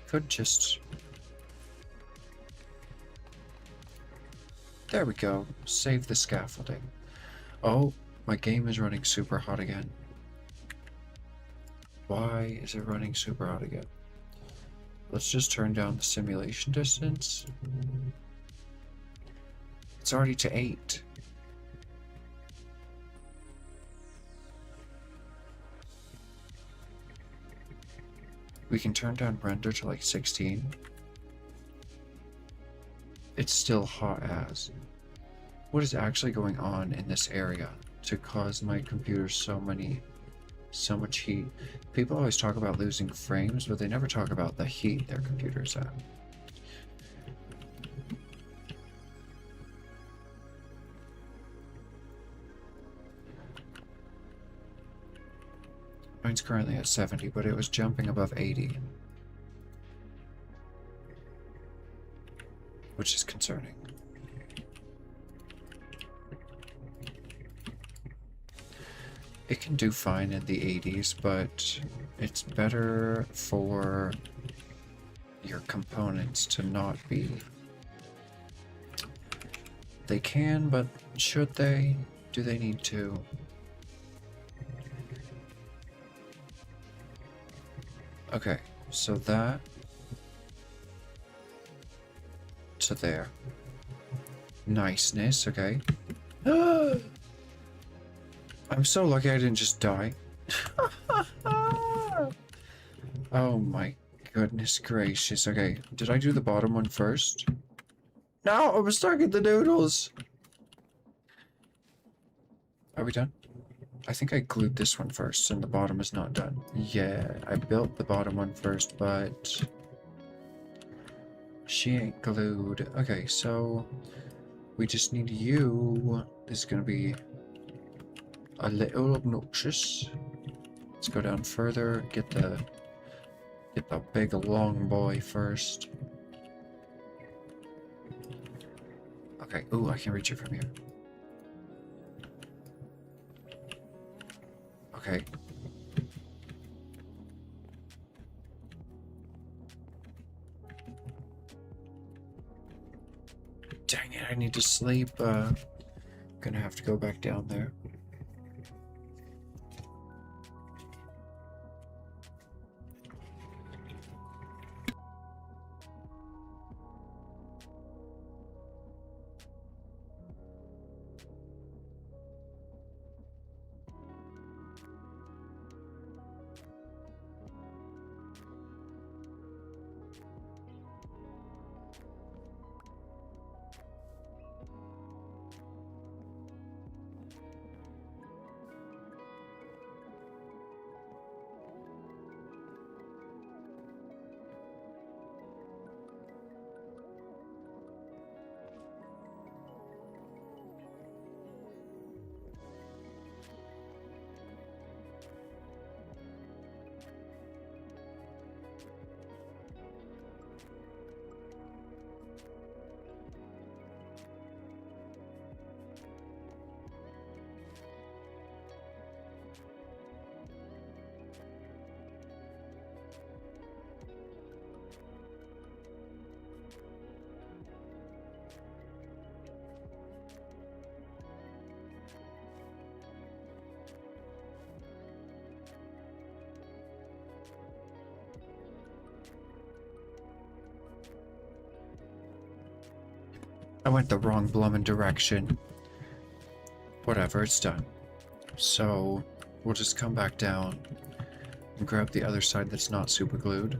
could just... There we go. Save the scaffolding. Oh, my game is running super hot again. Why is it running super hot again? Let's just turn down the simulation distance. It's already to 8. We can turn down render to like 16. It's still hot as. What is actually going on in this area to cause my computer so much heat? People always talk about losing frames, but they never talk about the heat their computer's at. Mine's currently at 70, but it was jumping above 80. Which is concerning. It can do fine in the 80s, but it's better for your components to not be. They can, but should they? Do they need to? Okay, so that to there. Niceness, okay. I'm so lucky I didn't just die. Oh my goodness gracious. Okay, did I do the bottom one first? No, I was stuck in the noodles. Are we done? I think I glued this one first and the bottom is not done. Yeah, I built the bottom one first, but she ain't glued. Okay, so we just need you. This is gonna be a little obnoxious. Let's go down further, get the big long boy first. Okay, ooh, I can reach it from here. Okay. Dang it, I need to sleep. Gonna have to go back down there. I went the wrong bloomin' direction. Whatever, it's done. So, we'll just come back down and grab the other side that's not super glued.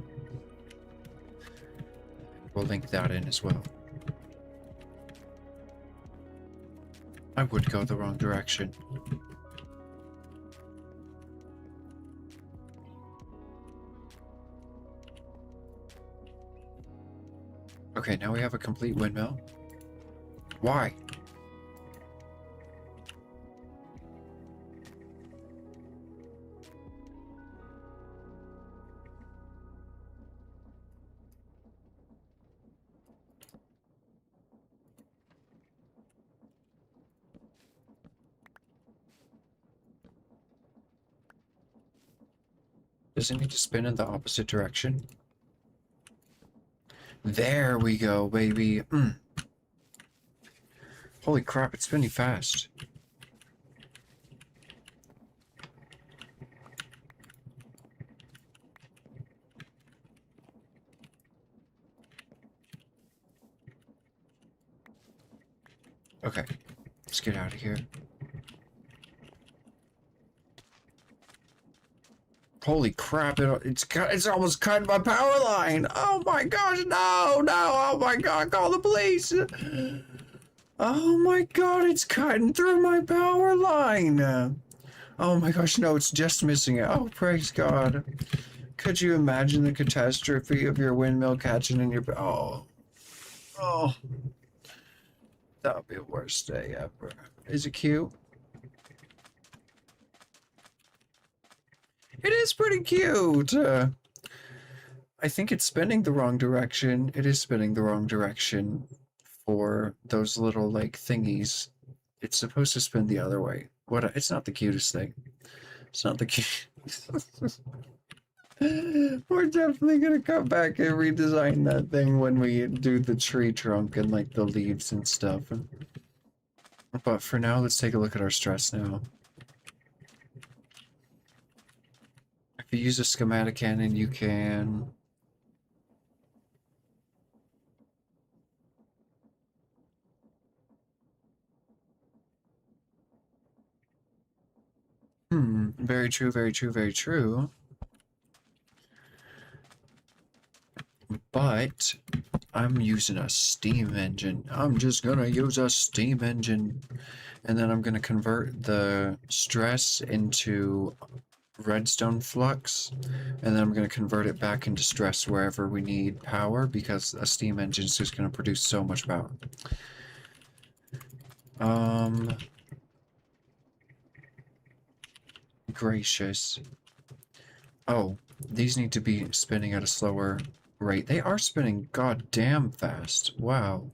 We'll link that in as well. I would go the wrong direction. Okay, now we have a complete windmill. Why? Does it need to spin in the opposite direction? There we go, baby. Holy crap, it's spinning fast. Okay, let's get out of here. Holy crap, it's almost cutting my power line. Oh my gosh, no, oh my god, call the police. Oh my god, it's cutting through my power line. Oh my gosh, no, it's just missing it. Oh, praise God. Could you imagine the catastrophe of your windmill catching in your... Oh. That would be the worst day ever. Is it cute? It is pretty cute. I think it's spinning the wrong direction. It is spinning the wrong direction for those little, like, thingies. It's supposed to spin the other way. It's not the cutest thing. It's not the cute. We're definitely gonna come back and redesign that thing when we do the tree trunk and, like, the leaves and stuff. But for now, let's take a look at our stress now. If you use a schematic cannon, you can... Very true, very true, very true. But I'm using a steam engine. I'm just gonna use a steam engine. And then I'm gonna convert the stress into redstone flux. And then I'm gonna convert it back into stress wherever we need power, because a steam engine is just gonna produce so much power. Gracious. Oh, these need to be spinning at a slower rate. They are spinning goddamn fast. Wow.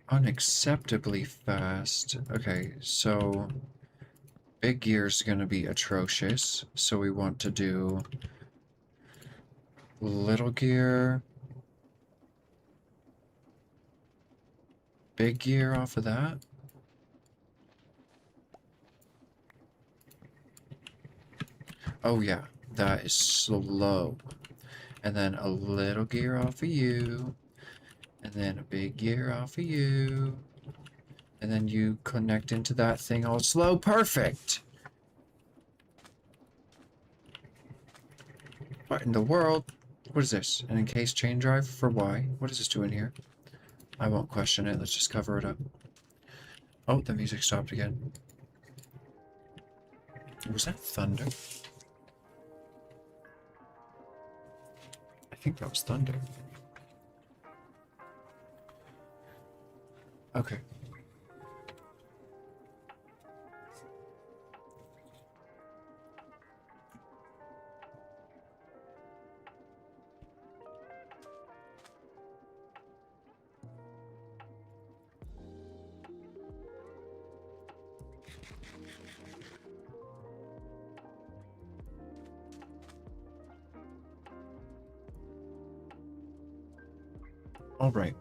Unacceptably fast. Okay, so big gear is going to be atrocious. So we want to do little gear. Big gear off of that. Oh yeah, that is slow. And then a little gear off of you. And then a big gear off of you. And then you connect into that thing all slow. Perfect! What in the world? What is this? An encased chain drive? For why? What is this doing here? I won't question it. Let's just cover it up. Oh, the music stopped again. Was that thunder? I think that was thunder. Okay. All right.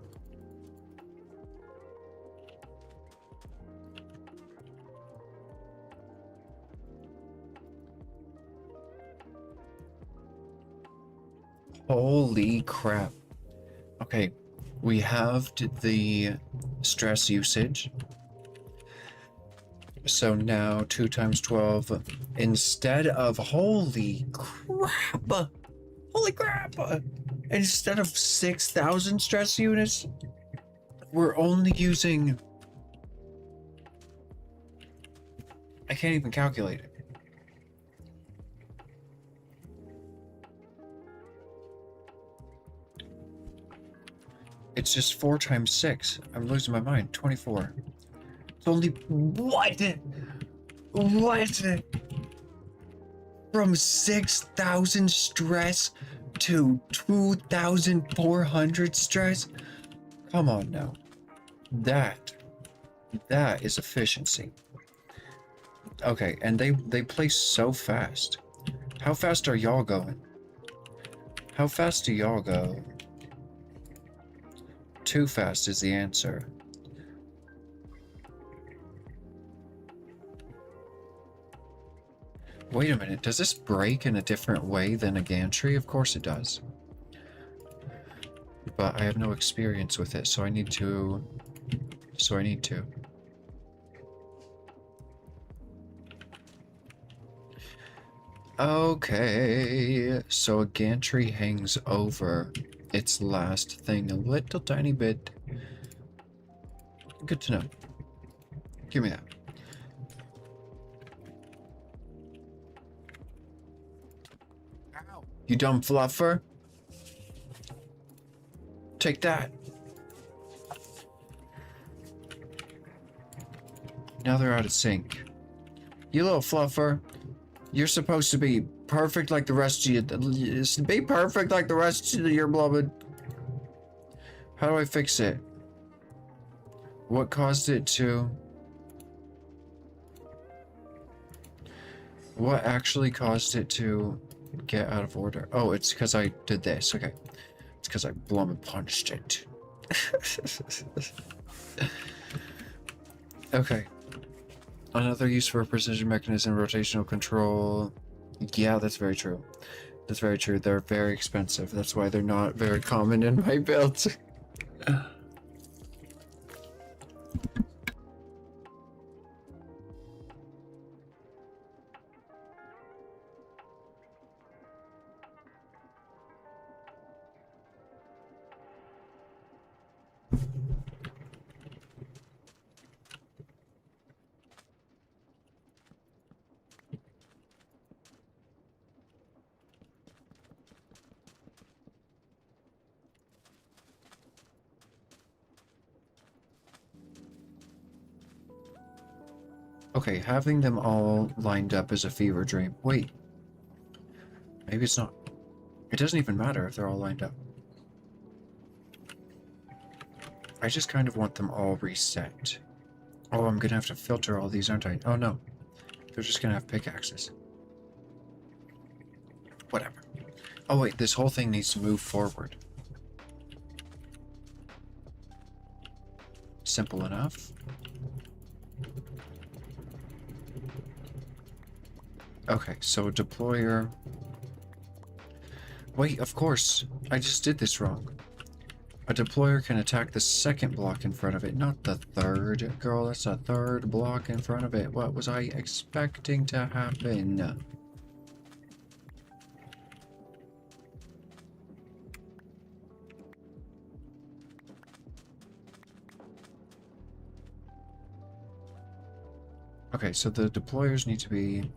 Holy crap. Okay, we halved the stress usage. So now 2 times 12 instead of holy crap. Instead of 6,000 stress units, we're only using... I can't even calculate it. It's just 4 times 6. I'm losing my mind. 24. It's only... What? From 6,000 stress to 2,400 stress? Come on now. That is efficiency. Okay, and they play so fast. How fast are y'all going? How fast do y'all go? Too fast is the answer. Wait a minute, does this break in a different way than a gantry? Of course it does. But I have no experience with it, so I need to... Okay, so a gantry hangs over its last thing a little tiny bit. Good to know. Give me that. Ow. You dumb fluffer. Take that. Now they're out of sync. You little fluffer. You're supposed to be perfect like the rest of you. Be perfect like the rest of your beloved. How do I fix it? What caused it to... What actually caused it to get out of order? Oh, it's because I did this. Okay. It's because I blum and punched it. Okay. Another use for a precision mechanism, rotational control. Yeah, that's very true. That's very true. They're very expensive. That's why they're not very common in my builds. Okay, having them all lined up is a fever dream. Wait. Maybe it's not. It doesn't even matter if they're all lined up. I just kind of want them all reset. Oh, I'm gonna have to filter all these, aren't I? Oh no. They're just gonna have pickaxes. Whatever. Oh wait, this whole thing needs to move forward. Simple enough. Okay, so a deployer... Wait, of course! I just did this wrong. A deployer can attack the second block in front of it, not the third. Girl, that's a third block in front of it. What was I expecting to happen? Okay, so the deployers need to be...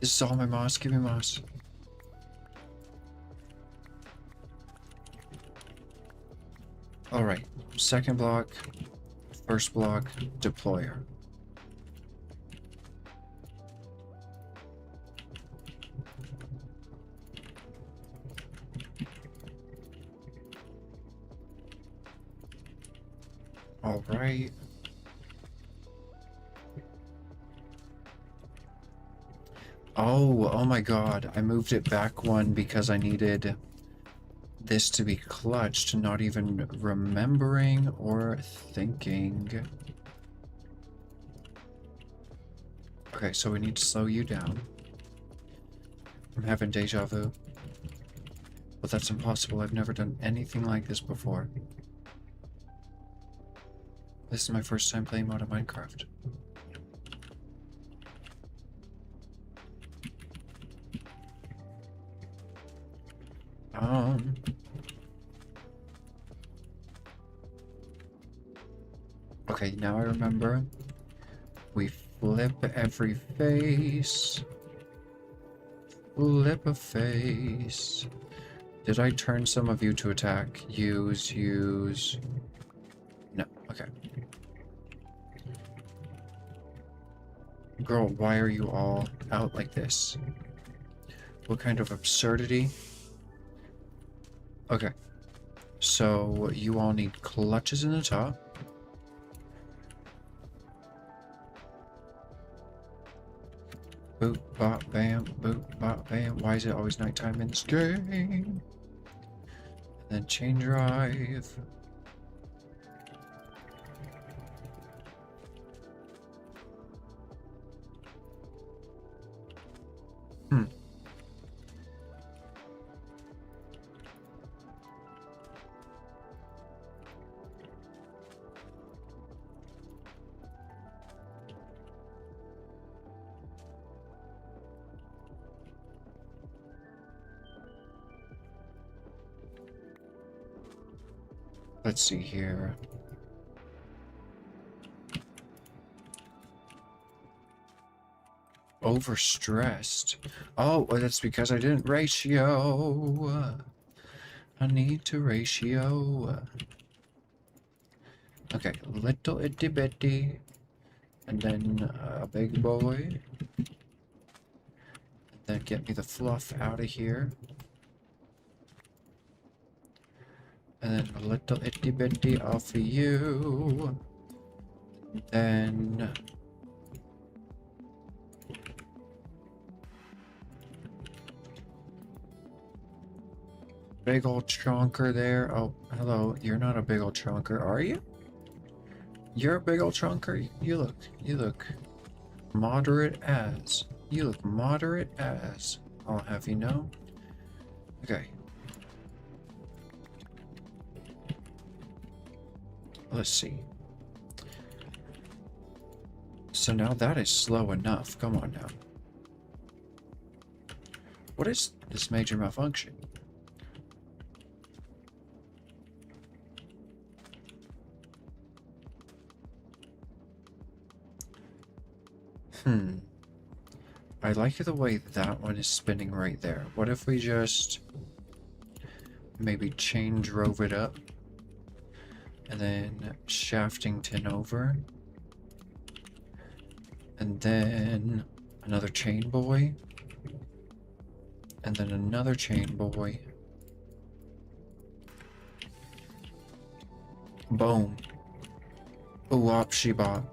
This is all my moss. Give me moss. Alright. Second block. First block. Deployer. Alright. Oh my god. I moved it back one because I needed this to be clutched, not even remembering or thinking. Okay, so we need to slow you down. I'm having deja vu. But that's impossible. I've never done anything like this before. This is my first time playing Mod of Minecraft. Okay, now I remember. We flip every face. Flip a face. Did I turn some of you to attack? Use. No, okay. Girl, why are you all out like this? What kind of absurdity? Okay. So you all need clutches in the top. Boop, bop, bam, boop, bop, bam. Why is it always nighttime in this game? And then chain drive. Hmm. Let's see here. Overstressed. Oh, well, that's because I didn't ratio. I need to ratio. Okay, little itty bitty. And then a big boy. And then get me the fluff out of here. And then a little itty bitty off of you. Then big old chonker there. Oh, hello. You're not a big old chonker, are you? You're a big old chonker. You look moderate as. You look moderate as. I'll have you know. Okay. Let's see. So now that is slow enough. Come on now. What is this major malfunction? I like the way that one is spinning right there. What if we just maybe chain drove it up and then Shaftington over and then another chain boy and then another chain boy. Boom. Ooh-wop, she-bop.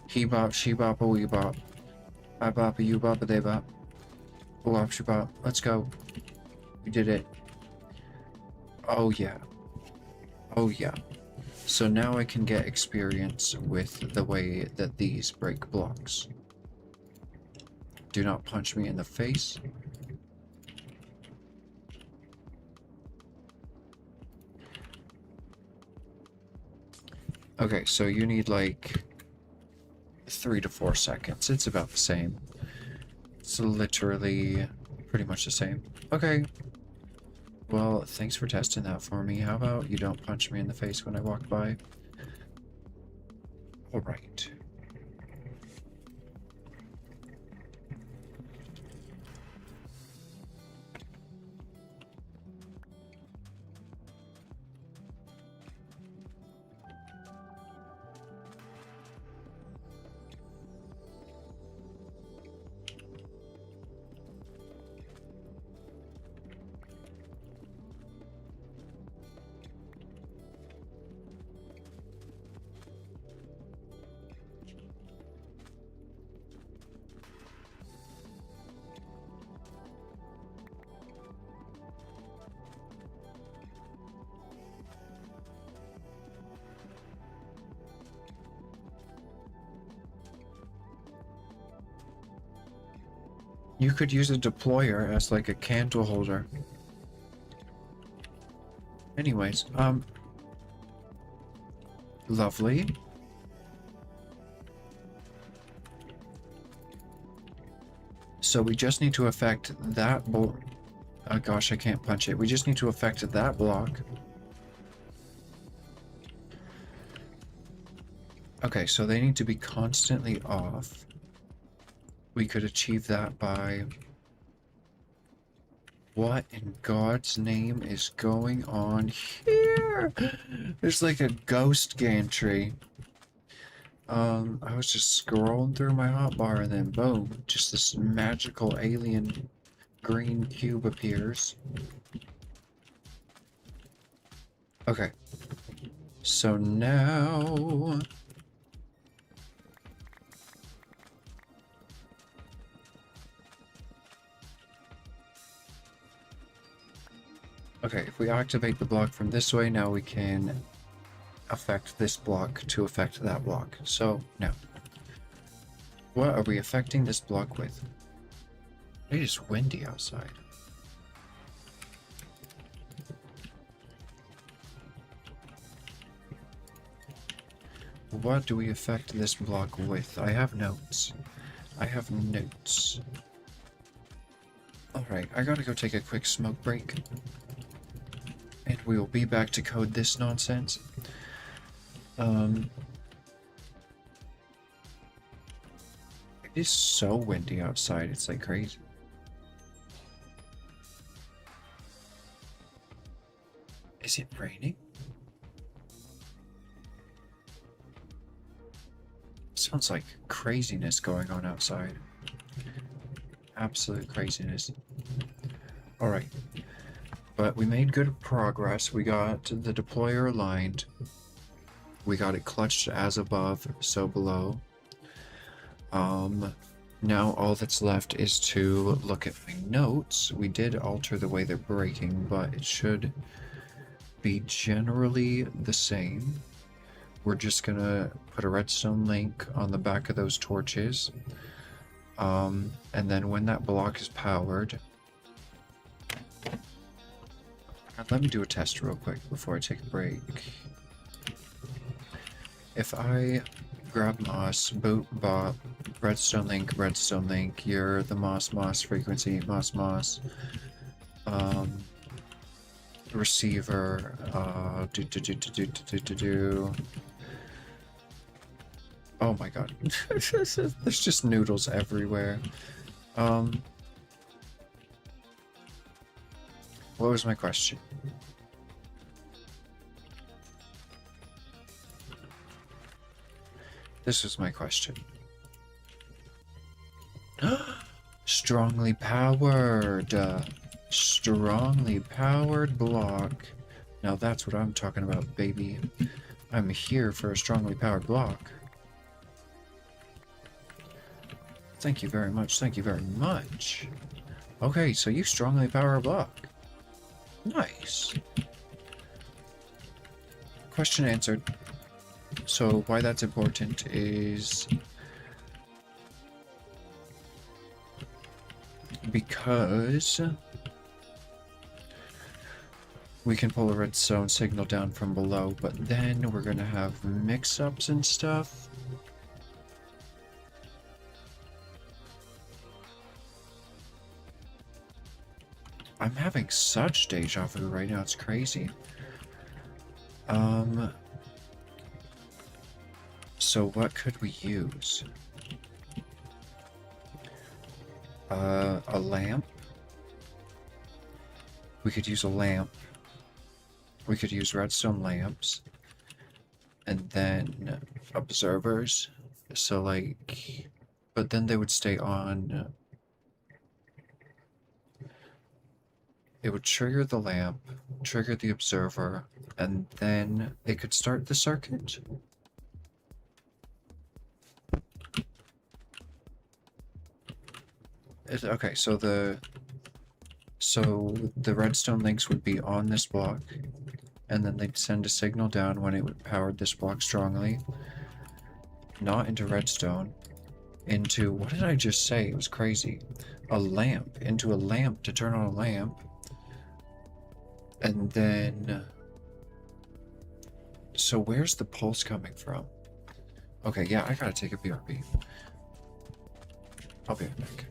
He-bop, she-bop, a wee-bop. I bop, a you-bop, a they-bop. Ooh-wop, she-bop. Let's go. We did it. Oh, yeah. Oh, yeah. So now I can get experience with the way that these break blocks. Do not punch me in the face. Okay, so you need like 3 to 4 seconds. It's about the same. It's literally pretty much the same. Okay. Well, thanks for testing that for me. How about you don't punch me in the face when I walk by? Alright. You could use a deployer as like a candle holder. Anyways, lovely. So we just need to affect that oh gosh, I can't punch it. We just need to affect that block. Okay, so they need to be constantly off. We could achieve that by... What in God's name is going on here? There's like a ghost gantry. I was just scrolling through my hotbar and then boom, just this magical alien green cube appears. Okay. So now... Okay, if we activate the block from this way, now we can affect this block to affect that block. So, now, what are we affecting this block with? It is windy outside. What do we affect this block with? I have notes. I have notes. Alright, I gotta go take a quick smoke break. And we will be back to code this nonsense. It is so windy outside, it's like crazy. Is it raining? Sounds like craziness going on outside. Absolute craziness. Alright. But we made good progress. We got the deployer aligned. We got it clutched as above, so below. Now all that's left is to look at my notes. We did alter the way they're braking, but it should be generally the same. We're just gonna put a redstone link on the back of those torches. And then when that block is powered... Let me do a test real quick before I take a break. If I grab moss, boot, bot, redstone link, you're the moss, frequency, moss, receiver, oh my god. There's just noodles everywhere. What was my question? This was my question. Strongly powered. Strongly powered block. Now that's what I'm talking about, baby. I'm here for a strongly powered block. Thank you very much. Thank you very much. Okay, so you strongly power a block. Nice. Question answered. So why that's important is because we can pull a redstone signal down from below, but then we're gonna have mix-ups and stuff. I'm having such deja vu right now, it's crazy. So what could we use? A lamp? We could use a lamp. We could use redstone lamps. And then observers. So like, but then they would stay on. It would trigger the lamp, trigger the observer, and then it could start the circuit. Okay, so the redstone links would be on this block, and then they'd send a signal down when it would power this block strongly, not into redstone, into, what did I just say? It was crazy. A lamp, into a lamp to turn on a lamp, and then, so where's the pulse coming from? Okay, yeah, I gotta take a BRB. I'll be right back.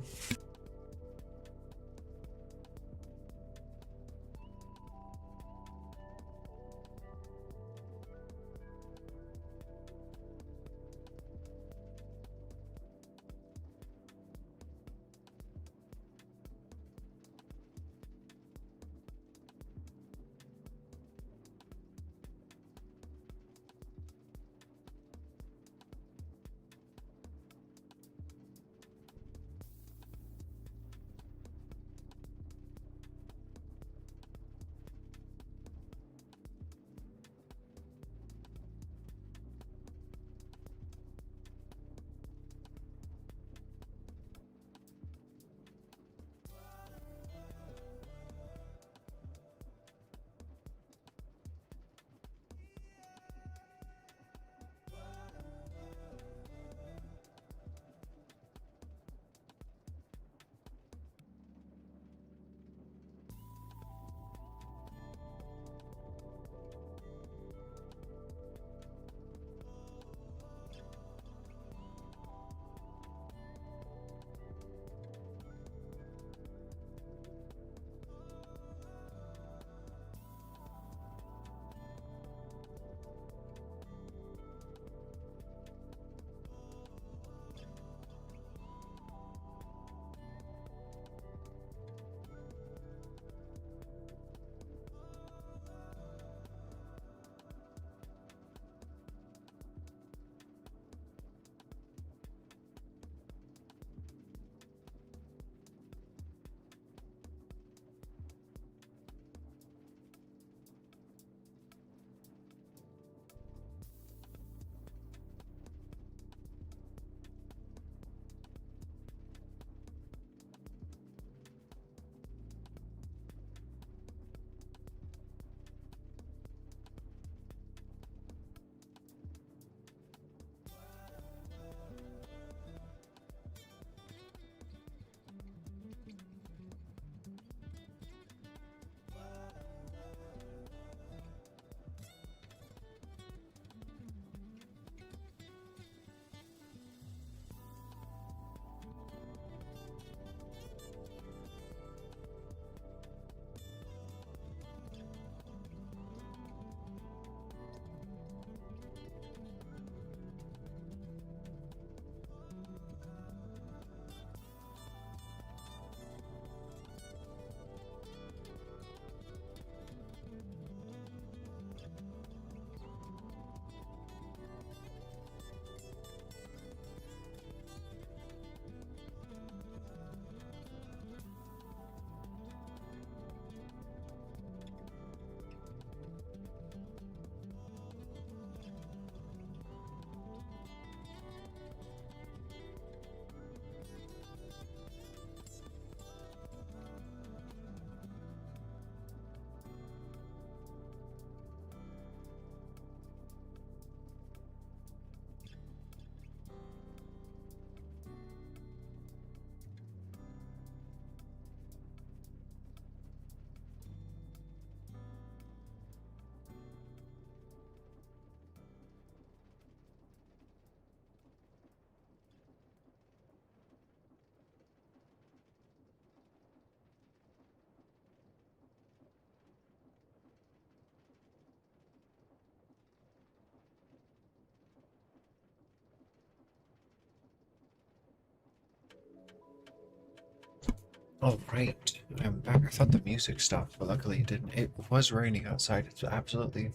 Oh, right. I'm back. I thought the music stopped, but luckily it didn't. It was raining outside. It's absolutely...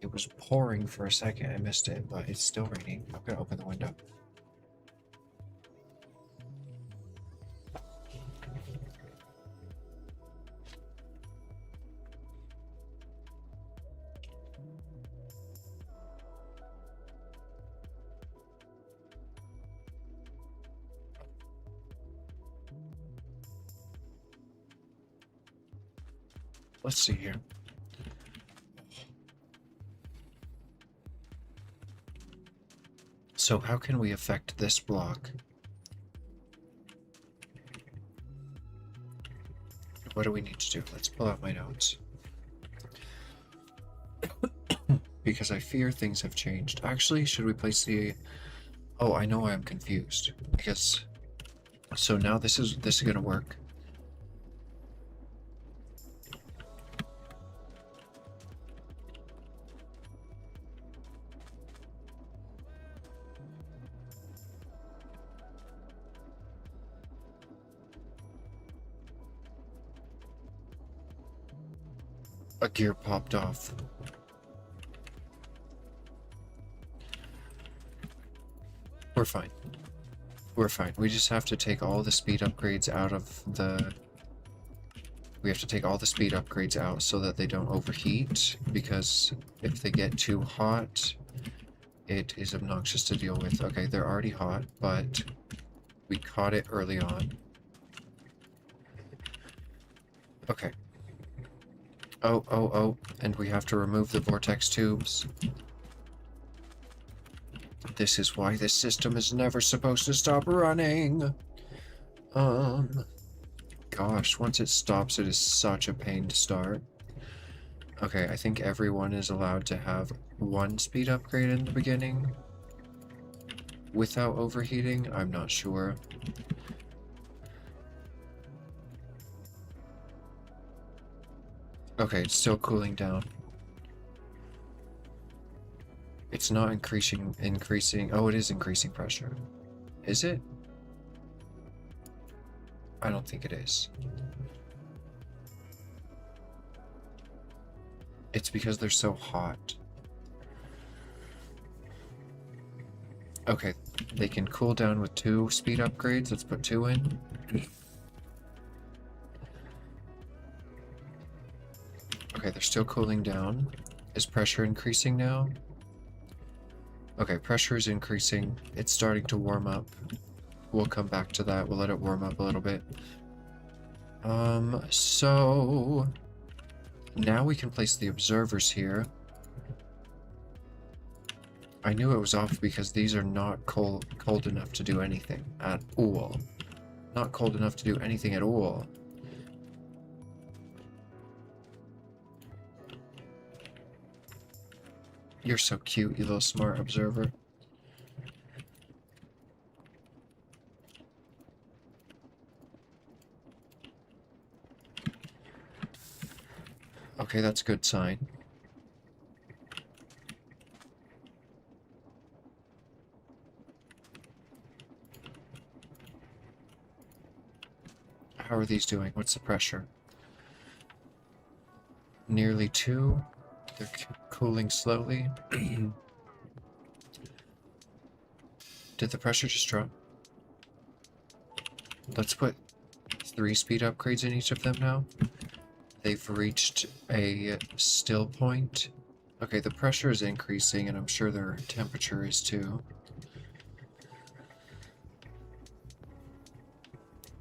It was pouring for a second. I missed it, but it's still raining. I'm gonna open the window. Let's see here. So how can we affect this block? What do we need to do? Let's pull out my notes. Because I fear things have changed. Actually, should we place the... Oh, I know why I'm confused. Because... So now this is gonna work. A gear popped off. We're fine. We're fine. We just have to take all the speed upgrades out of the... We have to take all the speed upgrades out so that they don't overheat, because if they get too hot, it is obnoxious to deal with. Okay, they're already hot, but we caught it early on. Okay. Oh, and we have to remove the vortex tubes. This is why this system is never supposed to stop running. Gosh, once it stops, it is such a pain to start. Okay, I think everyone is allowed to have one speed upgrade in the beginning without overheating. I'm not sure. Okay, it's still cooling down. It's not increasing. Oh, it is increasing pressure. Is it? I don't think it is. It's because they're so hot. Okay, they can cool down with 2 speed upgrades. Let's put 2 in. Okay, they're still cooling down. Is pressure increasing now? Okay, pressure is increasing. It's starting to warm up. We'll come back to that. We'll let it warm up a little bit. So... Now we can place the observers here. I knew it was off because these are not cold enough to do anything at all. Not cold enough to do anything at all. You're so cute, you little smart observer. Okay, that's a good sign. How are these doing? What's the pressure? Nearly 2. They're cooling slowly. Did the pressure just drop? Let's put 3 speed upgrades in each of them now. They've reached a still point. Okay, the pressure is increasing, and I'm sure their temperature is too.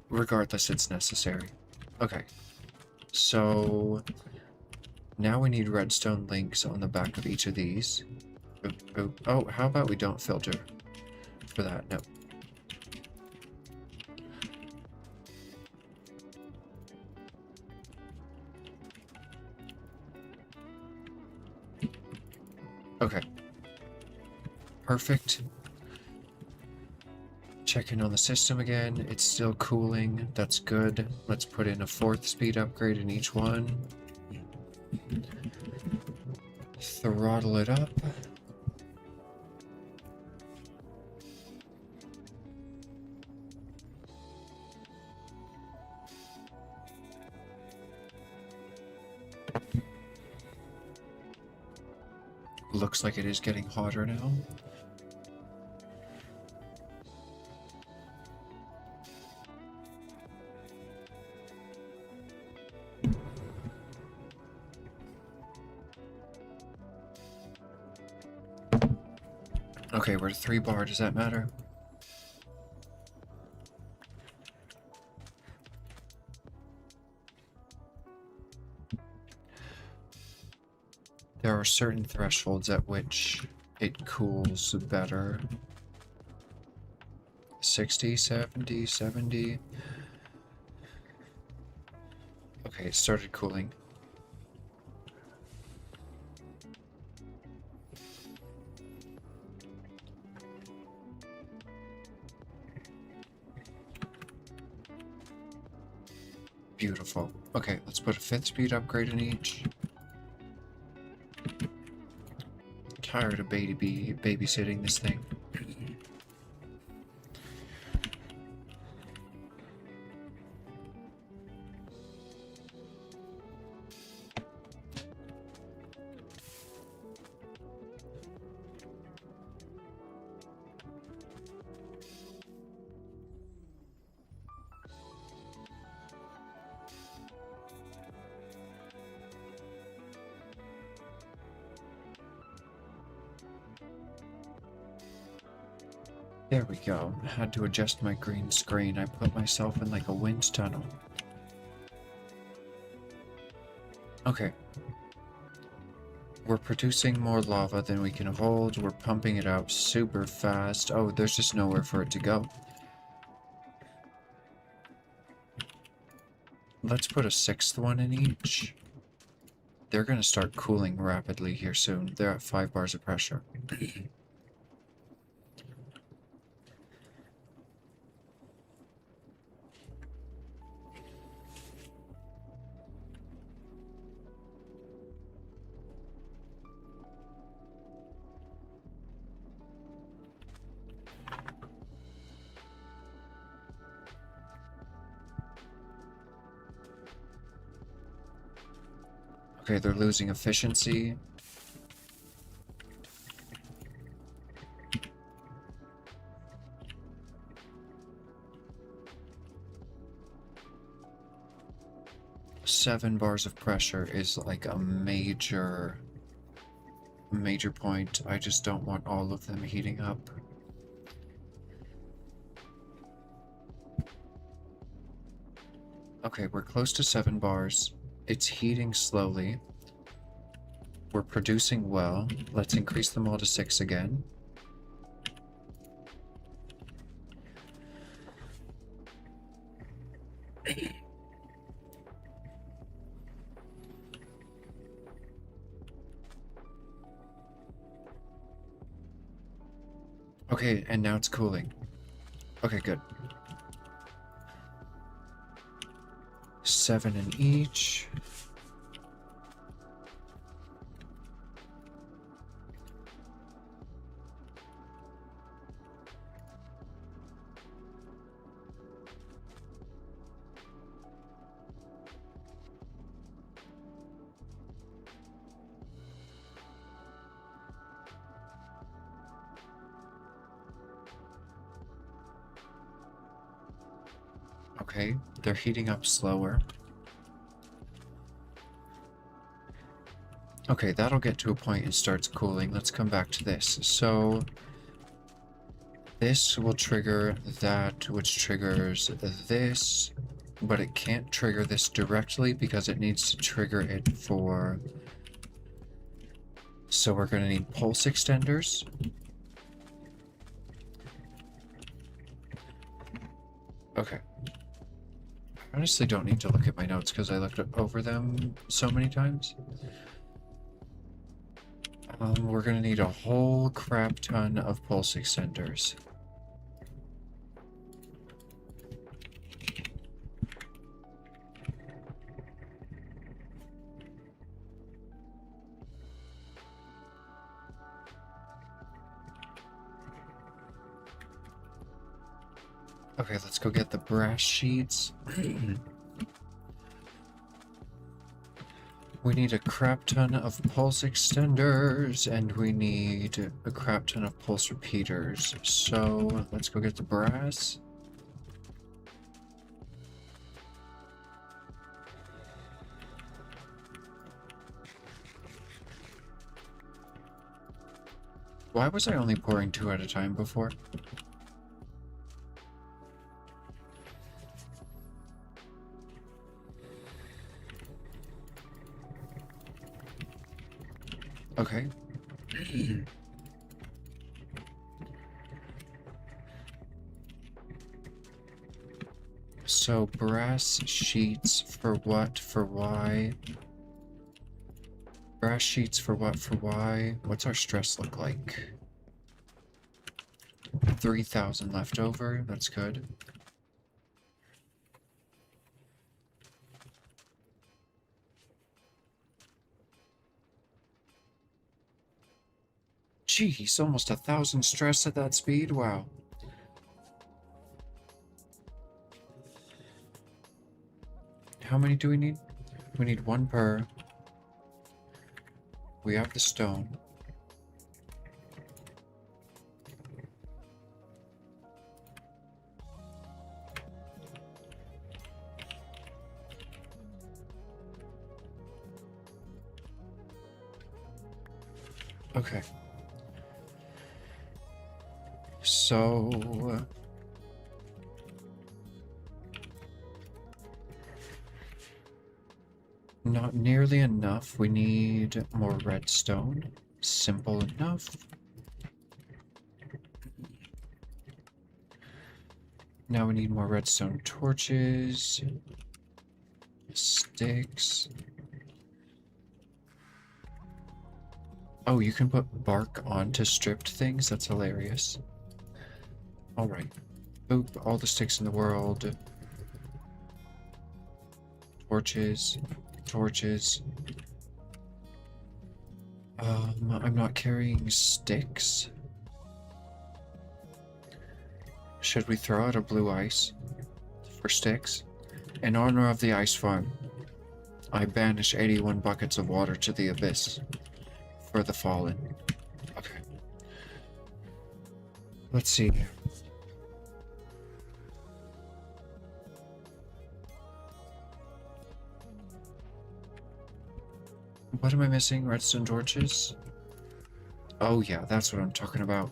Regardless, it's necessary. Okay, so now we need redstone links on the back of each of these. Oh, how about we don't filter for that? No. Okay. Perfect. Check in on the system again. It's still cooling. That's good. Let's put in a 4th speed upgrade in each one. Throttle it up. looks like it is getting hotter now. Okay, we're at 3 bar. Does that matter? There are certain thresholds at which it cools better. 60, 70, 70. Okay, it started cooling. Beautiful. Okay, let's put a 5th speed upgrade in each. Tired of babysitting this thing. There we go. I had to adjust my green screen. I put myself in like a wind tunnel. Okay. We're producing more lava than we can hold. We're pumping it out super fast. Oh, there's just nowhere for it to go. Let's put a 6th one in each. They're gonna start cooling rapidly here soon. They're at 5 bars of pressure. Okay, they're losing efficiency. Seven bars of pressure is like a major point. I just don't want all of them heating up. Okay, we're close to 7 bars. It's heating slowly. We're producing well. Let's increase them all to 6 again. Okay, and now it's cooling. Okay, good. 7 in each. Okay, they're heating up slower. Okay, that'll get to a point and starts cooling. Let's come back to this. So, this will trigger that, which triggers this, but it can't trigger this directly because it needs to trigger it for... So we're going to need pulse extenders. Okay. I honestly don't need to look at my notes because I looked over them so many times. We're going to need a whole crap ton of pulse extenders. Okay, let's go get the brass sheets. We need a crap ton of pulse extenders, and we need a crap ton of pulse repeaters. So, let's go get the brass. Why was I only pouring 2 at a time before? Okay. So, brass sheets for what, for why? Brass sheets for what, for why? What's our stress look like? 3,000 left over, that's good. Jeez, almost 1,000 stress at that speed, wow. How many do we need? We need 1 per. We have the stone. Okay. So... not nearly enough. We need more redstone. Simple enough. Now we need more redstone torches. Sticks. Oh, you can put bark onto stripped things? That's hilarious. Alright. Boop, all the sticks in the world. Torches. Torches. I'm not carrying sticks. Should we throw out a blue ice for sticks? In honor of the ice farm, I banish 81 buckets of water to the abyss for the fallen. Okay. Let's see. What am I missing? Redstone torches? Oh yeah, that's what I'm talking about.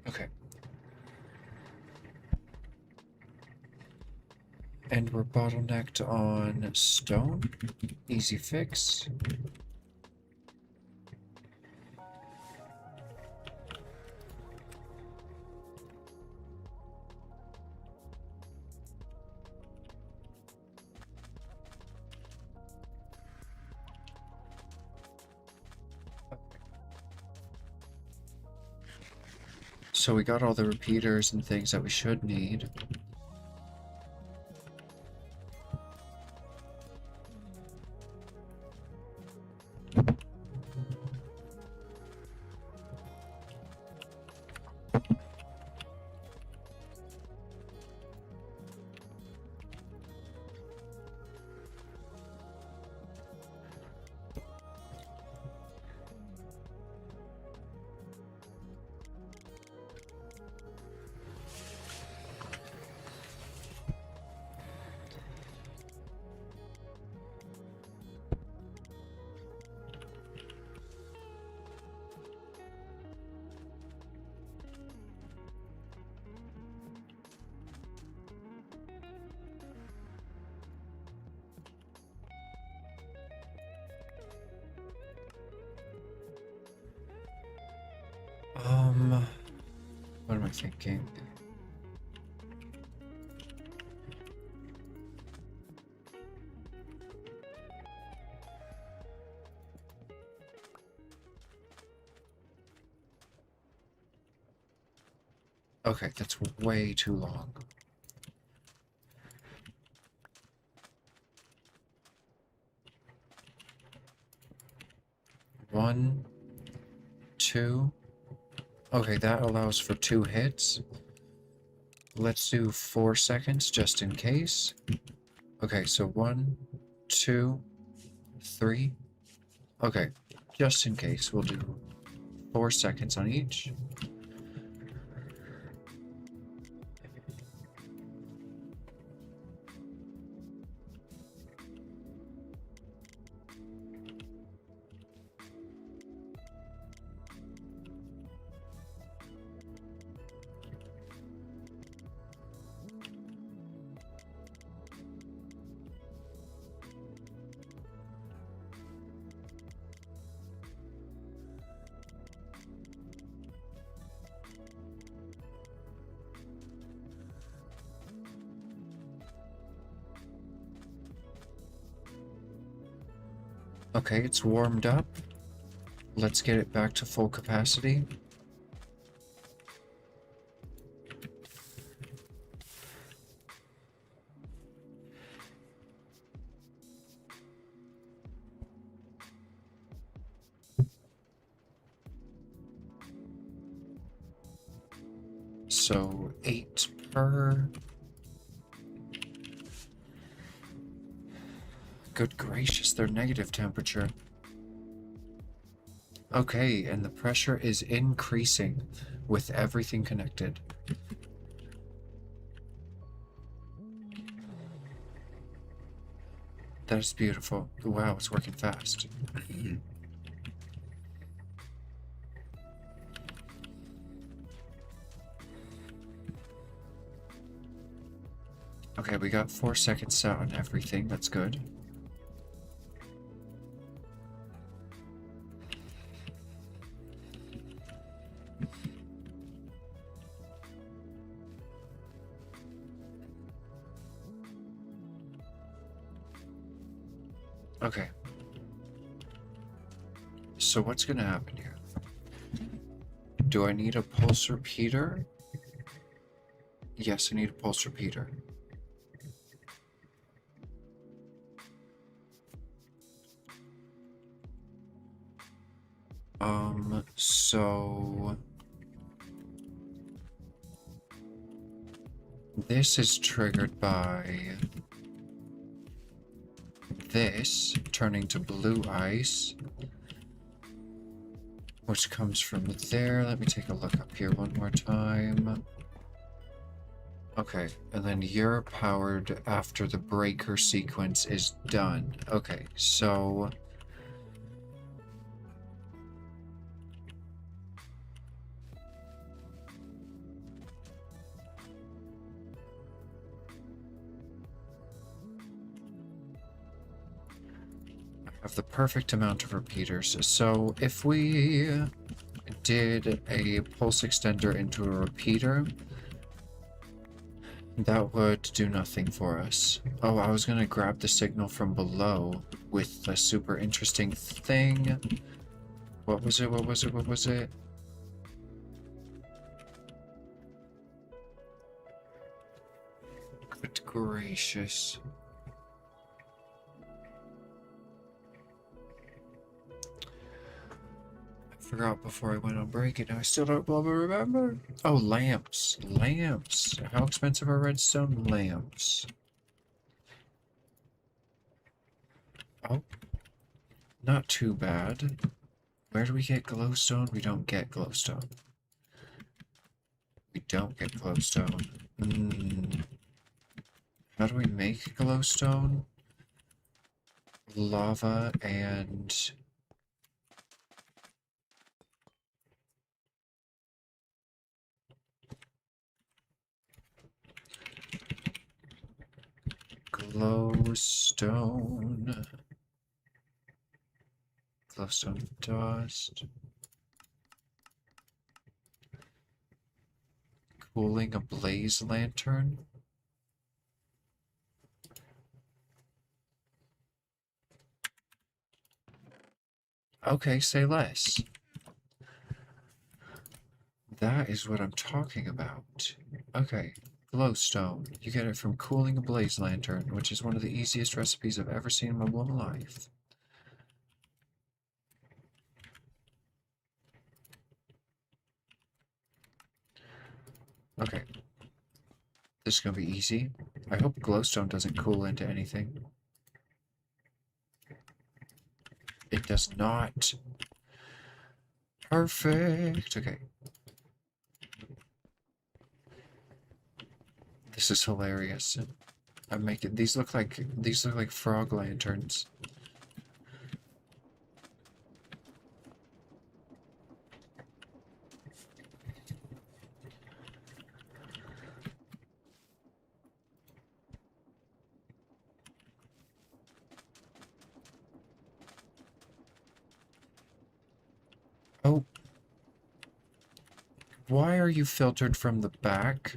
Okay. And we're bottlenecked on stone. Easy fix. So we got all the repeaters and things that we should need. What am I thinking? Okay, that's way too long. One, 2. Okay, that allows for 2 hits. Let's do 4 seconds just in case. Okay, so 1, 2, 3. Okay, just in case, we'll do 4 seconds on each. Okay, it's warmed up. Let's get it back to full capacity. So 8 per. Good gracious, they're negative temperature. Okay, and the pressure is increasing with everything connected. That's beautiful. Wow, it's working fast. Okay, we got 4 seconds set on everything. That's good. Okay. So what's gonna happen here? Do I need a pulse repeater? Yes, I need a pulse repeater. So this is triggered by this turning to blue ice, which comes from there. Let me take a look up here one more time. Okay, and then you're powered after the breaker sequence is done. Okay, so I have the perfect amount of repeaters. So if we did a pulse extender into a repeater, that would do nothing for us. Oh, I was gonna grab the signal from below with a super interesting thing. What was it? What was it? What was it? Good gracious. I forgot before I went on break and I still don't remember. Oh, lamps. Lamps. How expensive are redstone lamps? Oh, not too bad. Where do we get glowstone? We don't get glowstone. We don't get glowstone. How do we make glowstone? Lava and... glowstone. Glowstone dust. Cooling a blaze lantern. Okay, say less. That is what I'm talking about. Okay, glowstone. You get it from cooling a blaze lantern, which is one of the easiest recipes I've ever seen in my whole life. Okay. This is gonna be easy. I hope glowstone doesn't cool into anything. It does not. Perfect. Okay. This is hilarious. I'm making these look like frog lanterns. Oh. Why are you filtered from the back?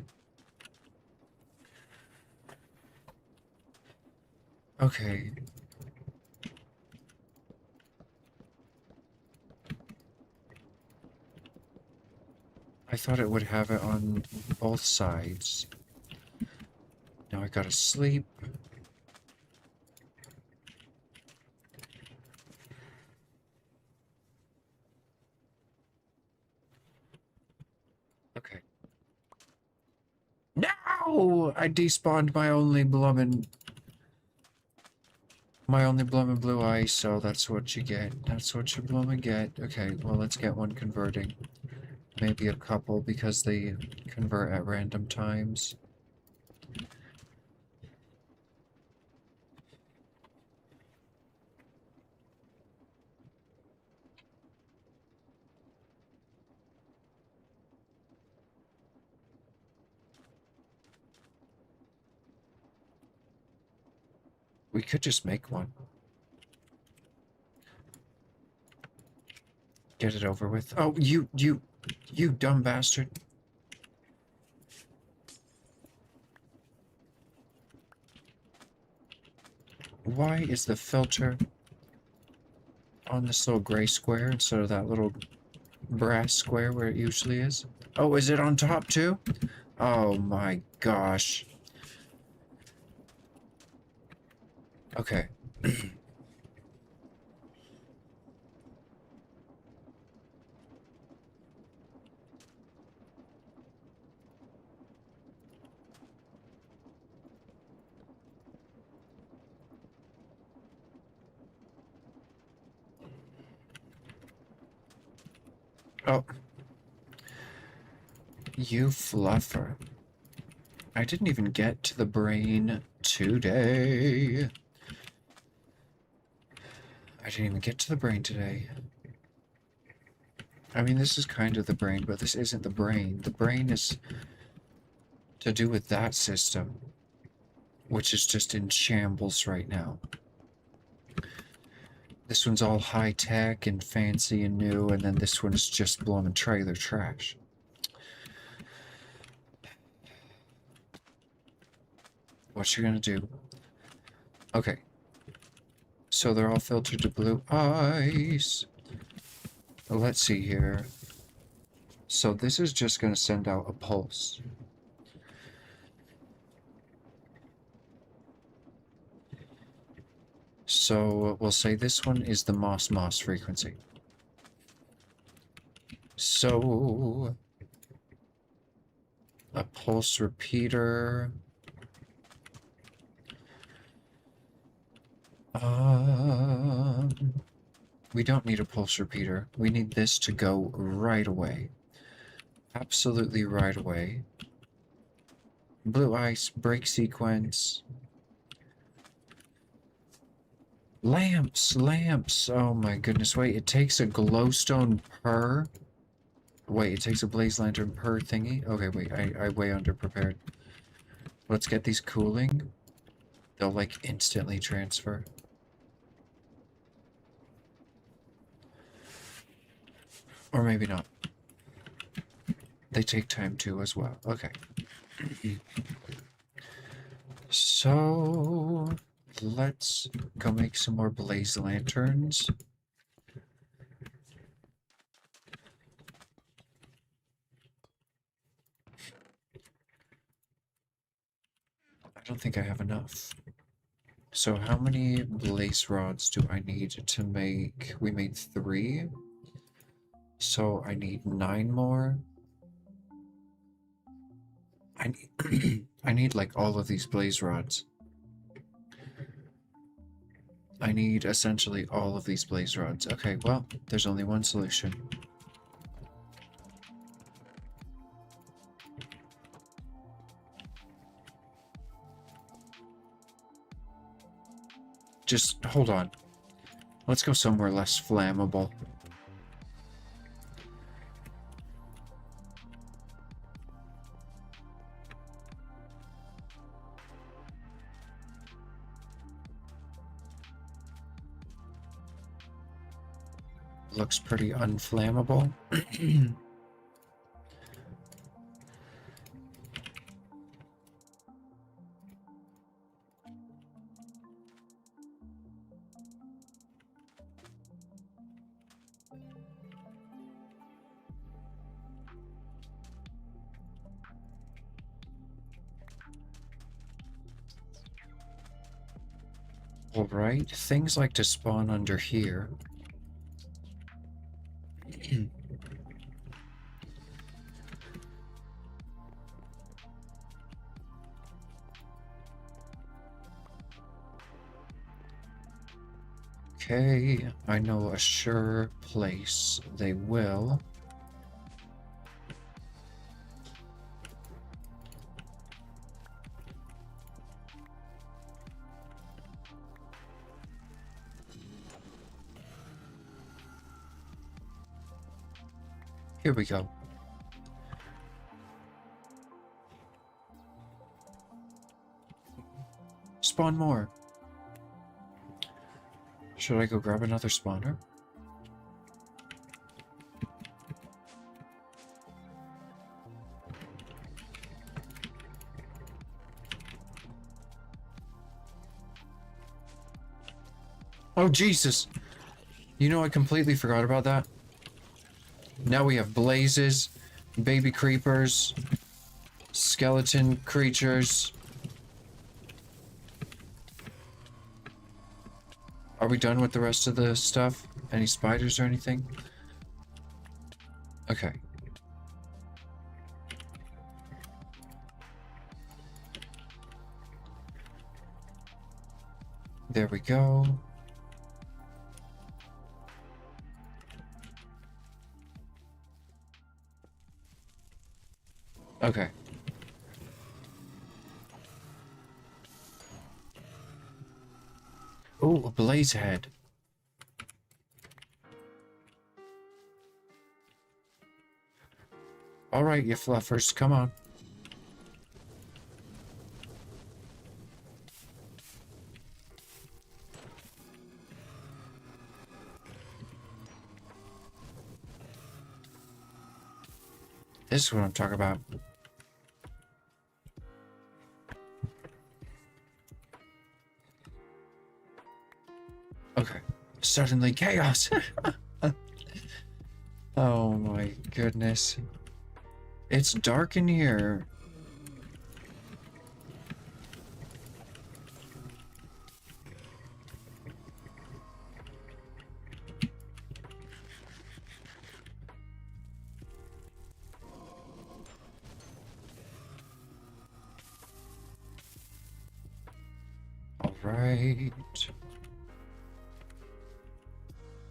Okay. I thought it would have it on both sides. Now I gotta sleep. Okay. No! I despawned my only bloomin' blue ice, so that's what you get. That's what you bloomin' get. Okay, well let's get one converting. Maybe a couple because they convert at random times. We could just make one. Get it over with. Oh, you dumb bastard. Why is the filter on this little gray square instead of that little brass square where it usually is? Oh, is it on top too? Oh my gosh. Okay. Oh. You fluffer. I didn't even get to the brain today. I didn't even get to the brain today. I mean, this is kind of the brain, but this isn't the brain. The brain is to do with that system, which is just in shambles right now. This one's all high-tech and fancy and new, and then this one's just blowing trailer trash. What you gonna do? Okay. So they're all filtered to blue ice. Let's see here. So this is just gonna send out a pulse. So we'll say this one is the moss frequency. So a pulse repeater. We don't need a pulse repeater. We need this to go right away. Absolutely right away. Blue ice, break sequence. Lamps, lamps. Oh my goodness, wait, it takes a glowstone per... Wait, it takes a blaze lantern per thingy? Okay, wait, I way underprepared. Let's get these cooling. They'll, like, instantly transfer. Or maybe not. They take time too as well. Okay. So... let's go make some more blaze lanterns. I don't think I have enough. So how many blaze rods do I need to make? We made 3. So I need 9 more. I need, I need like all of these blaze rods. I need essentially all of these blaze rods. Okay, well, there's only one solution. Just hold on. Let's go somewhere less flammable. Looks pretty unflammable. Alright, things like to spawn under here. Okay, I know a sure place they will. Here we go. Spawn more. Should I go grab another spawner? Oh, Jesus! You know, I completely forgot about that. Now we have blazes, baby creepers, skeleton creatures. Are we done with the rest of the stuff? Any spiders or anything? Okay. There we go. Okay. Oh, a blaze head. All right, you fluffers, come on. This is what I'm talking about. Okay. Suddenly chaos. Oh my goodness. It's dark in here. All right.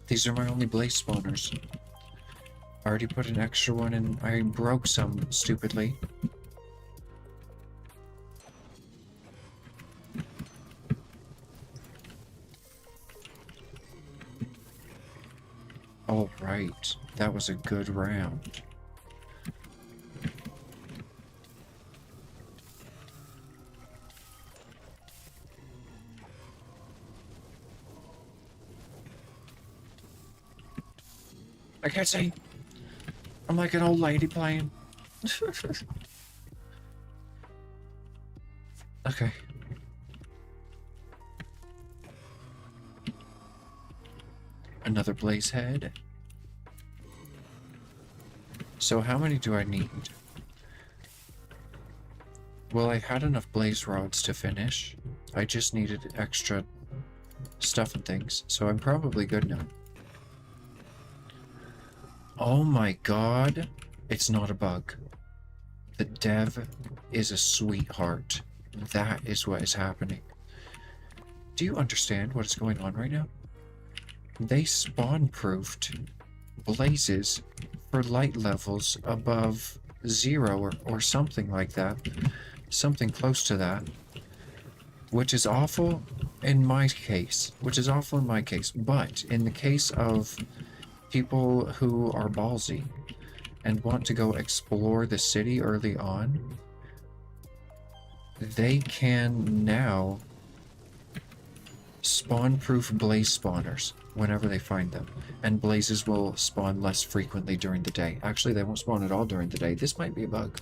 These are my only blaze spawners. I already put an extra one in. I broke some stupidly. All right. That was a good round. I can't see. I'm like an old lady playing. Okay. Another blaze head. So how many do I need? Well, I had enough blaze rods to finish. I just needed extra stuff and things, so I'm probably good now. Oh my god. It's not a bug. The dev is a sweetheart. That is what is happening. Do you understand what is going on right now? They spawn-proofed blazes for light levels above 0 or something like that. Something close to that. Which is awful in my case. But in the case of people who are ballsy and want to go explore the city early on, they can now spawn-proof blaze spawners whenever they find them. And blazes will spawn less frequently during the day. Actually, they won't spawn at all during the day. This might be a bug.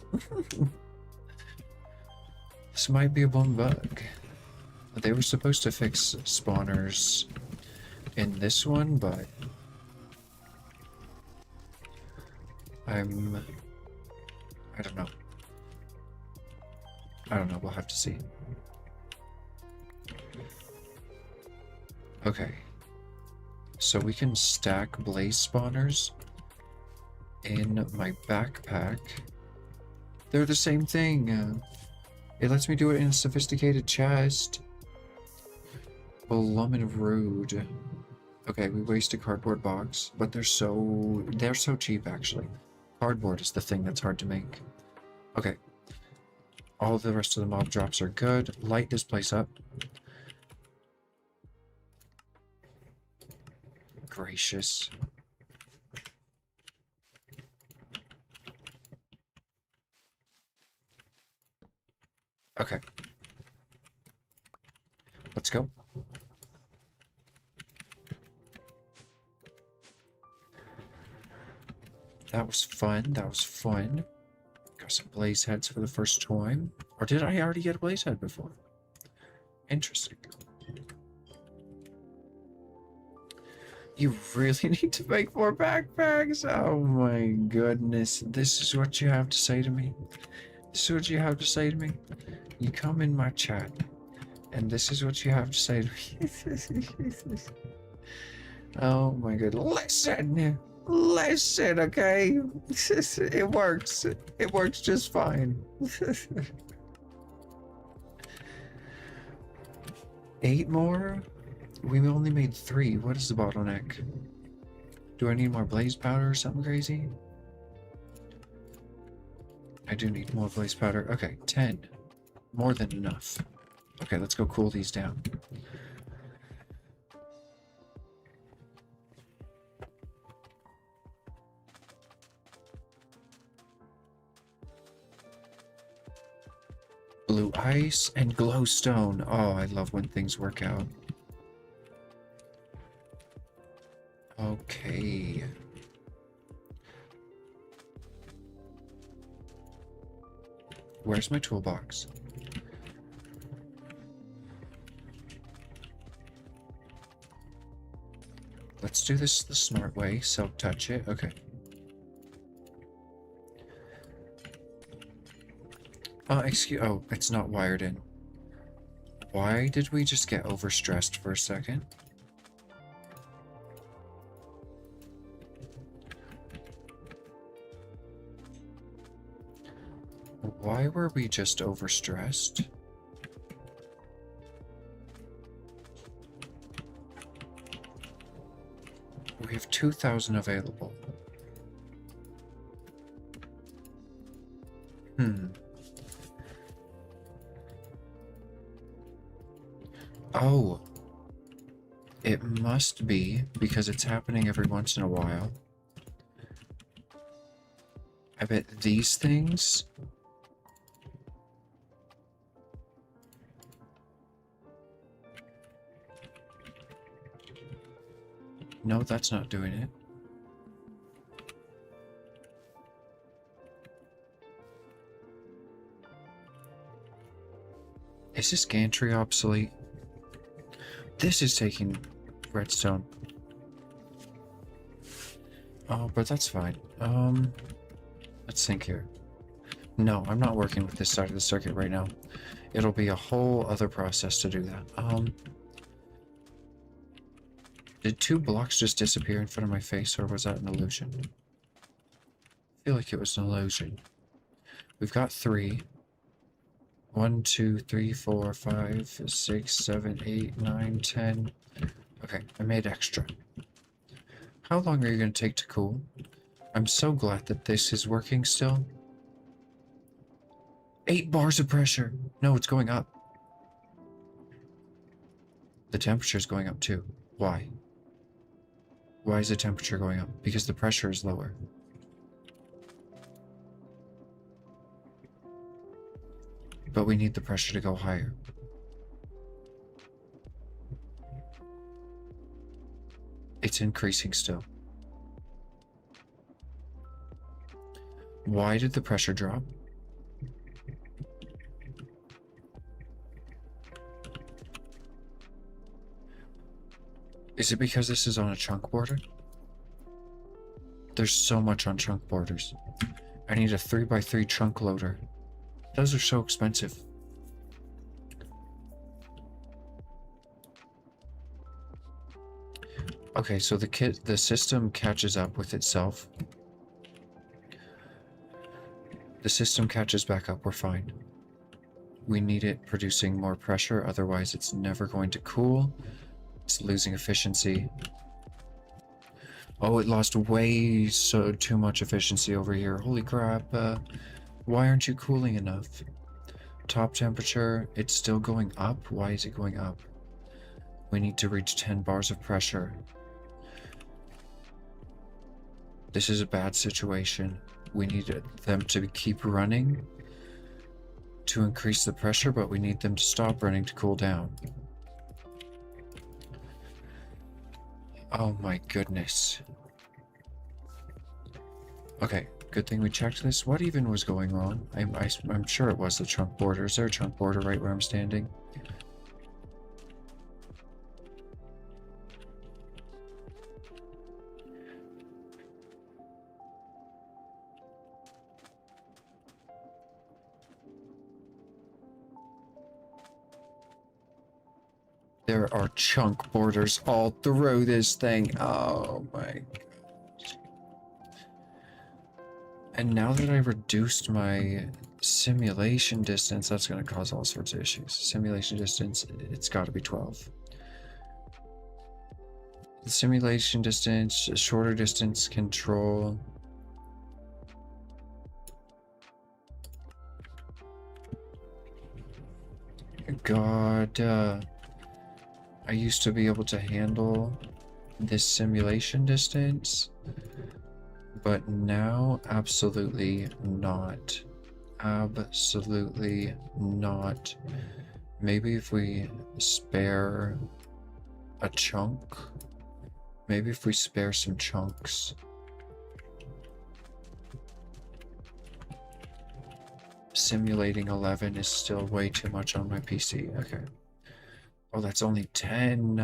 This might be a bug. They were supposed to fix spawners in this one, but I don't know. We'll have to see. Okay. So we can stack blaze spawners in my backpack. They're the same thing. It lets me do it in a sophisticated chest. Blummin' rude. Okay, we waste a cardboard box, but they're so cheap actually. Cardboard is the thing that's hard to make. Okay. All the rest of the mob drops are good. Light this place up. Gracious. Okay. Let's go. That was fun. Got some blaze heads for the first time. Or did I already get a blaze head before? Interesting. You really need to make more backpacks? Oh my goodness. This is what you have to say to me? You come in my chat, and this is what you have to say to me? Oh my god. Listen, okay? It works. It works just fine. 8 more? We only made 3. What is the bottleneck? Do I need more blaze powder or something crazy? I do need more blaze powder. Okay, 10. More than enough. Okay, let's go cool these down. Blue ice and glowstone. Oh, I love when things work out. Okay. Where's my toolbox? Let's do this the smart way. Self-touch it. Okay. Oh, it's not wired in. Why did we just get overstressed for a second? Why were we just overstressed? We have 2,000 available. Oh. It must be because it's happening every once in a while. I bet these things... No, that's not doing it. Is this gantry obsolete? This is taking redstone. Oh, but that's fine. Let's think here. No, I'm not working with this side of the circuit right now. It'll be a whole other process to do that. Did 2 blocks just disappear in front of my face, or was that an illusion? I feel like it was an illusion. We've got 3. 1, 2, 3, 4, 5, 6, 7, 8, 9, 10. Okay, I made extra. How long are you going to take to cool? I'm so glad that this is working still. 8 bars of pressure. No, it's going up. The temperature's going up too. Why? Why is the temperature going up? Because the pressure is lower. But we need the pressure to go higher. It's increasing still. Why did the pressure drop? Is it because this is on a chunk border? There's so much on chunk borders. I need a 3x3 chunk loader. Those are so expensive. Okay, so the system catches up with itself. The system catches back up, we're fine. We need it producing more pressure, otherwise it's never going to cool. It's losing efficiency. Oh, it lost too much efficiency over here. Holy crap, why aren't you cooling enough? Top temperature, it's still going up. Why is it going up? We need to reach 10 bars of pressure. This is a bad situation. We need them to keep running to increase the pressure, but we need them to stop running to cool down. Oh my goodness. Okay, good thing we checked this. What even was going wrong? I'm sure it was the chunk border. Is there a chunk border right where I'm standing? There are chunk borders all through this thing. Oh my gosh. And now that I reduced my simulation distance, that's going to cause all sorts of issues. Simulation distance, it's got to be 12. The simulation distance, shorter distance control. God, I used to be able to handle this simulation distance, but now absolutely not. Absolutely not. Maybe if we spare a chunk, maybe if we spare some chunks. Simulating 11 is still way too much on my PC. Okay. Oh, that's only 10.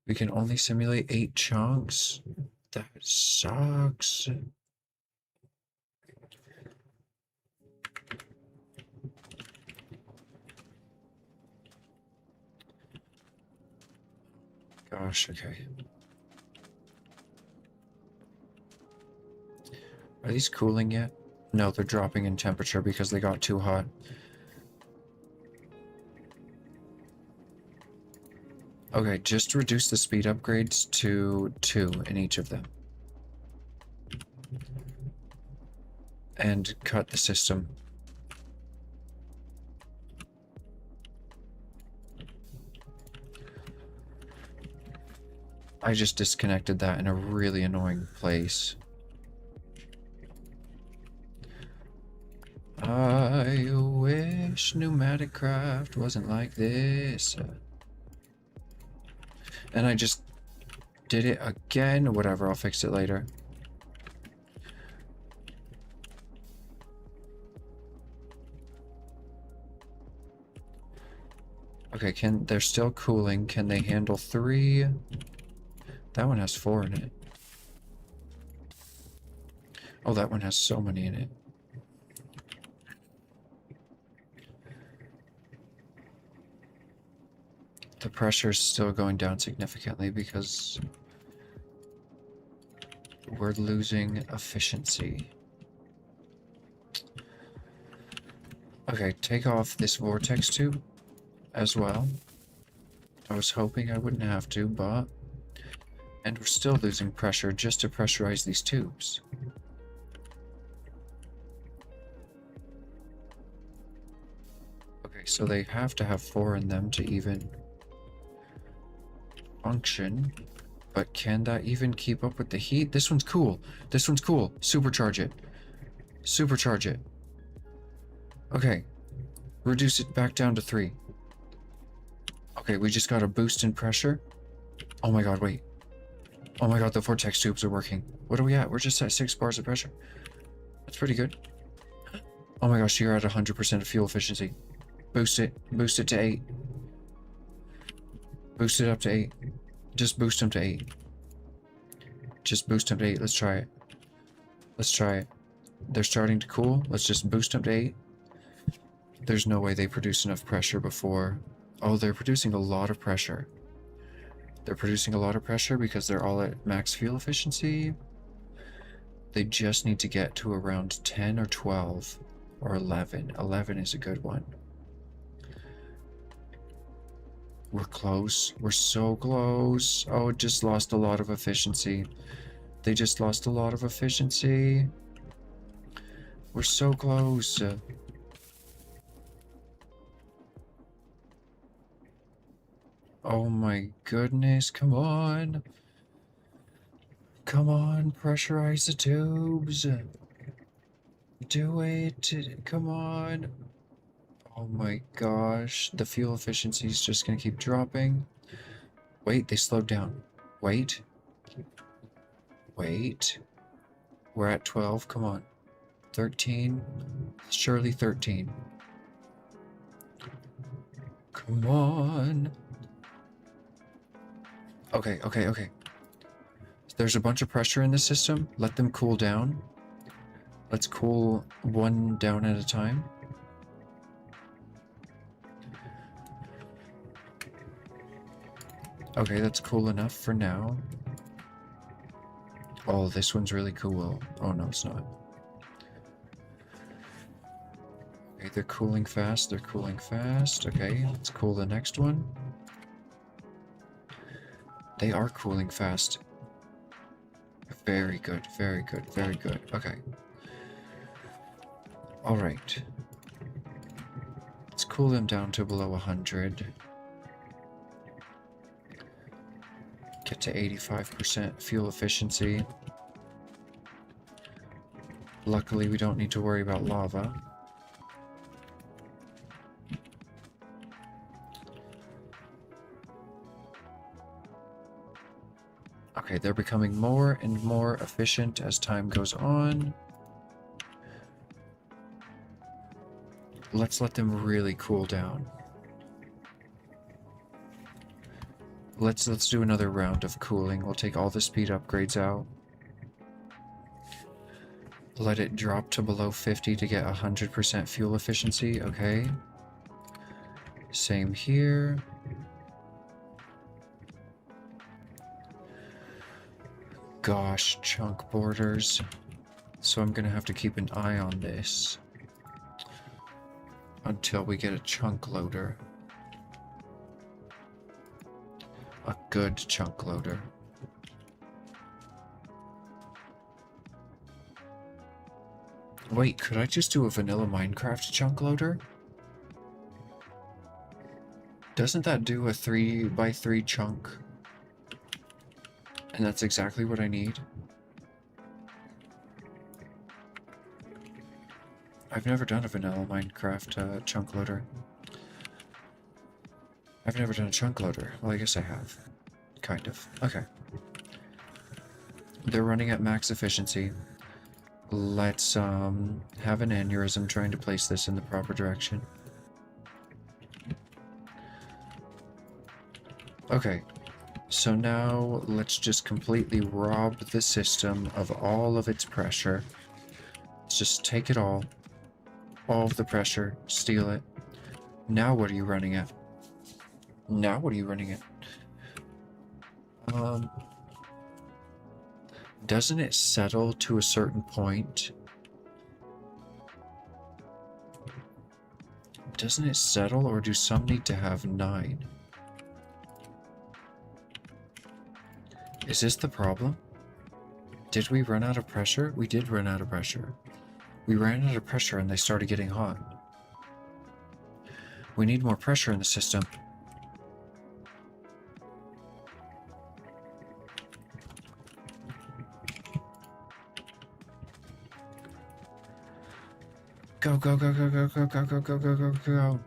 We can only simulate 8 chunks. That sucks. Gosh, okay. Are these cooling yet? No, they're dropping in temperature because they got too hot. Okay, just reduce the speed upgrades to 2 in each of them. And cut the system. I just disconnected that in a really annoying place. I wish pneumatic craft wasn't like this. And I just did it again. Whatever, I'll fix it later. Okay, they're still cooling. Can they handle 3? That one has 4 in it. Oh, that one has so many in it. The pressure is still going down significantly because we're losing efficiency. Okay, take off this vortex tube as well. I was hoping I wouldn't have to, but... And we're still losing pressure just to pressurize these tubes. Okay, so they have to have 4 in them to even function. But can that even keep up with the heat? This one's cool. This one's cool. Supercharge it. Supercharge it. Okay. Reduce it back down to 3. Okay, we just got a boost in pressure. Oh my god, wait. Oh my god, the vortex tubes are working. What are we at? We're just at 6 bars of pressure. That's pretty good. Oh my gosh, you're at 100% of fuel efficiency. Boost it. Boost it to 8. Boost it up to 8. Just boost them to 8. Just boost them to 8. Let's try it. Let's try it. They're starting to cool. Let's just boost them to 8. There's no way they produce enough pressure before... Oh, they're producing a lot of pressure. They're producing a lot of pressure because they're all at max fuel efficiency. They just need to get to around 10 or 12 or 11. 11 is a good one. We're close. We're so close. Oh, it just lost a lot of efficiency. They just lost a lot of efficiency. We're so close. Oh my goodness, come on. Come on, pressurize the tubes. Do it. Come on. Oh my gosh, the fuel efficiency is just gonna keep dropping. Wait, they slowed down. Wait. Wait. We're at 12, come on. 13. Surely 13. Come on. Okay, okay, okay. There's a bunch of pressure in the system. Let them cool down. Let's cool one down at a time. Okay, that's cool enough for now. Oh, this one's really cool. Oh, no, it's not. Okay, they're cooling fast. They're cooling fast. Okay, let's cool the next one. They are cooling fast. Very good, very good, very good. Okay. Alright. Let's cool them down to below 100. Get to 85% fuel efficiency. Luckily, we don't need to worry about lava. Okay, they're becoming more and more efficient as time goes on. Let's let them really cool down. Let's do another round of cooling. We'll take all the speed upgrades out. Let it drop to below 50 to get 100% fuel efficiency, okay. Same here. Gosh, chunk borders. So I'm gonna have to keep an eye on this until we get a chunk loader. A good chunk loader. Wait, could I just do a vanilla Minecraft chunk loader? Doesn't that do a 3x3 chunk? And that's exactly what I need. I've never done a vanilla Minecraft chunk loader. I've never done a chunk loader. Well, I guess I have. Kind of. Okay. They're running at max efficiency. Let's have an aneurysm trying to place this in the proper direction. Okay. So now let's just completely rob the system of all of its pressure. Let's just take it all. All of the pressure. Steal it. Now what are you running at? Now what are you running at? Doesn't it settle to a certain point? Doesn't it settle, or do some need to have 9? Is this the problem? Did we run out of pressure? We did run out of pressure. We ran out of pressure and they started getting hot. We need more pressure in the system. Go, go, go, go, go, go, go, go, go, go, go, go.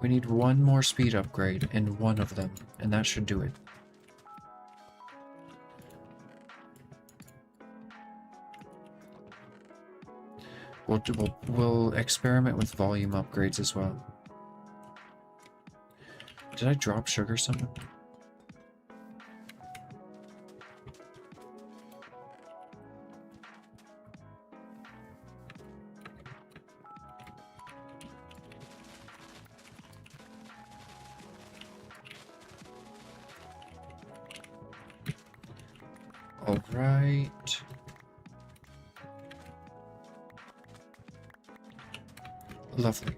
We need one more speed upgrade in one of them, and that should do it. We'll experiment with volume upgrades as well. Did I drop sugar somewhere? All right. Lovely.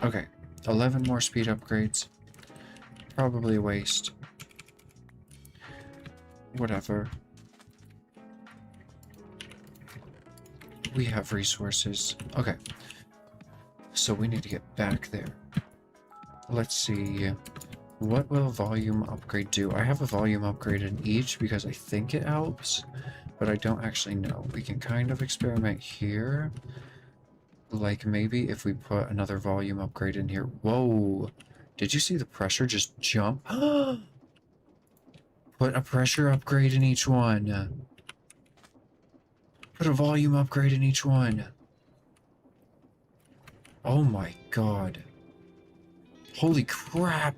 Okay, 11 more speed upgrades. Probably a waste. Whatever. We have resources. Okay. So we need to get back there. Let's see. What will volume upgrade do? I have a volume upgrade in each because I think it helps, but I don't actually know. We can kind of experiment here. Like maybe if we put another volume upgrade in here. Whoa! Did you see the pressure just jump? Put a pressure upgrade in each one. Put a volume upgrade in each one. Oh my god. Holy crap!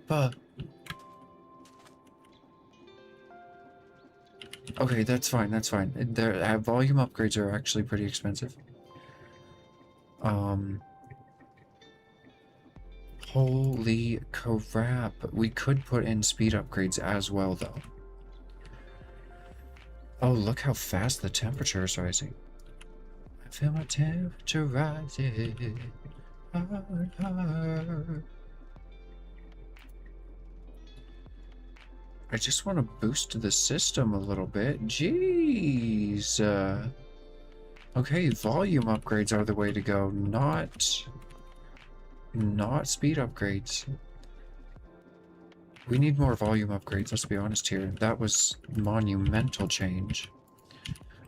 Okay, that's fine, that's fine. Their volume upgrades are actually pretty expensive. Holy crap. We could put in speed upgrades as well, though. Oh, look how fast the temperature is rising. I feel my temperature rising. Hard, hard. I just want to boost the system a little bit. Jeez. Okay, volume upgrades are the way to go, not speed upgrades. We need more volume upgrades, let's be honest here. That was monumental change.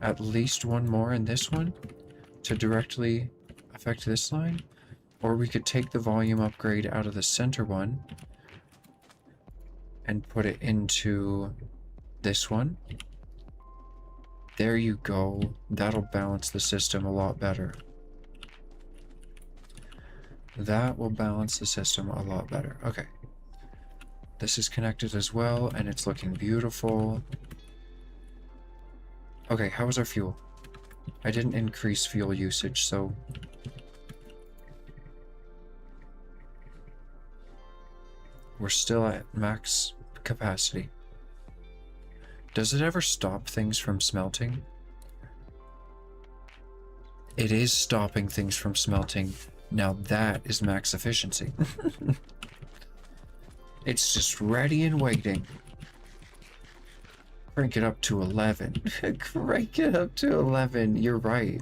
At least one more in this one to directly affect this line. Or we could take the volume upgrade out of the center one and put it into this one. There you go. That'll balance the system a lot better. That will balance the system a lot better. Okay. This is connected as well, and it's looking beautiful. Okay, how is our fuel? I didn't increase fuel usage, so... we're still at max capacity. Does it ever stop things from smelting? It is stopping things from smelting. Now that is max efficiency. It's just ready and waiting. Crank it up to 11. Crank it up to 11. You're right.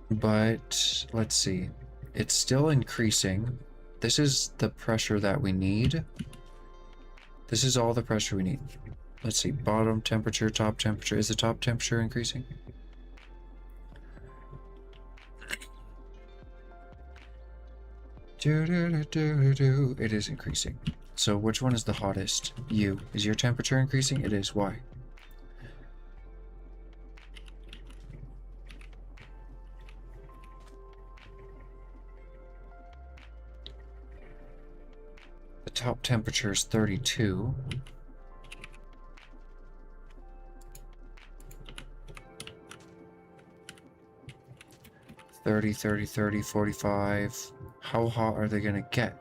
But let's see. It's still increasing. This is the pressure that we need. This is all the pressure we need. Let's see. Bottom temperature, top temperature. Is the top temperature increasing? It is increasing. So which one is the hottest? You. Is your temperature increasing? It is. Why? The top temperature is 32. $30, $30, $30, $45. How hot are they gonna get?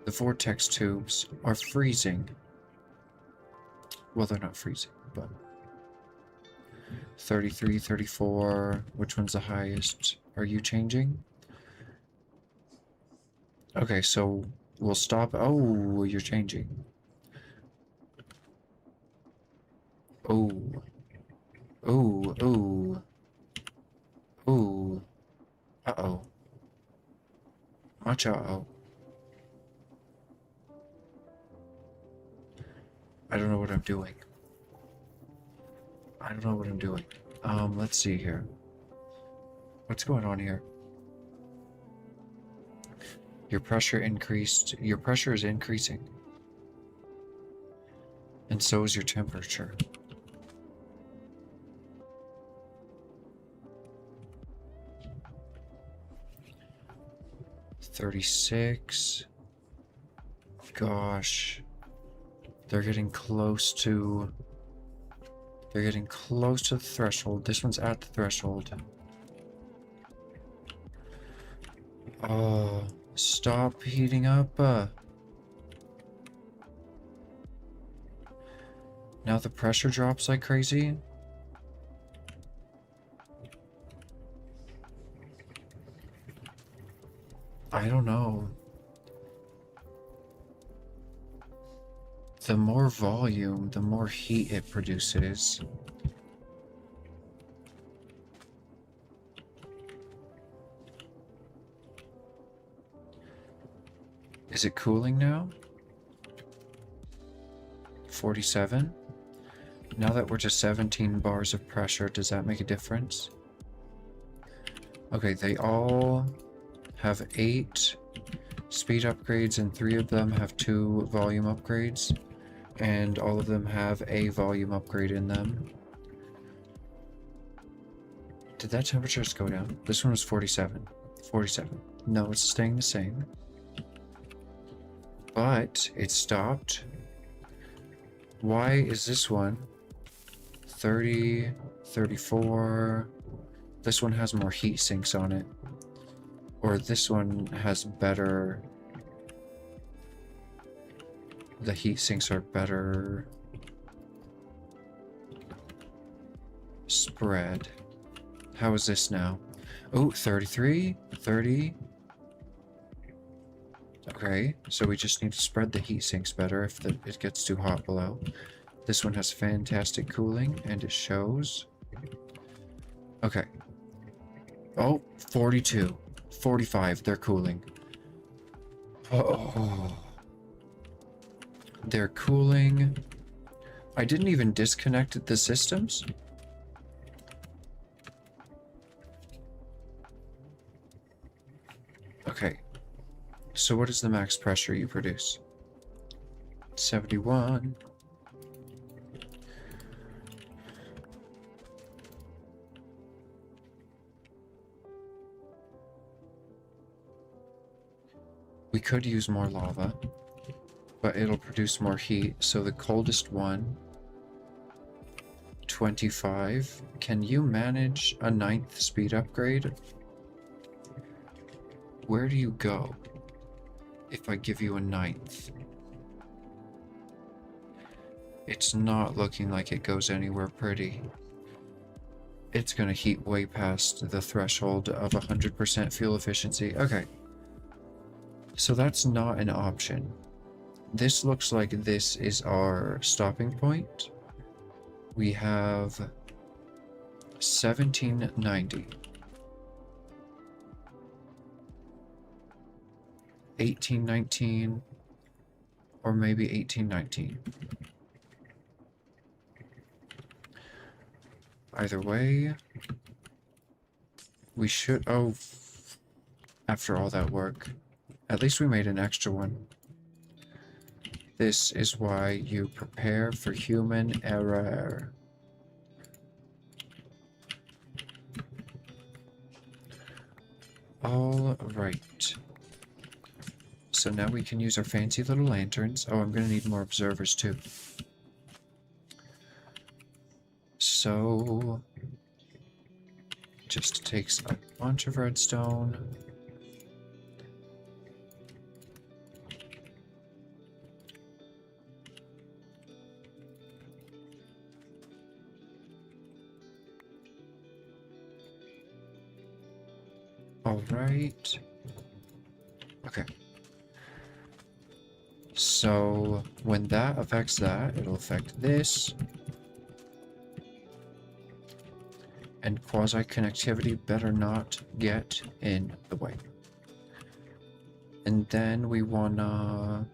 The vortex tubes are freezing. Well, they're not freezing, but 33, 34. Which one's the highest? Are you changing? Okay, so we'll stop. Oh, you're changing. Oh. Oh, oh. Oh. Uh-oh. Watch out. I don't know what I'm doing. I don't know what I'm doing. Let's see here. What's going on here? Your pressure increased. Your pressure is increasing. And so is your temperature. $36. Gosh. They're getting close to... They're getting close to the threshold. This one's at the threshold. Oh, stop heating up. Now the pressure drops like crazy. I don't know. The more volume, the more heat it produces. Is it cooling now? 47? Now that we're to 17 bars of pressure, does that make a difference? Okay, they all have 8 speed upgrades and 3 of them have 2 volume upgrades. And all of them have a volume upgrade in them. Did that temperature just go down? This one was 47. 47. No, it's staying the same. But it stopped. Why is this one 30, 34? This one has more heat sinks on it. Or this one has better... The heat sinks are better spread. How is this now? Oh, 33, 30. Okay, so we just need to spread the heat sinks better if it gets too hot below. This one has fantastic cooling, and it shows. Okay. Oh, 42, 45, they're cooling. Oh. They're cooling. I didn't even disconnect the systems. Okay. So what is the max pressure you produce? 71. We could use more lava, but it'll produce more heat. So the coldest one, 25. Can you manage a 9th speed upgrade? Where do you go if I give you a 9th? It's not looking like it goes anywhere pretty. It's gonna heat way past the threshold of 100% fuel efficiency. Okay. So that's not an option. This looks like this is our stopping point. We have 1790. 1819, or maybe 1819. Either way, we should... Oh, after all that work, at least we made an extra one. This is why you prepare for human error. All right. So now we can use our fancy little lanterns. Oh, I'm going to need more observers too. So, just takes a bunch of redstone. Alright. Okay. So when that affects that, it'll affect this. And quasi-connectivity better not get in the way. And then we wanna...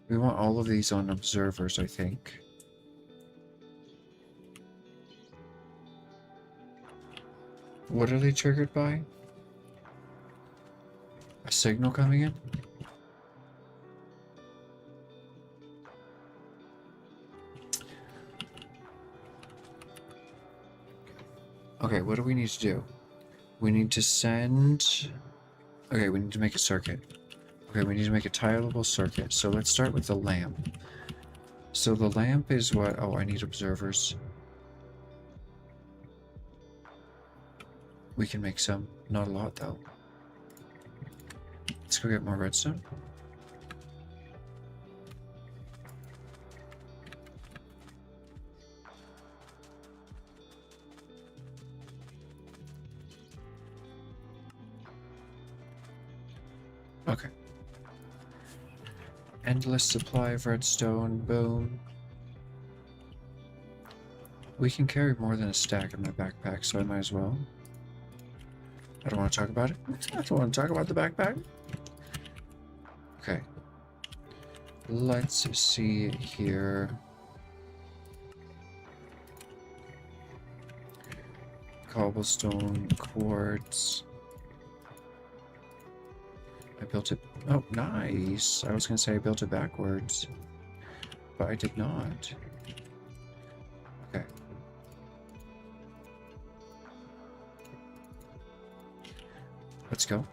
We want all of these on observers, I think. What are they triggered by? A signal coming in? Okay, what do we need to do? We need to send... Okay, we need to make a circuit. Okay, we need to make a tileable circuit. So let's start with the lamp. So the lamp is what... Oh, I need observers. We can make some. Not a lot, though. Let's go get more redstone. Okay. Endless supply of redstone. Boom. We can carry more than a stack in my backpack, so I might as well. I don't want to talk about it. I don't want to talk about the backpack. Okay. Let's see here. Cobblestone, quartz. I built it. Oh, nice. I was going to say I built it backwards, but I did not. Okay. Let's go.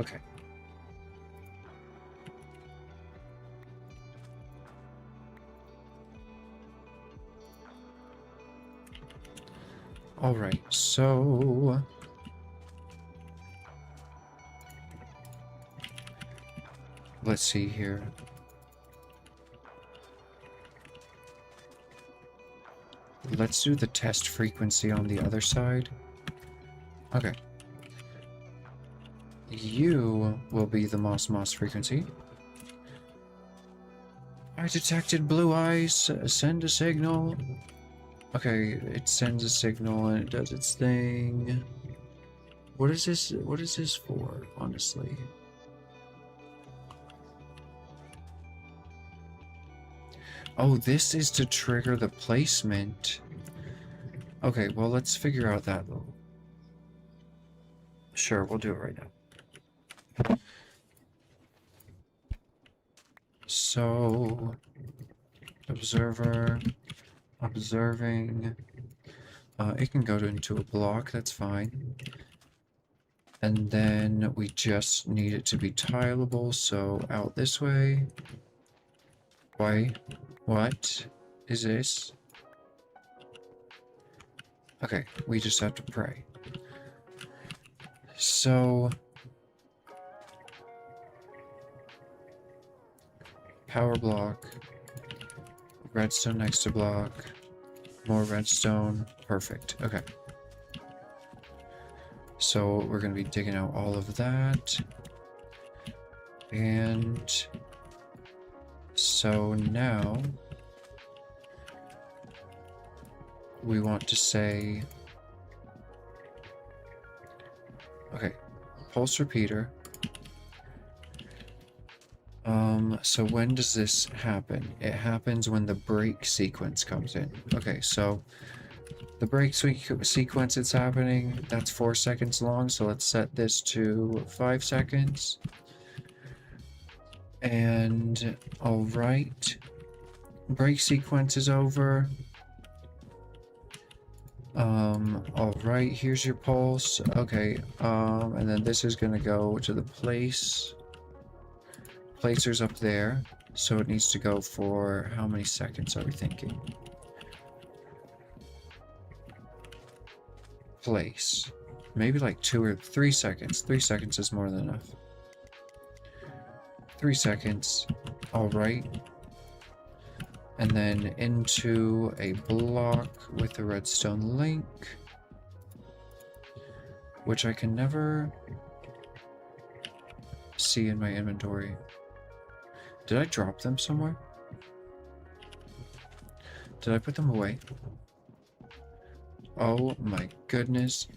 Okay. All right, so let's see here. Let's do the test frequency on the other side. Okay. You will be the Moss frequency. I detected blue eyes. Send a signal. Okay, it sends a signal and it does its thing. What is this? What is this for, honestly? Oh, this is to trigger the placement. Okay, well, let's figure out that though. Sure, we'll do it right now. So, observer, observing. It can go into a block, that's fine. And then we just need it to be tileable, so out this way. Why? What is this? Okay, we just have to pray. So... power block. Redstone next to block. More redstone. Perfect. Okay. So we're going to be digging out all of that. And so now we want to say, okay, pulse repeater. So when does this happen? It happens when the break sequence comes in. Okay, so the break sequence it's happening, that's 4 seconds long, so let's set this to 5 seconds. And alright, break sequence is over. Alright, here's your pulse. Okay, and then this is gonna go to the place. Placer's up there, so it needs to go for how many seconds are we thinking? place. Maybe like 2 or 3 seconds. 3 seconds is more than enough. 3 seconds. Alright. And then into a block with a redstone link. Which I can never see in my inventory. Did I drop them somewhere? Did I put them away? Oh my goodness.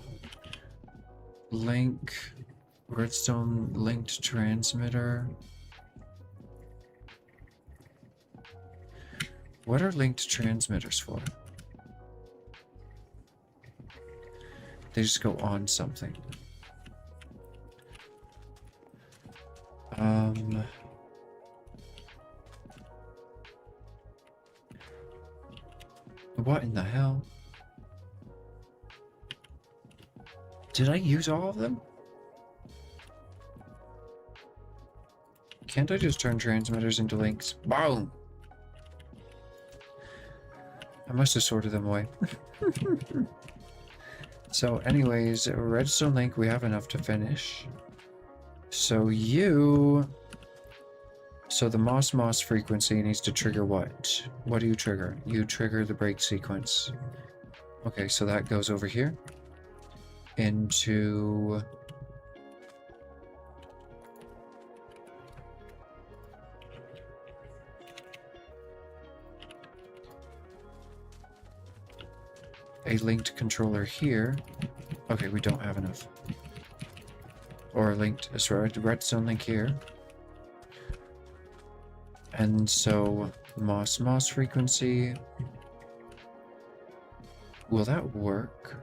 Link. Redstone linked transmitter. What are linked transmitters for? They just go on something. What in the hell? Did I use all of them? Can't I just turn transmitters into links? Boom! I must have sorted them away. So anyways, redstone link, we have enough to finish. So so the moss frequency needs to trigger what? What do you trigger? You trigger the break sequence. Okay, so that goes over here. Into... a linked controller here. Okay, we don't have enough. Or a linked, sorry, redstone link here. And so, moss frequency. Will that work?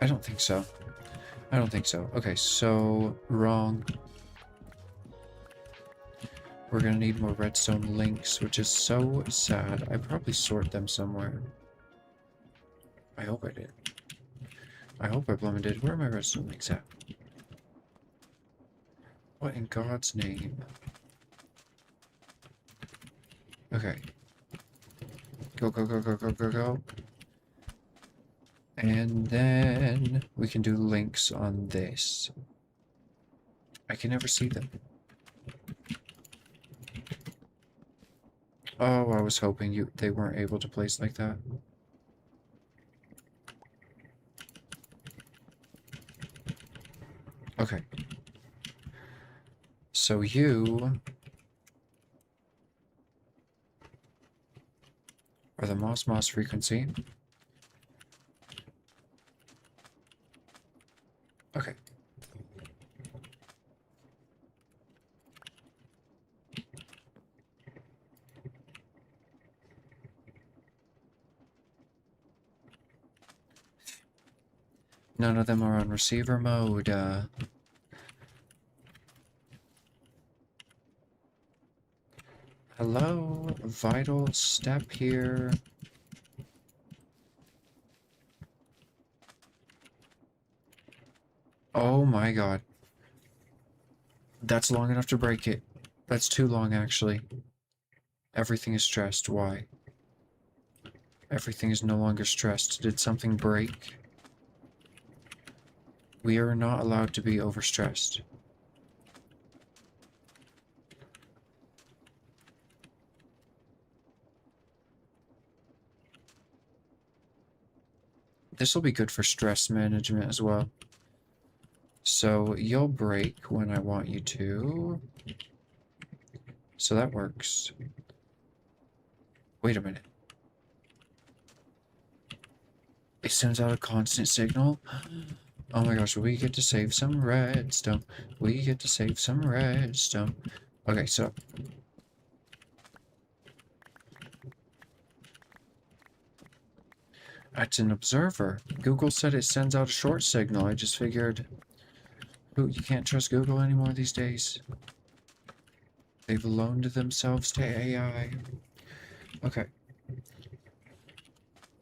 I don't think so. I don't think so. Okay, so wrong. We're gonna need more redstone links, which is so sad. I probably sort them somewhere. I hope I did. I hope I blooming did. Where are my redstone links at? What in God's name? Okay. Go, go, go, go, go, go, go. And then we can do links on this. I can never see them. Oh, I was hoping they weren't able to place like that. Okay. So you are the moss frequency. Okay. None of them are on receiver mode. Hello, vital step here. Oh my god. That's long enough to break it. That's too long, actually. Everything is stressed. Why? Everything is no longer stressed. Did something break? We are not allowed to be overstressed. This will be good for stress management as well. So you'll break when I want you to. So that works. Wait a minute. It sends out a constant signal. Oh my gosh, we get to save some redstone. We get to save some redstone. Okay, so that's an observer. Google said it sends out a short signal. I just figured, ooh, you can't trust Google anymore these days. They've loaned themselves to AI. Okay.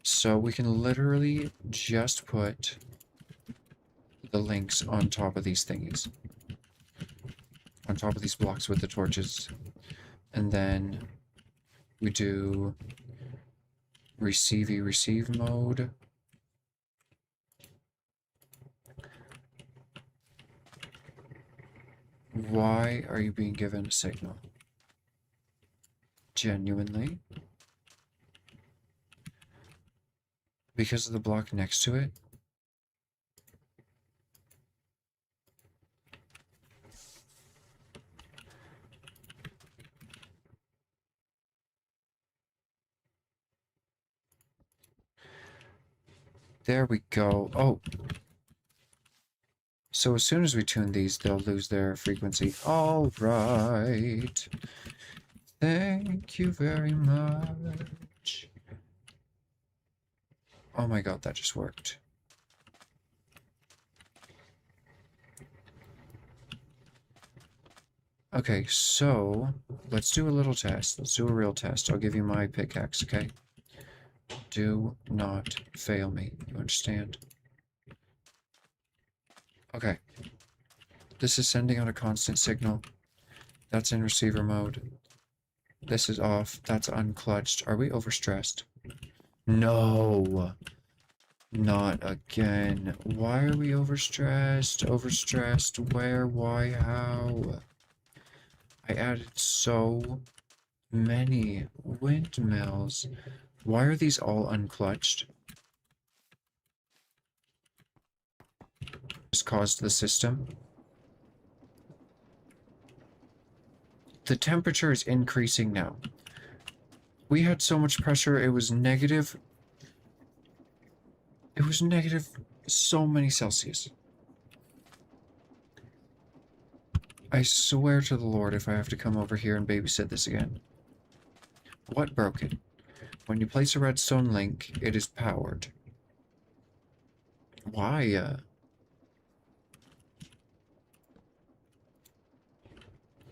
So we can literally just put the links on top of these thingies. On top of these blocks with the torches. And then we do receive mode. Why are you being given a signal? Genuinely? Because of the block next to it? There we go. Oh. So as soon as we tune these, they'll lose their frequency. All right. Thank you very much. Oh my god, that just worked. Okay, so let's do a little test. Let's do a real test. I'll give you my pickaxe, okay? Do not fail me. You understand? Okay. This is sending out a constant signal. That's in receiver mode. This is off. That's unclutched. Are we overstressed? No. Not again. Why are we overstressed? Overstressed? Where? Why? How? I added so many windmills. Why are these all unclutched? Just caused the system. The temperature is increasing now. We had so much pressure, it was negative. It was negative so many Celsius. I swear to the Lord if I have to come over here and babysit this again. What broke it? When you place a redstone link, it is powered. Why?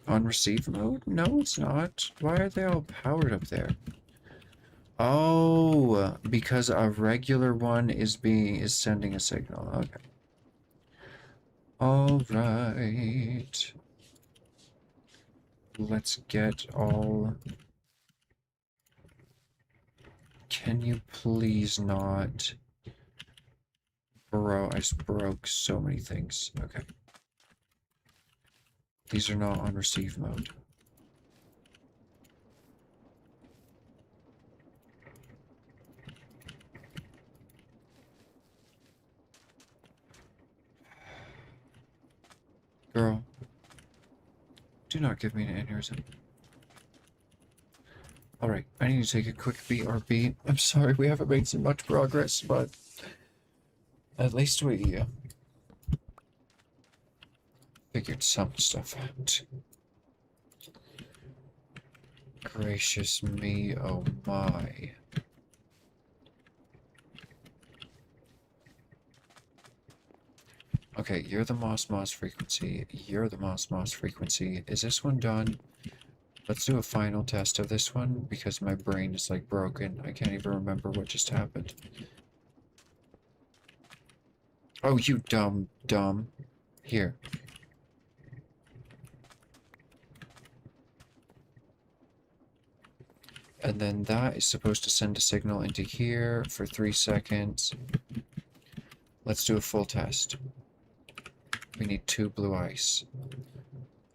On receive mode? No, it's not. Why are they all powered up there? Oh, because a regular one is sending a signal. Okay. All right. Let's get all... Can you please not... Bro, I just broke so many things. Okay. These are not on receive mode. Girl, do not give me an aneurysm. Alright, I need to take a quick BRB. I'm sorry we haven't made so much progress, but at least we figured some stuff out. Gracious me, oh my. Okay, you're the Moss frequency. You're the Moss frequency. Is this one done? Let's do a final test of this one because my brain is like broken. I can't even remember what just happened. Oh, you dumb. Here. And then that is supposed to send a signal into here for 3 seconds. Let's do a full test. We need 2 blue ice.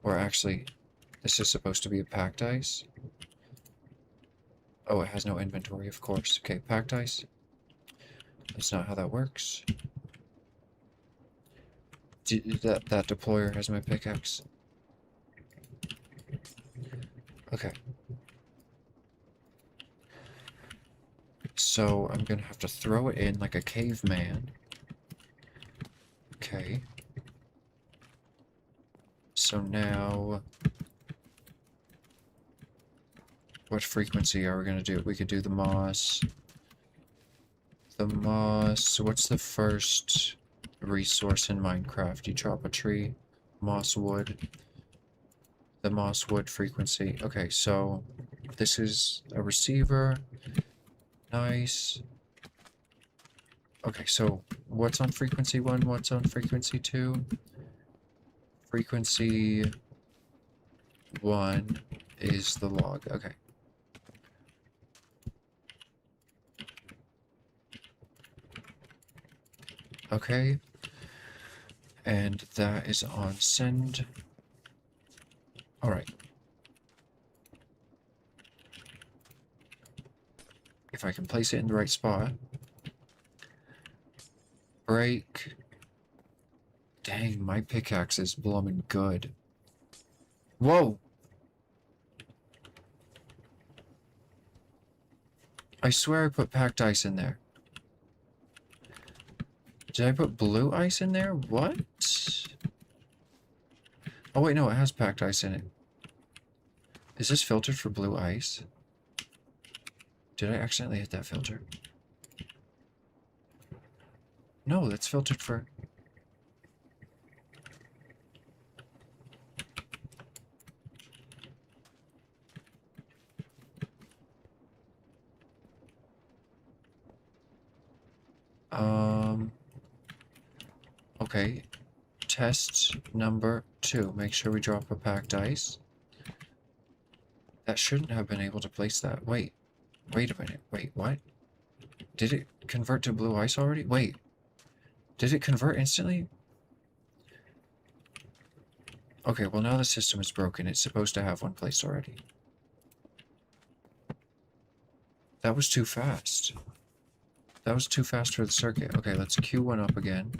Or actually, this is supposed to be a packed ice. Oh, it has no inventory, of course. Okay, packed ice. That's not how that works. That deployer has my pickaxe. Okay. So I'm gonna have to throw it in like a caveman. Okay. So now... What frequency are we gonna do? We could do the moss. The moss... What's the first resource in Minecraft? You chop a tree. Moss wood. The moss wood frequency. Okay, so... this is a receiver. Nice. Okay, so what's on frequency 1? What's on frequency 2? Frequency 1 is the log. Okay. Okay. And that is on send. Alright. If I can place it in the right spot. Break. Dang, my pickaxe is blooming good. Whoa! I swear I put packed ice in there. Did I put blue ice in there? What? Oh wait, no, it has packed ice in it. Is this filtered for blue ice? Did I accidentally hit that filter? No, that's filtered for... Okay. Test number 2. Make sure we drop a packed ice. That shouldn't have been able to place that. Wait. Wait a minute. Wait, what? Did it convert to blue ice already? Wait. Did it convert instantly? Okay, well now the system is broken. It's supposed to have one placed already. That was too fast. That was too fast for the circuit. Okay, let's queue one up again.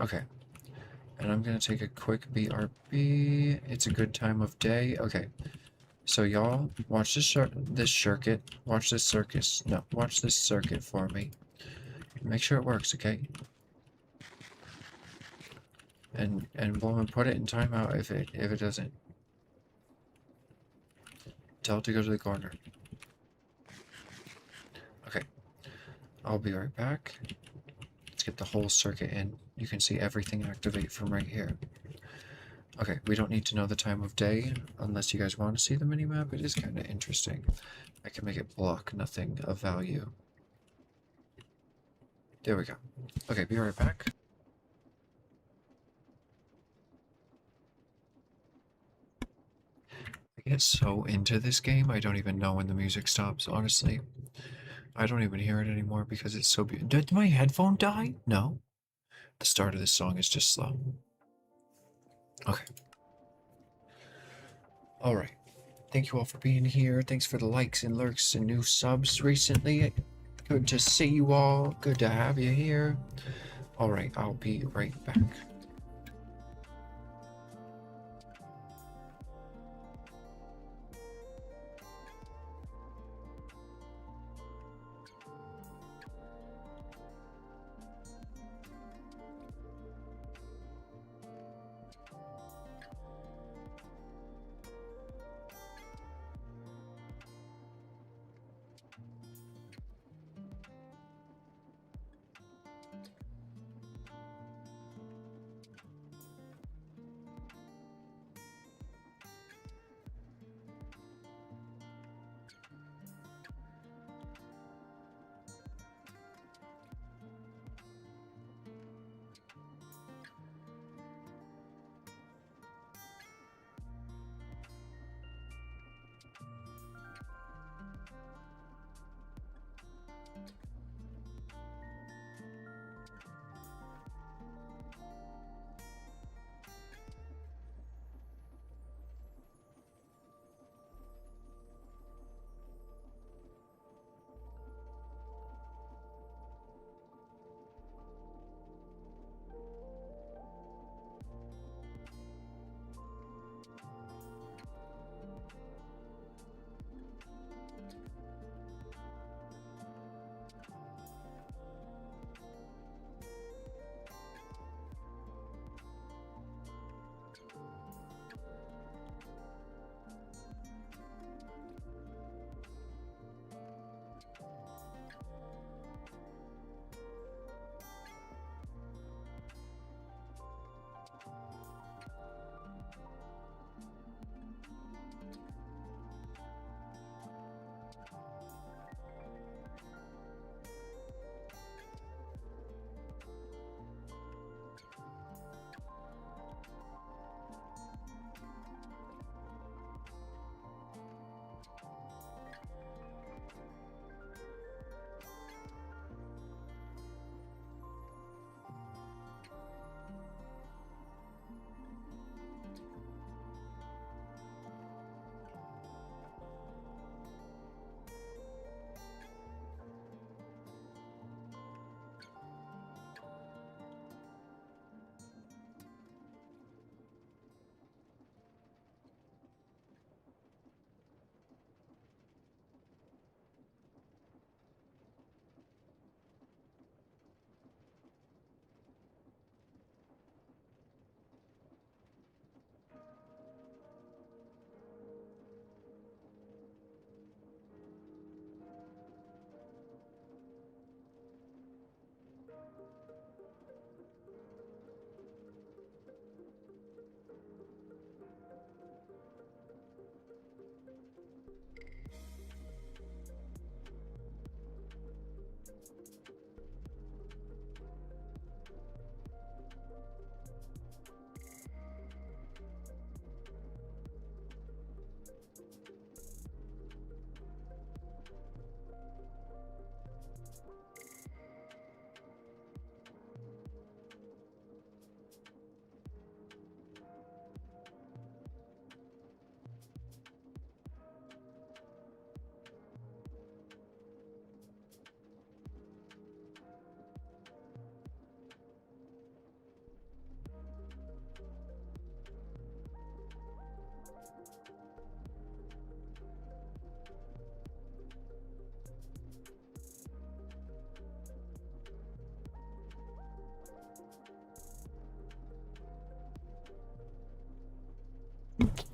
Okay. And I'm gonna take a quick BRB. It's a good time of day. Okay. So y'all, watch this circuit. Watch this circus. No, watch this circuit for me. Make sure it works, okay? And we'll put it in timeout if it doesn't. Tell it to go to the corner. Okay. I'll be right back. Let's get the whole circuit in. You can see everything activate from right here. Okay, we don't need to know the time of day unless you guys want to see the minimap. It is kind of interesting. I can make it block nothing of value. There we go. Okay, be right back. I get so into this game, I don't even know when the music stops, honestly. I don't even hear it anymore because it's so beautiful. Did my headphone die? No. The start of this song is just slow. Okay. Alright. Thank you all for being here. Thanks for the likes and lurks and new subs recently. Good to see you all. Good to have you here. Alright, I'll be right back.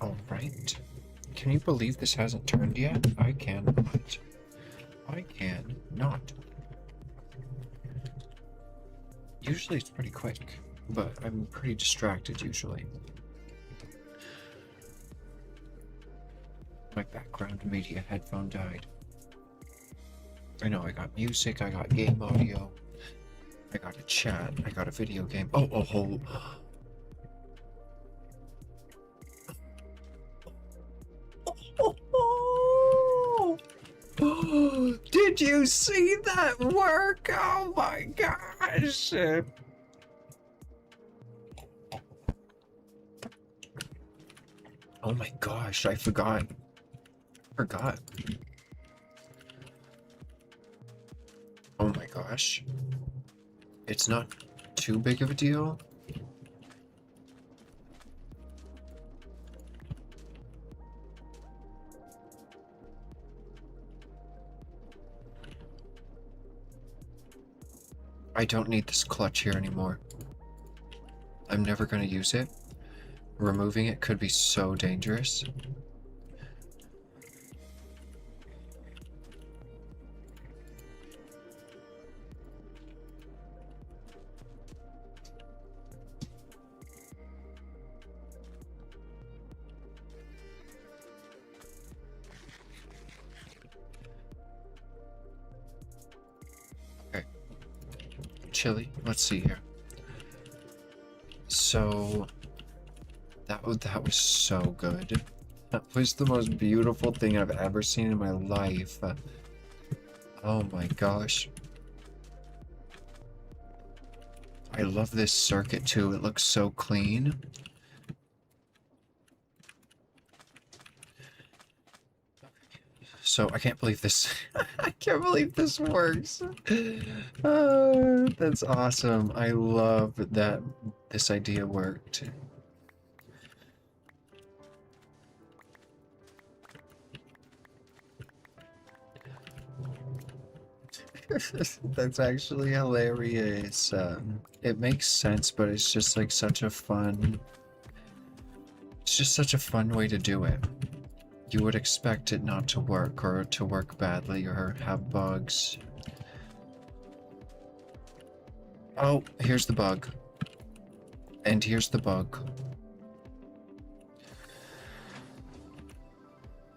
Alright. Can you believe this hasn't turned yet? I cannot. I can not. Usually it's pretty quick, but I'm pretty distracted usually. My background media headphone died. I know, I got music, I got game audio, I got a chat, I got a video game. Oh. Did you see that work? Oh my gosh! Oh my gosh, I forgot. Oh my gosh. It's not too big of a deal. I don't need this clutch here anymore. I'm never gonna use it. Removing it could be so dangerous. Okay. Chili, let's see here. So that was so good. That was the most beautiful thing I've ever seen in my life. Oh my gosh. I love this circuit too. It looks so clean. So I can't believe this. I can't believe this works. That's awesome. I love that this idea worked. That's actually hilarious. It makes sense, but it's just like such a fun. It's just such a fun way to do it. You would expect it not to work, or to work badly, or have bugs. Oh, here's the bug. And here's the bug.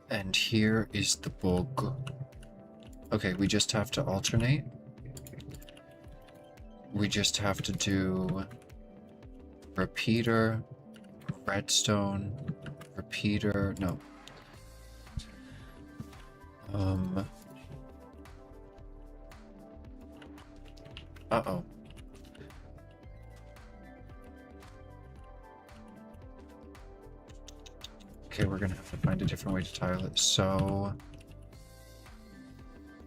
And here is the bug. Okay, we just have to alternate. We just have to do repeater, redstone, repeater, no. Uh-oh. Okay, we're gonna have to find a different way to tile it. So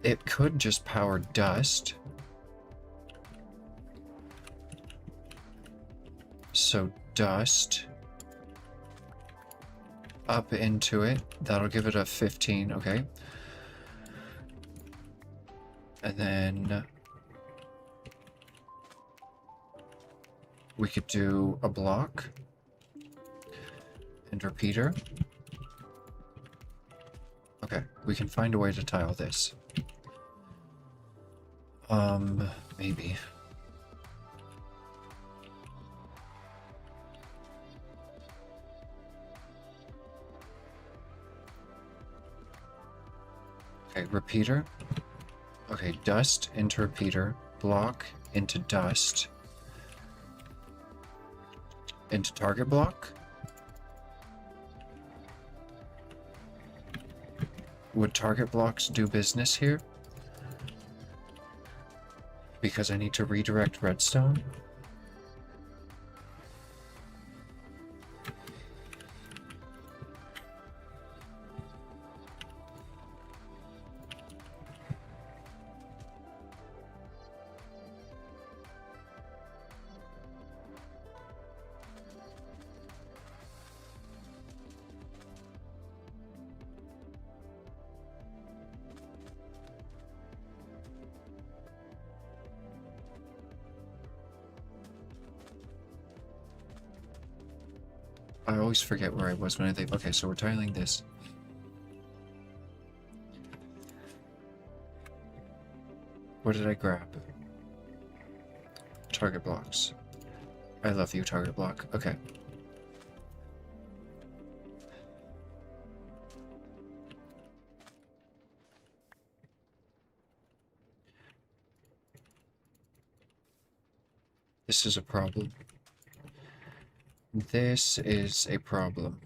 it could just power dust. So dust up into it. That'll give it a 15, okay. And then we could do a block and repeater. Okay, we can find a way to tile this. Maybe. Okay, repeater. Okay, dust into repeater, block into dust, into target block. Would target blocks do business here? Because I need to redirect redstone. I always forget where I was when I leave. Okay, so we're tiling this. What did I grab? Target blocks. I love you, target block. Okay. This is a problem. This is a problem.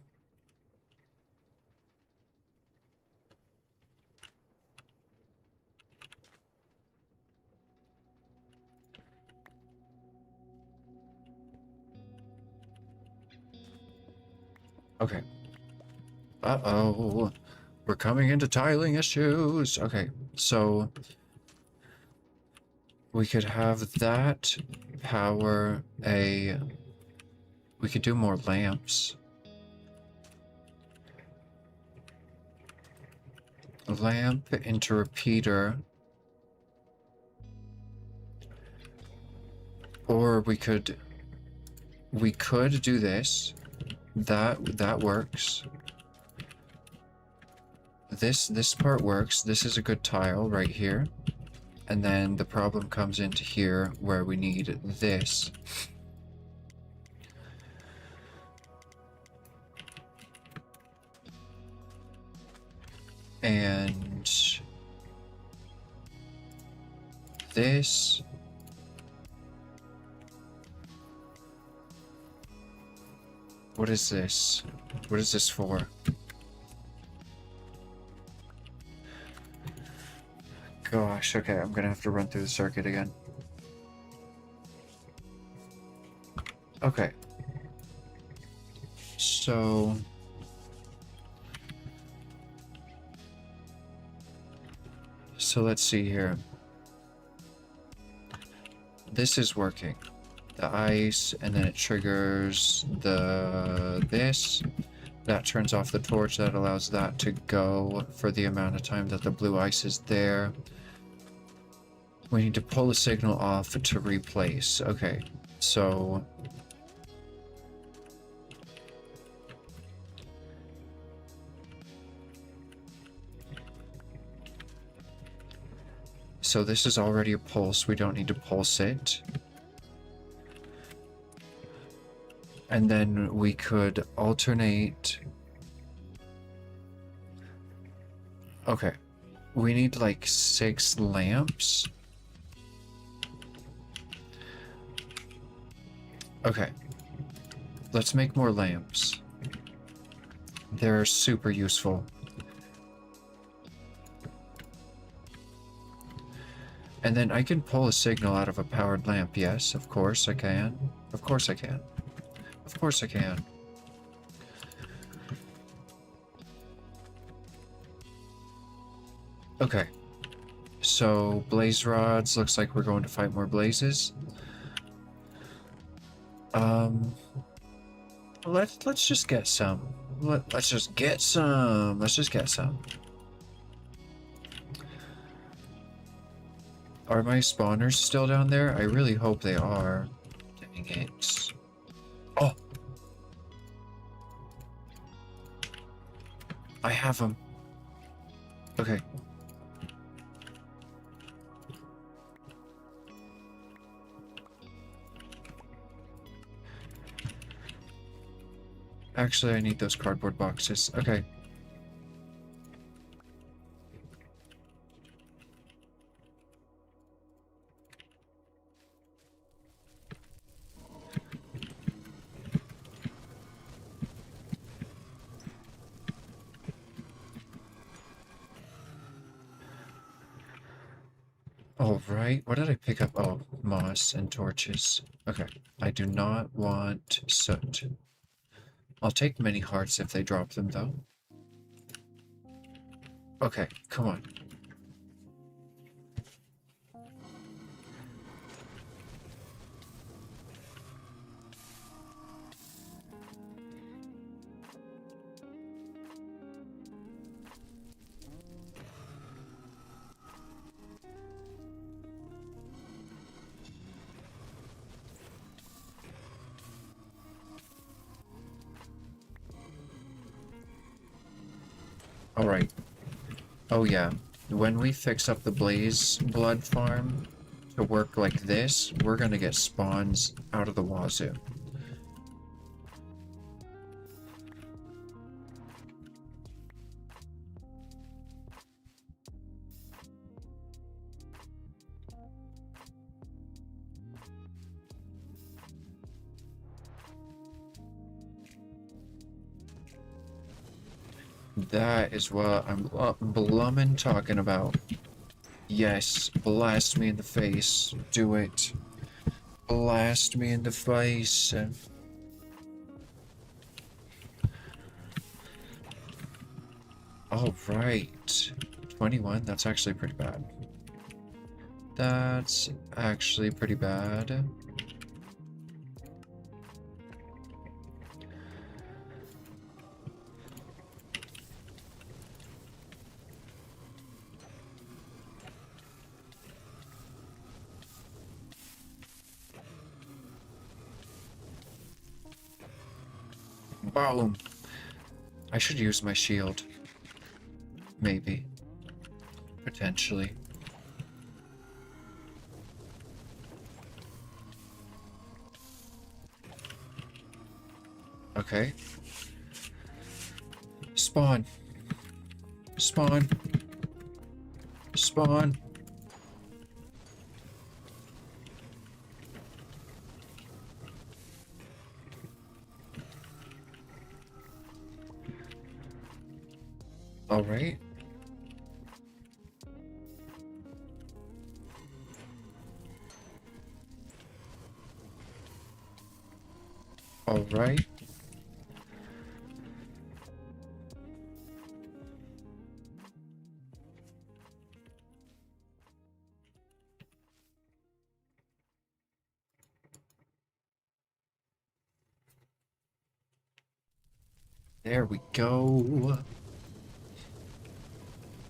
Okay. Uh-oh. We're coming into tiling issues. Okay, so we could have that power a... We could do more lamps. A lamp into repeater. Or we could do this. That works. This part works. This is a good tile right here. And then the problem comes into here where we need this. And this. What is this? What is this for? Gosh, okay, I'm gonna have to run through the circuit again. Okay. So... let's see here. This is working. The ice, and then it triggers this. That turns off the torch, that allows that to go for the amount of time that the blue ice is there. We need to pull the signal off to replace. Okay, so... So this is already a pulse, we don't need to pulse it. And then we could alternate... Okay. We need like 6 lamps. Okay. Let's make more lamps. They're super useful. And then I can pull a signal out of a powered lamp. Yes, of course I can. Of course I can. Of course I can. Okay. So, blaze rods. Looks like we're going to fight more blazes. Let's just get some. Let's just get some. Let's just get some. Are my spawners still down there? I really hope they are. Dang it. Oh! I have them. Okay. Actually, I need those cardboard boxes. Okay. All right, what did I pick up? Oh, moss and torches. Okay, I do not want soot. I'll take many hearts if they drop them, though. Okay, come on. Alright. Oh yeah. When we fix up the Blaze Blood farm to work like this, we're gonna get spawns out of the wazoo. That is what I'm blummin' talking about. Yes, blast me in the face. Do it. Blast me in the face. All right. 21, that's actually pretty bad. That's actually pretty bad. Boom. I should use my shield. Maybe. Potentially. Okay. Spawn. Spawn. Spawn. All right. All right. There we go.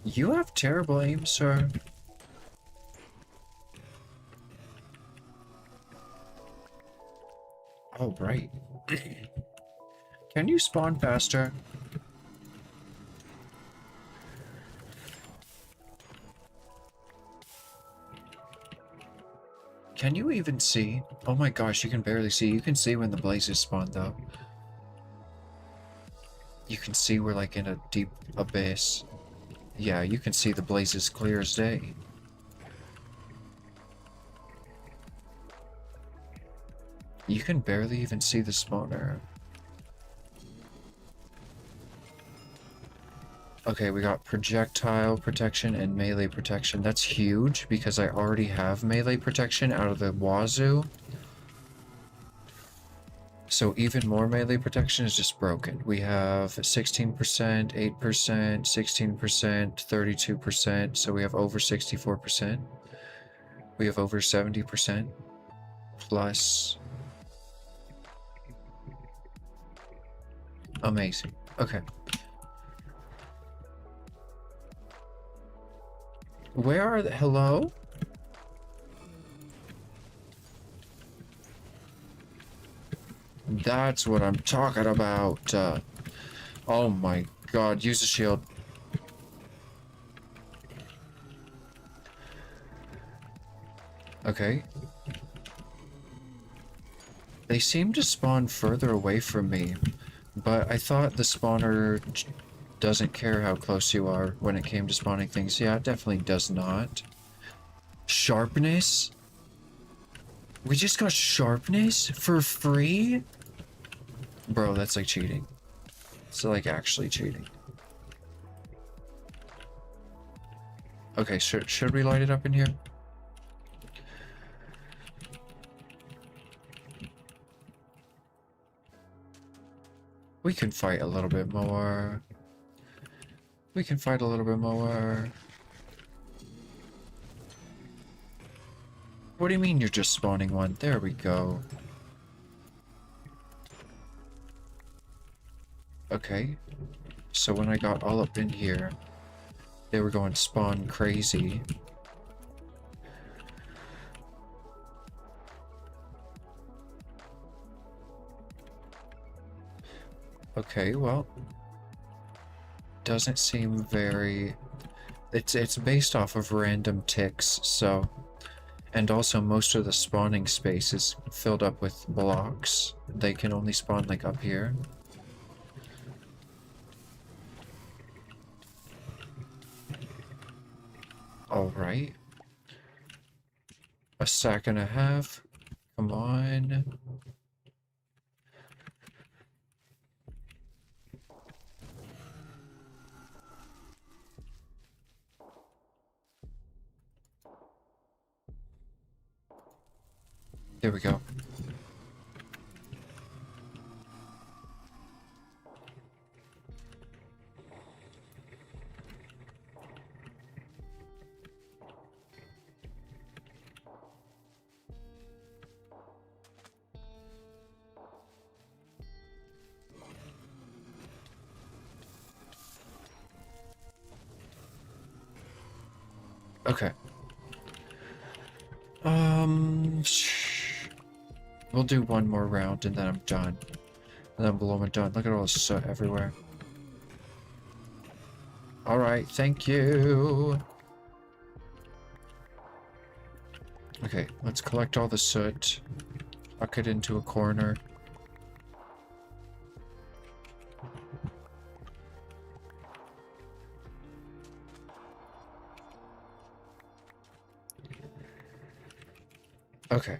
You have terrible aim, sir. Oh, right. Can you spawn faster? Can you even see? Oh my gosh, you can barely see. You can see when the blazes spawn, though. You can see we're like in a deep abyss. Yeah, you can see the blazes clear as day. You can barely even see the spawner. Okay, we got projectile protection and melee protection. That's huge because I already have melee protection out of the wazoo. So even more melee protection is just broken. We have 16%, 8%, 16%, 32%. So we have over 64%. We have over 70% plus. Amazing. Okay. Where are the... Hello? That's what I'm talking about. Oh my god, use a shield. Okay. They seem to spawn further away from me, but I thought the spawner doesn't care how close you are when it came to spawning things. Yeah, it definitely does not. Sharpness? We just got sharpness for free? Bro, that's like cheating. It's like actually cheating. Okay, should we light it up in here? We can fight a little bit more. We can fight a little bit more. What do you mean you're just spawning one? There we go. Okay. So when I got all up in here, they were going spawn crazy. Okay, well. doesn't seem very... It's based off of random ticks, so... And also most of the spawning space is filled up with blocks. They can only spawn like up here. Alright. A sack and a half. Come on. There we go. Okay. We'll do one more round and then I'm done. And then below I'm done. Look at all this soot everywhere. Alright, thank you. Okay, let's collect all the soot. Tuck it into a corner. Okay.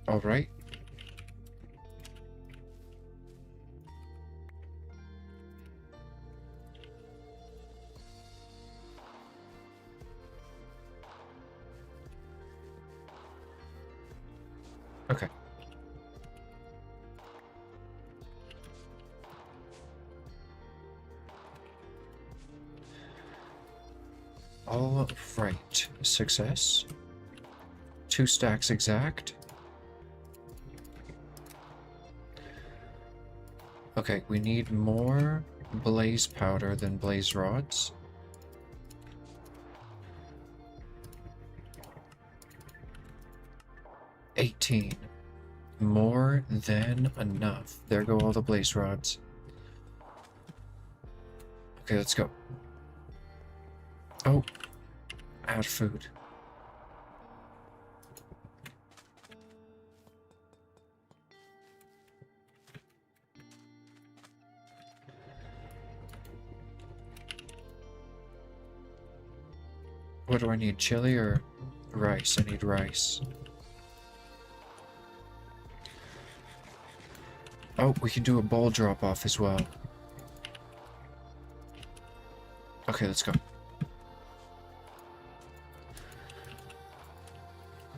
All right. Okay. All right. Success. 2 stacks exact. Okay, we need more blaze powder than blaze rods. $18. More than enough. There go all the blaze rods. Okay, let's go. Oh, add food. What do I need, chili or rice? I need rice. Oh, we can do a bowl drop off as well. Okay, let's go.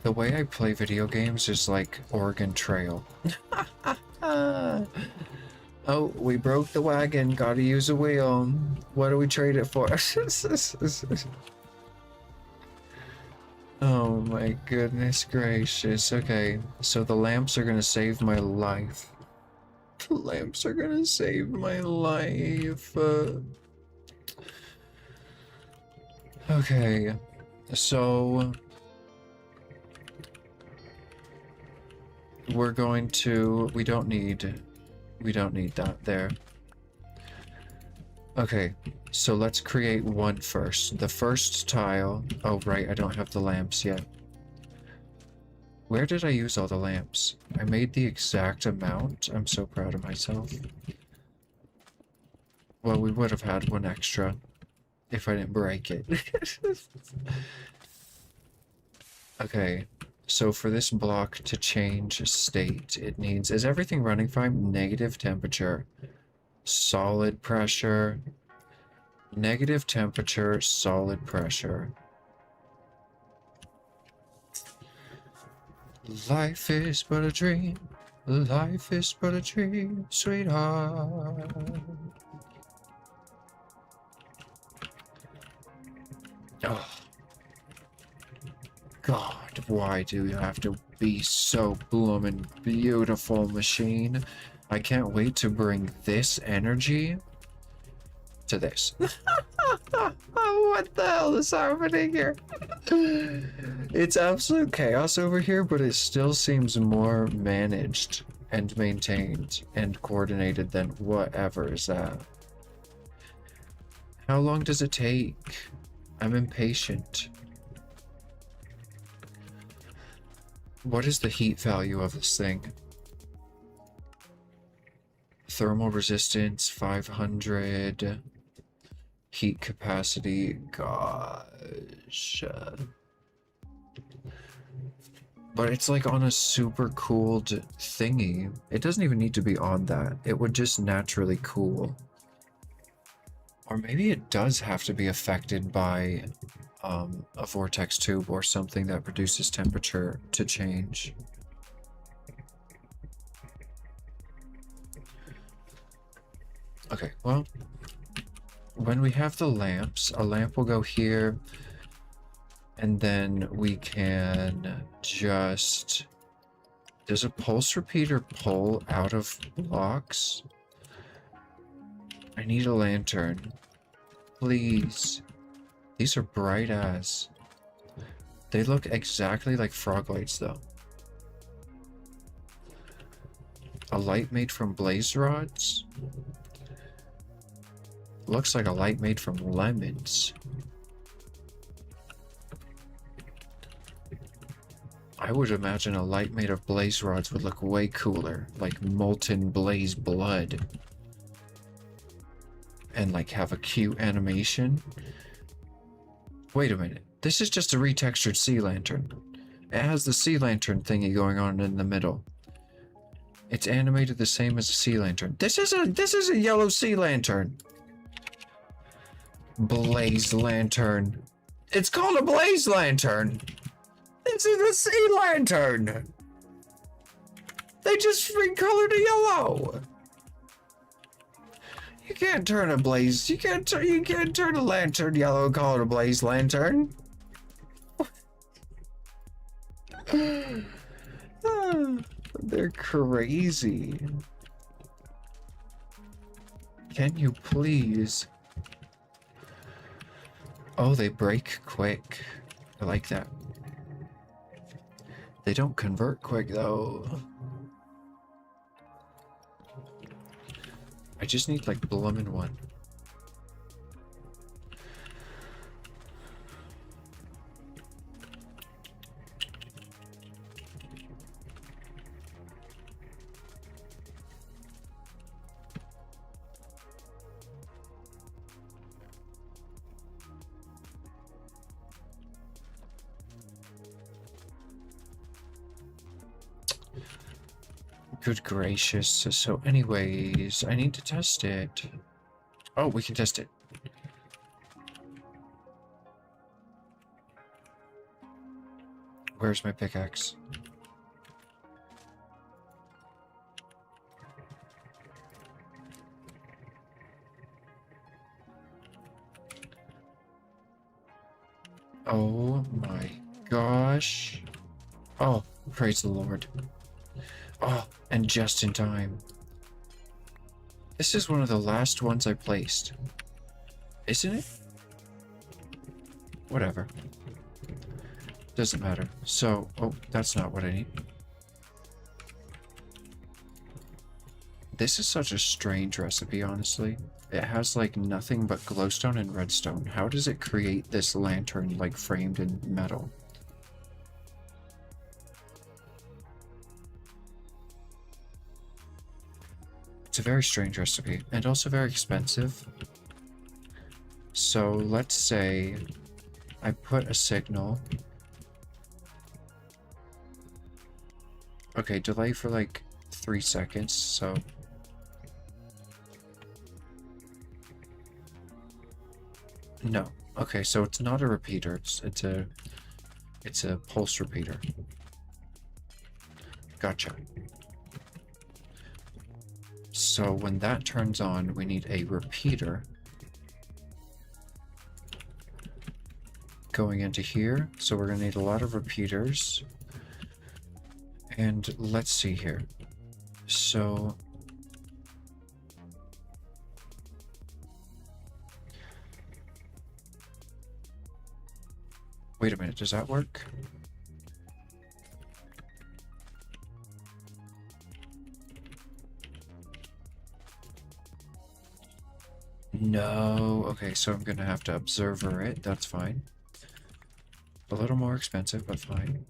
The way I play video games is like Oregon Trail. Oh, we broke the wagon, gotta use a wheel. What do we trade it for? Oh my goodness gracious. Okay, so the lamps are gonna save my life. The lamps are gonna save my life. Okay, so we're going to, we don't need that there. Okay, so let's create one first. The first tile, oh right, I don't have the lamps yet. Where did I use all the lamps? I made the exact amount. I'm so proud of myself. Well, we would have had one extra if I didn't break it. Okay, so for this block to change state, it needs... Is everything running fine? Negative temperature. Solid pressure. Negative temperature, solid pressure. Life is but a dream. Life is but a dream, sweetheart. Oh. God, why do you have to be so bloomin' beautiful, machine? I can't wait to bring this energy to this. What the hell is happening here? It's absolute chaos over here, but it still seems more managed. and maintained and coordinated, then whatever is that? How long does it take? I'm impatient. What is the heat value of this thing? Thermal resistance, 500. Heat capacity, gosh. But it's like on a super cooled thingy. It doesn't even need to be on that. It would just naturally cool. Or maybe it does have to be affected by a vortex tube or something that produces temperature to change. Okay, well, when we have the lamps, a lamp will go here, and then we can just... Does a pulse repeater pull out of blocks? I need a lantern. Please. These are bright as. They look exactly like frog lights, though. A light made from blaze rods? Looks like a light made from lemons. I would imagine a light made of blaze rods would look way cooler, like molten blaze blood. And like have a cute animation. Wait a minute, this is just a retextured sea lantern. It has the sea lantern thingy going on in the middle. It's animated the same as a sea lantern. This is a yellow sea lantern. Blaze lantern. It's called a blaze lantern. This is a sea lantern. They just recolored to yellow. You can't turn a blaze. You can't turn a lantern yellow and call it a blaze lantern. They're crazy. Can you please? Oh, they break quick. I like that. They don't convert quick though. I just need like bloomin' one. Good gracious. So anyways, I need to test it. Oh, we can test it. Where's my pickaxe? Oh my gosh. Oh, praise the Lord. Oh, and just in time. This is one of the last ones I placed. Isn't it? Whatever. Doesn't matter. So, oh, that's not what I need. This is such a strange recipe, honestly. It has, like, nothing but glowstone and redstone. How does it create this lantern, like, framed in metal? It's a very strange recipe, and also very expensive. So, let's say I put a signal. Okay, delay for, like, 3 seconds, so... No. Okay, so it's not a repeater. It's a pulse repeater. Gotcha. So when that turns on, we need a repeater going into here. So we're gonna need a lot of repeaters. And let's see here. So wait a minute, does that work? No. Okay, so I'm gonna have to observer it. That's fine. A little more expensive, but fine.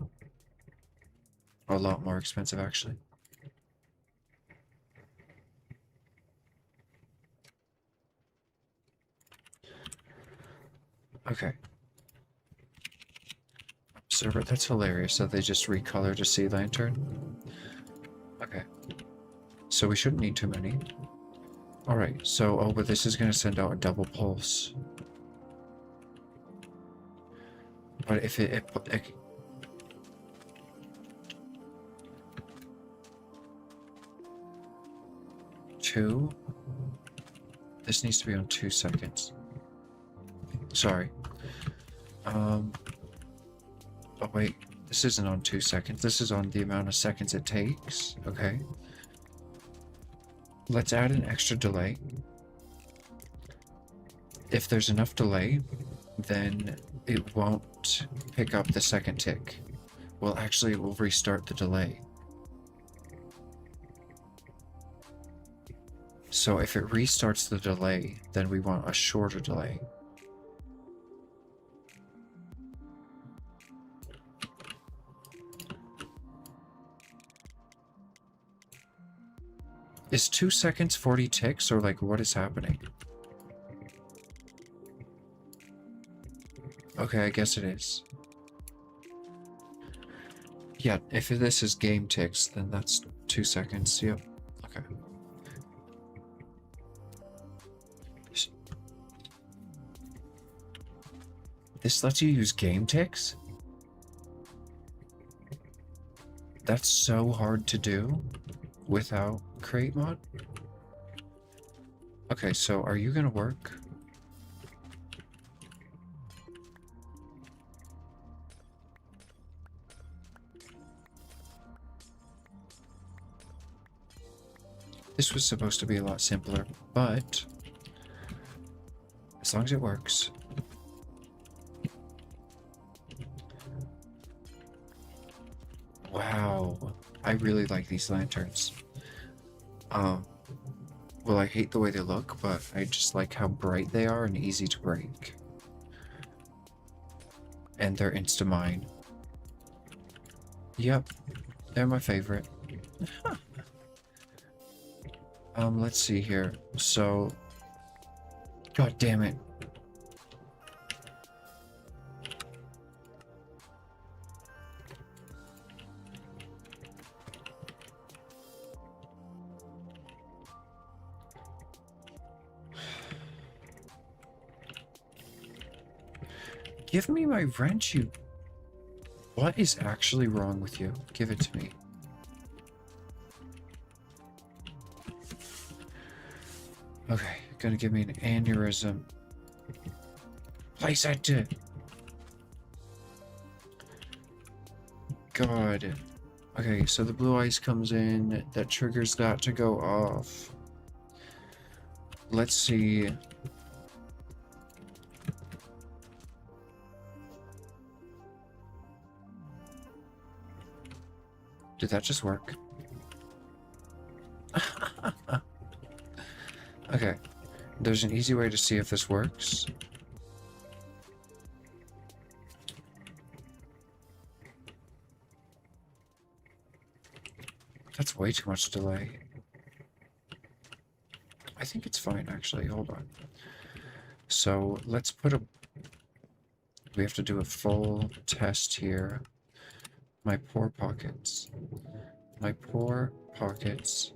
A lot more expensive, actually. Okay. Observer. That's hilarious. So they just recolored a sea lantern. Okay. So we shouldn't need too many. Alright, so, oh, but this is going to send out a double pulse. But if it 2? This needs to be on 2 seconds. Sorry. Oh wait, this isn't on 2 seconds. This is on the amount of seconds it takes. Okay. Let's add an extra delay. If there's enough delay, then it won't pick up the second tick. Well, actually, it will restart the delay. So if it restarts the delay, then we want a shorter delay. Is 2 seconds 40 ticks, or like what is happening? Okay, I guess it is. Yeah, if this is game ticks, then that's 2 seconds. Yep. Okay. This lets you use game ticks? That's so hard to do without crate mod? Okay, so are you gonna work? This was supposed to be a lot simpler, but as long as it works. Wow, I really like these lanterns. Well, I hate the way they look, but I just like how bright they are and easy to break. And they're insta-mine. Yep, they're my favorite. Let's see here. So, god damn it. Give me my wrench, you... What is actually wrong with you? Give it to me. Okay, gonna give me an aneurysm. Place it! God. Okay, so the blue ice comes in. That triggers that to go off. Let's see... Did that just work? Okay. There's an easy way to see if this works. That's way too much delay. I think it's fine, actually. Hold on. So, let's put a... We have to do a full test here. My poor pockets. My poor pockets.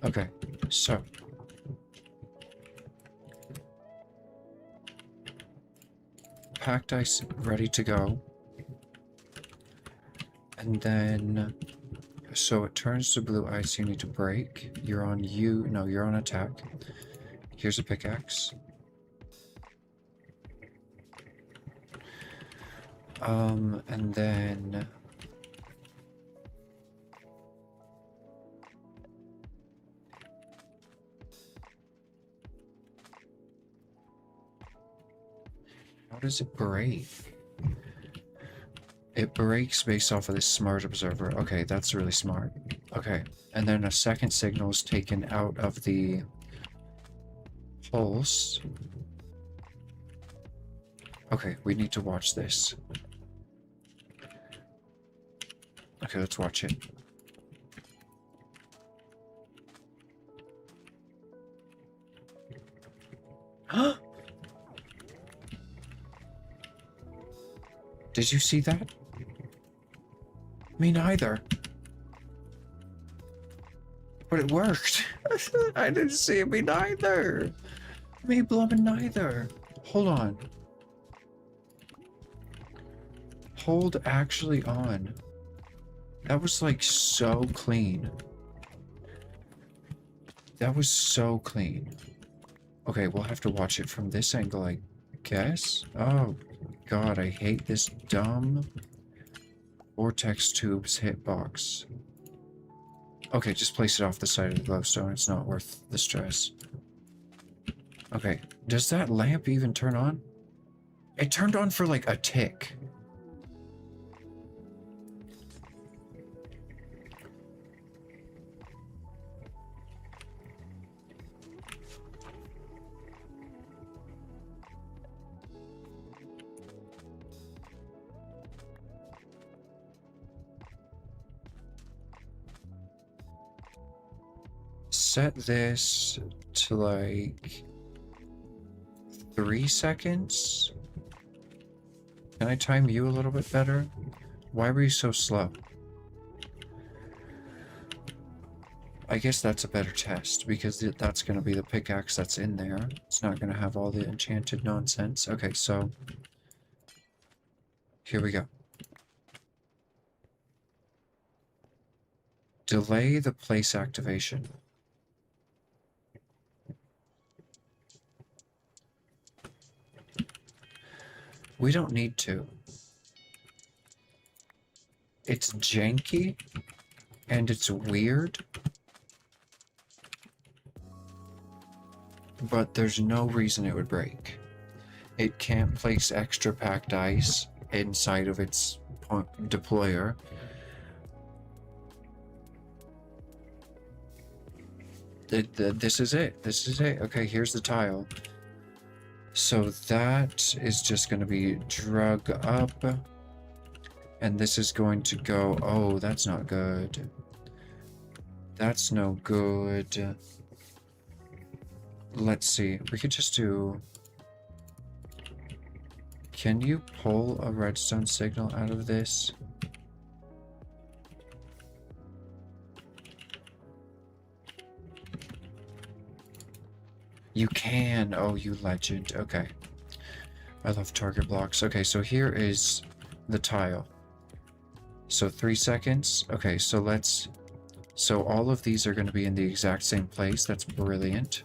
Okay, so. Packed ice ready to go. And then, so it turns to blue ice, you need to break. You're on no, you're on attack. Here's a pickaxe. And then... How does it break? It breaks based off of this smart observer. Okay, that's really smart. Okay, and then a second signal is taken out of the pulse. Okay, we need to watch this. Okay, let's watch it. Did you see that? Me neither. But it worked. I didn't see it. Me neither. Me blubber neither. Hold on. Hold actually on. That was like so clean. That was so clean. Okay, we'll have to watch it from this angle, I guess. Oh god, I hate this dumb vortex tube's hitbox. Okay, just place it off the side of the glowstone. It's not worth the stress. Okay, does that lamp even turn on? It turned on for like a tick. Set this to like 3 seconds. Can I time you a little bit better? Why were you so slow? I guess that's a better test because that's going to be the pickaxe that's in there. It's not going to have all the enchanted nonsense. Okay, so here we go. Delay the place activation. We don't need to. It's janky and it's weird, but there's no reason it would break. It can't place extra packed ice inside of its deployer. This is it. This is it. Okay, here's the tile. So that is just going to be drug up. And this is going to go... Oh, that's not good. That's no good. Let's see. We could just do... Can you pull a redstone signal out of this? You can! Oh, you legend. Okay. I love target blocks. Okay, so here is the tile. So 3 seconds. Okay, so let's... So all of these are going to be in the exact same place. That's brilliant.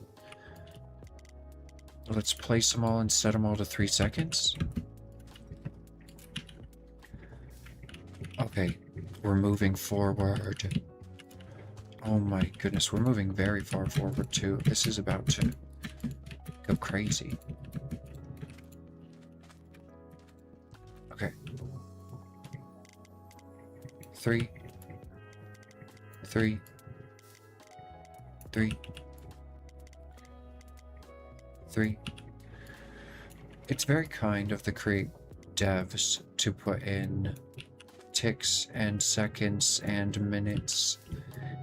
Let's place them all and set them all to 3 seconds. Okay, we're moving forward. Oh my goodness, we're moving very far forward too. This is about to go crazy. Okay. 3, 3, 3, 3. It's very kind of the Create devs to put in ticks and seconds and minutes,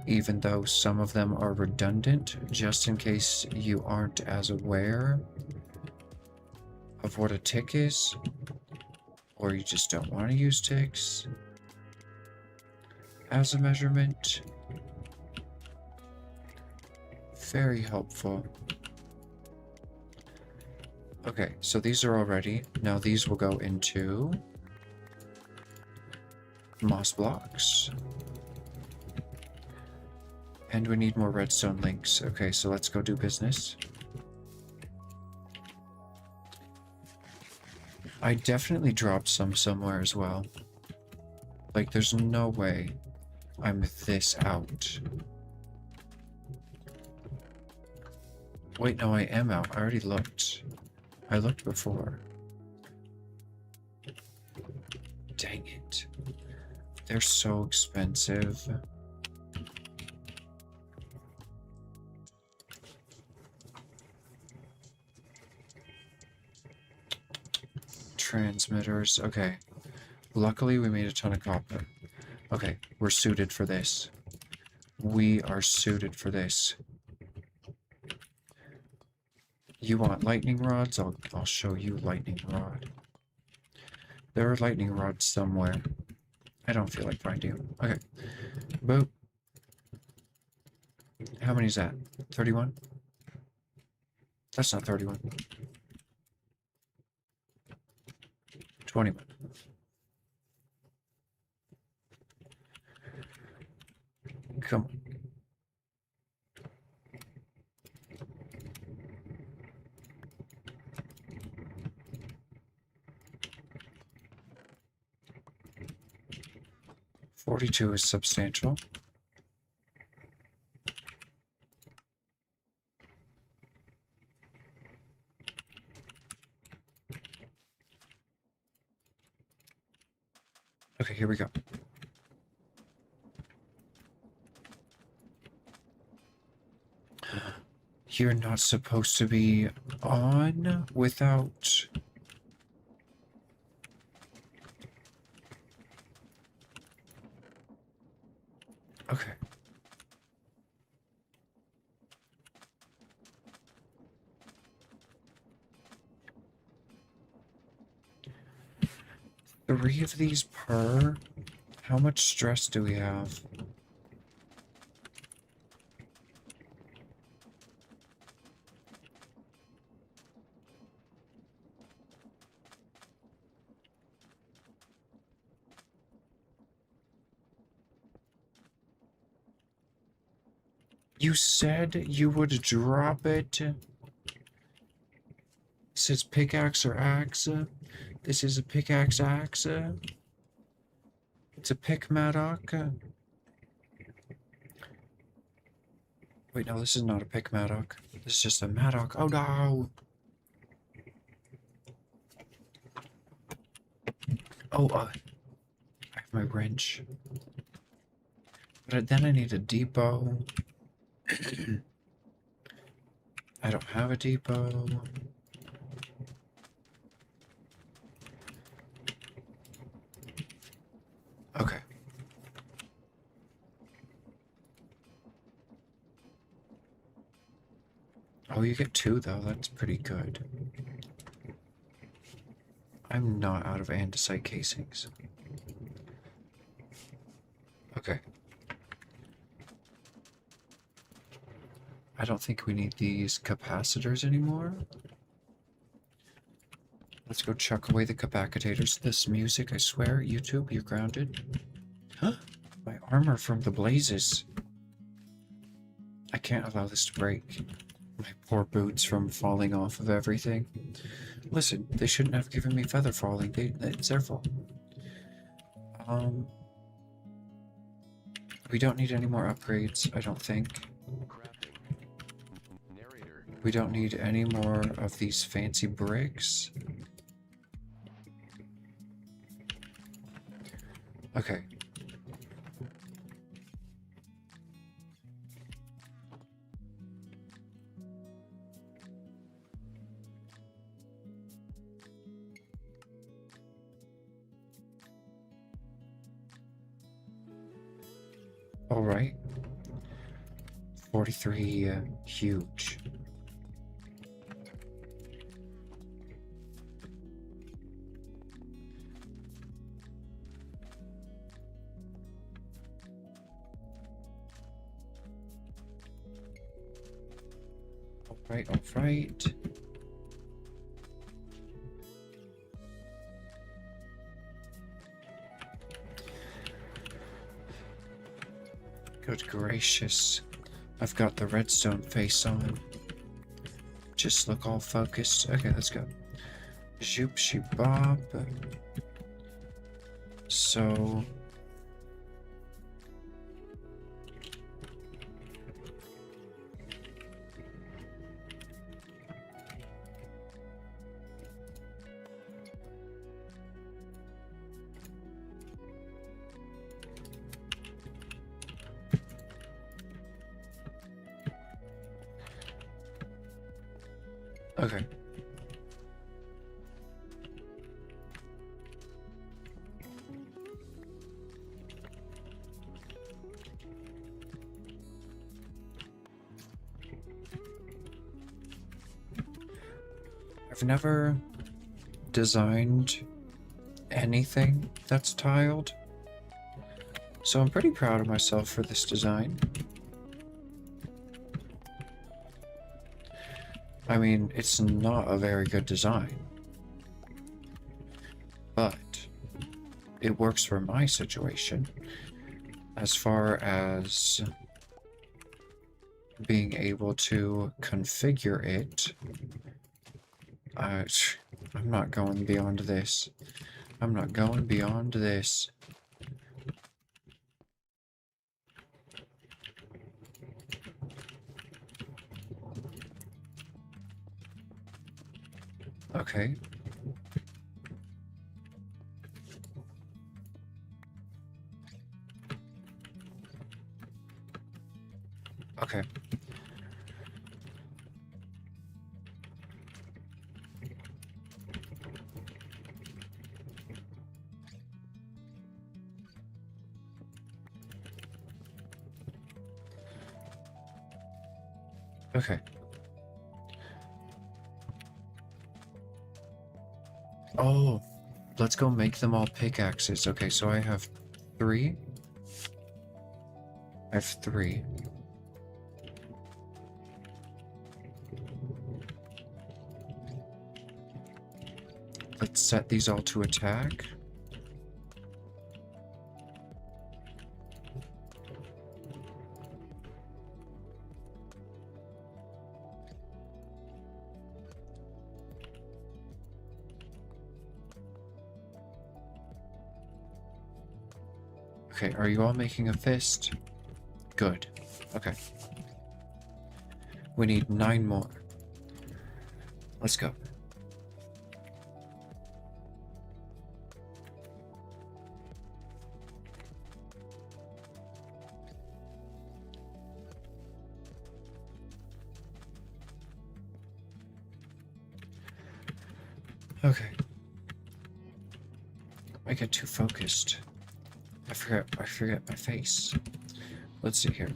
even though some of them are redundant, just in case you aren't as aware of what a tick is, or you just don't want to use ticks as a measurement. Very helpful. Okay, so these are all ready. Now these will go into moss blocks. And we need more redstone links. Okay, so let's go do business. I definitely dropped some somewhere as well. Like, there's no way I'm this out. Wait, no, I am out. I already looked. I looked before. Dang it. They're so expensive. Transmitters. Okay. Luckily, we made a ton of copper. Okay, we're suited for this. We are suited for this. You want lightning rods? I'll show you lightning rod. There are lightning rods somewhere. I don't feel like finding them. Okay. Boop. How many is that? 31? That's not 31. 21. Come on. $42 is substantial. Okay, here we go. You're not supposed to be on without... Okay. Three of these per? How much stress do we have? You said you would drop it. It says pickaxe or axe. This is a pickaxe axe. It's a pick Maddock. Wait, no, this is not a pick Maddock. This is just a Maddock. Oh no! Oh, I have my wrench. But then I need a depot. I don't have a depot. Okay. Oh, you get two, though. That's pretty good. I'm not out of andesite casings. Okay. I don't think we need these capacitors anymore. Let's go chuck away the capacitors. This music, I swear, YouTube, you're grounded. Huh? My armor from the blazes. I can't allow this to break. My poor boots from falling off of everything. Listen, they shouldn't have given me feather falling. It's their fault. We don't need any more upgrades, I don't think. We don't need any more of these fancy bricks. Okay. All right. 43, huge. All right. Good gracious. I've got the redstone face on. Just look all focused. Okay, let's go. Zoop she bob. So... Okay. I've never designed anything that's tiled, so I'm pretty proud of myself for this design. I mean, it's not a very good design, but it works for my situation as far as being able to configure it. I'm not going beyond this. I'm not going beyond this. Okay. Okay. Okay. Oh, let's go make them all pickaxes. Okay, so I have 3. I have 3. Let's set these all to attack. Okay, are you all making a fist? Good. Okay. We need 9 more. Let's go. Okay. I get too focused. I forget my face. Let's see here.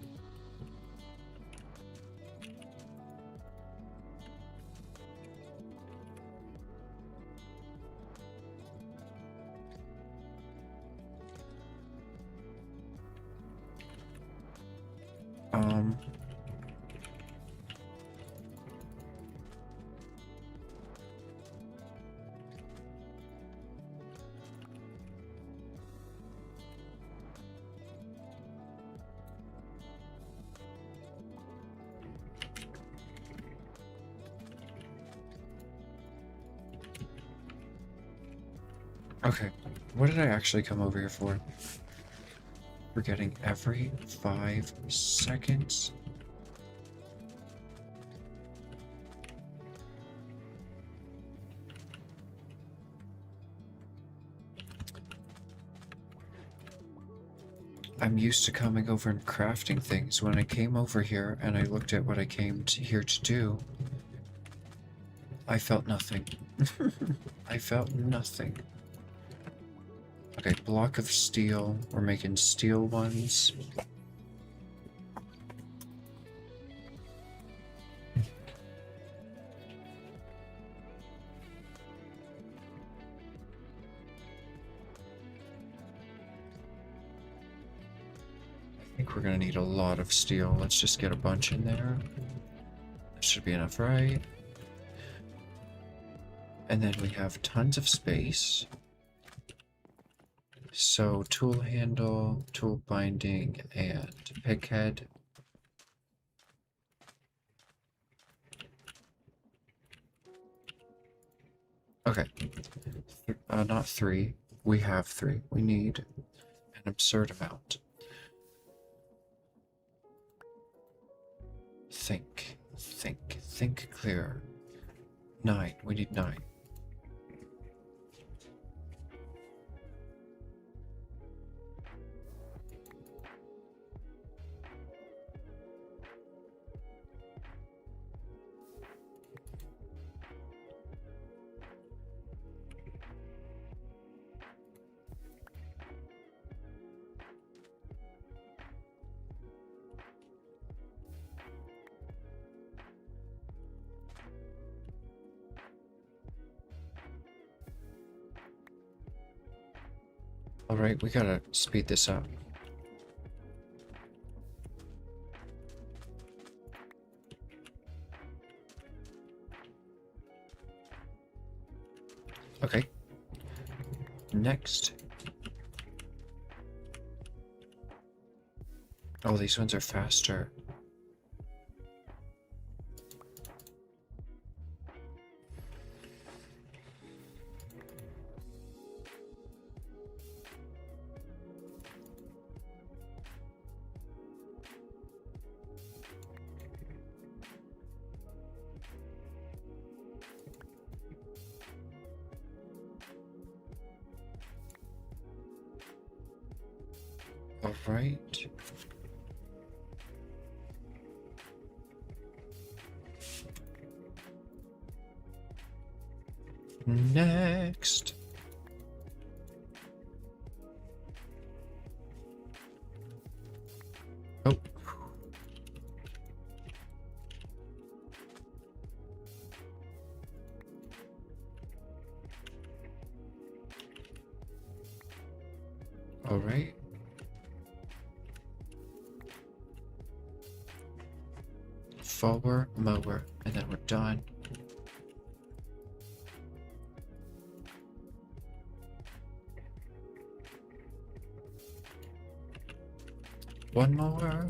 Um, okay. What did I actually come over here for? Forgetting every 5 seconds. I'm used to coming over and crafting things. When I came over here and I looked at what I came here to do, I felt nothing. I felt nothing. Okay, block of steel. We're making steel ones. I think we're gonna need a lot of steel. Let's just get a bunch in there. That should be enough, right? And then we have tons of space. So tool handle, tool binding, and pick head. Okay. Not 3. We have 3. We need an absurd amount. Think clear. 9. We need 9. Alright, we gotta speed this up. Okay. Next. Oh, these ones are faster. All right. Next. Oh. All right. Forward, mower, and then we're done. One more.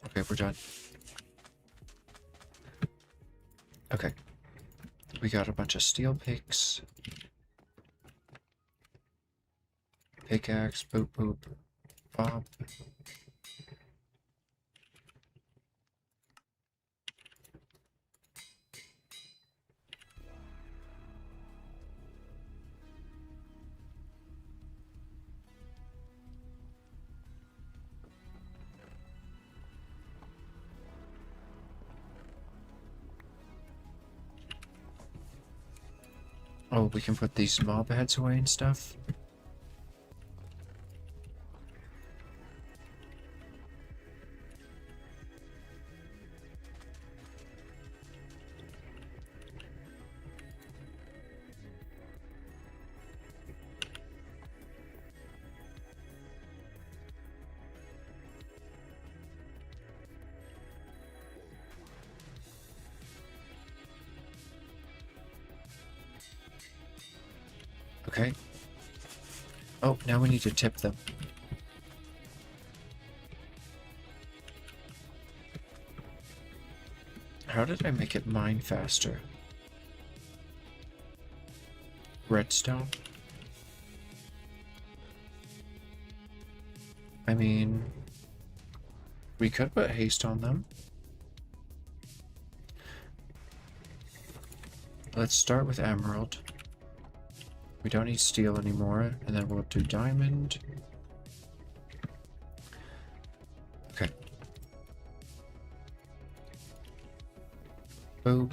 Okay, we're done. Okay. We got a bunch of steel picks. Pickaxe, boop boop, pop. Oh, we can put these mob heads away and stuff. Okay. Oh, now we need to tip them. How did I make it mine faster? Redstone? I mean, we could put haste on them. Let's start with emerald. We don't need steel anymore, and then we'll do diamond. Okay. Boop.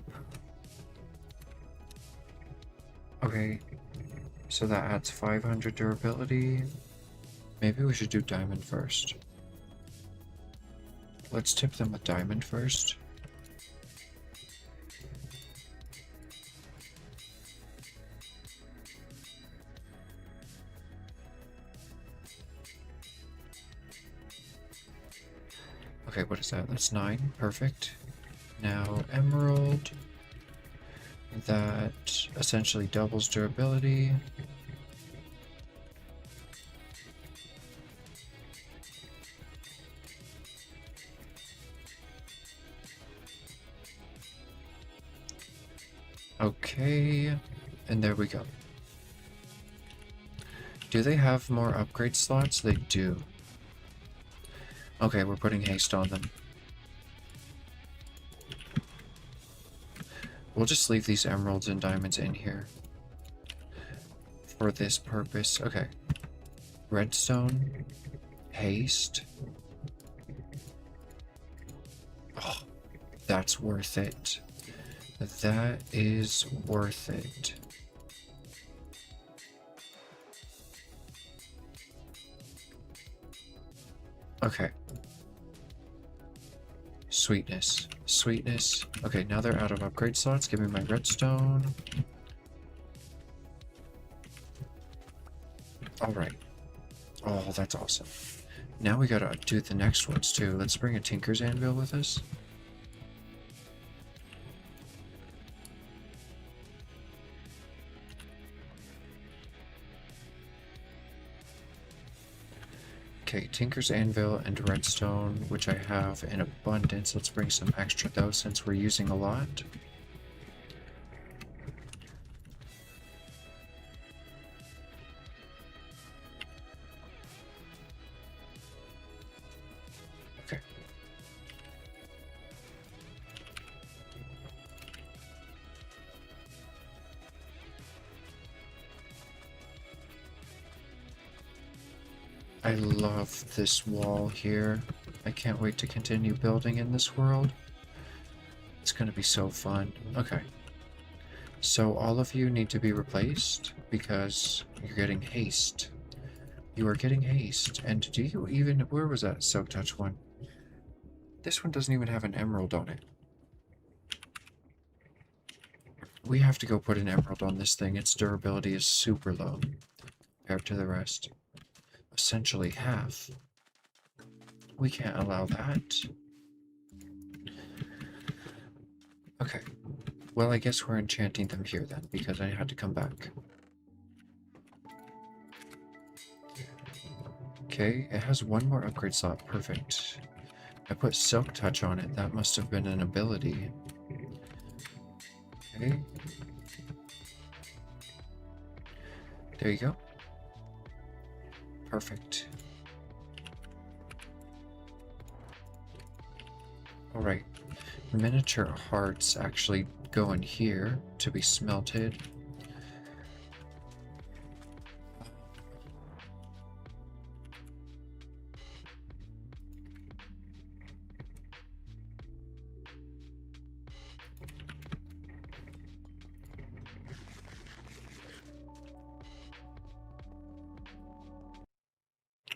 Okay, so that adds 500 durability. Maybe we should do diamond first. Let's tip them with diamond first. Okay, what is that? That's 9. Perfect. Now, emerald. That essentially doubles durability. Okay, and there we go. Do they have more upgrade slots? They do. Okay, we're putting haste on them. We'll just leave these emeralds and diamonds in here for this purpose. Okay. Redstone. Haste. Oh, that's worth it. That is worth it. Okay. Sweetness. Sweetness. Okay, now they're out of upgrade slots. Give me my redstone. Alright. Oh, that's awesome. Now we gotta do the next ones too. Let's bring a Tinker's Anvil with us. Okay, Tinker's Anvil and Redstone, which I have in abundance. Let's bring some extra though, since we're using a lot. Okay. I love this wall here. I can't wait to continue building in this world. It's gonna be so fun. Okay. So all of you need to be replaced because you're getting haste. You are getting haste. And do you even... Where was that Silk Touch one? This one doesn't even have an emerald on it. We have to go put an emerald on this thing. Its durability is super low compared to the rest. Essentially half. We can't allow that. Okay. Well, I guess we're enchanting them here then, because I had to come back. Okay, it has one more upgrade slot. Perfect. I put Silk Touch on it. That must have been an ability. Okay. There you go. Perfect. Alright. Miniature hearts actually go in here to be smelted.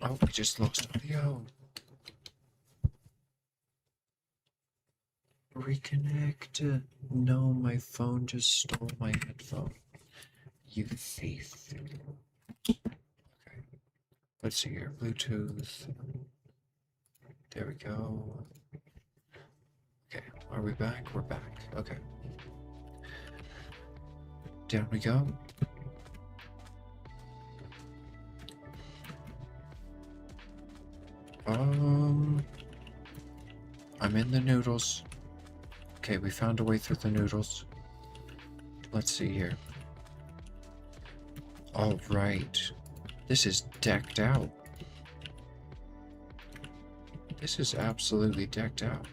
Oh, we just lost audio. Reconnect. No, my phone just stole my headphone. You thief. Okay. Let's see here. Bluetooth. There we go. Okay. Are we back? We're back. Okay. Down we go. I'm in the noodles. Okay, we found a way through the noodles. Let's see here. All right. This is decked out. This is absolutely decked out.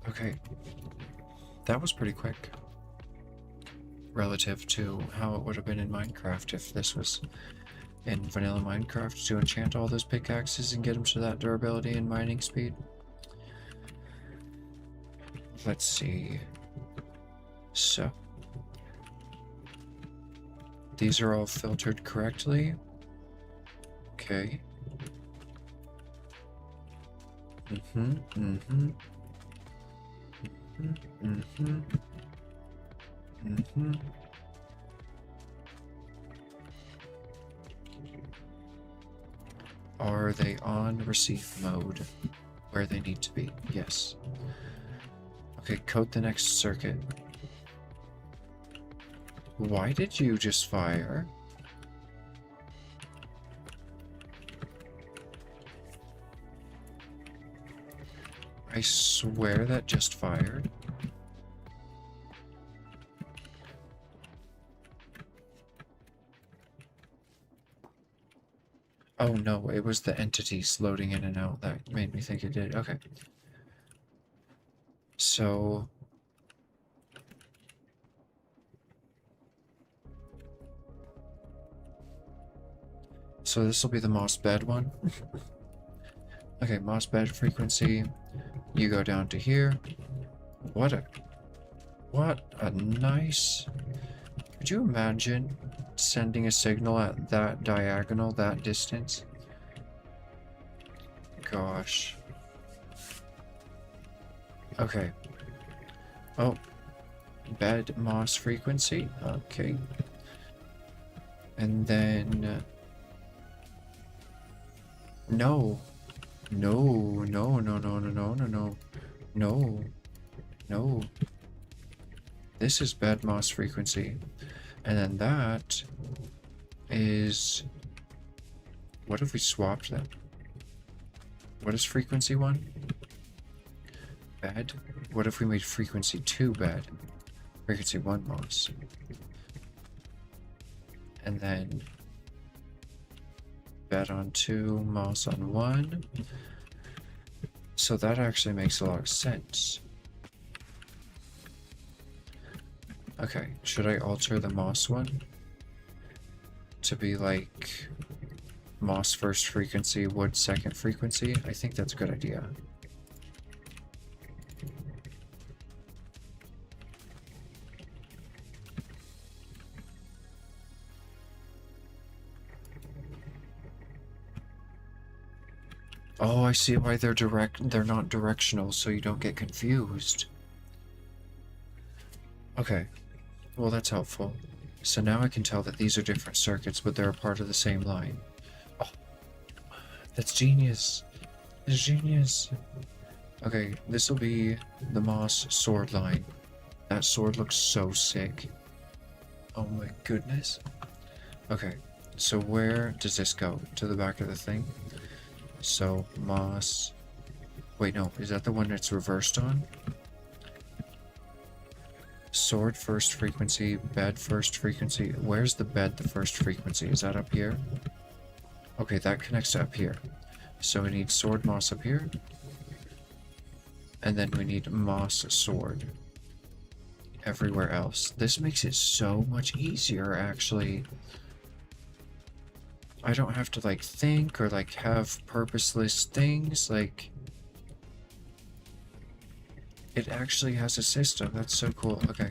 Okay. That was pretty quick. Relative to how it would have been in Minecraft if this was in vanilla Minecraft to enchant all those pickaxes and get them to that durability and mining speed. Let's see. So. These are all filtered correctly. Okay. Are they on receive mode where they need to be? Yes. Okay, code the next circuit. Why did you just fire? I swear that just fired. Oh no, it was the entities loading in and out that made me think it did. Okay. So... So this will be the moss bed one. Okay, moss bed frequency. You go down to here. What a... What a nice... Could you imagine sending a signal at that diagonal, that distance? Gosh. Okay. Oh. Bed moss frequency. Okay. And then... No. No, no, no, no, no, no, no, no. No. No. This is bed moss frequency. And then that is... What if we swapped them? What is frequency 1? Bed? What if we made frequency 2 bed? Frequency 1 moss. And then bed on 2, moss on 1. So that actually makes a lot of sense. Okay, should I alter the moss one to be like moss first frequency, wood second frequency? I think that's a good idea. Oh, I see why they're not directional, so you don't get confused. Okay, well that's helpful. So now I can tell that these are different circuits, but they're a part of the same line. Oh, that's genius. That's genius. Okay, this will be the moss sword line. That sword looks so sick. Oh my goodness. Okay, so where does this go? To the back of the thing? So, moss... Wait, no, is that the one that's reversed on? Sword first frequency, bed first frequency. Where's the bed the first frequency? Is that up here? Okay, that connects to up here. So we need sword moss up here. And then we need moss sword everywhere else. This makes it so much easier, actually. I don't have to, like, think or, like, have purposeless things. Like, it actually has a system. That's so cool. Okay.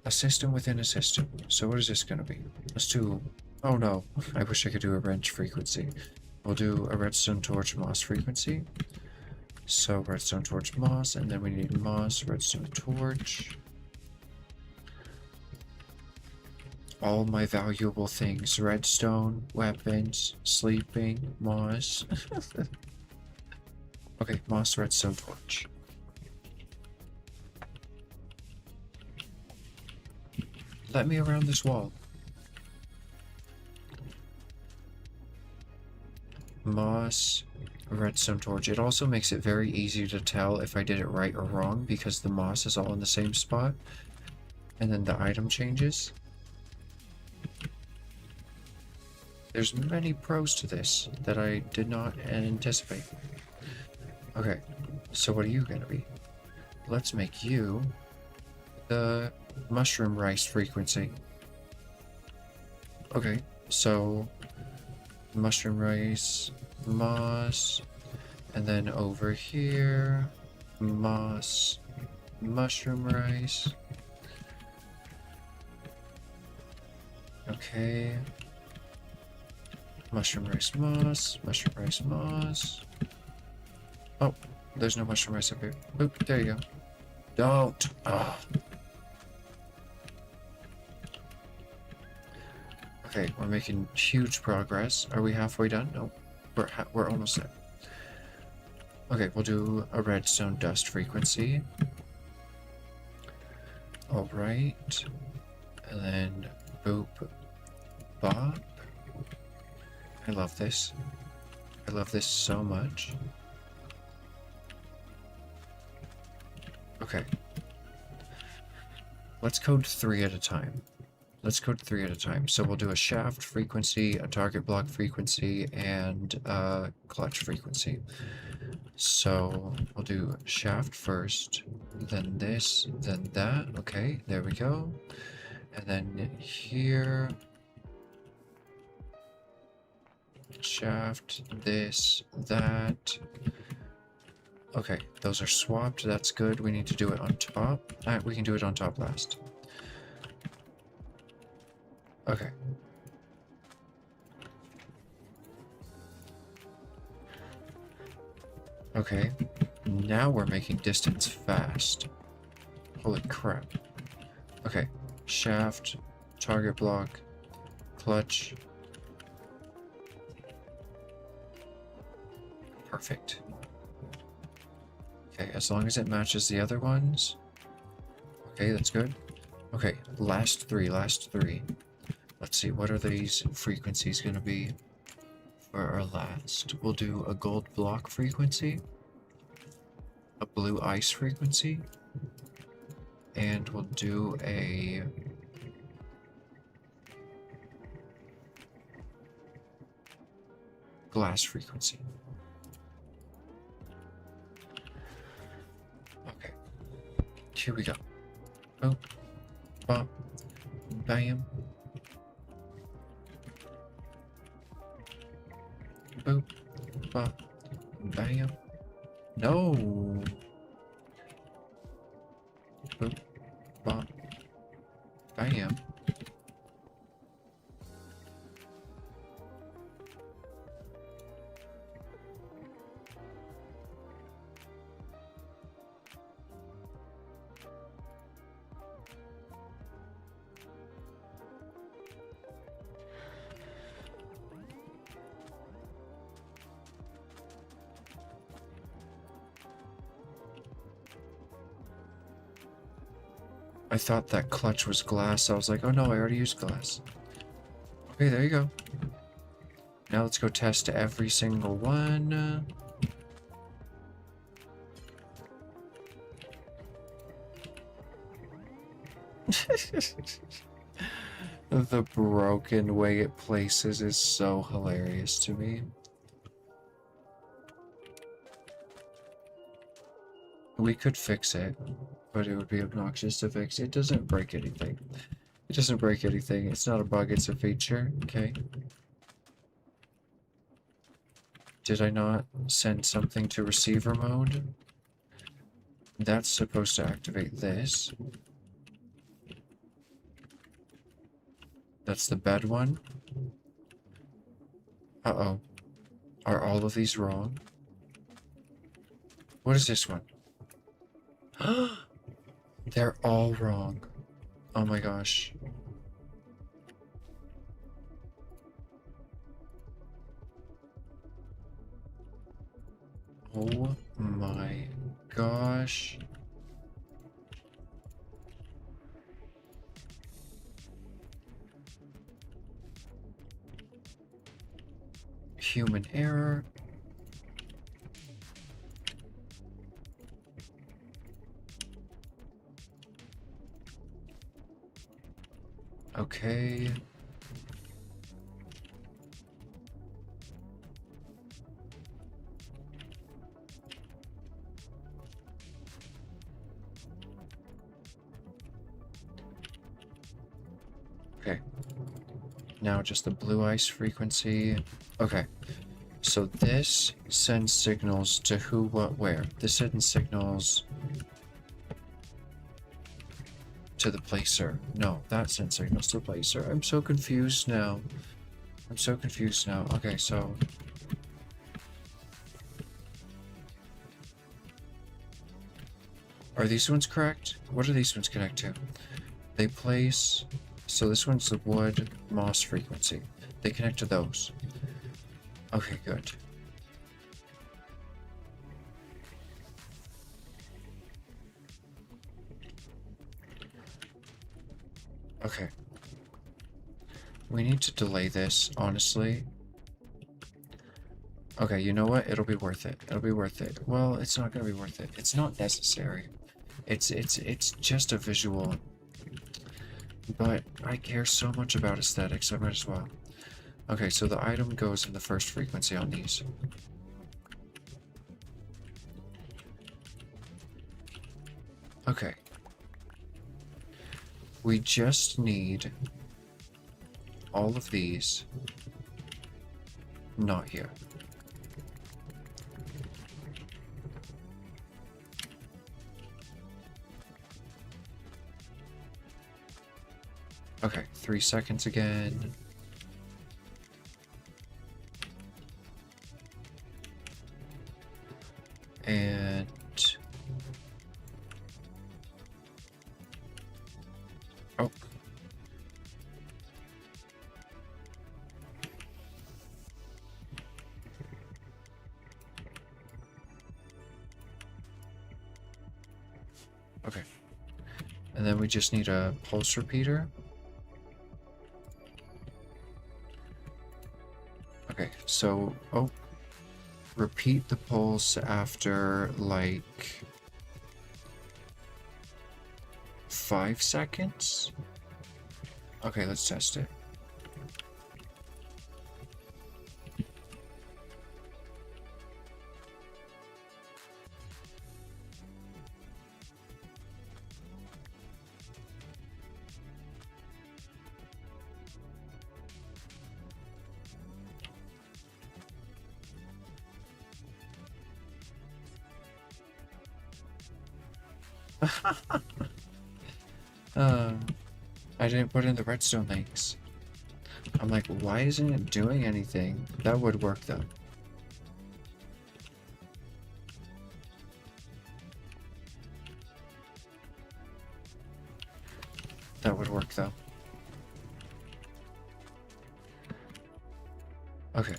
A system within a system. So what is this going to be? Let's do... Oh, no. I wish I could do a wrench frequency. We'll do a redstone torch moss frequency. So redstone torch moss, and then we need moss, redstone torch. All my valuable things. Redstone, weapons, sleeping, moss. Okay, moss, redstone torch. Let me around this wall. Moss, redstone torch. It also makes it very easy to tell if I did it right or wrong because the moss is all in the same spot. And then the item changes. There's many pros to this that I did not anticipate. Okay, so what are you gonna be? Let's make you the mushroom rice frequency. Okay, so mushroom rice, moss, and then over here, moss, mushroom rice. Okay. Mushroom rice moss, mushroom rice moss. Oh, there's no mushroom rice up here. Oop, there you go. Don't. Ah. Okay, we're making huge progress. Are we halfway done? No, we're almost there. Okay, we'll do a redstone dust frequency. All right, and then boop, bop. I love this. I love this so much. Okay. Let's code 3 at a time. Let's code 3 at a time. So we'll do a shaft frequency, a target block frequency, and a clutch frequency. So we'll do shaft first, then this, then that. Okay, there we go. And then here... shaft, this, that. Okay, those are swapped. That's good. We need to do it on top. We can do it on top last. Okay. Okay. Now we're making distance fast. Holy crap. Okay. Shaft, target block, clutch. Perfect. Okay, as long as it matches the other ones. Okay, that's good. Okay, last three. Let's see, what are these frequencies gonna be for our last? We'll do a gold block frequency, a blue ice frequency, and we'll do a glass frequency. Okay, here we go. Boop, bop, bam. Boop, bop, bam. No! Boop, bop, bam. I thought that clutch was glass. I was like, oh no, I already used glass. Okay, there you go. Now let's go test every single one. The broken way it places is so hilarious to me. We could fix it, but it would be obnoxious to fix. It doesn't break anything. It doesn't break anything. It's not a bug, it's a feature. Okay. Did I not send something to receiver mode? That's supposed to activate this. That's the bed one. Uh-oh. Are all of these wrong? What is this one? They're all wrong. Oh my gosh. Oh my gosh. Human error. Okay. Okay. Now just the blue ice frequency. Okay. So this sends signals to who, what, where. This sends signals to the placer. No, that sends signals to the placer. I'm so confused now. Okay, so... Are these ones correct? What do these ones connect to? They place... So this one's the wood moss frequency. They connect to those. Okay, good. Okay. We need to delay this, honestly. Okay, you know what? It'll be worth it. It'll be worth it. Well, it's not gonna be worth it. It's not necessary. It's just a visual. But I care so much about aesthetics, I might as well. Okay, so the item goes in the first frequency on these. Okay. We just need all of these not here. Okay, 3 seconds again. And... oh. Okay. And then we just need a pulse repeater. Okay, so, oh, repeat the pulse after, like, 5 seconds? Okay, let's test it. I didn't put in the redstone links. I'm like, why isn't it doing anything? That would work though. That would work though. Okay.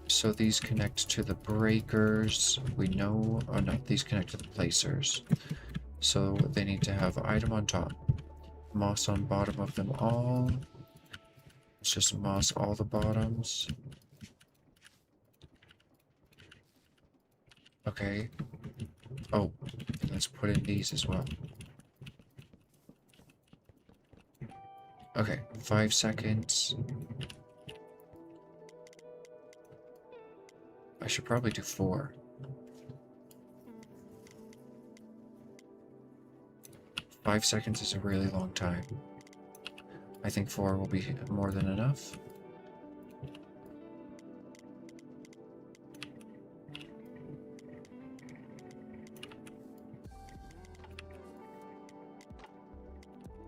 So these connect to the breakers. We know, oh no, these connect to the placers. So they need to have item on top, moss on bottom of them all. Let's just moss all the bottoms. Okay. Oh, let's put in these as well. Okay, 5 seconds. I should probably do 4. 5 seconds is a really long time. I think 4 will be more than enough.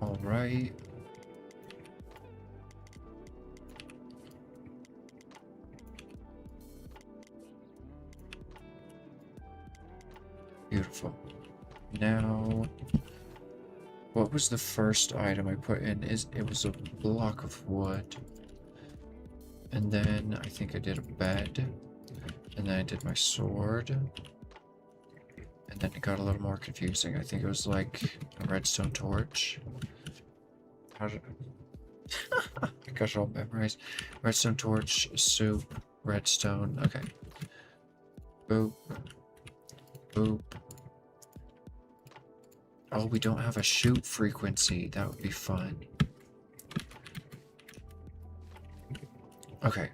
All right. Beautiful. Now, what was the first item I put in? It was a block of wood. And then I think I did a bed. And then I did my sword. And then it got a little more confusing. I think it was like a redstone torch. How did I got it all memorized. Redstone torch, soup, redstone. Okay. Boop. Boop. Oh, we don't have a shoot frequency. That would be fun. Okay.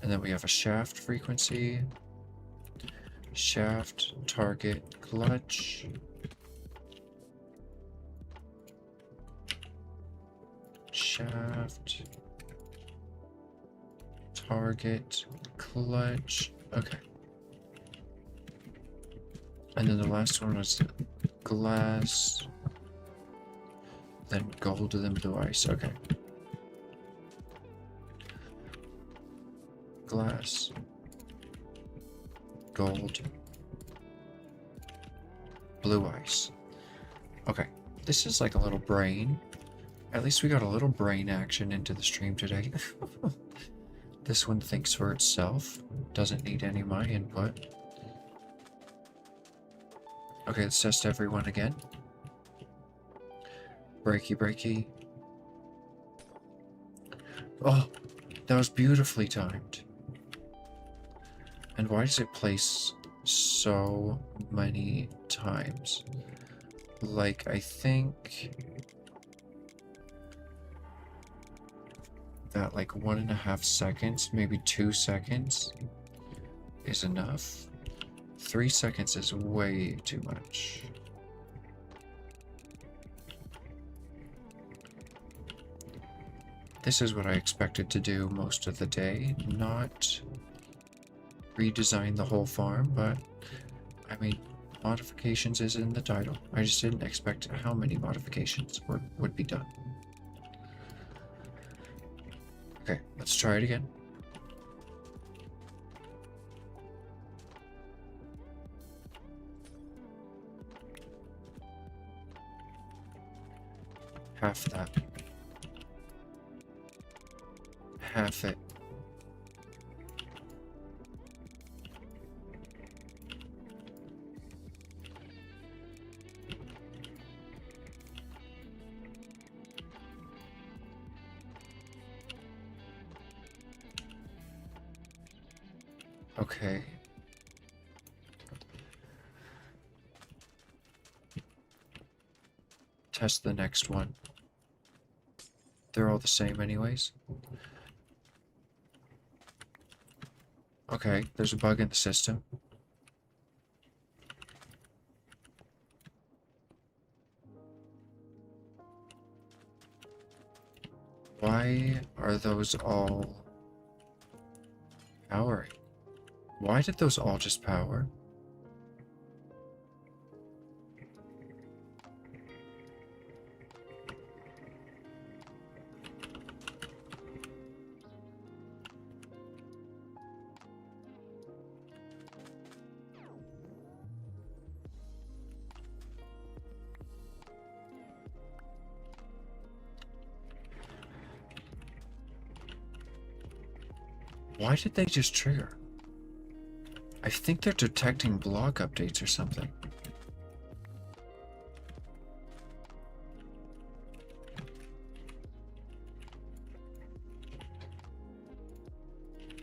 And then we have a shaft frequency. Shaft, target, clutch. Shaft. Target, clutch. Okay. And then the last one was glass. Then gold, then blue ice. Okay. Glass. Gold. Blue ice. Okay. This is like a little brain. At least we got a little brain action into the stream today. This one thinks for itself. Doesn't need any of my input. Okay, let's test everyone again. Breaky, breaky. Oh, that was beautifully timed. And why does it place so many times? Like, I think that like 1.5 seconds, maybe 2 seconds is enough. 3 seconds is way too much. This is what I expected to do most of the day, not redesign the whole farm, but I mean, Modifications is in the title. I just didn't expect how many modifications would be done. Okay, let's try it again. Half that. Half it. Okay. Test the next one. They're all the same anyways. Okay, there's a bug in the system. Why are those all powering? Why did those all just power? Why did they just trigger? I think they're detecting block updates or something.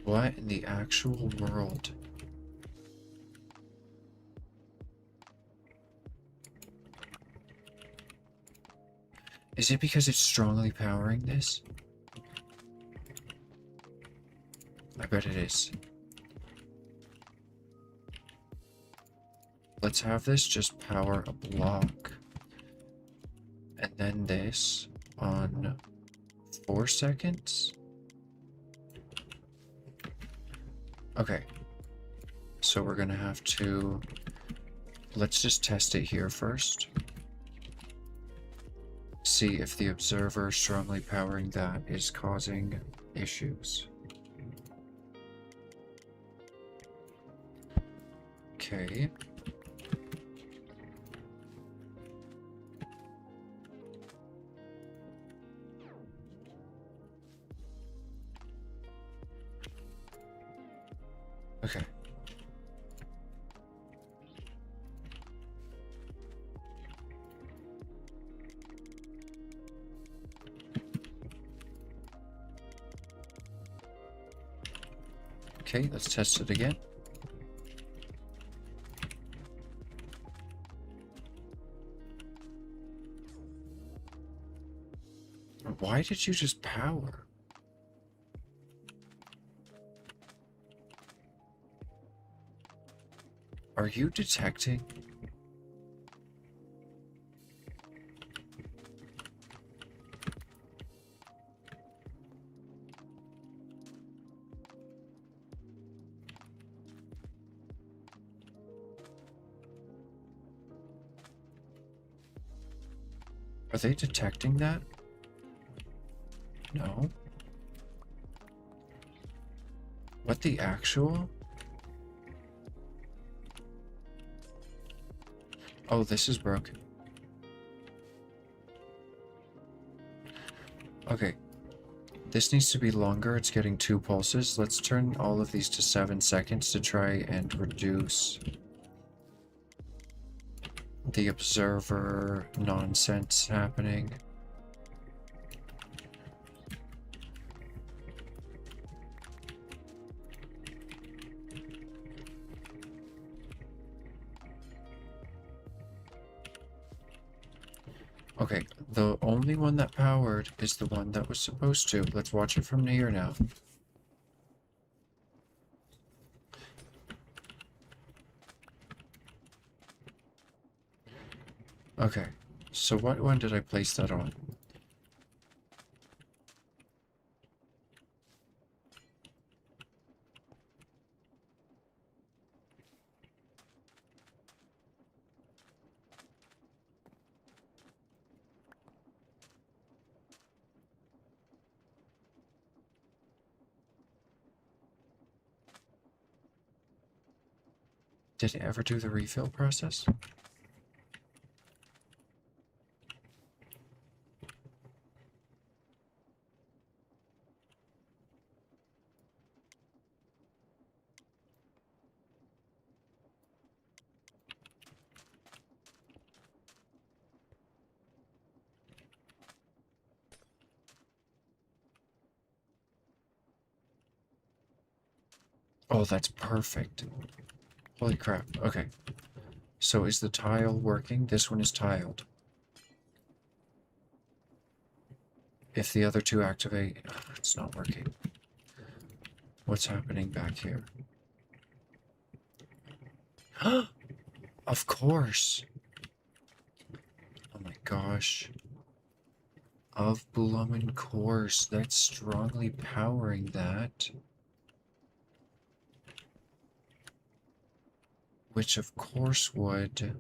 What in the actual world? Is it because it's strongly powering this? I bet it is. Let's have this just power a block. And then this on 4 seconds? Okay. So we're gonna have to... Let's just test it here first. See if the observer strongly powering that is causing issues. Okay. Okay. Okay, let's test it again. Why did you just power? Are you detecting? Are they detecting that? No. What the actual? Oh, this is broken. Okay. This needs to be longer. It's getting 2 pulses. Let's turn all of these to 7 seconds to try and reduce the observer nonsense happening. Okay, the only one that powered is the one that was supposed to. Let's watch it from near now. Okay, so what one did I place that on? Did it ever do the refill process? Oh, that's perfect. Holy crap. Okay. So is the tile working? This one is tiled. If the other two activate, it's not working. What's happening back here? Of course. Oh my gosh. Of bloomin' course. That's strongly powering that. Which of course would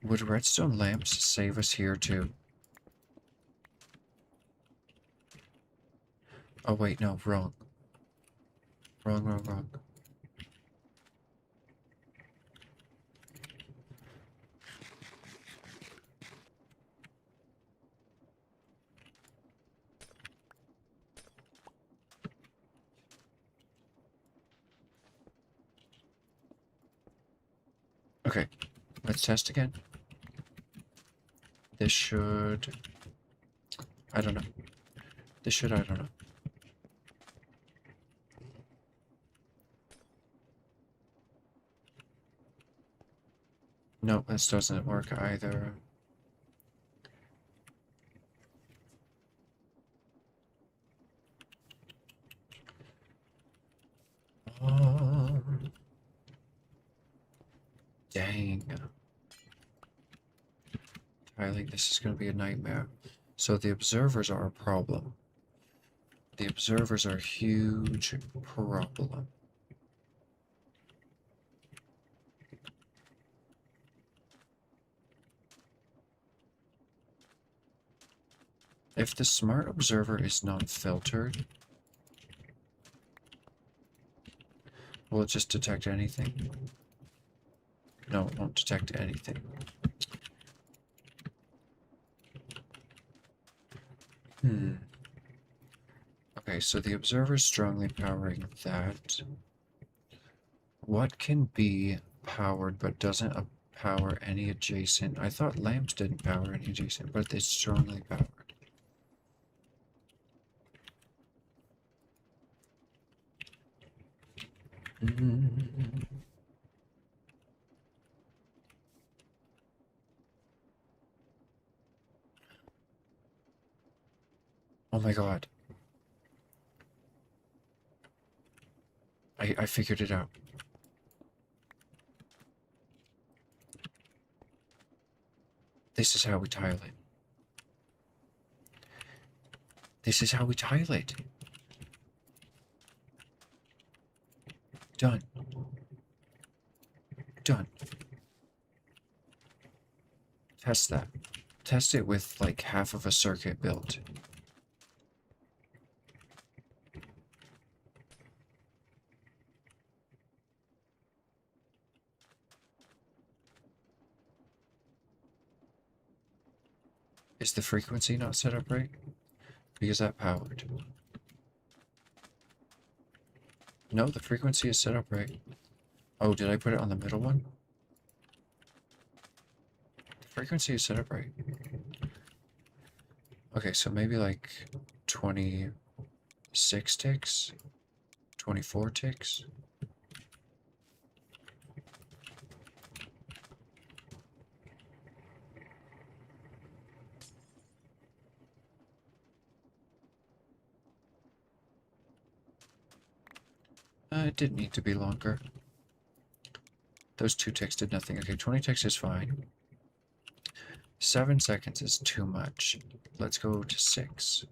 redstone lamps save us here too? Oh wait, no, wrong. Wrong. Okay, let's test again. This should... I don't know. I don't know. No, this doesn't work either. Dang. Tiling, this is going to be a nightmare. So the observers are a problem. The observers are a huge problem. If the smart observer is not filtered, will it just detect anything? No, it won't detect anything. Okay, so the observer is strongly powering that. What can be powered but doesn't power any adjacent? I thought lamps didn't power any adjacent, but it's strongly powered. Oh my god. I figured it out. This is how we tile it. This is how we tile it. Done. Done. Test that. Test it with like half of a circuit built. Is the frequency not set up right? Because that powered. No, the frequency is set up right. Oh, did I put it on the middle one? The frequency is set up right. Okay, so maybe like 26 ticks? 24 ticks? It didn't need to be longer. Those 2 ticks did nothing. Okay, 20 ticks is fine. 7 seconds is too much. Let's go to 6.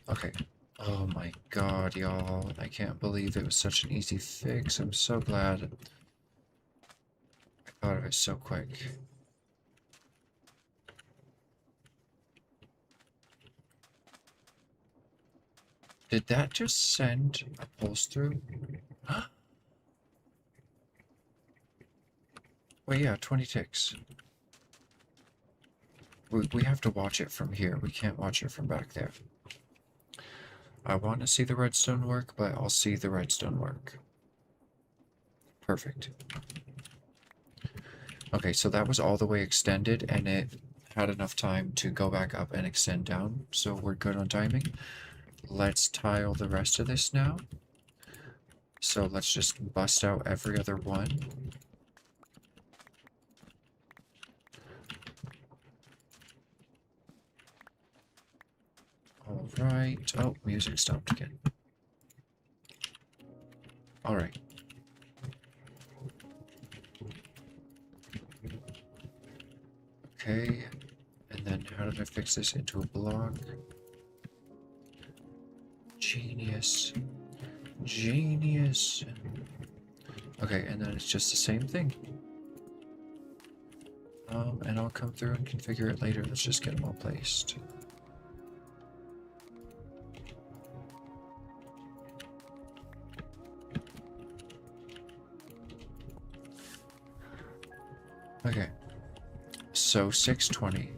Okay. Oh my god, y'all. I can't believe it was such an easy fix. I'm so glad I thought of it so quick. Did that just send a pulse through? Well, yeah, 20 ticks. We have to watch it from here. We can't watch it from back there. I want to see the redstone work, but I'll see the redstone work. Perfect. Okay, so that was all the way extended, and it had enough time to go back up and extend down, so we're good on timing. Let's tile the rest of this now. So let's just bust out every other one. Alright. Oh, music stopped again. Alright. Okay. And then how did I fix this into a block? Genius. Genius. Okay, and then it's just the same thing. And I'll come through and configure it later. Let's just get them all placed. Okay. So 620.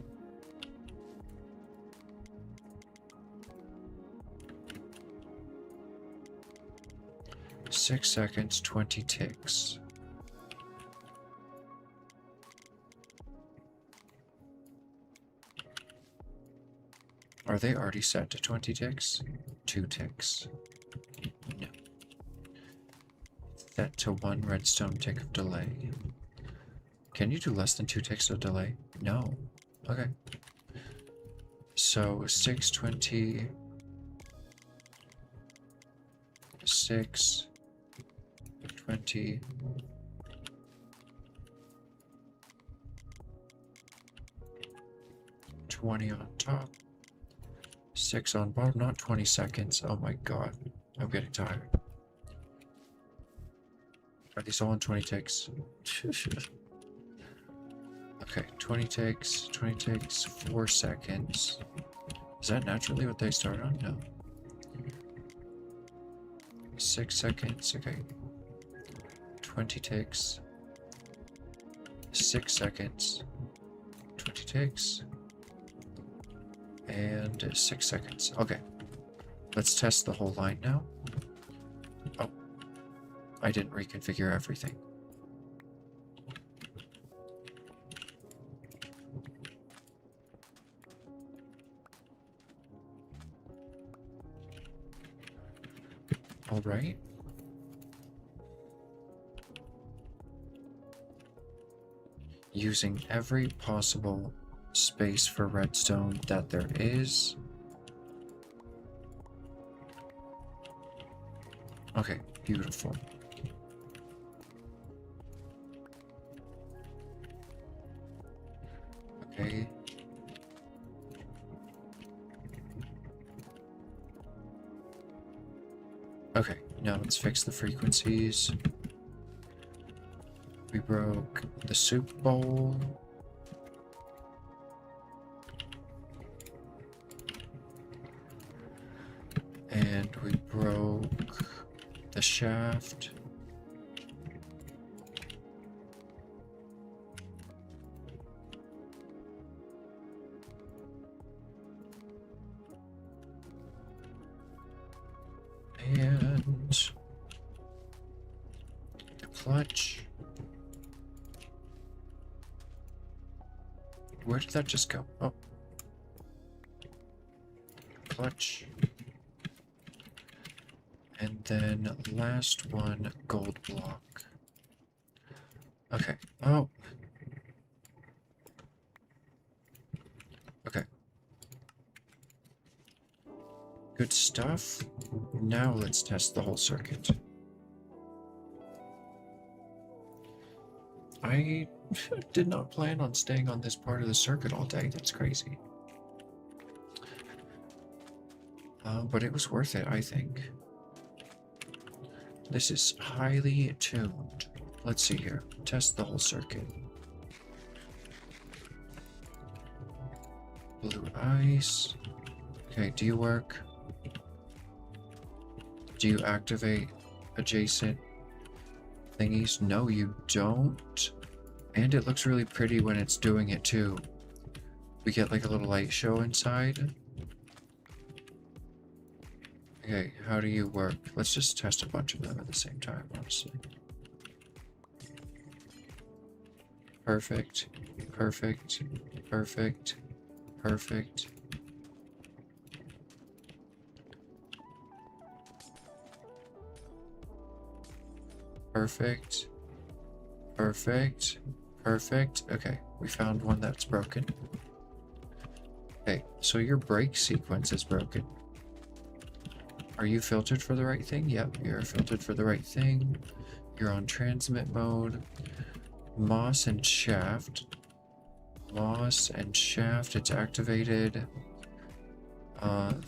Six seconds, 20 ticks. Are they already set to 20 ticks? 2 ticks. No. Set to 1 redstone tick of delay. Can you do less than 2 ticks of delay? No. Okay. So 620. 620. 20 on top. 6 on bottom, not 20 seconds. Oh my god. I'm getting tired. Are these all on 20 ticks? Okay, 20 ticks, 4 seconds. Is that naturally what they start on? No. 6 seconds, okay. 20 ticks. 6 seconds. 20 ticks. And 6 seconds. Okay. Let's test the whole line now. Oh. I didn't reconfigure everything. All right. Using every possible space for redstone that there is. Okay, beautiful. Okay. Okay, now let's fix the frequencies. We broke the soup bowl. And we broke the shaft. And the clutch. Where did that just go? Oh. Clutch. And then last one, gold block. Okay. Oh. Okay. Good stuff. Now let's test the whole circuit. I did not plan on staying on this part of the circuit all day. That's crazy. But it was worth it, I think. This is highly tuned. Let's see here. Test the whole circuit. Blue ice. Okay, do you work? Do you activate adjacent thingies? No, you don't. And it looks really pretty when it's doing it too. We get like a little light show inside. Okay, how do you work? Let's just test a bunch of them at the same time, honestly. Perfect, perfect, perfect, perfect. Perfect, perfect, perfect. Okay, we found one that's broken. Okay, so your brake sequence is broken. Are you filtered for the right thing? Yep, you're filtered for the right thing. You're on transmit mode. Moss and shaft. Moss and shaft, it's activated.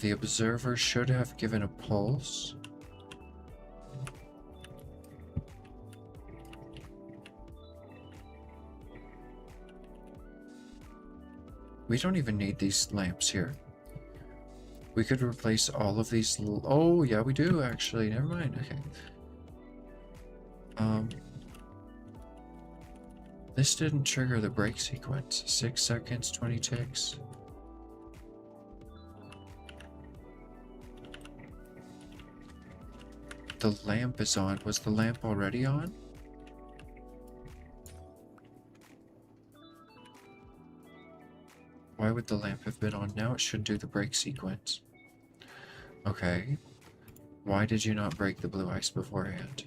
The observer should have given a pulse. We don't even need these lamps here. We could replace all of these. Oh, yeah, we do actually. Never mind. Okay. This didn't trigger the brake sequence. 6 seconds, 20 ticks. The lamp is on. Was the lamp already on? Why would the lamp have been on? Now it should do the brake sequence. Okay. Why did you not break the blue ice beforehand?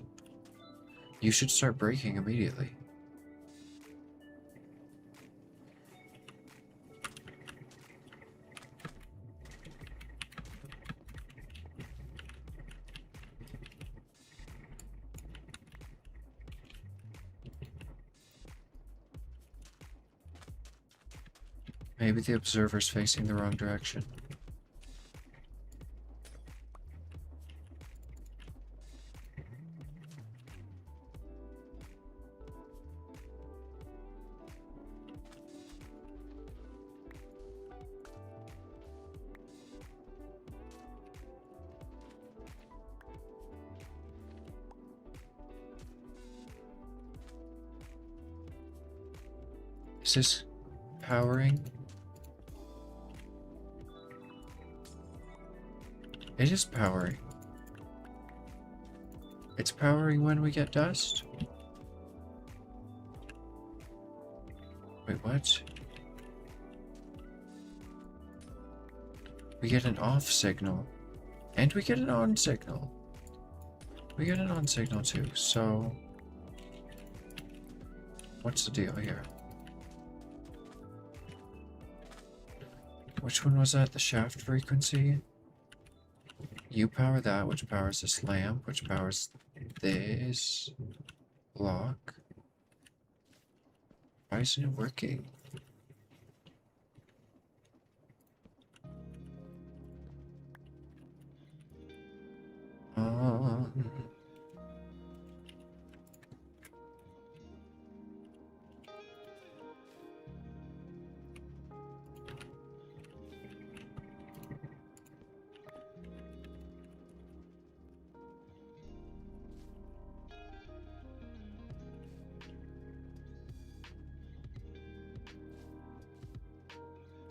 You should start braking immediately. Maybe the observer's facing the wrong direction. Is this powering? It is powering. It's powering when we get dust? Wait, what? We get an off signal. And we get an on signal. We get an on signal too, so... What's the deal here? Which one was that? The shaft frequency? You power that, which powers this lamp, which powers this block. Why isn't it working?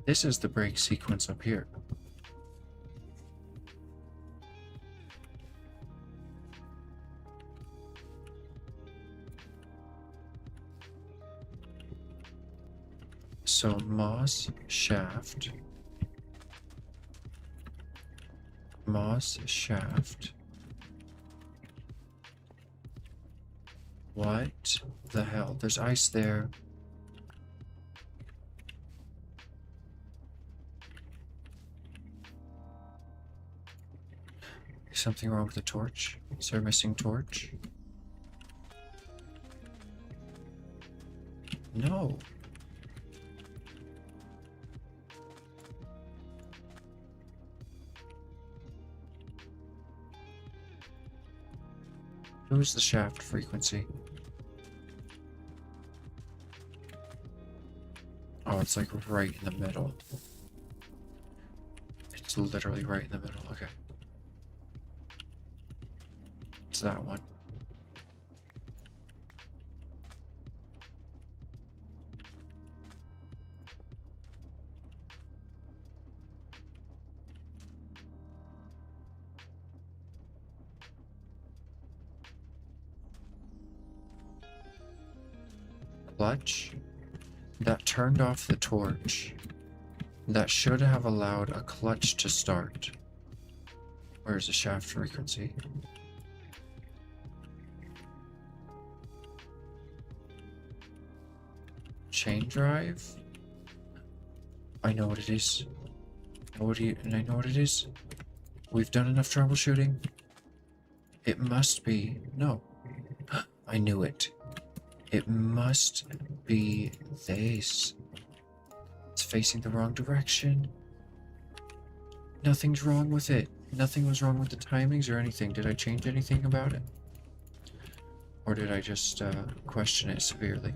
This is the brake sequence up here. So moss shaft. Moss shaft. What the hell? There's ice there. Is something wrong with the torch? Is there a missing torch? No. Who's the shaft frequency? Oh, it's like right in the middle. It's literally right in the middle. Okay. that one. Clutch. That turned off the torch. That should have allowed a clutch to start. Where's the shaft frequency? Chain drive? I know what it is. I know what it is. We've done enough troubleshooting. It must be... No. I knew it. It must be this. It's facing the wrong direction. Nothing's wrong with it. Nothing was wrong with the timings or anything. Did I change anything about it? Or did I just question it severely?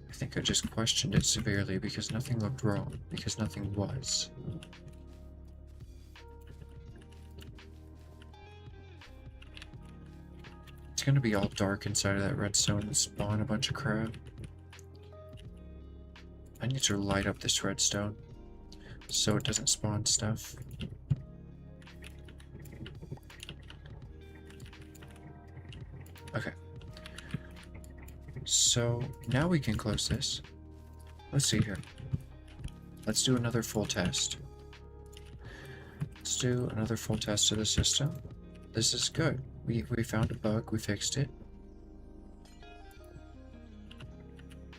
I think I just questioned it severely because nothing looked wrong. Because nothing was. It's gonna be all dark inside of that redstone and spawn a bunch of crap. I need to light up this redstone so it doesn't spawn stuff. Okay. So now we can close this. Let's see here. Let's do another full test. Let's do another full test of the system. This is good. We found a bug. We fixed it.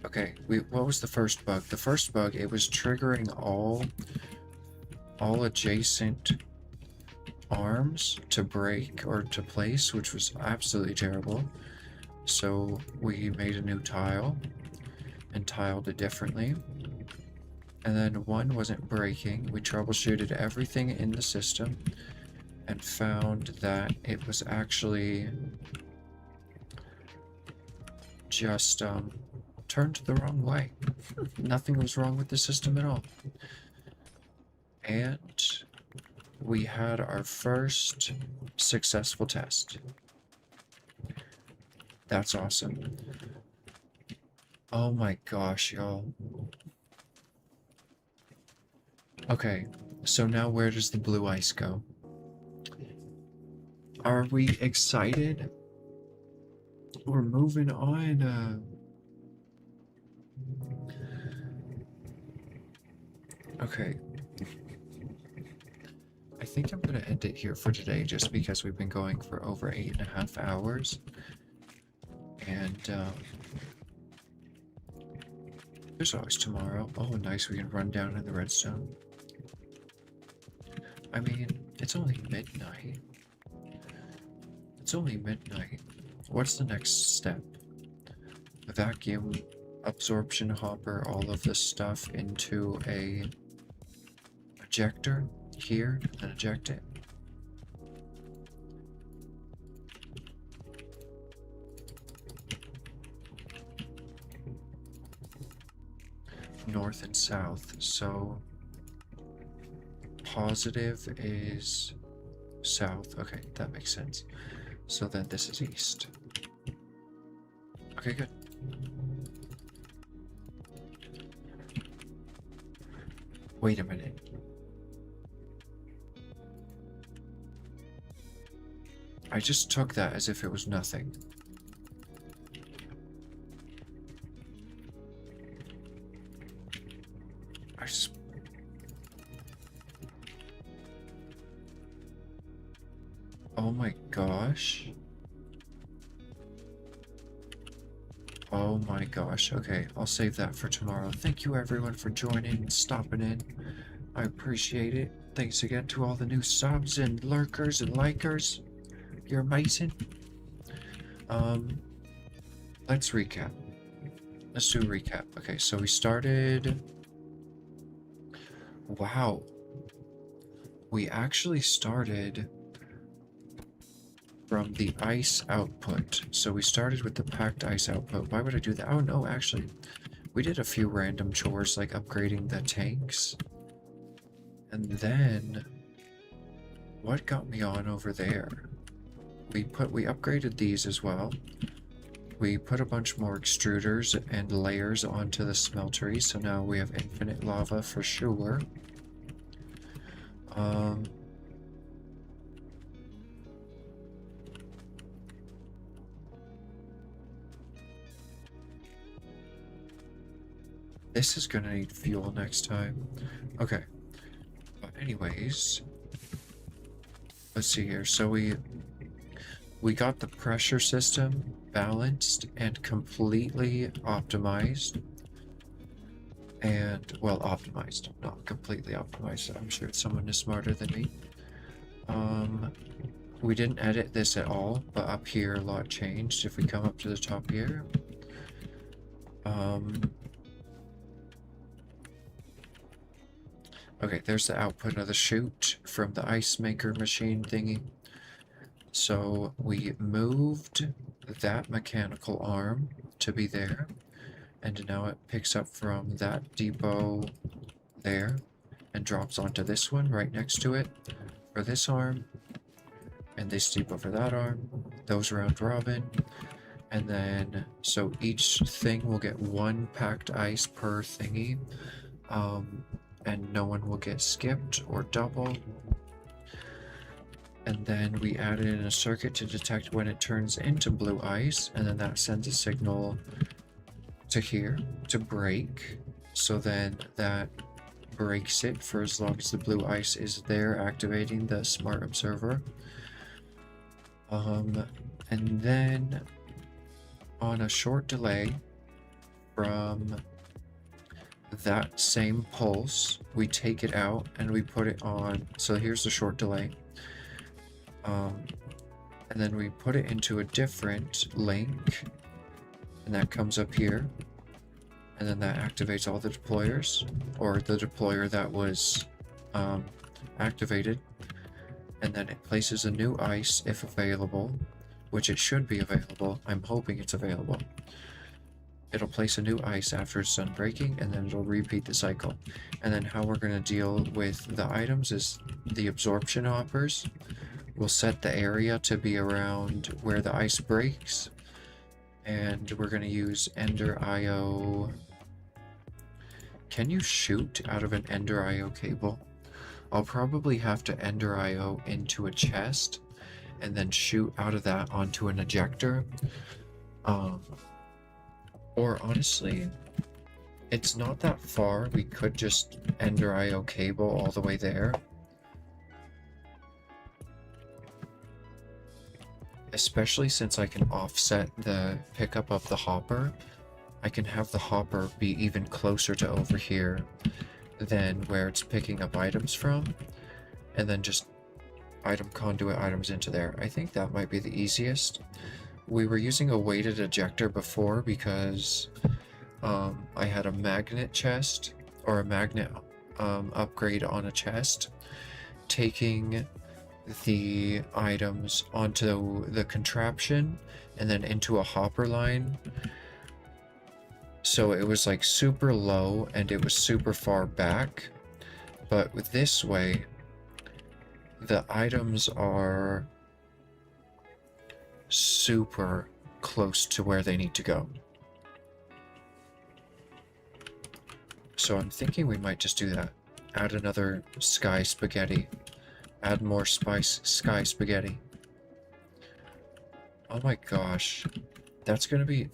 Okay, what was the first bug? The first bug, it was triggering all adjacent arms to break or to place, which was absolutely terrible. So we made a new tile and tiled it differently. And then one wasn't breaking. We troubleshooted everything in the system and found that it was actually just turned the wrong way. Nothing was wrong with the system at all. And we had our first successful test. That's awesome. Oh my gosh, y'all. Okay, so now where does the blue ice go? Are we excited? We're moving on. Okay. I think I'm gonna end it here for today just because we've been going for over 8.5 hours. And there's always tomorrow. Oh, nice, we can run down in the redstone. I mean, it's only midnight. It's only midnight. What's the next step? A vacuum, absorption hopper, all of this stuff into a ejector here and eject it. North and south, so positive is south. Okay, that makes sense. So then this is east. Okay, good. Wait a minute. I just took that as if it was nothing. Oh my gosh. Oh my gosh. Okay, I'll save that for tomorrow. Thank you everyone for joining and stopping in. I appreciate it. Thanks again to all the new subs and lurkers and likers. You're amazing. Let's recap. Let's do a recap. Okay, so we started... Wow. We actually started from the ice output. So we started with the packed ice output. Why would I do that? Oh no, actually, we did a few random chores like upgrading the tanks. And then, what got me on over there? we upgraded these as well. We put a bunch more extruders and layers onto the smeltery, so now we have infinite lava for sure. This is gonna need fuel next time. Okay. But anyways, let's see here. So we got the pressure system balanced and completely optimized. And, well, optimized, not completely optimized. I'm sure someone is smarter than me. We didn't edit this at all, but up here a lot changed. If we come up to the top here, okay, there's the output of the chute from the ice maker machine thingy. So we moved that mechanical arm to be there, and now it picks up from that depot there and drops onto this one right next to it for this arm, and this depot for that arm, those round robin, and then so each thing will get one packed ice per thingy, and no one will get skipped or double. And then we added in a circuit to detect when it turns into blue ice, and then that sends a signal to here to break, so then that breaks it for as long as the blue ice is there, activating the smart observer. And then on a short delay from that same pulse, we take it out and we put it on. So here's the short delay. And then we put it into a different link, and that comes up here, and then that activates all the deployers, or the deployer that was activated, and then it places a new ice if available, which it should be available. I'm hoping it's available. It'll place a new ice after it's done breaking, and then it'll repeat the cycle. And then how we're going to deal with the items is the absorption hoppers. We'll set the area to be around where the ice breaks, and we're going to use Ender IO. Can you shoot out of an Ender IO cable? I'll probably have to Ender IO into a chest and then shoot out of that onto an ejector. Or honestly, it's not that far. We could just Ender IO cable all the way there. Especially since I can offset the pickup of the hopper, I can have the hopper be even closer to over here than where it's picking up items from, and then just item conduit items into there. I think that might be the easiest. We were using a weighted ejector before because I had a magnet chest, or a magnet upgrade on a chest, taking the items onto the contraption and then into a hopper line. So it was like super low and it was super far back. But with this way, the items are super close to where they need to go. So I'm thinking we might just do that. Add another sky spaghetti. Add more sky spaghetti. Oh my gosh. That's gonna be...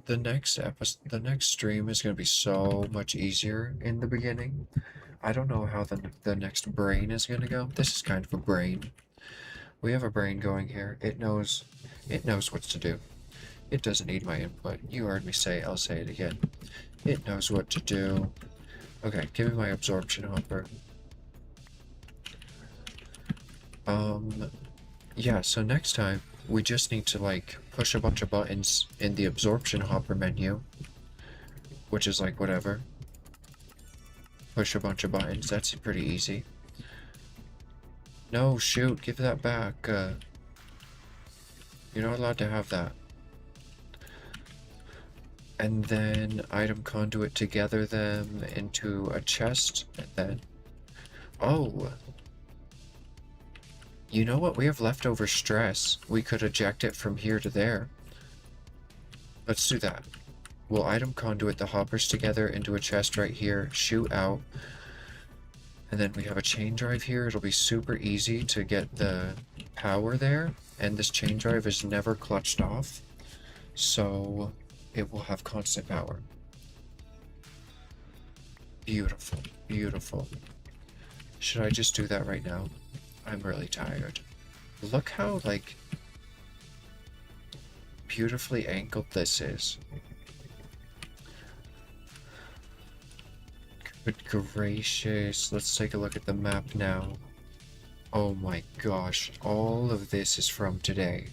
The next episode, the next stream is gonna be so much easier in the beginning. I don't know how the next brain is gonna go. This is kind of a brain. We have a brain going here. It knows what to do. It doesn't need my input. You heard me say it, I'll say it again. It knows what to do. Okay, give me my absorption hopper. Yeah, so next time, we just need to, like, push a bunch of buttons in the absorption hopper menu, which is, like, whatever. Push a bunch of buttons, that's pretty easy. No, shoot, give that back. You're not allowed to have that. And then item conduit together them into a chest, and then... Oh! You know what? We have leftover stress. We could eject it from here to there. Let's do that. We'll item conduit the hoppers together into a chest right here, shoot out, and then we have a chain drive here. It'll be super easy to get the power there, and this chain drive is never clutched off, so it will have constant power. Beautiful, beautiful. Should I just do that right now? I'm really tired. Look how, like, beautifully angled this is. Good gracious, let's take a look at the map now. Oh my gosh, all of this is from today.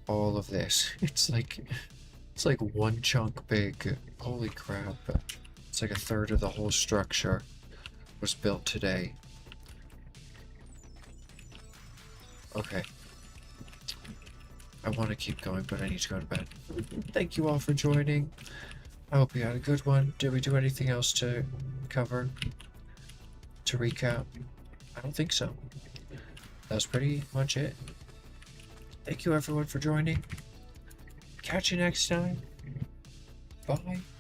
All of this. It's like one chunk big. Holy crap. It's like a third of the whole structure was built today. Okay. I want to keep going, but I need to go to bed. Thank you all for joining. I hope you had a good one. Did we do anything else to cover? To recap? I don't think so. That's pretty much it. Thank you everyone for joining. Catch you next time. Bye.